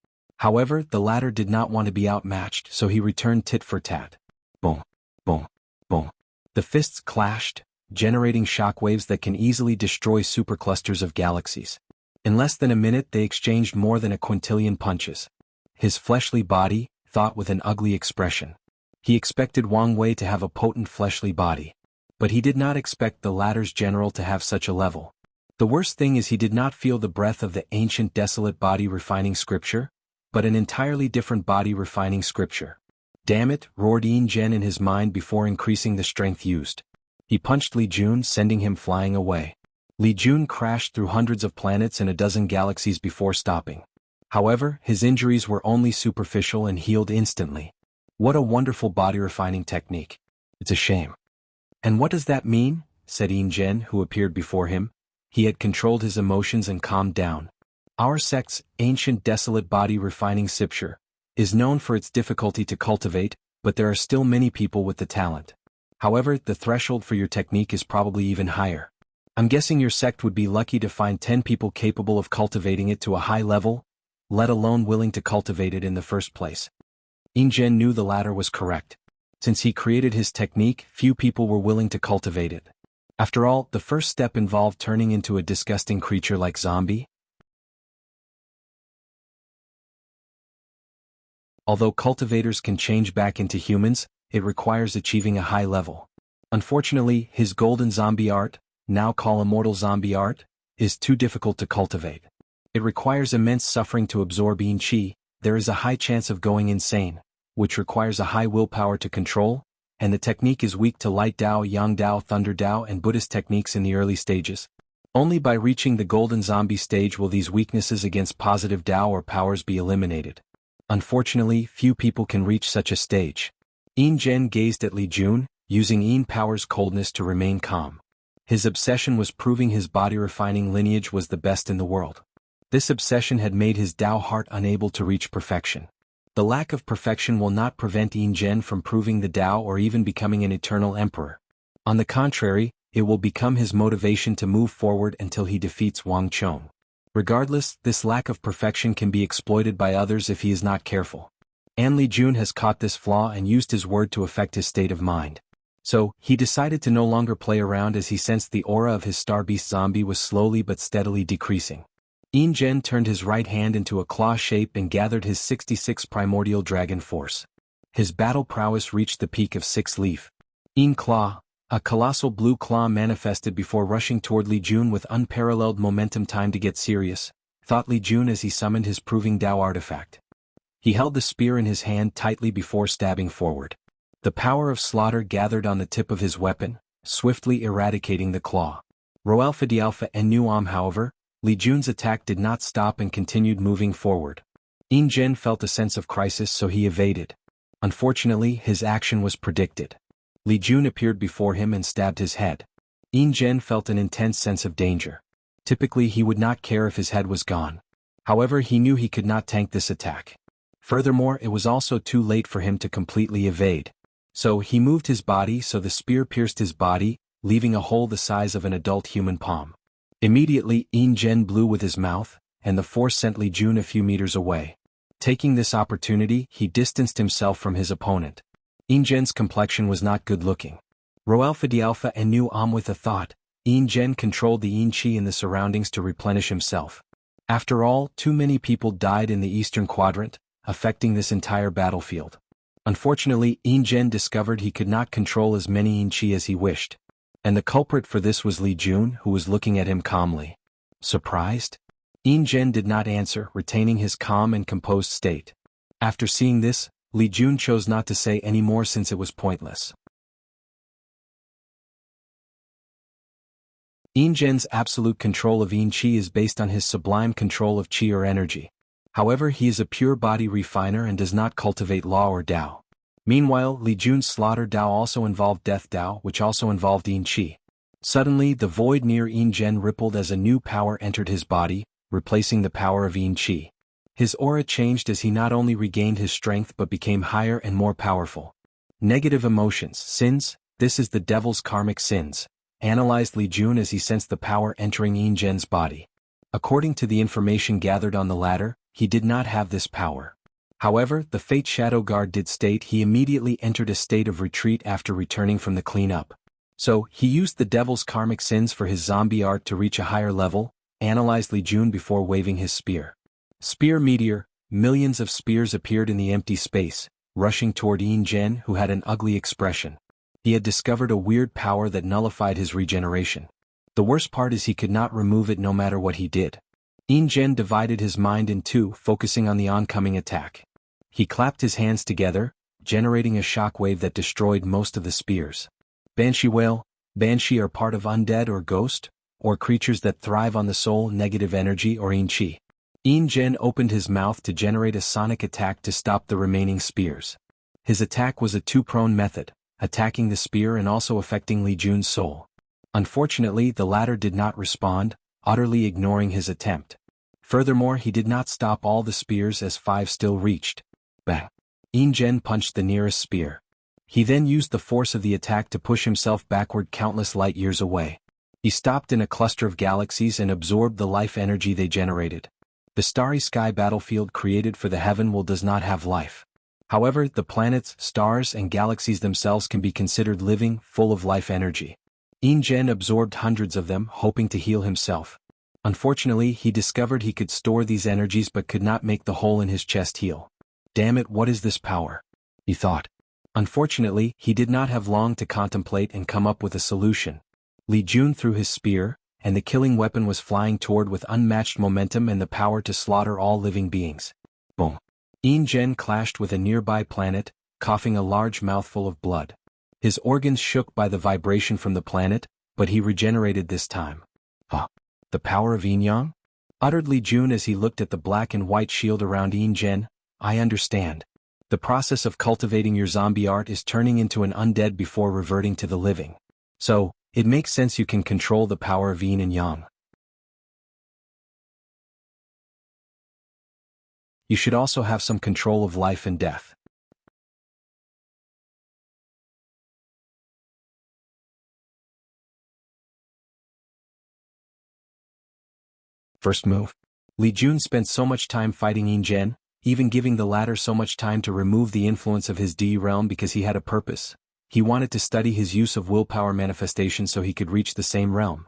However, the latter did not want to be outmatched, so he returned tit for tat. Boom, boom, boom. The fists clashed, generating shockwaves that can easily destroy superclusters of galaxies. In less than a minute they exchanged more than a quintillion punches. His fleshly body thought with an ugly expression. He expected Wang Wei to have a potent fleshly body. But he did not expect the latter's general to have such a level. The worst thing is he did not feel the breath of the ancient desolate body refining scripture, but an entirely different body refining scripture. Damn it, roared Yin Zhen in his mind before increasing the strength used. He punched Li Jun, sending him flying away. Li Jun crashed through hundreds of planets and a dozen galaxies before stopping. However, his injuries were only superficial and healed instantly. What a wonderful body refining technique. It's a shame. And what does that mean? Said Yin Zhen, who appeared before him. He had controlled his emotions and calmed down. Our sect's ancient desolate body refining scripture is known for its difficulty to cultivate, but there are still many people with the talent. However, the threshold for your technique is probably even higher. I'm guessing your sect would be lucky to find 10 people capable of cultivating it to a high level, let alone willing to cultivate it in the first place. Yin Zhen knew the latter was correct. Since he created his technique, few people were willing to cultivate it. After all, the first step involved turning into a disgusting creature like zombie. Although cultivators can change back into humans, it requires achieving a high level. Unfortunately, his golden zombie art, now called immortal zombie art, is too difficult to cultivate. It requires immense suffering to absorb Yin Qi. There is a high chance of going insane, which requires a high willpower to control, and the technique is weak to light Dao, Yang Dao, Thunder Dao and Buddhist techniques in the early stages. Only by reaching the golden zombie stage will these weaknesses against positive Dao or powers be eliminated. Unfortunately, few people can reach such a stage. Yin Zhen gazed at Li Jun, using Yin Power's coldness to remain calm. His obsession was proving his body-refining lineage was the best in the world. This obsession had made his Dao heart unable to reach perfection. The lack of perfection will not prevent Yin Zhen from proving the Dao or even becoming an eternal emperor. On the contrary, it will become his motivation to move forward until he defeats Wang Chong. Regardless, this lack of perfection can be exploited by others if he is not careful. And Li Jun has caught this flaw and used his word to affect his state of mind. So, he decided to no longer play around as he sensed the aura of his Star Beast zombie was slowly but steadily decreasing. Yin Zhen turned his right hand into a claw shape and gathered his 66 primordial dragon force. His battle prowess reached the peak of 6 leaf. Yin Claw, a colossal blue claw manifested before rushing toward Li Jun with unparalleled momentum. Time to get serious, thought Li Jun as he summoned his proving Dao artifact. He held the spear in his hand tightly before stabbing forward. The power of slaughter gathered on the tip of his weapon, swiftly eradicating the claw. Rho Alpha D Alpha and Nu Am. However, Li Jun's attack did not stop and continued moving forward. Yin Zhen felt a sense of crisis, so he evaded. Unfortunately, his action was predicted. Li Jun appeared before him and stabbed his head. Yin Zhen felt an intense sense of danger. Typically he would not care if his head was gone. However, he knew he could not tank this attack. Furthermore, it was also too late for him to completely evade. So he moved his body so the spear pierced his body, leaving a hole the size of an adult human palm. Immediately, Yin Zhen blew with his mouth, and the force sent Li Jun a few meters away. Taking this opportunity, he distanced himself from his opponent. Ingen's complexion was not good-looking. Roalpha Dialpha and knew with a thought, Ingen controlled the Yin Qi in the surroundings to replenish himself. After all, too many people died in the eastern quadrant, affecting this entire battlefield. Unfortunately, Ingen discovered he could not control as many Yin Qi as he wished. And the culprit for this was Li Jun, who was looking at him calmly. Surprised? Ingen did not answer, retaining his calm and composed state. After seeing this, Li Jun chose not to say any more since it was pointless. Ingen's absolute control of Yin Qi is based on his sublime control of Qi or energy. However, he is a pure body refiner and does not cultivate Law or Dao. Meanwhile, Li Jun's slaughter Dao also involved Death Dao, which also involved Yin Qi. Suddenly, the void near Ingen rippled as a new power entered his body, replacing the power of Yin Qi. His aura changed as he not only regained his strength but became higher and more powerful. Negative emotions, sins, this is the devil's karmic sins, analyzed Li Jun as he sensed the power entering Ingen's body. According to the information gathered on the ladder, he did not have this power. However, the Fate Shadow Guard did state he immediately entered a state of retreat after returning from the cleanup. So, he used the devil's karmic sins for his zombie art to reach a higher level, analyzed Li Jun before waving his spear. Spear meteor, millions of spears appeared in the empty space, rushing toward Ingen, who had an ugly expression. He had discovered a weird power that nullified his regeneration. The worst part is he could not remove it no matter what he did. Ingen divided his mind in two, focusing on the oncoming attack. He clapped his hands together, generating a shockwave that destroyed most of the spears. Banshee whale, Banshee are part of undead or ghost, or creatures that thrive on the soul, negative energy or Yin Qi. Ingen opened his mouth to generate a sonic attack to stop the remaining spears. His attack was a two-prone method, attacking the spear and also affecting Li Jun's soul. Unfortunately, the latter did not respond, utterly ignoring his attempt. Furthermore, he did not stop all the spears as 5 still reached. Bang! Ingen punched the nearest spear. He then used the force of the attack to push himself backward countless light years away. He stopped in a cluster of galaxies and absorbed the life energy they generated. The starry sky battlefield created for the heaven will does not have life. However, the planets, stars and galaxies themselves can be considered living, full of life energy. Ingen absorbed hundreds of them, hoping to heal himself. Unfortunately, he discovered he could store these energies but could not make the hole in his chest heal. Damn it, what is this power? He thought. Unfortunately, he did not have long to contemplate and come up with a solution. Li Jun threw his spear, and the killing weapon was flying toward with unmatched momentum and the power to slaughter all living beings. Boom! Ingen clashed with a nearby planet, coughing a large mouthful of blood. His organs shook by the vibration from the planet, but he regenerated this time. The power of Yin Yang? Uttered Li Jun as he looked at the black and white shield around Ingen. I understand. The process of cultivating your zombie art is turning into an undead before reverting to the living. So, it makes sense you can control the power of Yin and Yang. You should also have some control of life and death. First move. Li Jun spent so much time fighting Ingen, even giving the latter so much time to remove the influence of his D realm because he had a purpose. He wanted to study his use of willpower manifestation so he could reach the same realm.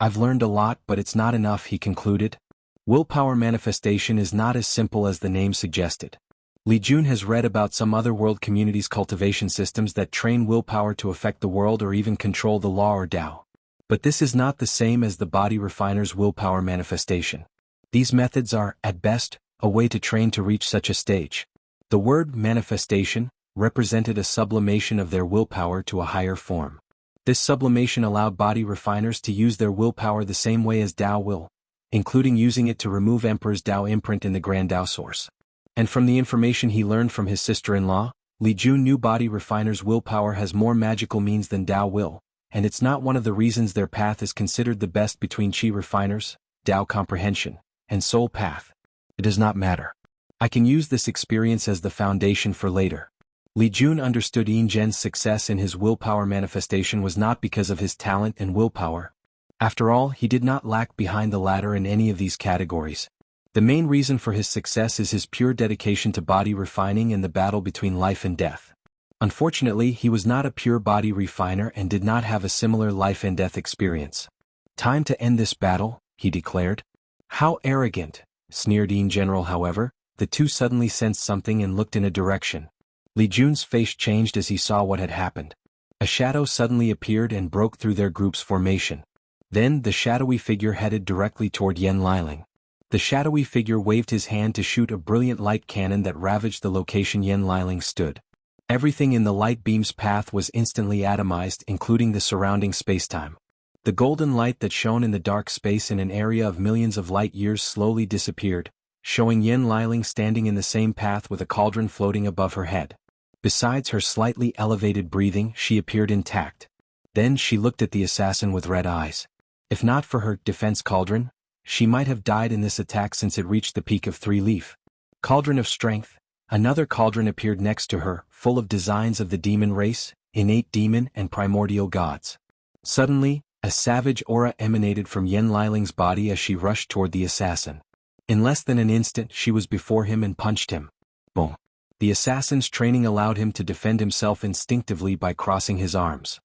I've learned a lot, but it's not enough, he concluded. Willpower manifestation is not as simple as the name suggested. Li Jun has read about some other world communities' cultivation systems that train willpower to affect the world or even control the law or Tao. But this is not the same as the body refiner's willpower manifestation. These methods are, at best, a way to train to reach such a stage. The word manifestation represented a sublimation of their willpower to a higher form. This sublimation allowed body refiners to use their willpower the same way as Tao will, including using it to remove Emperor's Tao imprint in the Grand Tao source. And from the information he learned from his sister-in-law, Li Jun knew body refiners' willpower has more magical means than Tao will, and it's not one of the reasons their path is considered the best between Qi refiners, Tao comprehension, and soul path. It does not matter. I can use this experience as the foundation for later. Li Jun understood Ingen's success in his willpower manifestation was not because of his talent and willpower. After all, he did not lag behind the ladder in any of these categories. The main reason for his success is his pure dedication to body refining and the battle between life and death. Unfortunately, he was not a pure body refiner and did not have a similar life and death experience. "Time to end this battle," he declared. "How arrogant," sneered Yin General. However, the two suddenly sensed something and looked in a direction. Li Jun's face changed as he saw what had happened. A shadow suddenly appeared and broke through their group's formation. Then the shadowy figure headed directly toward Yen Liling. The shadowy figure waved his hand to shoot a brilliant light cannon that ravaged the location Yen Liling stood. Everything in the light beam's path was instantly atomized, including the surrounding spacetime. The golden light that shone in the dark space in an area of millions of light years slowly disappeared, showing Yen Liling standing in the same path with a cauldron floating above her head. Besides her slightly elevated breathing, she appeared intact. Then she looked at the assassin with red eyes. If not for her defense cauldron, she might have died in this attack since it reached the peak of 3-leaf. Cauldron of Strength. Another cauldron appeared next to her, full of designs of the demon race, innate demon and primordial gods. Suddenly, a savage aura emanated from Yen Liling's body as she rushed toward the assassin. In less than an instant she was before him and punched him. Boom. The assassin's training allowed him to defend himself instinctively by crossing his arms.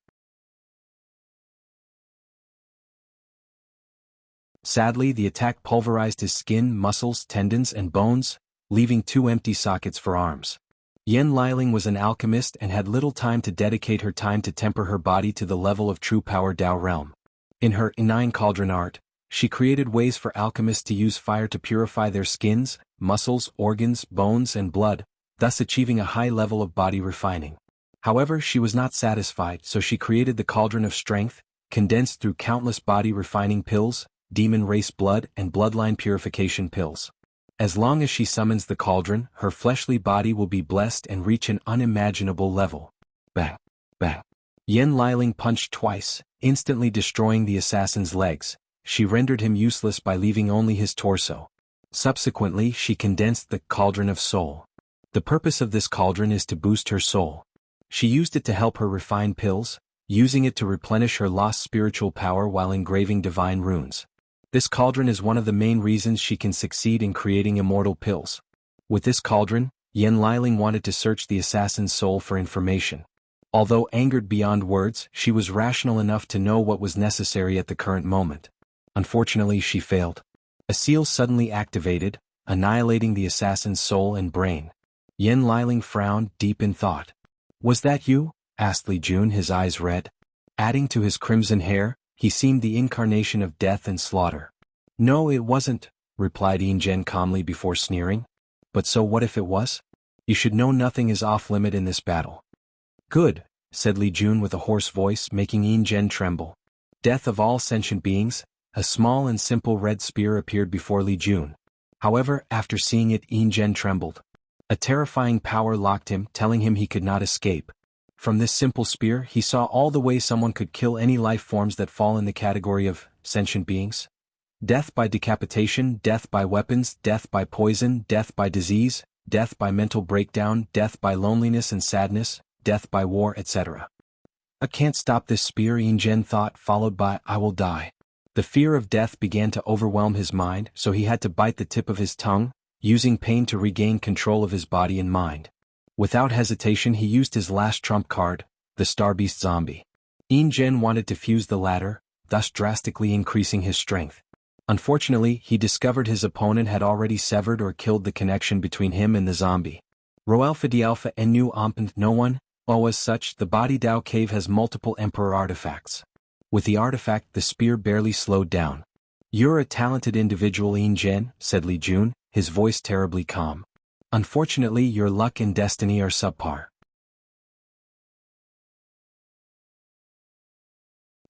Sadly, the attack pulverized his skin, muscles, tendons, and bones, leaving 2 empty sockets for arms. Yen Liling was an alchemist and had little time to dedicate her time to temper her body to the level of true power Dao realm. In her Nine Cauldron art, she created ways for alchemists to use fire to purify their skins, muscles, organs, bones, and blood, thus achieving a high level of body refining. However, she was not satisfied, so she created the Cauldron of Strength, condensed through countless body refining pills, demon race blood, and bloodline purification pills. As long as she summons the cauldron, her fleshly body will be blessed and reach an unimaginable level. Bang! Bang! Yen Liling punched twice, instantly destroying the assassin's legs. She rendered him useless by leaving only his torso. Subsequently, she condensed the Cauldron of Soul. The purpose of this cauldron is to boost her soul. She used it to help her refine pills, using it to replenish her lost spiritual power while engraving divine runes. This cauldron is one of the main reasons she can succeed in creating immortal pills. With this cauldron, Yen Liling wanted to search the assassin's soul for information. Although angered beyond words, she was rational enough to know what was necessary at the current moment. Unfortunately, she failed. A seal suddenly activated, annihilating the assassin's soul and brain. Yen Liling frowned, deep in thought. "Was that you?" asked Li Jun, his eyes red. Adding to his crimson hair, he seemed the incarnation of death and slaughter. "No, it wasn't," replied Yin Zhen calmly before sneering. "But so what if it was? You should know nothing is off-limit in this battle." "Good," said Li Jun with a hoarse voice, making Yin Zhen tremble. Death of all sentient beings, a small and simple red spear appeared before Li Jun. However, after seeing it, Yin Zhen trembled. A terrifying power locked him, telling him he could not escape. From this simple spear, he saw all the ways someone could kill any life forms that fall in the category of sentient beings. Death by decapitation, death by weapons, death by poison, death by disease, death by mental breakdown, death by loneliness and sadness, death by war, etc. "I can't stop this spear," Yin Zhen thought, followed by "I will die." The fear of death began to overwhelm his mind, so he had to bite the tip of his tongue, using pain to regain control of his body and mind. Without hesitation, he used his last trump card, the Star Beast Zombie. Yin Zhen wanted to fuse the latter, thus drastically increasing his strength. Unfortunately, he discovered his opponent had already severed or killed the connection between him and the zombie. Rho Alpha D Alpha Nu Ampant No One. As such, the Body Dao Cave has multiple Emperor artifacts. With the artifact, the spear barely slowed down. "You're a talented individual, Yin Zhen," said Li Jun, his voice terribly calm. "Unfortunately, your luck and destiny are subpar.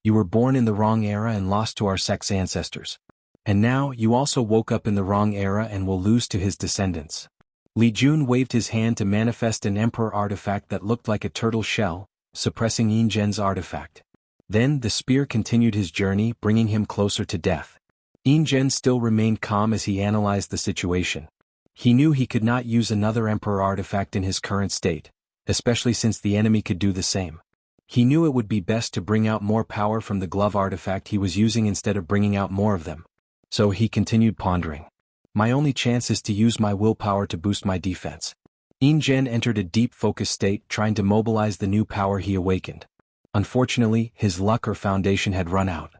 You were born in the wrong era and lost to our sex ancestors. And now, you also woke up in the wrong era and will lose to his descendants." Li Jun waved his hand to manifest an Emperor artifact that looked like a turtle shell, suppressing Yin Zhen's artifact. Then the spear continued his journey, bringing him closer to death. Yin Zhen still remained calm as he analyzed the situation. He knew he could not use another Emperor artifact in his current state, especially since the enemy could do the same. He knew it would be best to bring out more power from the glove artifact he was using instead of bringing out more of them. So he continued pondering. "My only chance is to use my willpower to boost my defense. Yin entered a deep focus state trying to mobilize the new power he awakened. Unfortunately, his luck or foundation had run out.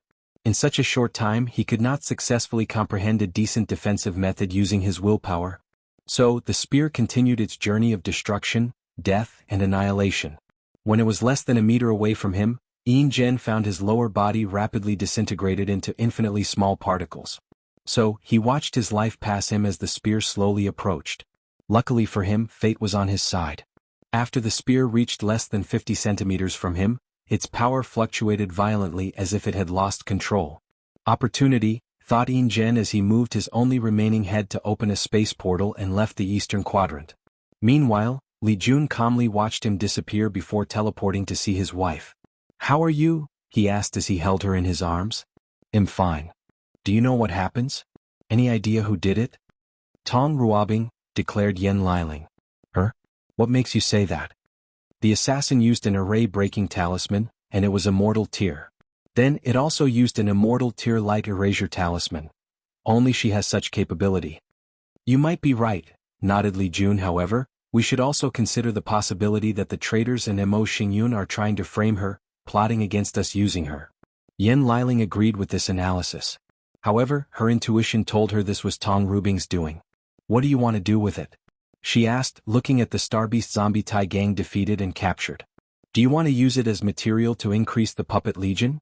In such a short time he could not successfully comprehend a decent defensive method using his willpower. So, the spear continued its journey of destruction, death, and annihilation. When it was less than a meter away from him, Yin found his lower body rapidly disintegrated into infinitely small particles. So, he watched his life pass him as the spear slowly approached. Luckily for him, fate was on his side. After the spear reached less than 50 centimeters from him, its power fluctuated violently as if it had lost control. Opportunity, thought Yin as he moved his only remaining head to open a space portal and left the eastern quadrant. Meanwhile, Li Jun calmly watched him disappear before teleporting to see his wife. "How are you?" he asked as he held her in his arms. "I'm fine. Do you know what happens? Any idea who did it?" "Tong Ruobing," declared Yen Liling. "Her? What makes you say that?" "The assassin used an array-breaking talisman, and it was a mortal tear. Then it also used an immortal tear light erasure talisman. Only she has such capability." "You might be right," nodded Li Jun. "However, we should also consider the possibility that the traitors and Mo Xingyun are trying to frame her, plotting against us using her." Yen Liling agreed with this analysis. However, her intuition told her this was Tong Rubing's doing. "What do you want to do with it?" she asked, looking at the Starbeast zombie Tai gang defeated and captured. "Do you want to use it as material to increase the Puppet Legion?"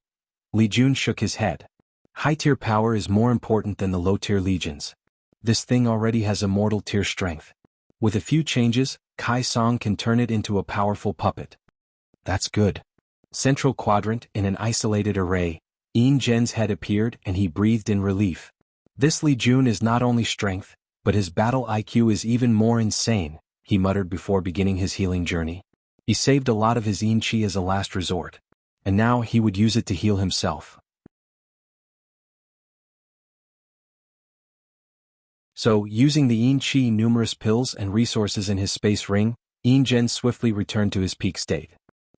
Li Jun shook his head. "High-tier power is more important than the low-tier legions. This thing already has immortal tier strength. With a few changes, Kai Song can turn it into a powerful puppet." "That's good." Central quadrant, in an isolated array, Yin-Gen's head appeared and he breathed in relief. "This Li Jun is not only strength, but his battle IQ is even more insane," he muttered before beginning his healing journey. He saved a lot of his Yin Chi as a last resort. And now he would use it to heal himself. So, using the Yin Chi numerous pills and resources in his space ring, Yin swiftly returned to his peak state.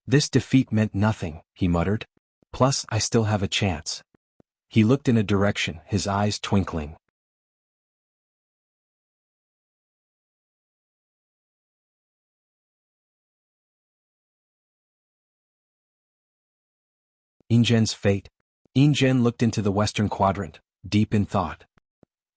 "This defeat meant nothing," he muttered. "Plus, I still have a chance." He looked in a direction, his eyes twinkling. Yin fate. Yin looked into the western quadrant, deep in thought.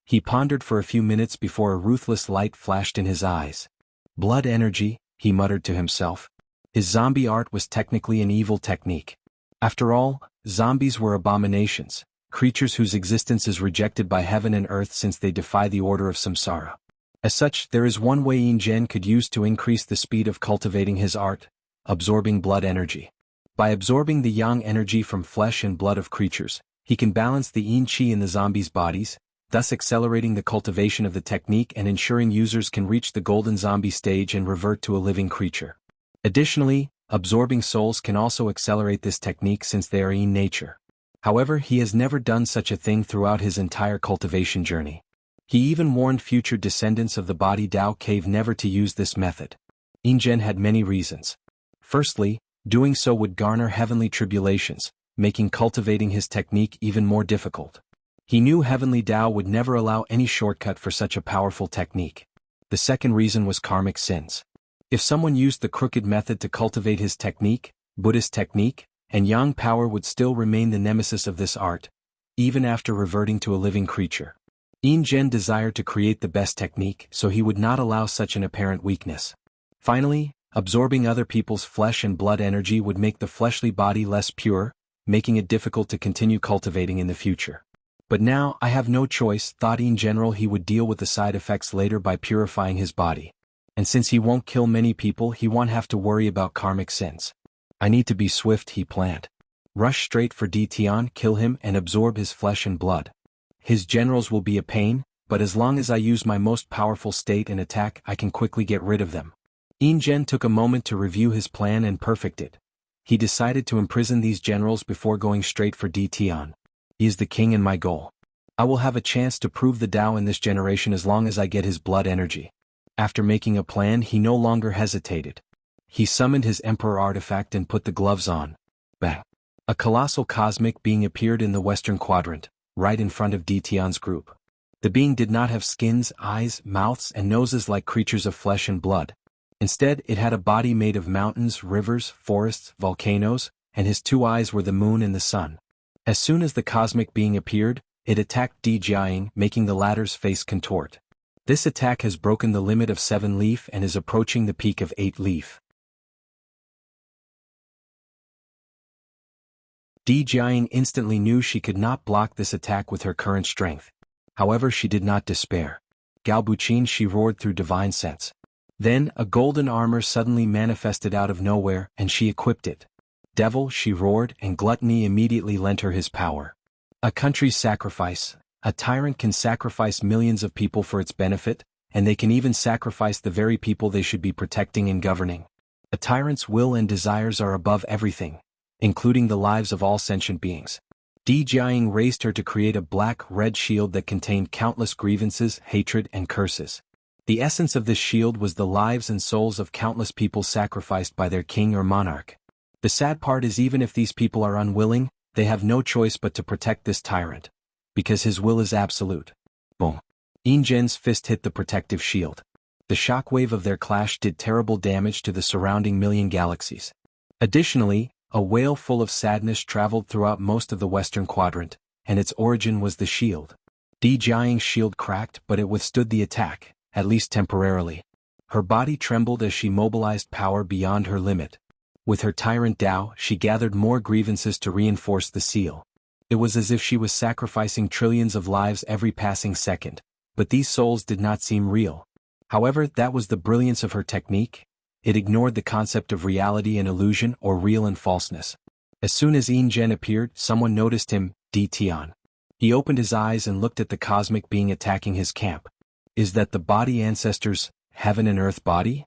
He pondered for a few minutes before a ruthless light flashed in his eyes. "Blood energy," he muttered to himself. His zombie art was technically an evil technique. After all, zombies were abominations, creatures whose existence is rejected by heaven and earth since they defy the order of samsara. As such, there is one way Yin could use to increase the speed of cultivating his art: absorbing blood energy. By absorbing the yang energy from flesh and blood of creatures, he can balance the Yin Chi in the zombies' bodies, thus accelerating the cultivation of the technique and ensuring users can reach the golden zombie stage and revert to a living creature. Additionally, absorbing souls can also accelerate this technique since they are in nature. However, he has never done such a thing throughout his entire cultivation journey. He even warned future descendants of the Body Dao Cave never to use this method. Yin had many reasons. Firstly, doing so would garner heavenly tribulations, making cultivating his technique even more difficult. He knew Heavenly Tao would never allow any shortcut for such a powerful technique. The second reason was karmic sins. If someone used the crooked method to cultivate his technique, Buddhist technique, and yang power would still remain the nemesis of this art, even after reverting to a living creature. Yin desired to create the best technique, so he would not allow such an apparent weakness. Finally, absorbing other people's flesh and blood energy would make the fleshly body less pure, making it difficult to continue cultivating in the future. But now I have no choice, thought in general. He would deal with the side effects later by purifying his body. And since he won't kill many people, he won't have to worry about karmic sins. "I need to be swift," he planned. "Rush straight for Tian, kill him and absorb his flesh and blood. His generals will be a pain, but as long as I use my most powerful state and attack, I can quickly get rid of them." Yin took a moment to review his plan and perfect it. He decided to imprison these generals before going straight for Tian. "He is the king and my goal. I will have a chance to prove the Tao in this generation as long as I get his blood energy." After making a plan, he no longer hesitated. He summoned his Emperor artifact and put the gloves on. Bang! A colossal cosmic being appeared in the western quadrant, right in front of Tian's group. The being did not have skins, eyes, mouths, and noses like creatures of flesh and blood. Instead, it had a body made of mountains, rivers, forests, volcanoes, and his two eyes were the moon and the sun. As soon as the cosmic being appeared, it attacked Di Jiang, making the latter's face contort. This attack has broken the limit of 7 leaf and is approaching the peak of 8 leaf. Di Jiang instantly knew she could not block this attack with her current strength. However, she did not despair. Galbuchin, she roared through divine sense. Then, a golden armor suddenly manifested out of nowhere, and she equipped it. Devil, she roared, and Gluttony immediately lent her his power. A country's sacrifice. A tyrant can sacrifice millions of people for its benefit, and they can even sacrifice the very people they should be protecting and governing. A tyrant's will and desires are above everything, including the lives of all sentient beings. Di Jiang raised her to create a black-red shield that contained countless grievances, hatred, and curses. The essence of this shield was the lives and souls of countless people sacrificed by their king or monarch. The sad part is even if these people are unwilling, they have no choice but to protect this tyrant, because his will is absolute. Boom. Ingen's fist hit the protective shield. The shockwave of their clash did terrible damage to the surrounding million galaxies. Additionally, a wail full of sadness traveled throughout most of the western quadrant, and its origin was the shield. Di Jiang's shield cracked, but it withstood the attack, at least temporarily. Her body trembled as she mobilized power beyond her limit. With her tyrant Dao, she gathered more grievances to reinforce the seal. It was as if she was sacrificing trillions of lives every passing second, but these souls did not seem real. However, that was the brilliance of her technique. It ignored the concept of reality and illusion or real and falseness. As soon as Ingen appeared, someone noticed him, Di Tian. He opened his eyes and looked at the cosmic being attacking his camp. Is that the body ancestors, heaven and earth body?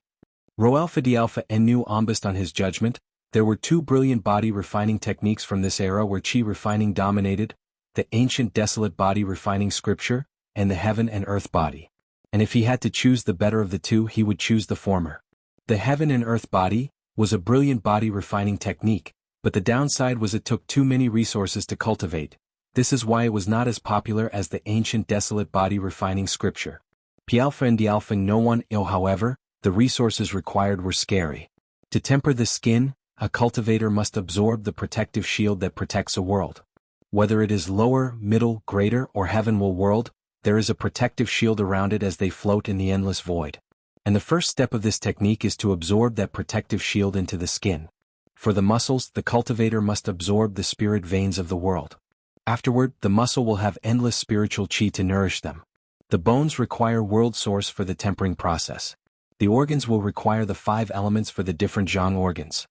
Roalpha Dialpha Ennu ambushed on his judgment. There were 2 brilliant body refining techniques from this era where chi refining dominated, the ancient desolate body refining scripture, and the heaven and earth body. And if he had to choose the better of the two, he would choose the former. The heaven and earth body was a brilliant body refining technique, but the downside was it took too many resources to cultivate. This is why it was not as popular as the ancient desolate body refining scripture. Pialpha and Dialpha no one ill, however, the resources required were scary. To temper the skin, a cultivator must absorb the protective shield that protects a world. Whether it is lower, middle, greater, or heavenward world, there is a protective shield around it as they float in the endless void. And the first step of this technique is to absorb that protective shield into the skin. For the muscles, the cultivator must absorb the spirit veins of the world. Afterward, the muscle will have endless spiritual chi to nourish them. The bones require world source for the tempering process. The organs will require the 5 elements for the different Jiang organs.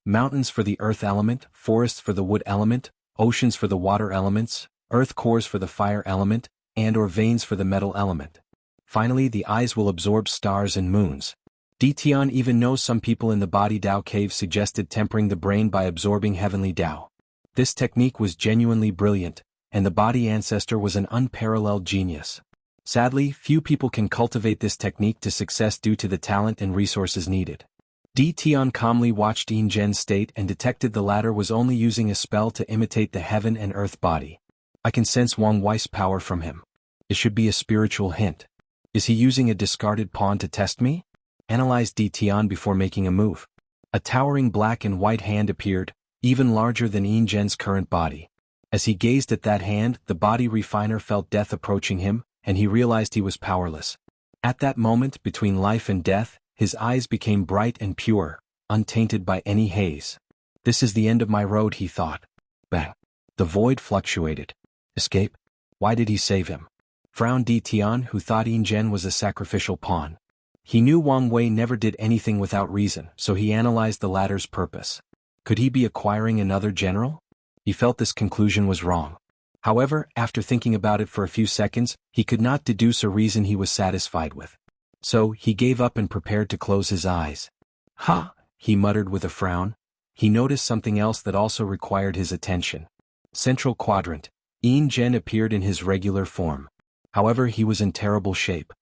Mountains for the earth element, forests for the wood element, oceans for the water elements, earth cores for the fire element, and/or veins for the metal element. Finally, the eyes will absorb stars and moons. Di Tian even knows some people in the body Dao cave suggested tempering the brain by absorbing heavenly Dao. This technique was genuinely brilliant, and the body ancestor was an unparalleled genius. Sadly, few people can cultivate this technique to success due to the talent and resources needed. Di Tian calmly watched Ingen's state and detected the latter was only using a spell to imitate the heaven and earth body. I can sense Wang Wei's power from him. It should be a spiritual hint. Is he using a discarded pawn to test me? Analyzed Di Tian before making a move. A towering black and white hand appeared, even larger than Ingen's current body. As he gazed at that hand, the body refiner felt death approaching him, and he realized he was powerless. At that moment, between life and death, his eyes became bright and pure, untainted by any haze. This is the end of my road, he thought. Bang. The void fluctuated. Escape? Why did he save him? Frowned Di Tian, who thought Ingen was a sacrificial pawn. He knew Wang Wei never did anything without reason, so he analyzed the latter's purpose. Could he be acquiring another general? He felt this conclusion was wrong. However, after thinking about it for a few seconds, he could not deduce a reason he was satisfied with. So, he gave up and prepared to close his eyes. Ha! He muttered with a frown. He noticed something else that also required his attention. Central Quadrant. Ingen appeared in his regular form. However, he was in terrible shape.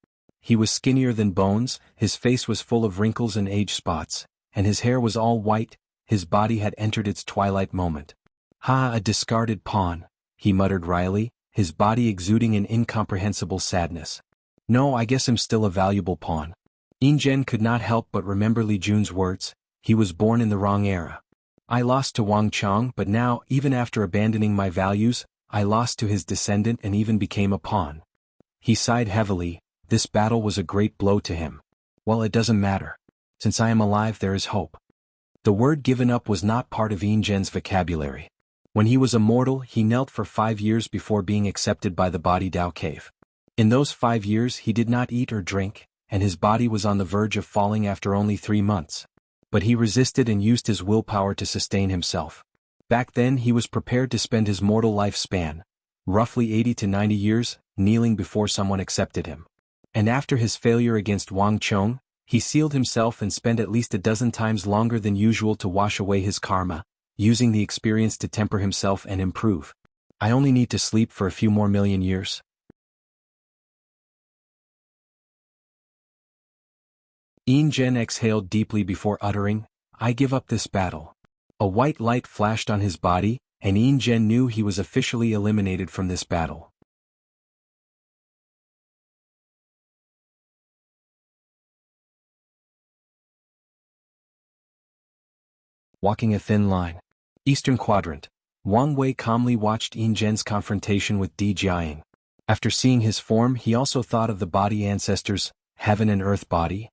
He was skinnier than bones, his face was full of wrinkles and age spots, and his hair was all white. His body had entered its twilight moment. Ha! A discarded pawn, he muttered wryly, his body exuding an incomprehensible sadness. No, I guess I'm still a valuable pawn. Ingen could not help but remember Li Jun's words, he was born in the wrong era. I lost to Wang Chong, but now, even after abandoning my values, I lost to his descendant and even became a pawn. He sighed heavily. This battle was a great blow to him. Well, it doesn't matter. Since I am alive, there is hope. The word given up was not part of Ingen's vocabulary. When he was immortal, he knelt for 5 years before being accepted by the body Dao cave. In those 5 years he did not eat or drink, and his body was on the verge of falling after only 3 months. But he resisted and used his willpower to sustain himself. Back then he was prepared to spend his mortal lifespan, roughly 80 to 90 years, kneeling before someone accepted him. And after his failure against Wang Chong, he sealed himself and spent at least a dozen times longer than usual to wash away his karma, using the experience to temper himself and improve. I only need to sleep for a few more million years. Ingen exhaled deeply before uttering, I give up this battle. A white light flashed on his body, and Ingen knew he was officially eliminated from this battle. Walking a thin line. Eastern Quadrant. Wang Wei calmly watched Ingen's confrontation with Di Jiang. After seeing his form, he also thought of the body ancestors, heaven and earth body.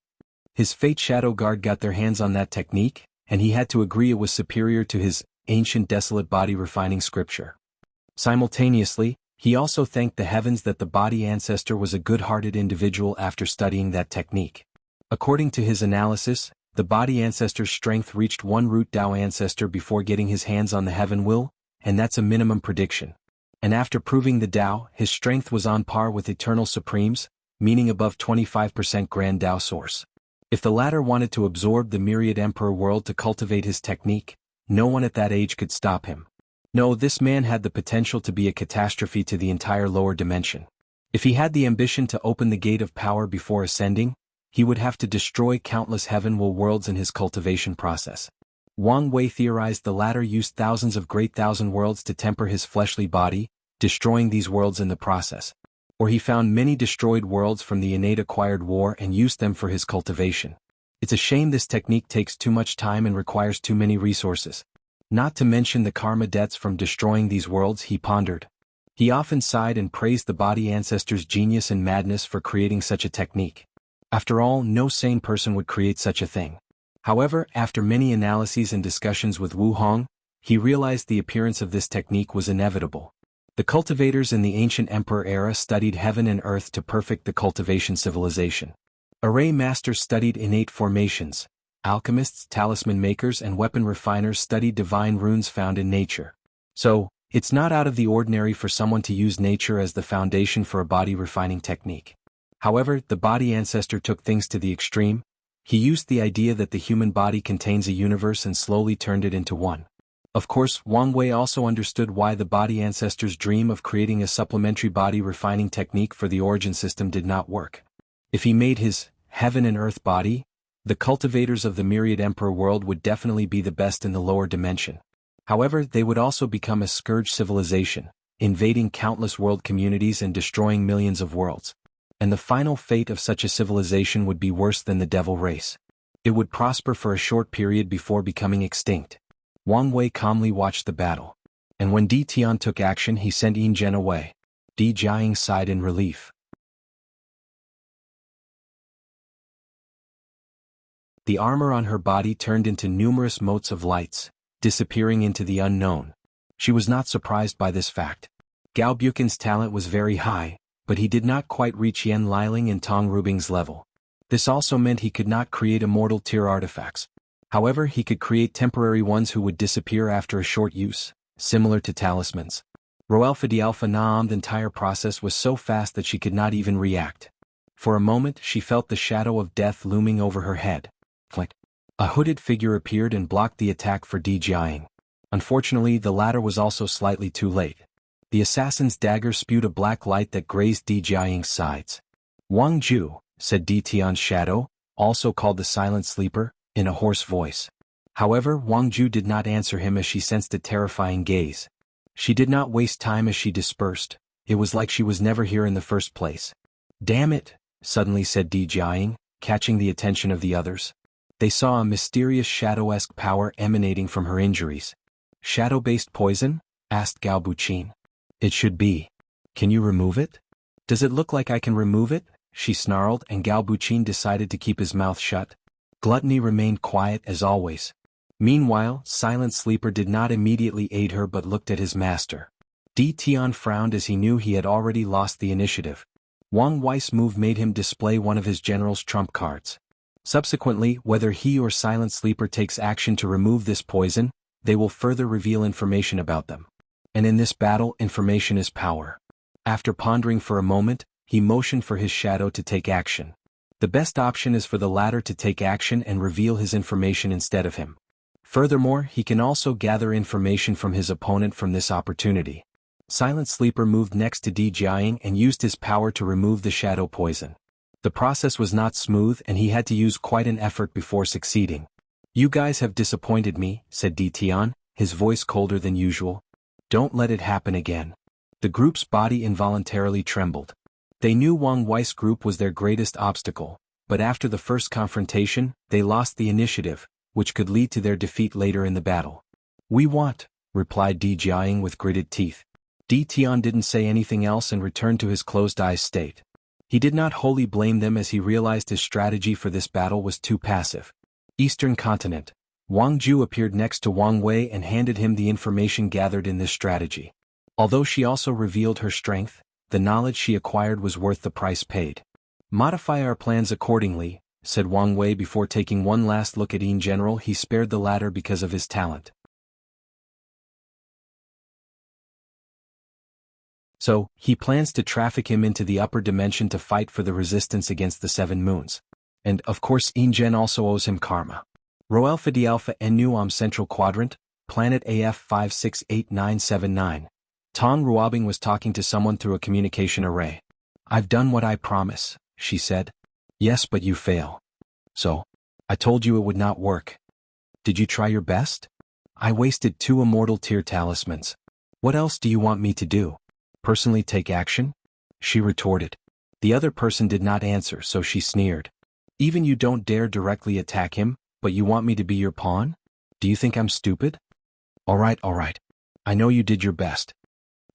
His Fate Shadow Guard got their hands on that technique, and he had to agree it was superior to his ancient desolate body refining scripture. Simultaneously, he also thanked the heavens that the body ancestor was a good-hearted individual after studying that technique. According to his analysis, the body ancestor's strength reached one root Dao ancestor before getting his hands on the heaven will, and that's a minimum prediction. And after proving the Dao, his strength was on par with Eternal Supremes, meaning above 25% Grand Dao Source. If the latter wanted to absorb the myriad Emperor world to cultivate his technique, no one at that age could stop him. No, this man had the potential to be a catastrophe to the entire lower dimension. If he had the ambition to open the gate of power before ascending, he would have to destroy countless heaven-will worlds in his cultivation process. Wang Wei theorized the latter used thousands of great thousand worlds to temper his fleshly body, destroying these worlds in the process. Or he found many destroyed worlds from the innate acquired war and used them for his cultivation. It's a shame this technique takes too much time and requires too many resources. Not to mention the karma debts from destroying these worlds, he pondered. He often sighed and praised the body ancestor's genius and madness for creating such a technique. After all, no sane person would create such a thing. However, after many analyses and discussions with Wu Hong, he realized the appearance of this technique was inevitable. The cultivators in the ancient emperor era studied heaven and earth to perfect the cultivation civilization. Array masters studied innate formations, alchemists, talisman makers and weapon refiners studied divine runes found in nature. So, it's not out of the ordinary for someone to use nature as the foundation for a body refining technique. However, the body ancestor took things to the extreme. He used the idea that the human body contains a universe and slowly turned it into one. Of course, Wang Wei also understood why the body ancestor's dream of creating a supplementary body refining technique for the origin system did not work. If he made his heaven and earth body, the cultivators of the myriad emperor world would definitely be the best in the lower dimension. However, they would also become a scourge civilization, invading countless world communities and destroying millions of worlds. And the final fate of such a civilization would be worse than the devil race. It would prosper for a short period before becoming extinct. Wang Wei calmly watched the battle. And when Di Tian took action, he sent Ingen away. Di Jiang sighed in relief. The armor on her body turned into numerous motes of lights, disappearing into the unknown. She was not surprised by this fact. Gao Buchan's talent was very high, but he did not quite reach Yen Liling and Tong Rubing's level. This also meant he could not create immortal tier artifacts. However, he could create temporary ones who would disappear after a short use, similar to talismans. Roalpha di Alpha Naam's entire process was so fast that she could not even react. For a moment she felt the shadow of death looming over her head. Flick. A hooded figure appeared and blocked the attack for Di Jiang. Unfortunately, the latter was also slightly too late. The assassin's dagger spewed a black light that grazed Di Jiang's sides. Wang Ju, said Di Tian's shadow, also called the silent sleeper, in a hoarse voice. However, Wang Ju did not answer him as she sensed a terrifying gaze. She did not waste time as she dispersed, It was like she was never here in the first place. "Damn it," suddenly said Di Jiang, catching the attention of the others. They saw a mysterious shadow-esque power emanating from her injuries. "Shadow-based poison?" asked Gao Buqin. "It should be. Can you remove it?" "Does it look like I can remove it?" she snarled, and Gao Buqin decided to keep his mouth shut. Gluttony remained quiet as always. Meanwhile, Silent Sleeper did not immediately aid her but looked at his master. Di Tian frowned as he knew he had already lost the initiative. Wang Wei's move made him display one of his general's trump cards. Subsequently, whether he or Silent Sleeper takes action to remove this poison, they will further reveal information about them. And in this battle, information is power. After pondering for a moment, he motioned for his shadow to take action. The best option is for the latter to take action and reveal his information instead of him. Furthermore, he can also gather information from his opponent from this opportunity. Silent Sleeper moved next to Di Jiang and used his power to remove the shadow poison. The process was not smooth and he had to use quite an effort before succeeding. "You guys have disappointed me," said Di Tian, his voice colder than usual. "Don't let it happen again." The group's body involuntarily trembled. They knew Wang Wei's group was their greatest obstacle, but after the first confrontation, they lost the initiative, which could lead to their defeat later in the battle. "We want," replied Di Jiang with gritted teeth. Di Tian didn't say anything else and returned to his closed-eyes state. He did not wholly blame them as he realized his strategy for this battle was too passive. Eastern Continent. Wang Ju appeared next to Wang Wei and handed him the information gathered in this strategy. Although she also revealed her strength, the knowledge she acquired was worth the price paid. "Modify our plans accordingly," said Wang Wei before taking one last look at In General. He spared the latter because of his talent. So, he plans to traffic him into the upper dimension to fight for the resistance against the Seven Moons. And, of course, Ingen also owes him karma. Rho Alpha D Alpha Nu Central Quadrant, Planet AF 568979. Tong Ruobing was talking to someone through a communication array. "I've done what I promise," she said. "Yes, but you fail." "So? I told you it would not work." "Did you try your best?" "I wasted 2 immortal tier talismans. What else do you want me to do? Personally take action?" she retorted. The other person did not answer, so she sneered. "Even you don't dare directly attack him, but you want me to be your pawn? Do you think I'm stupid?" All right. I know you did your best."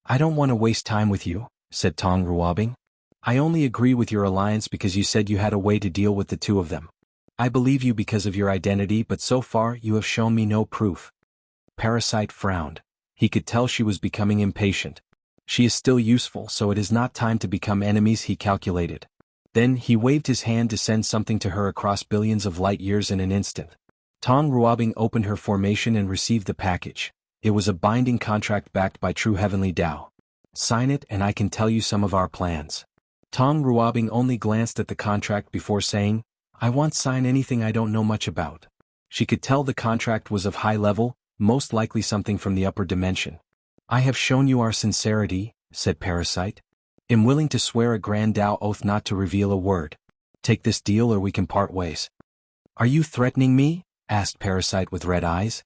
"I don't want to waste time with you," said Tong Ruobing. "I only agree with your alliance because you said you had a way to deal with the two of them. I believe you because of your identity, but so far you have shown me no proof." Parasite frowned. He could tell she was becoming impatient. She is still useful, so it is not time to become enemies, he calculated. Then he waved his hand to send something to her across billions of light years in an instant. Tong Ruobing opened her formation and received the package. It was a binding contract backed by true heavenly Tao. "Sign it and I can tell you some of our plans." Tong Ruobing only glanced at the contract before saying, "I won't sign anything I don't know much about." She could tell the contract was of high level, most likely something from the upper dimension. "I have shown you our sincerity," said Parasite. "Am willing to swear a grand Tao oath not to reveal a word. Take this deal or we can part ways." "Are you threatening me?" asked Parasite with red eyes.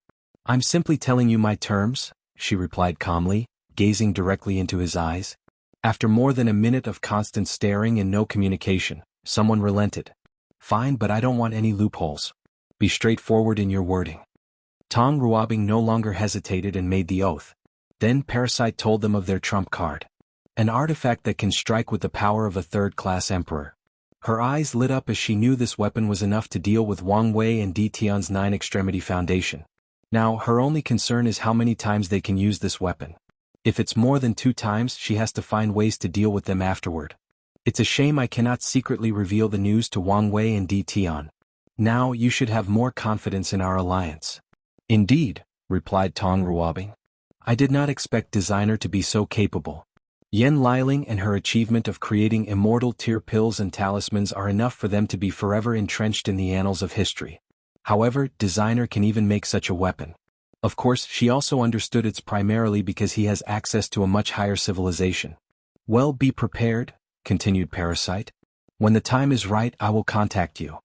"I'm simply telling you my terms," she replied calmly, gazing directly into his eyes. After more than a minute of constant staring and no communication, someone relented. "Fine, but I don't want any loopholes. Be straightforward in your wording." Tong Ruobing no longer hesitated and made the oath. Then Parasite told them of their trump card. An artifact that can strike with the power of a third-class emperor. Her eyes lit up as she knew this weapon was enough to deal with Wang Wei and Di Tian's 9-extremity foundation. Now, her only concern is how many times they can use this weapon. If it's more than 2 times, she has to find ways to deal with them afterward. "It's a shame I cannot secretly reveal the news to Wang Wei and Di Tian. Now you should have more confidence in our alliance." "Indeed," replied Tong Ruobing. "I did not expect Designer to be so capable." Yen Liling and her achievement of creating immortal tier pills and talismans are enough for them to be forever entrenched in the annals of history. However, Designer can even make such a weapon. Of course, she also understood it's primarily because he has access to a much higher civilization. "Well, be prepared," continued Parasite. "When the time is right, I will contact you."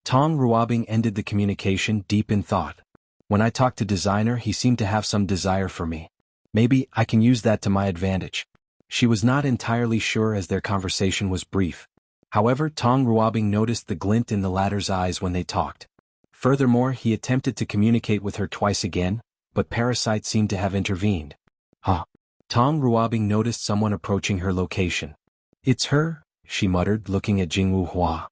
Tong Ruobing ended the communication deep in thought. When I talked to Designer, he seemed to have some desire for me. Maybe I can use that to my advantage. She was not entirely sure as their conversation was brief. However, Tong Ruobing noticed the glint in the latter's eyes when they talked. Furthermore, he attempted to communicate with her twice again, but Parasite seemed to have intervened. Huh. Tong Ruobing noticed someone approaching her location. It's her, she muttered, looking at Jianghu Hua.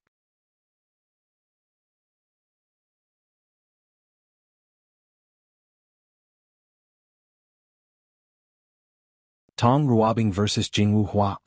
Tong Ruobing vs. Jianghu Hua.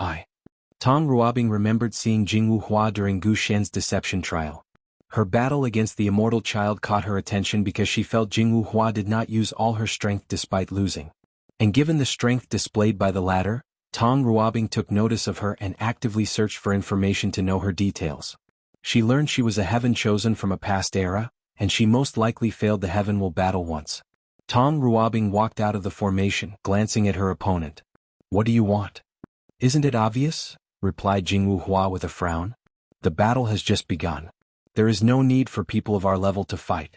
Tong Ruobing remembered seeing Jianghu Hua during Gu Shen's deception trial. Her battle against the immortal child caught her attention because she felt Jianghu Hua did not use all her strength despite losing. And given the strength displayed by the latter, Tong Ruobing took notice of her and actively searched for information to know her details. She learned she was a heaven chosen from a past era, and she most likely failed the heaven will battle once. Tong Ruobing walked out of the formation, glancing at her opponent. What do you want? Isn't it obvious? Replied Jianghu Hua with a frown. The battle has just begun. There is no need for people of our level to fight.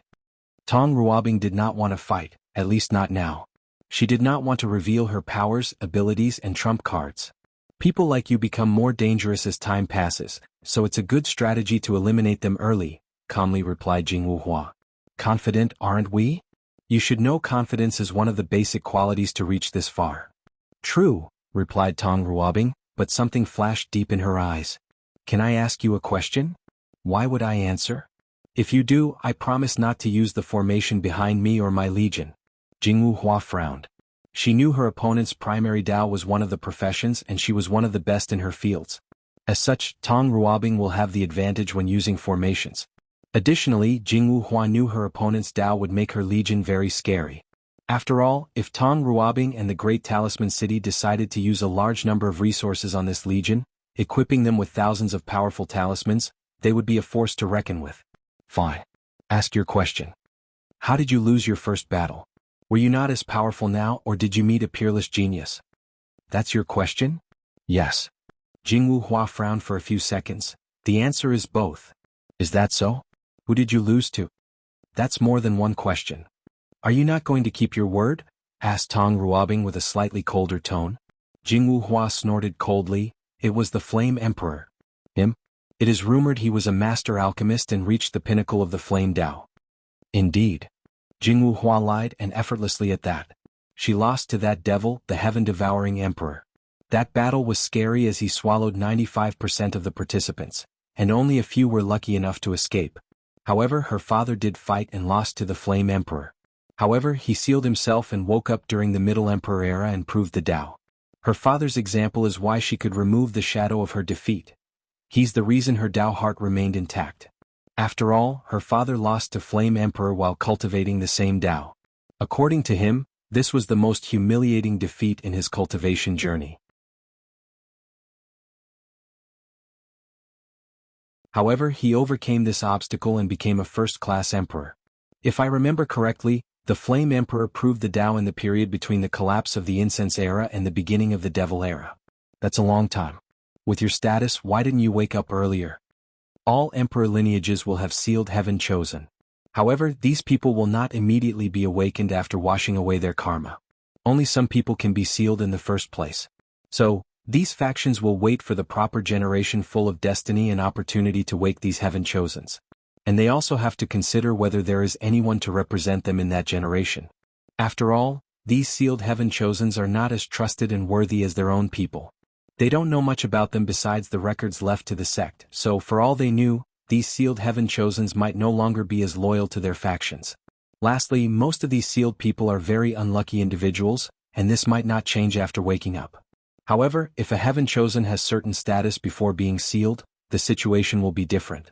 Tong Ruobing did not want to fight, at least not now. She did not want to reveal her powers, abilities, and trump cards. People like you become more dangerous as time passes, so it's a good strategy to eliminate them early, calmly replied Jianghu Hua. Confident, aren't we? You should know confidence is one of the basic qualities to reach this far. True, replied Tong Ruobing, but something flashed deep in her eyes. Can I ask you a question? Why would I answer? If you do, I promise not to use the formation behind me or my legion. Jianghu Hua frowned. She knew her opponent's primary Dao was one of the professions and she was one of the best in her fields. As such, Tong Ruobing will have the advantage when using formations. Additionally, Jianghu Hua knew her opponent's Dao would make her legion very scary. After all, if Tong Ruobing and the Great Talisman City decided to use a large number of resources on this legion, equipping them with thousands of powerful talismans, they would be a force to reckon with. Fine. Ask your question. How did you lose your first battle? Were you not as powerful now, or did you meet a peerless genius? That's your question? Yes. Jianghu Hua frowned for a few seconds. The answer is both. Is that so? Who did you lose to? That's more than one question. Are you not going to keep your word? Asked Tong Ruobing with a slightly colder tone. Jianghu Hua snorted coldly. It was the Flame Emperor. Him? It is rumored he was a master alchemist and reached the pinnacle of the Flame Dao. Indeed. Jianghu Hua lied, and effortlessly at that. She lost to that devil, the heaven-devouring emperor. That battle was scary as he swallowed 95% of the participants, and only a few were lucky enough to escape. However, her father did fight and lost to the Flame Emperor. However, he sealed himself and woke up during the Middle Emperor era and proved the Dao. Her father's example is why she could remove the shadow of her defeat. He's the reason her Dao heart remained intact. After all, her father lost to Flame Emperor while cultivating the same Dao. According to him, this was the most humiliating defeat in his cultivation journey. However, he overcame this obstacle and became a first-class emperor. If I remember correctly, the Flame Emperor proved the Dao in the period between the collapse of the Incense era and the beginning of the Devil era. That's a long time. With your status, why didn't you wake up earlier? All emperor lineages will have sealed heaven chosen. However, these people will not immediately be awakened after washing away their karma. Only some people can be sealed in the first place. So, these factions will wait for the proper generation full of destiny and opportunity to wake these heaven chosens. And they also have to consider whether there is anyone to represent them in that generation. After all, these sealed heaven chosens are not as trusted and worthy as their own people. They don't know much about them besides the records left to the sect, so for all they knew, these sealed heaven chosens might no longer be as loyal to their factions. Lastly, most of these sealed people are very unlucky individuals, and this might not change after waking up. However, if a heaven chosen has certain status before being sealed, the situation will be different.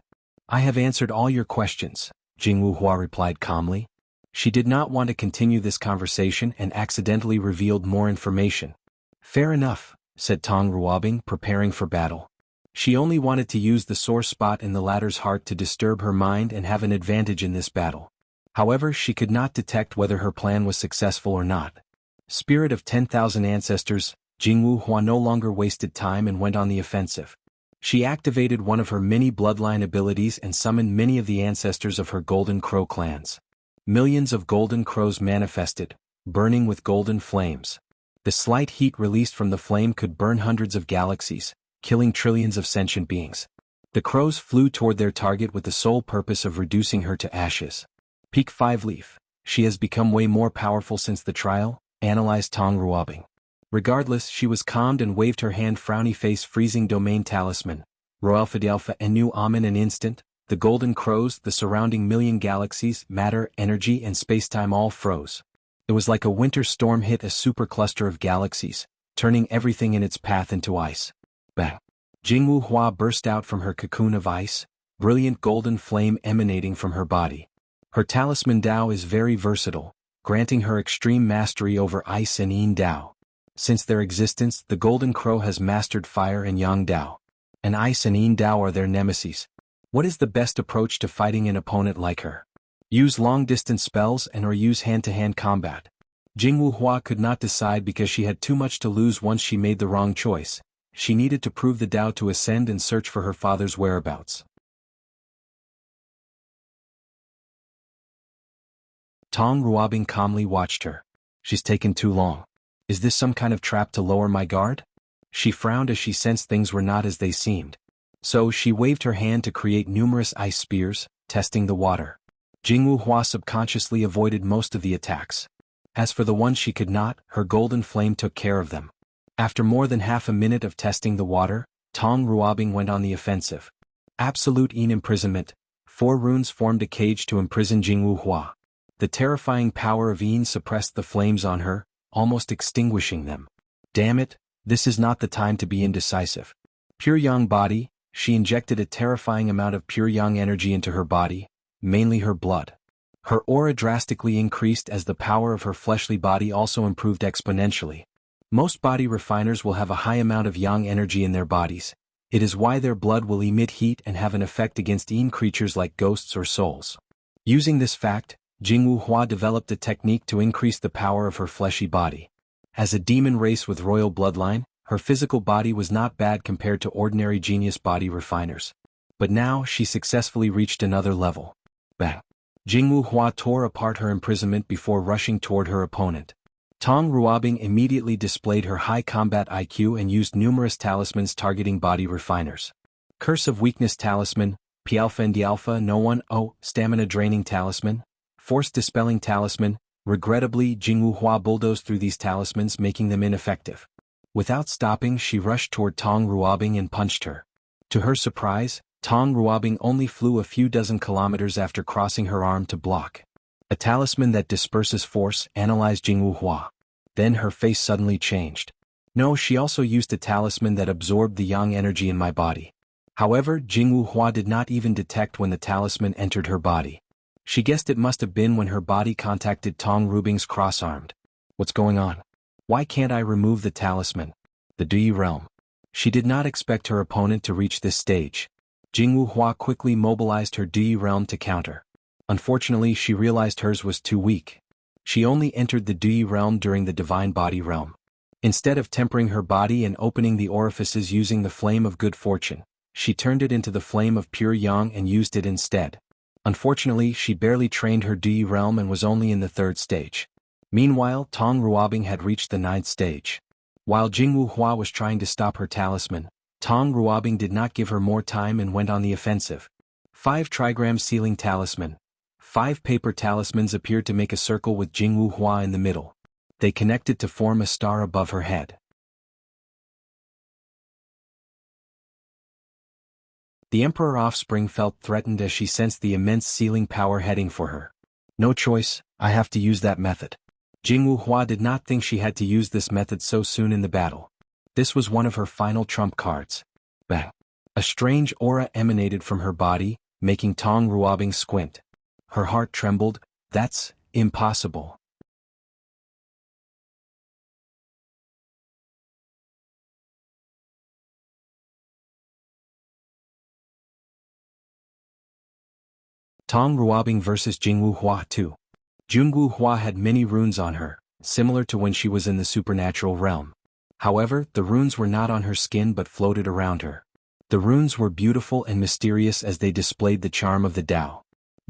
I have answered all your questions, Jianghu Hua replied calmly. She did not want to continue this conversation and accidentally revealed more information. Fair enough, said Tong Ruobing, preparing for battle. She only wanted to use the sore spot in the latter's heart to disturb her mind and have an advantage in this battle. However, she could not detect whether her plan was successful or not. Spirit of 10,000 ancestors, Jianghu Hua no longer wasted time and went on the offensive. She activated one of her many bloodline abilities and summoned many of the ancestors of her Golden Crow clans. Millions of golden crows manifested, burning with golden flames. The slight heat released from the flame could burn hundreds of galaxies, killing trillions of sentient beings. The crows flew toward their target with the sole purpose of reducing her to ashes. Peak 5 Leaf. She has become way more powerful since the trial, analyzed Tong Ruobing. Regardless, she was calmed and waved her hand frowny face freezing domain talisman. Roelfa and new Amen an instant, the golden crows, the surrounding million galaxies, matter, energy and spacetime all froze. It was like a winter storm hit a supercluster of galaxies, turning everything in its path into ice. Bang! Jianghu Hua burst out from her cocoon of ice, brilliant golden flame emanating from her body. Her talisman Dao is very versatile, granting her extreme mastery over ice and yin Dao. Since their existence, the golden crow has mastered fire and yang Dao. And ice and yin Dao are their nemesis. What is the best approach to fighting an opponent like her? Use long-distance spells and/or use hand-to-hand combat. Jianghu Hua could not decide because she had too much to lose once she made the wrong choice. She needed to prove the Dao to ascend and search for her father's whereabouts. Tong Ruobing calmly watched her. She's taken too long. Is this some kind of trap to lower my guard? She frowned as she sensed things were not as they seemed. So she waved her hand to create numerous ice spears, testing the water. Jianghu Hua subconsciously avoided most of the attacks. As for the ones she could not, her golden flame took care of them. After more than half a minute of testing the water, Tong Ruobing went on the offensive. Absolute Yin imprisonment. 4 runes formed a cage to imprison Jianghu Hua. The terrifying power of Yin suppressed the flames on her, almost extinguishing them. Damn it, this is not the time to be indecisive. Pure Yang body, she injected a terrifying amount of pure Yang energy into her body, mainly her blood. Her aura drastically increased as the power of her fleshly body also improved exponentially. Most body refiners will have a high amount of Yang energy in their bodies. It is why their blood will emit heat and have an effect against Yin creatures like ghosts or souls. Using this fact, Jianghu Hua developed a technique to increase the power of her fleshy body. As a demon race with royal bloodline, her physical body was not bad compared to ordinary genius body refiners. But now she successfully reached another level. Bang! Jianghu Hua tore apart her imprisonment before rushing toward her opponent. Tong Ruobing immediately displayed her high combat IQ and used numerous talismans targeting body refiners. Curse of Weakness Talisman, P-Alpha and D-Alpha No 1 0, Stamina Draining Talisman, Force Dispelling Talisman. Regrettably, Jianghu Hua bulldozed through these talismans, making them ineffective. Without stopping, she rushed toward Tong Ruobing and punched her. To her surprise, Tong Ruobing only flew a few dozen kilometers after crossing her arm to block. A talisman that disperses force, analyzed Jianghu Hua. Then her face suddenly changed. No, she also used a talisman that absorbed the Yang energy in my body. However, Jianghu Hua did not even detect when the talisman entered her body. She guessed it must have been when her body contacted Tong Ruobing's cross-armed. What's going on? Why can't I remove the talisman? The Dui realm. She did not expect her opponent to reach this stage. Jianghu Hua quickly mobilized her Dui realm to counter. Unfortunately, she realized hers was too weak. She only entered the Dui realm during the divine body realm. Instead of tempering her body and opening the orifices using the flame of good fortune, she turned it into the flame of pure Yang and used it instead. Unfortunately, she barely trained her Dui realm and was only in the 3rd stage. Meanwhile, Tong Ruobing had reached the 9th stage. While Jianghu Hua was trying to stop her talisman, Tong Ruobing did not give her more time and went on the offensive. 5 trigram sealing talisman. 5 paper talismans appeared to make a circle with Jianghu Hua in the middle. They connected to form a star above her head. The Emperor Offspring felt threatened as she sensed the immense sealing power heading for her. No choice, I have to use that method. Jianghu Hua did not think she had to use this method so soon in the battle. This was one of her final trump cards. Bang! A strange aura emanated from her body, making Tong Ruobing squint. Her heart trembled. That's impossible. Tong Ruobing vs Jianghu Hua 2. Jianghu Hua had many runes on her, similar to when she was in the supernatural realm. However, the runes were not on her skin but floated around her. The runes were beautiful and mysterious as they displayed the charm of the Tao.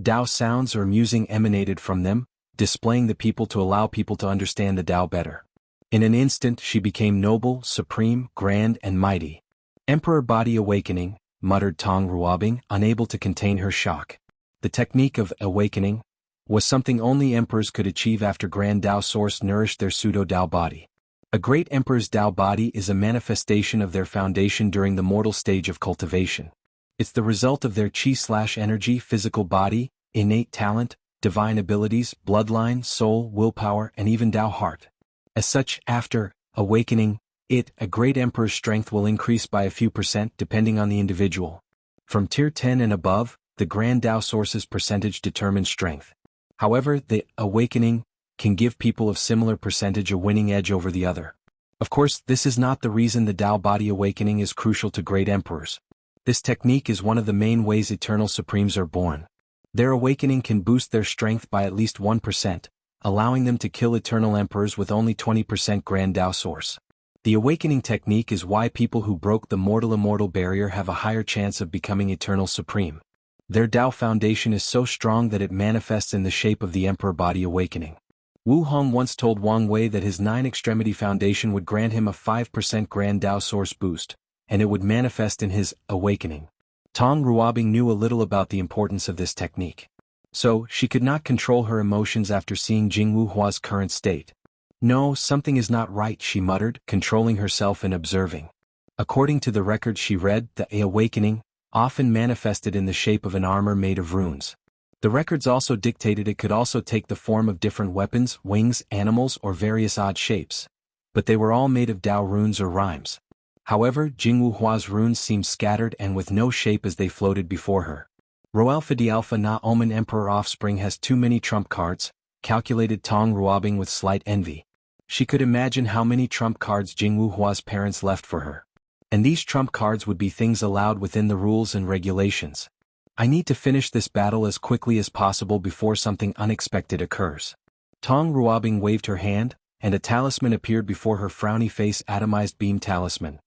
Dao sounds or musing emanated from them, displaying the people to allow people to understand the Dao better. In an instant she became noble, supreme, grand and mighty. Emperor Body Awakening, muttered Tong Ruobing, unable to contain her shock. The technique of awakening was something only emperors could achieve after Grand Dao Source nourished their pseudo-Dao body. A great emperor's Dao body is a manifestation of their foundation during the mortal stage of cultivation. It's the result of their chi/energy, physical body, innate talent, divine abilities, bloodline, soul, willpower, and even Dao heart. As such, after awakening, a great emperor's strength will increase by a few percent depending on the individual. From tier 10 and above, the Grand Dao Source's percentage determines strength. However, the awakening can give people of similar percentage a winning edge over the other. Of course, this is not the reason the Dao body awakening is crucial to great emperors. This technique is one of the main ways eternal supremes are born. Their awakening can boost their strength by at least 1%, allowing them to kill eternal emperors with only 20% Grand Dao Source. The awakening technique is why people who broke the mortal-immortal barrier have a higher chance of becoming eternal supreme. Their Dao foundation is so strong that it manifests in the shape of the emperor body awakening. Wu Hong once told Wang Wei that his 9-extremity foundation would grant him a 5% Grand Dao Source boost, and it would manifest in his awakening. Tong Ruobing knew a little about the importance of this technique. So, she could not control her emotions after seeing Jianghu Hua's current state. No, something is not right, she muttered, controlling herself and observing. According to the records she read, the awakening often manifested in the shape of an armor made of runes. The records also dictated it could also take the form of different weapons, wings, animals, or various odd shapes. But they were all made of Dao runes or rhymes. However, Jianghu Hua's runes seemed scattered and with no shape as they floated before her. Roalpha D Alpha Na Omen Emperor Offspring has too many trump cards, calculated Tong Ruobing with slight envy. She could imagine how many trump cards Jianghu Hua's parents left for her. And these trump cards would be things allowed within the rules and regulations. I need to finish this battle as quickly as possible before something unexpected occurs. Tong Ruobing waved her hand, and a talisman appeared before her frowny face. Atomized beam talisman.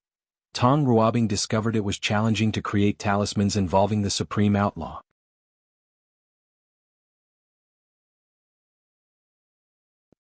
Tong Ruobing discovered it was challenging to create talismans involving the supreme outlaw.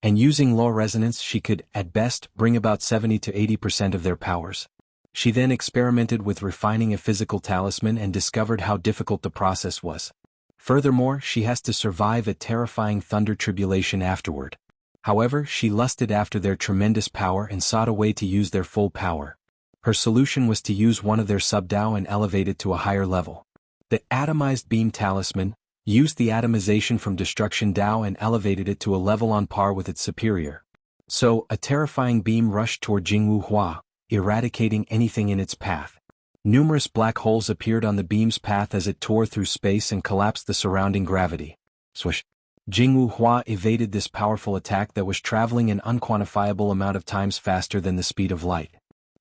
And using low resonance she could, at best, bring about 70 to 80% of their powers. She then experimented with refining a physical talisman and discovered how difficult the process was. Furthermore, she has to survive a terrifying thunder tribulation afterward. However, she lusted after their tremendous power and sought a way to use their full power. Her solution was to use one of their sub-Dao and elevate it to a higher level. The atomized beam talisman used the atomization from destruction Dao and elevated it to a level on par with its superior. So, a terrifying beam rushed toward Jianghu Hua, eradicating anything in its path. Numerous black holes appeared on the beam's path as it tore through space and collapsed the surrounding gravity. Swish! Jianghu Hua evaded this powerful attack that was traveling an unquantifiable amount of times faster than the speed of light.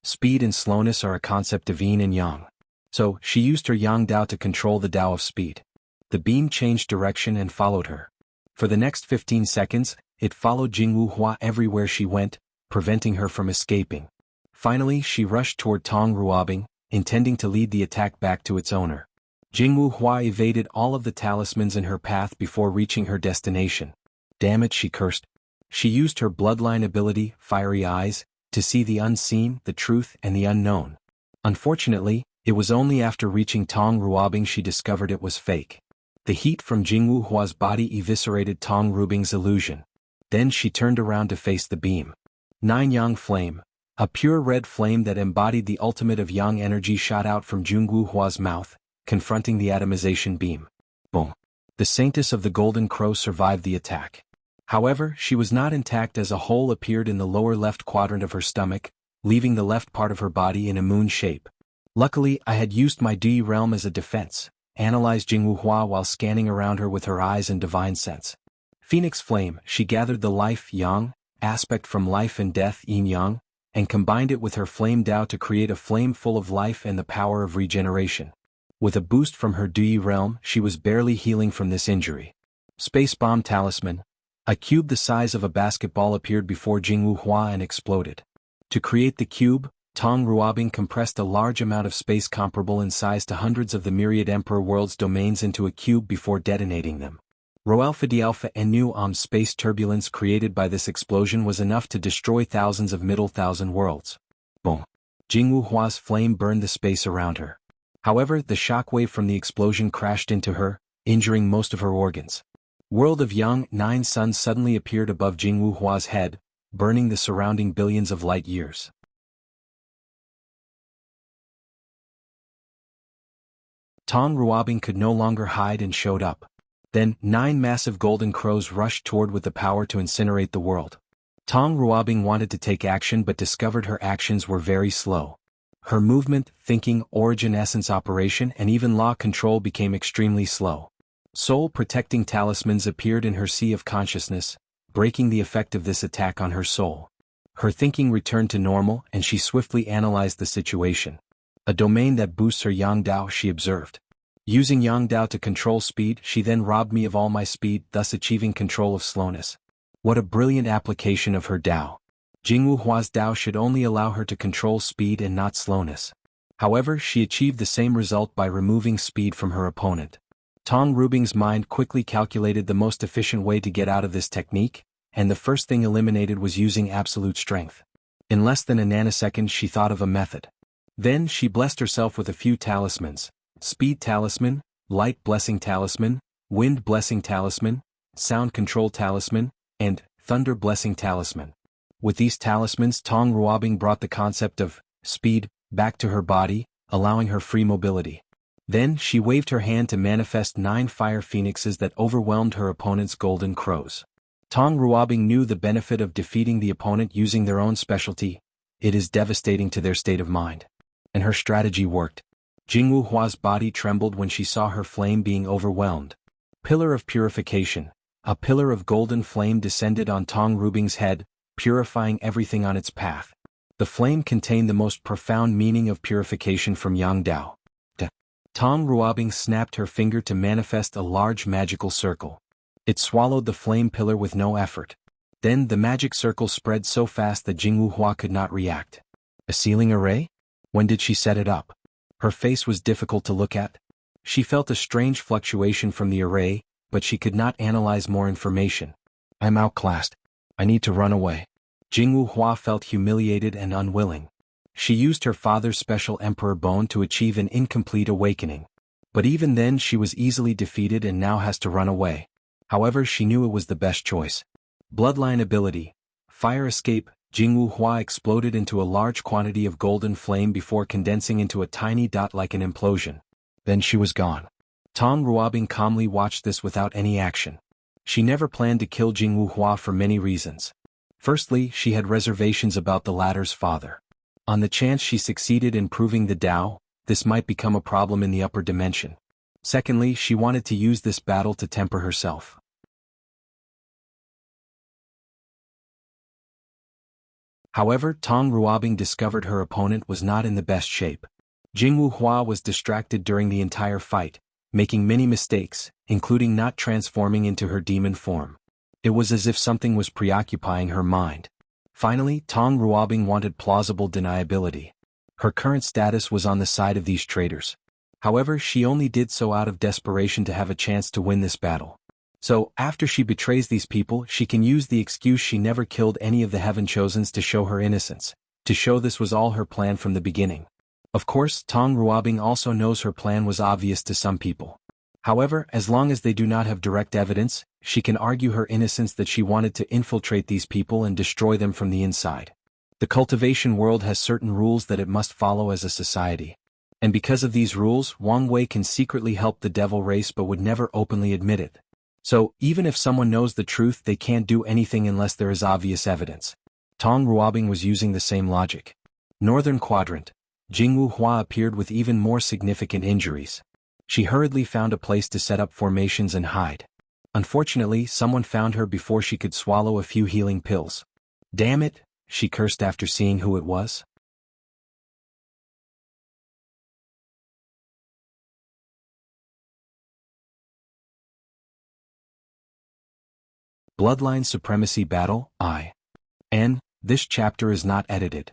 Speed and slowness are a concept of yin and yang. So, she used her yang Dao to control the Dao of speed. The beam changed direction and followed her. For the next 15 seconds, it followed Jianghu Hua everywhere she went, preventing her from escaping. Finally, she rushed toward Tong Ruobing, intending to lead the attack back to its owner. Jianghu Hua evaded all of the talismans in her path before reaching her destination. Damn it, she cursed. She used her bloodline ability, Fiery Eyes, to see the unseen, the truth, and the unknown. Unfortunately, it was only after reaching Tong Ruobing she discovered it was fake. The heat from Jianghu Hua's body eviscerated Tong Ruobing's illusion. Then she turned around to face the beam. Nine Yang Flame, a pure red flame that embodied the ultimate of Yang energy, shot out from Jianghu Hua's mouth, confronting the atomization beam. Boom! The Saintess of the Golden Crow survived the attack. However, she was not intact as a hole appeared in the lower left quadrant of her stomach, leaving the left part of her body in a moon shape. Luckily, I had used my Dui realm as a defense, analyzed Jianghu Hua while scanning around her with her eyes and divine sense. Phoenix Flame, she gathered the life Yang aspect from life and death Yin Yang, and combined it with her flame Dao to create a flame full of life and the power of regeneration. With a boost from her Dui realm, she was barely healing from this injury. Space Bomb Talisman. A cube the size of a basketball appeared before Jianghu Hua and exploded. To create the cube, Tong Ruobing compressed a large amount of space comparable in size to hundreds of the myriad Emperor worlds' domains into a cube before detonating them. Rho-alpha D-alpha Nu space turbulence created by this explosion was enough to destroy thousands of middle thousand worlds. Boom. Jianghu Hua's flame burned the space around her. However, the shockwave from the explosion crashed into her, injuring most of her organs. World of Yang 9 suns suddenly appeared above Jianghu Hua's head, burning the surrounding billions of light years. Tong Ruobing could no longer hide and showed up. Then, 9 massive golden crows rushed toward with the power to incinerate the world. Tong Ruobing wanted to take action but discovered her actions were very slow. Her movement, thinking, origin essence operation and even law control became extremely slow. Soul-protecting talismans appeared in her sea of consciousness, breaking the effect of this attack on her soul. Her thinking returned to normal and she swiftly analyzed the situation. A domain that boosts her Yang Dao, she observed. Using Yang Dao to control speed, she then robbed me of all my speed, thus achieving control of slowness. What a brilliant application of her Dao. Jianghu Hua's Dao should only allow her to control speed and not slowness. However, she achieved the same result by removing speed from her opponent. Tong Ruobing's mind quickly calculated the most efficient way to get out of this technique, and the first thing eliminated was using absolute strength. In less than a nanosecond she thought of a method. Then she blessed herself with a few talismans: Speed Talisman, Light Blessing Talisman, Wind Blessing Talisman, Sound Control Talisman, and Thunder Blessing Talisman. With these talismans, Tong Ruobing brought the concept of speed back to her body, allowing her free mobility. Then she waved her hand to manifest 9 fire phoenixes that overwhelmed her opponent's golden crows. Tong Ruobing knew the benefit of defeating the opponent using their own specialty. It is devastating to their state of mind. And her strategy worked. Jianghu Hua's body trembled when she saw her flame being overwhelmed. Pillar of Purification. A pillar of golden flame descended on Tong Ruobing's head, purifying everything on its path. The flame contained the most profound meaning of purification from Yang Dao. Tong Ruobing snapped her finger to manifest a large magical circle. It swallowed the flame pillar with no effort. Then the magic circle spread so fast that Jianghu Hua could not react. A sealing array? When did she set it up? Her face was difficult to look at. She felt a strange fluctuation from the array, but she could not analyze more information. I'm outclassed. I need to run away. Jianghu Hua felt humiliated and unwilling. She used her father's special Emperor Bone to achieve an incomplete awakening. But even then she was easily defeated and now has to run away. However, she knew it was the best choice. Bloodline ability. Fire Escape. Jianghu Hua exploded into a large quantity of golden flame before condensing into a tiny dot like an implosion. Then she was gone. Tong Ruobing calmly watched this without any action. She never planned to kill Jianghu Hua for many reasons. Firstly, she had reservations about the latter's father. On the chance she succeeded in proving the Tao, this might become a problem in the upper dimension. Secondly, she wanted to use this battle to temper herself. However, Tong Ruobing discovered her opponent was not in the best shape. Jianghu Hua was distracted during the entire fight, making many mistakes, including not transforming into her demon form. It was as if something was preoccupying her mind. Finally, Tong Ruobing wanted plausible deniability. Her current status was on the side of these traitors. However, she only did so out of desperation to have a chance to win this battle. So, after she betrays these people, she can use the excuse she never killed any of the Heaven Chosens to show her innocence, to show this was all her plan from the beginning. Of course, Tong Ruobing also knows her plan was obvious to some people. However, as long as they do not have direct evidence, she can argue her innocence that she wanted to infiltrate these people and destroy them from the inside. The cultivation world has certain rules that it must follow as a society. And because of these rules, Wang Wei can secretly help the devil race but would never openly admit it. So, even if someone knows the truth, they can't do anything unless there is obvious evidence. Tong Ruobing was using the same logic. Northern Quadrant. Jianghu Hua appeared with even more significant injuries. She hurriedly found a place to set up formations and hide. Unfortunately, someone found her before she could swallow a few healing pills. Damn it, she cursed after seeing who it was. Bloodline Supremacy Battle, I. N. This chapter is not edited.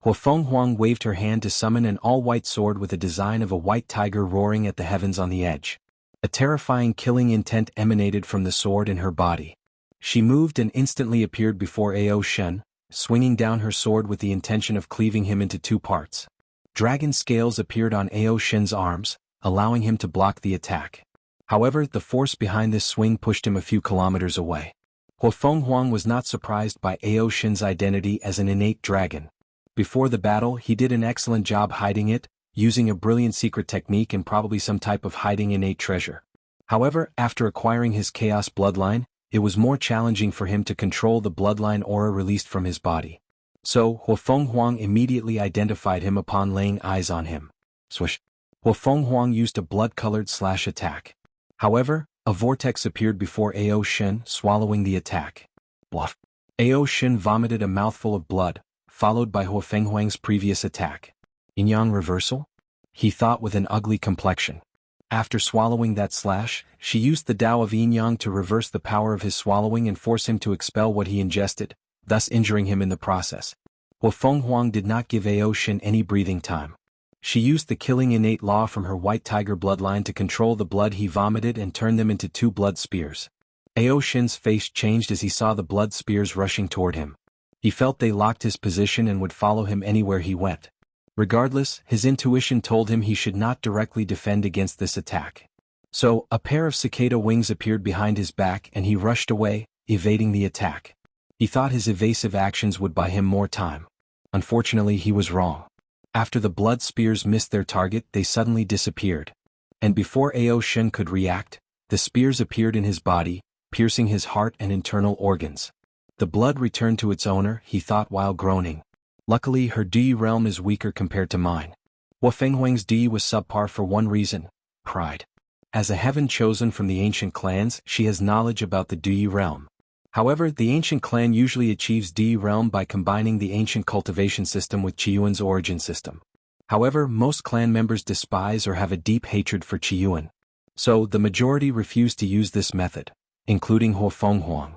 Huafeng Huang waved her hand to summon an all-white sword with a design of a white tiger roaring at the heavens on the edge. A terrifying killing intent emanated from the sword in her body. She moved and instantly appeared before Ao Shen, swinging down her sword with the intention of cleaving him into two parts. Dragon scales appeared on Ao Shen's arms, allowing him to block the attack. However, the force behind this swing pushed him a few kilometers away. Huafeng Huang was not surprised by Ao Shen's identity as an innate dragon. Before the battle, he did an excellent job hiding it, using a brilliant secret technique and probably some type of hiding innate treasure. However, after acquiring his chaos bloodline, it was more challenging for him to control the bloodline aura released from his body. So, Huafeng Huang immediately identified him upon laying eyes on him. Swish. Huafeng Huang used a blood-colored slash attack. However, a vortex appeared before Ao Shen, swallowing the attack. Bluff. Ao Shen vomited a mouthful of blood, followed by Huafeng Huang's previous attack. Yin-yang reversal? He thought with an ugly complexion. After swallowing that slash, she used the Tao of Yin-yang to reverse the power of his swallowing and force him to expel what he ingested, thus injuring him in the process. Huafeng Huang did not give Ao Shen any breathing time. She used the killing innate law from her white tiger bloodline to control the blood he vomited and turn them into two blood spears. Ao Shen's face changed as he saw the blood spears rushing toward him. He felt they locked his position and would follow him anywhere he went. Regardless, his intuition told him he should not directly defend against this attack. So, a pair of cicada wings appeared behind his back and he rushed away, evading the attack. He thought his evasive actions would buy him more time. Unfortunately, he was wrong. After the blood spears missed their target, they suddenly disappeared. And before Ao Shen could react, the spears appeared in his body, piercing his heart and internal organs. The blood returned to its owner, he thought while groaning. Luckily, her Dui realm is weaker compared to mine. Huafeng Huang's Dui was subpar for one reason: pride. As a heaven chosen from the ancient clans, she has knowledge about the Dui realm. However, the ancient clan usually achieves Dui realm by combining the ancient cultivation system with Qiyuan's origin system. However, most clan members despise or have a deep hatred for Qiyuan. So, the majority refuse to use this method, including Huafeng Huang.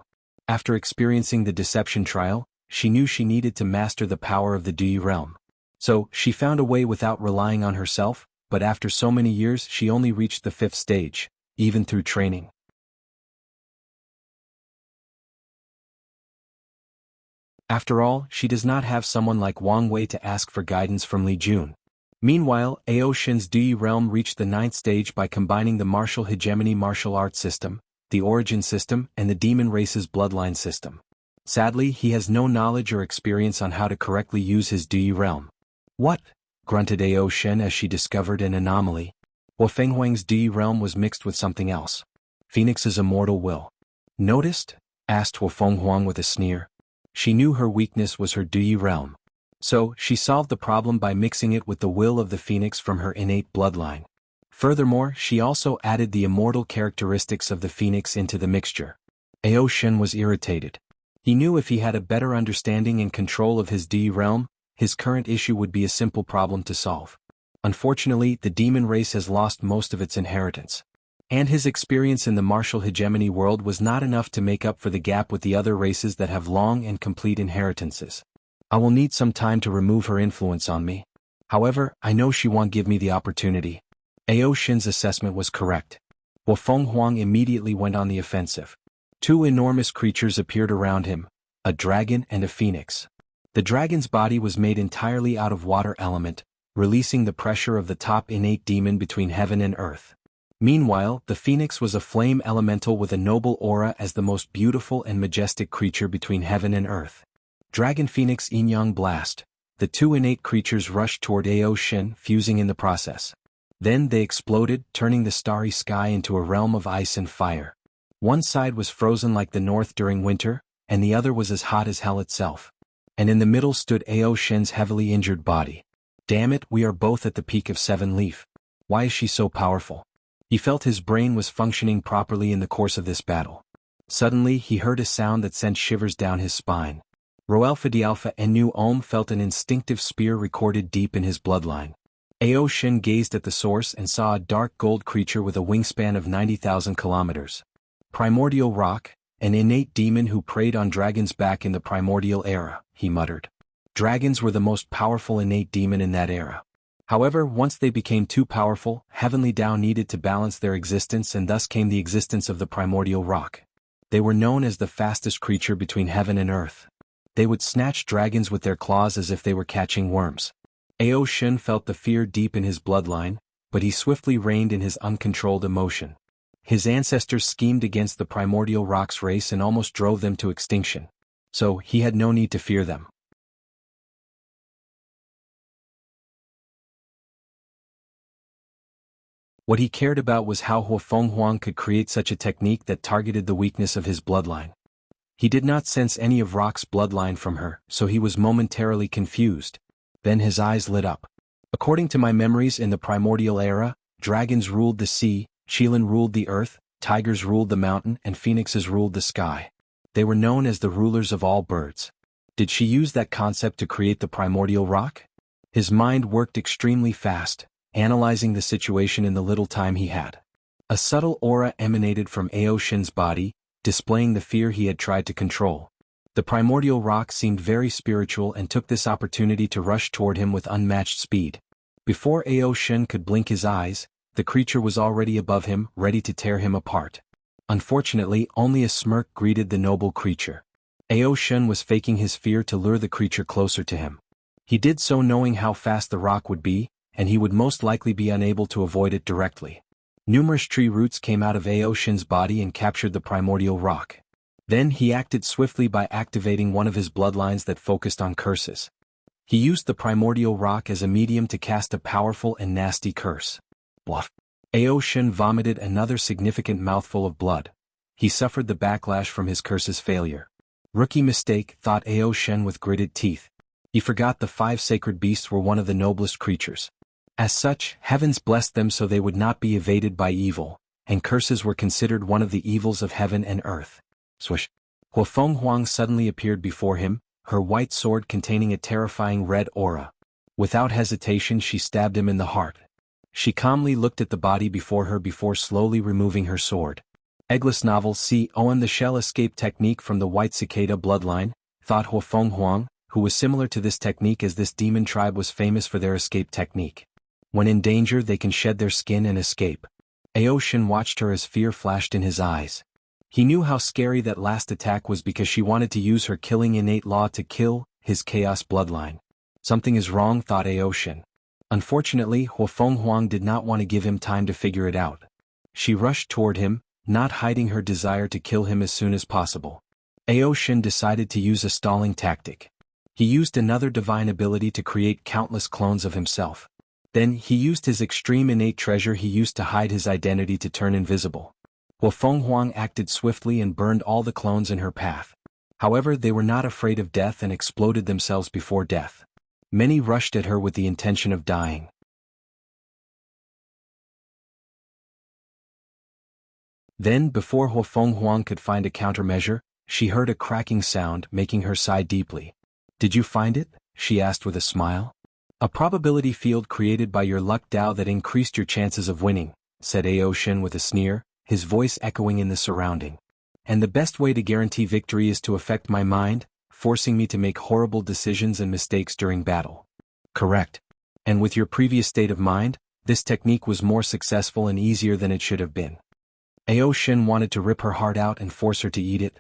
After experiencing the deception trial, she knew she needed to master the power of the Dui realm. So, she found a way without relying on herself, but after so many years she only reached the 5th stage, even through training. After all, she does not have someone like Wang Wei to ask for guidance from Li Jun. Meanwhile, Ao Shen's Dui realm reached the 9th stage by combining the martial hegemony martial arts system, the origin system, and the demon race's bloodline system. Sadly, he has no knowledge or experience on how to correctly use his Dui realm. What? Grunted Ao Shen as she discovered an anomaly. Huafeng Huang's Dui realm was mixed with something else. Phoenix's immortal will. Noticed? Asked Huafeng Huang with a sneer. She knew her weakness was her Dui realm. So, she solved the problem by mixing it with the will of the phoenix from her innate bloodline. Furthermore, she also added the immortal characteristics of the phoenix into the mixture. Ao Shen was irritated. He knew if he had a better understanding and control of his Dui realm, his current issue would be a simple problem to solve. Unfortunately, the demon race has lost most of its inheritance. And his experience in the martial hegemony world was not enough to make up for the gap with the other races that have long and complete inheritances. I will need some time to remove her influence on me. However, I know she won't give me the opportunity. Ao Shen's assessment was correct. Huafeng Huang immediately went on the offensive. 2 enormous creatures appeared around him, a dragon and a phoenix. The dragon's body was made entirely out of water element, releasing the pressure of the top innate demon between heaven and earth. Meanwhile, the phoenix was a flame elemental with a noble aura as the most beautiful and majestic creature between heaven and earth. Dragon Phoenix Yin-yang Blast. The 2 innate creatures rushed toward Ao Shen, fusing in the process. Then they exploded, turning the starry sky into a realm of ice and fire. One side was frozen like the north during winter, and the other was as hot as hell itself. And in the middle stood Ao Shen's heavily injured body. Damn it, we are both at the peak of 7 Leaf. Why is she so powerful? He felt his brain was functioning properly in the course of this battle. Suddenly, he heard a sound that sent shivers down his spine. Roalpha Dialpha Nu Om felt an instinctive spear recorded deep in his bloodline. Ao Shen gazed at the source and saw a dark gold creature with a wingspan of 90,000 kilometers. Primordial Rock, an innate demon who preyed on dragons back in the primordial era, he muttered. Dragons were the most powerful innate demon in that era. However, once they became too powerful, Heavenly Tao needed to balance their existence, and thus came the existence of the primordial rock. They were known as the fastest creature between heaven and earth. They would snatch dragons with their claws as if they were catching worms. Ao Shun felt the fear deep in his bloodline, but he swiftly reined in his uncontrolled emotion. His ancestors schemed against the primordial rock's race and almost drove them to extinction. So, he had no need to fear them. What he cared about was how Huafenghuang could create such a technique that targeted the weakness of his bloodline. He did not sense any of Rock's bloodline from her, so he was momentarily confused. Then his eyes lit up. According to my memories, in the primordial era, dragons ruled the sea, Qilin ruled the earth, tigers ruled the mountain, and phoenixes ruled the sky. They were known as the rulers of all birds. Did she use that concept to create the primordial rock? His mind worked extremely fast, analyzing the situation in the little time he had. A subtle aura emanated from Ao Shin's body, displaying the fear he had tried to control. The primordial rock seemed very spiritual and took this opportunity to rush toward him with unmatched speed. Before Ao Shin could blink his eyes, the creature was already above him, ready to tear him apart. Unfortunately, only a smirk greeted the noble creature. Ao Shin was faking his fear to lure the creature closer to him. He did so knowing how fast the rock would be, and he would most likely be unable to avoid it directly. Numerous tree roots came out of Ao Shin's body and captured the primordial rock. Then he acted swiftly by activating one of his bloodlines that focused on curses. He used the primordial rock as a medium to cast a powerful and nasty curse. Bluff. Ao Shin vomited another significant mouthful of blood. He suffered the backlash from his curse's failure. Rookie mistake, thought Ao Shin with gritted teeth. He forgot the 5 sacred beasts were one of the noblest creatures. As such, heavens blessed them so they would not be evaded by evil, and curses were considered one of the evils of heaven and earth. Swish. Huafenghuang suddenly appeared before him, her white sword containing a terrifying red aura. Without hesitation she stabbed him in the heart. She calmly looked at the body before her before slowly removing her sword. Eggless novel C. Owen the shell escape technique from the white cicada bloodline, thought Huafenghuang, who was similar to this technique as this demon tribe was famous for their escape technique. When in danger they can shed their skin and escape. Ao Shin watched her as fear flashed in his eyes. He knew how scary that last attack was because she wanted to use her killing innate law to kill his chaos bloodline. Something is wrong, thought Ao Shin. Unfortunately, Huafenghuang did not want to give him time to figure it out. She rushed toward him, not hiding her desire to kill him as soon as possible. Ao Shin decided to use a stalling tactic. He used another divine ability to create countless clones of himself. Then he used his extreme innate treasure he used to hide his identity to turn invisible. Huafenghuang acted swiftly and burned all the clones in her path. However, they were not afraid of death and exploded themselves before death. Many rushed at her with the intention of dying. Then, before Huafenghuang could find a countermeasure, she heard a cracking sound, making her sigh deeply. "Did you find it?" she asked with a smile. "A probability field created by your luck Dao that increased your chances of winning," said Ao Shin with a sneer, his voice echoing in the surrounding. "And the best way to guarantee victory is to affect my mind, forcing me to make horrible decisions and mistakes during battle." "Correct. And with your previous state of mind, this technique was more successful and easier than it should have been." Ao Shin wanted to rip her heart out and force her to eat it.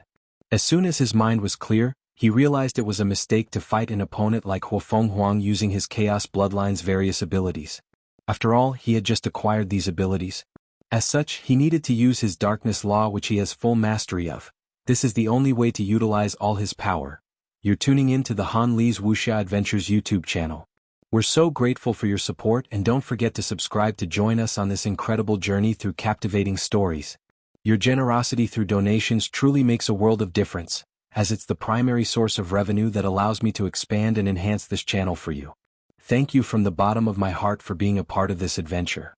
As soon as his mind was clear, he realized it was a mistake to fight an opponent like Huafenghuang using his Chaos Bloodline's various abilities. After all, he had just acquired these abilities. As such, he needed to use his Darkness Law, which he has full mastery of. This is the only way to utilize all his power. You're tuning in to the Han Li's Wuxia Adventures YouTube channel. We're so grateful for your support, and don't forget to subscribe to join us on this incredible journey through captivating stories. Your generosity through donations truly makes a world of difference, as it's the primary source of revenue that allows me to expand and enhance this channel for you. Thank you from the bottom of my heart for being a part of this adventure.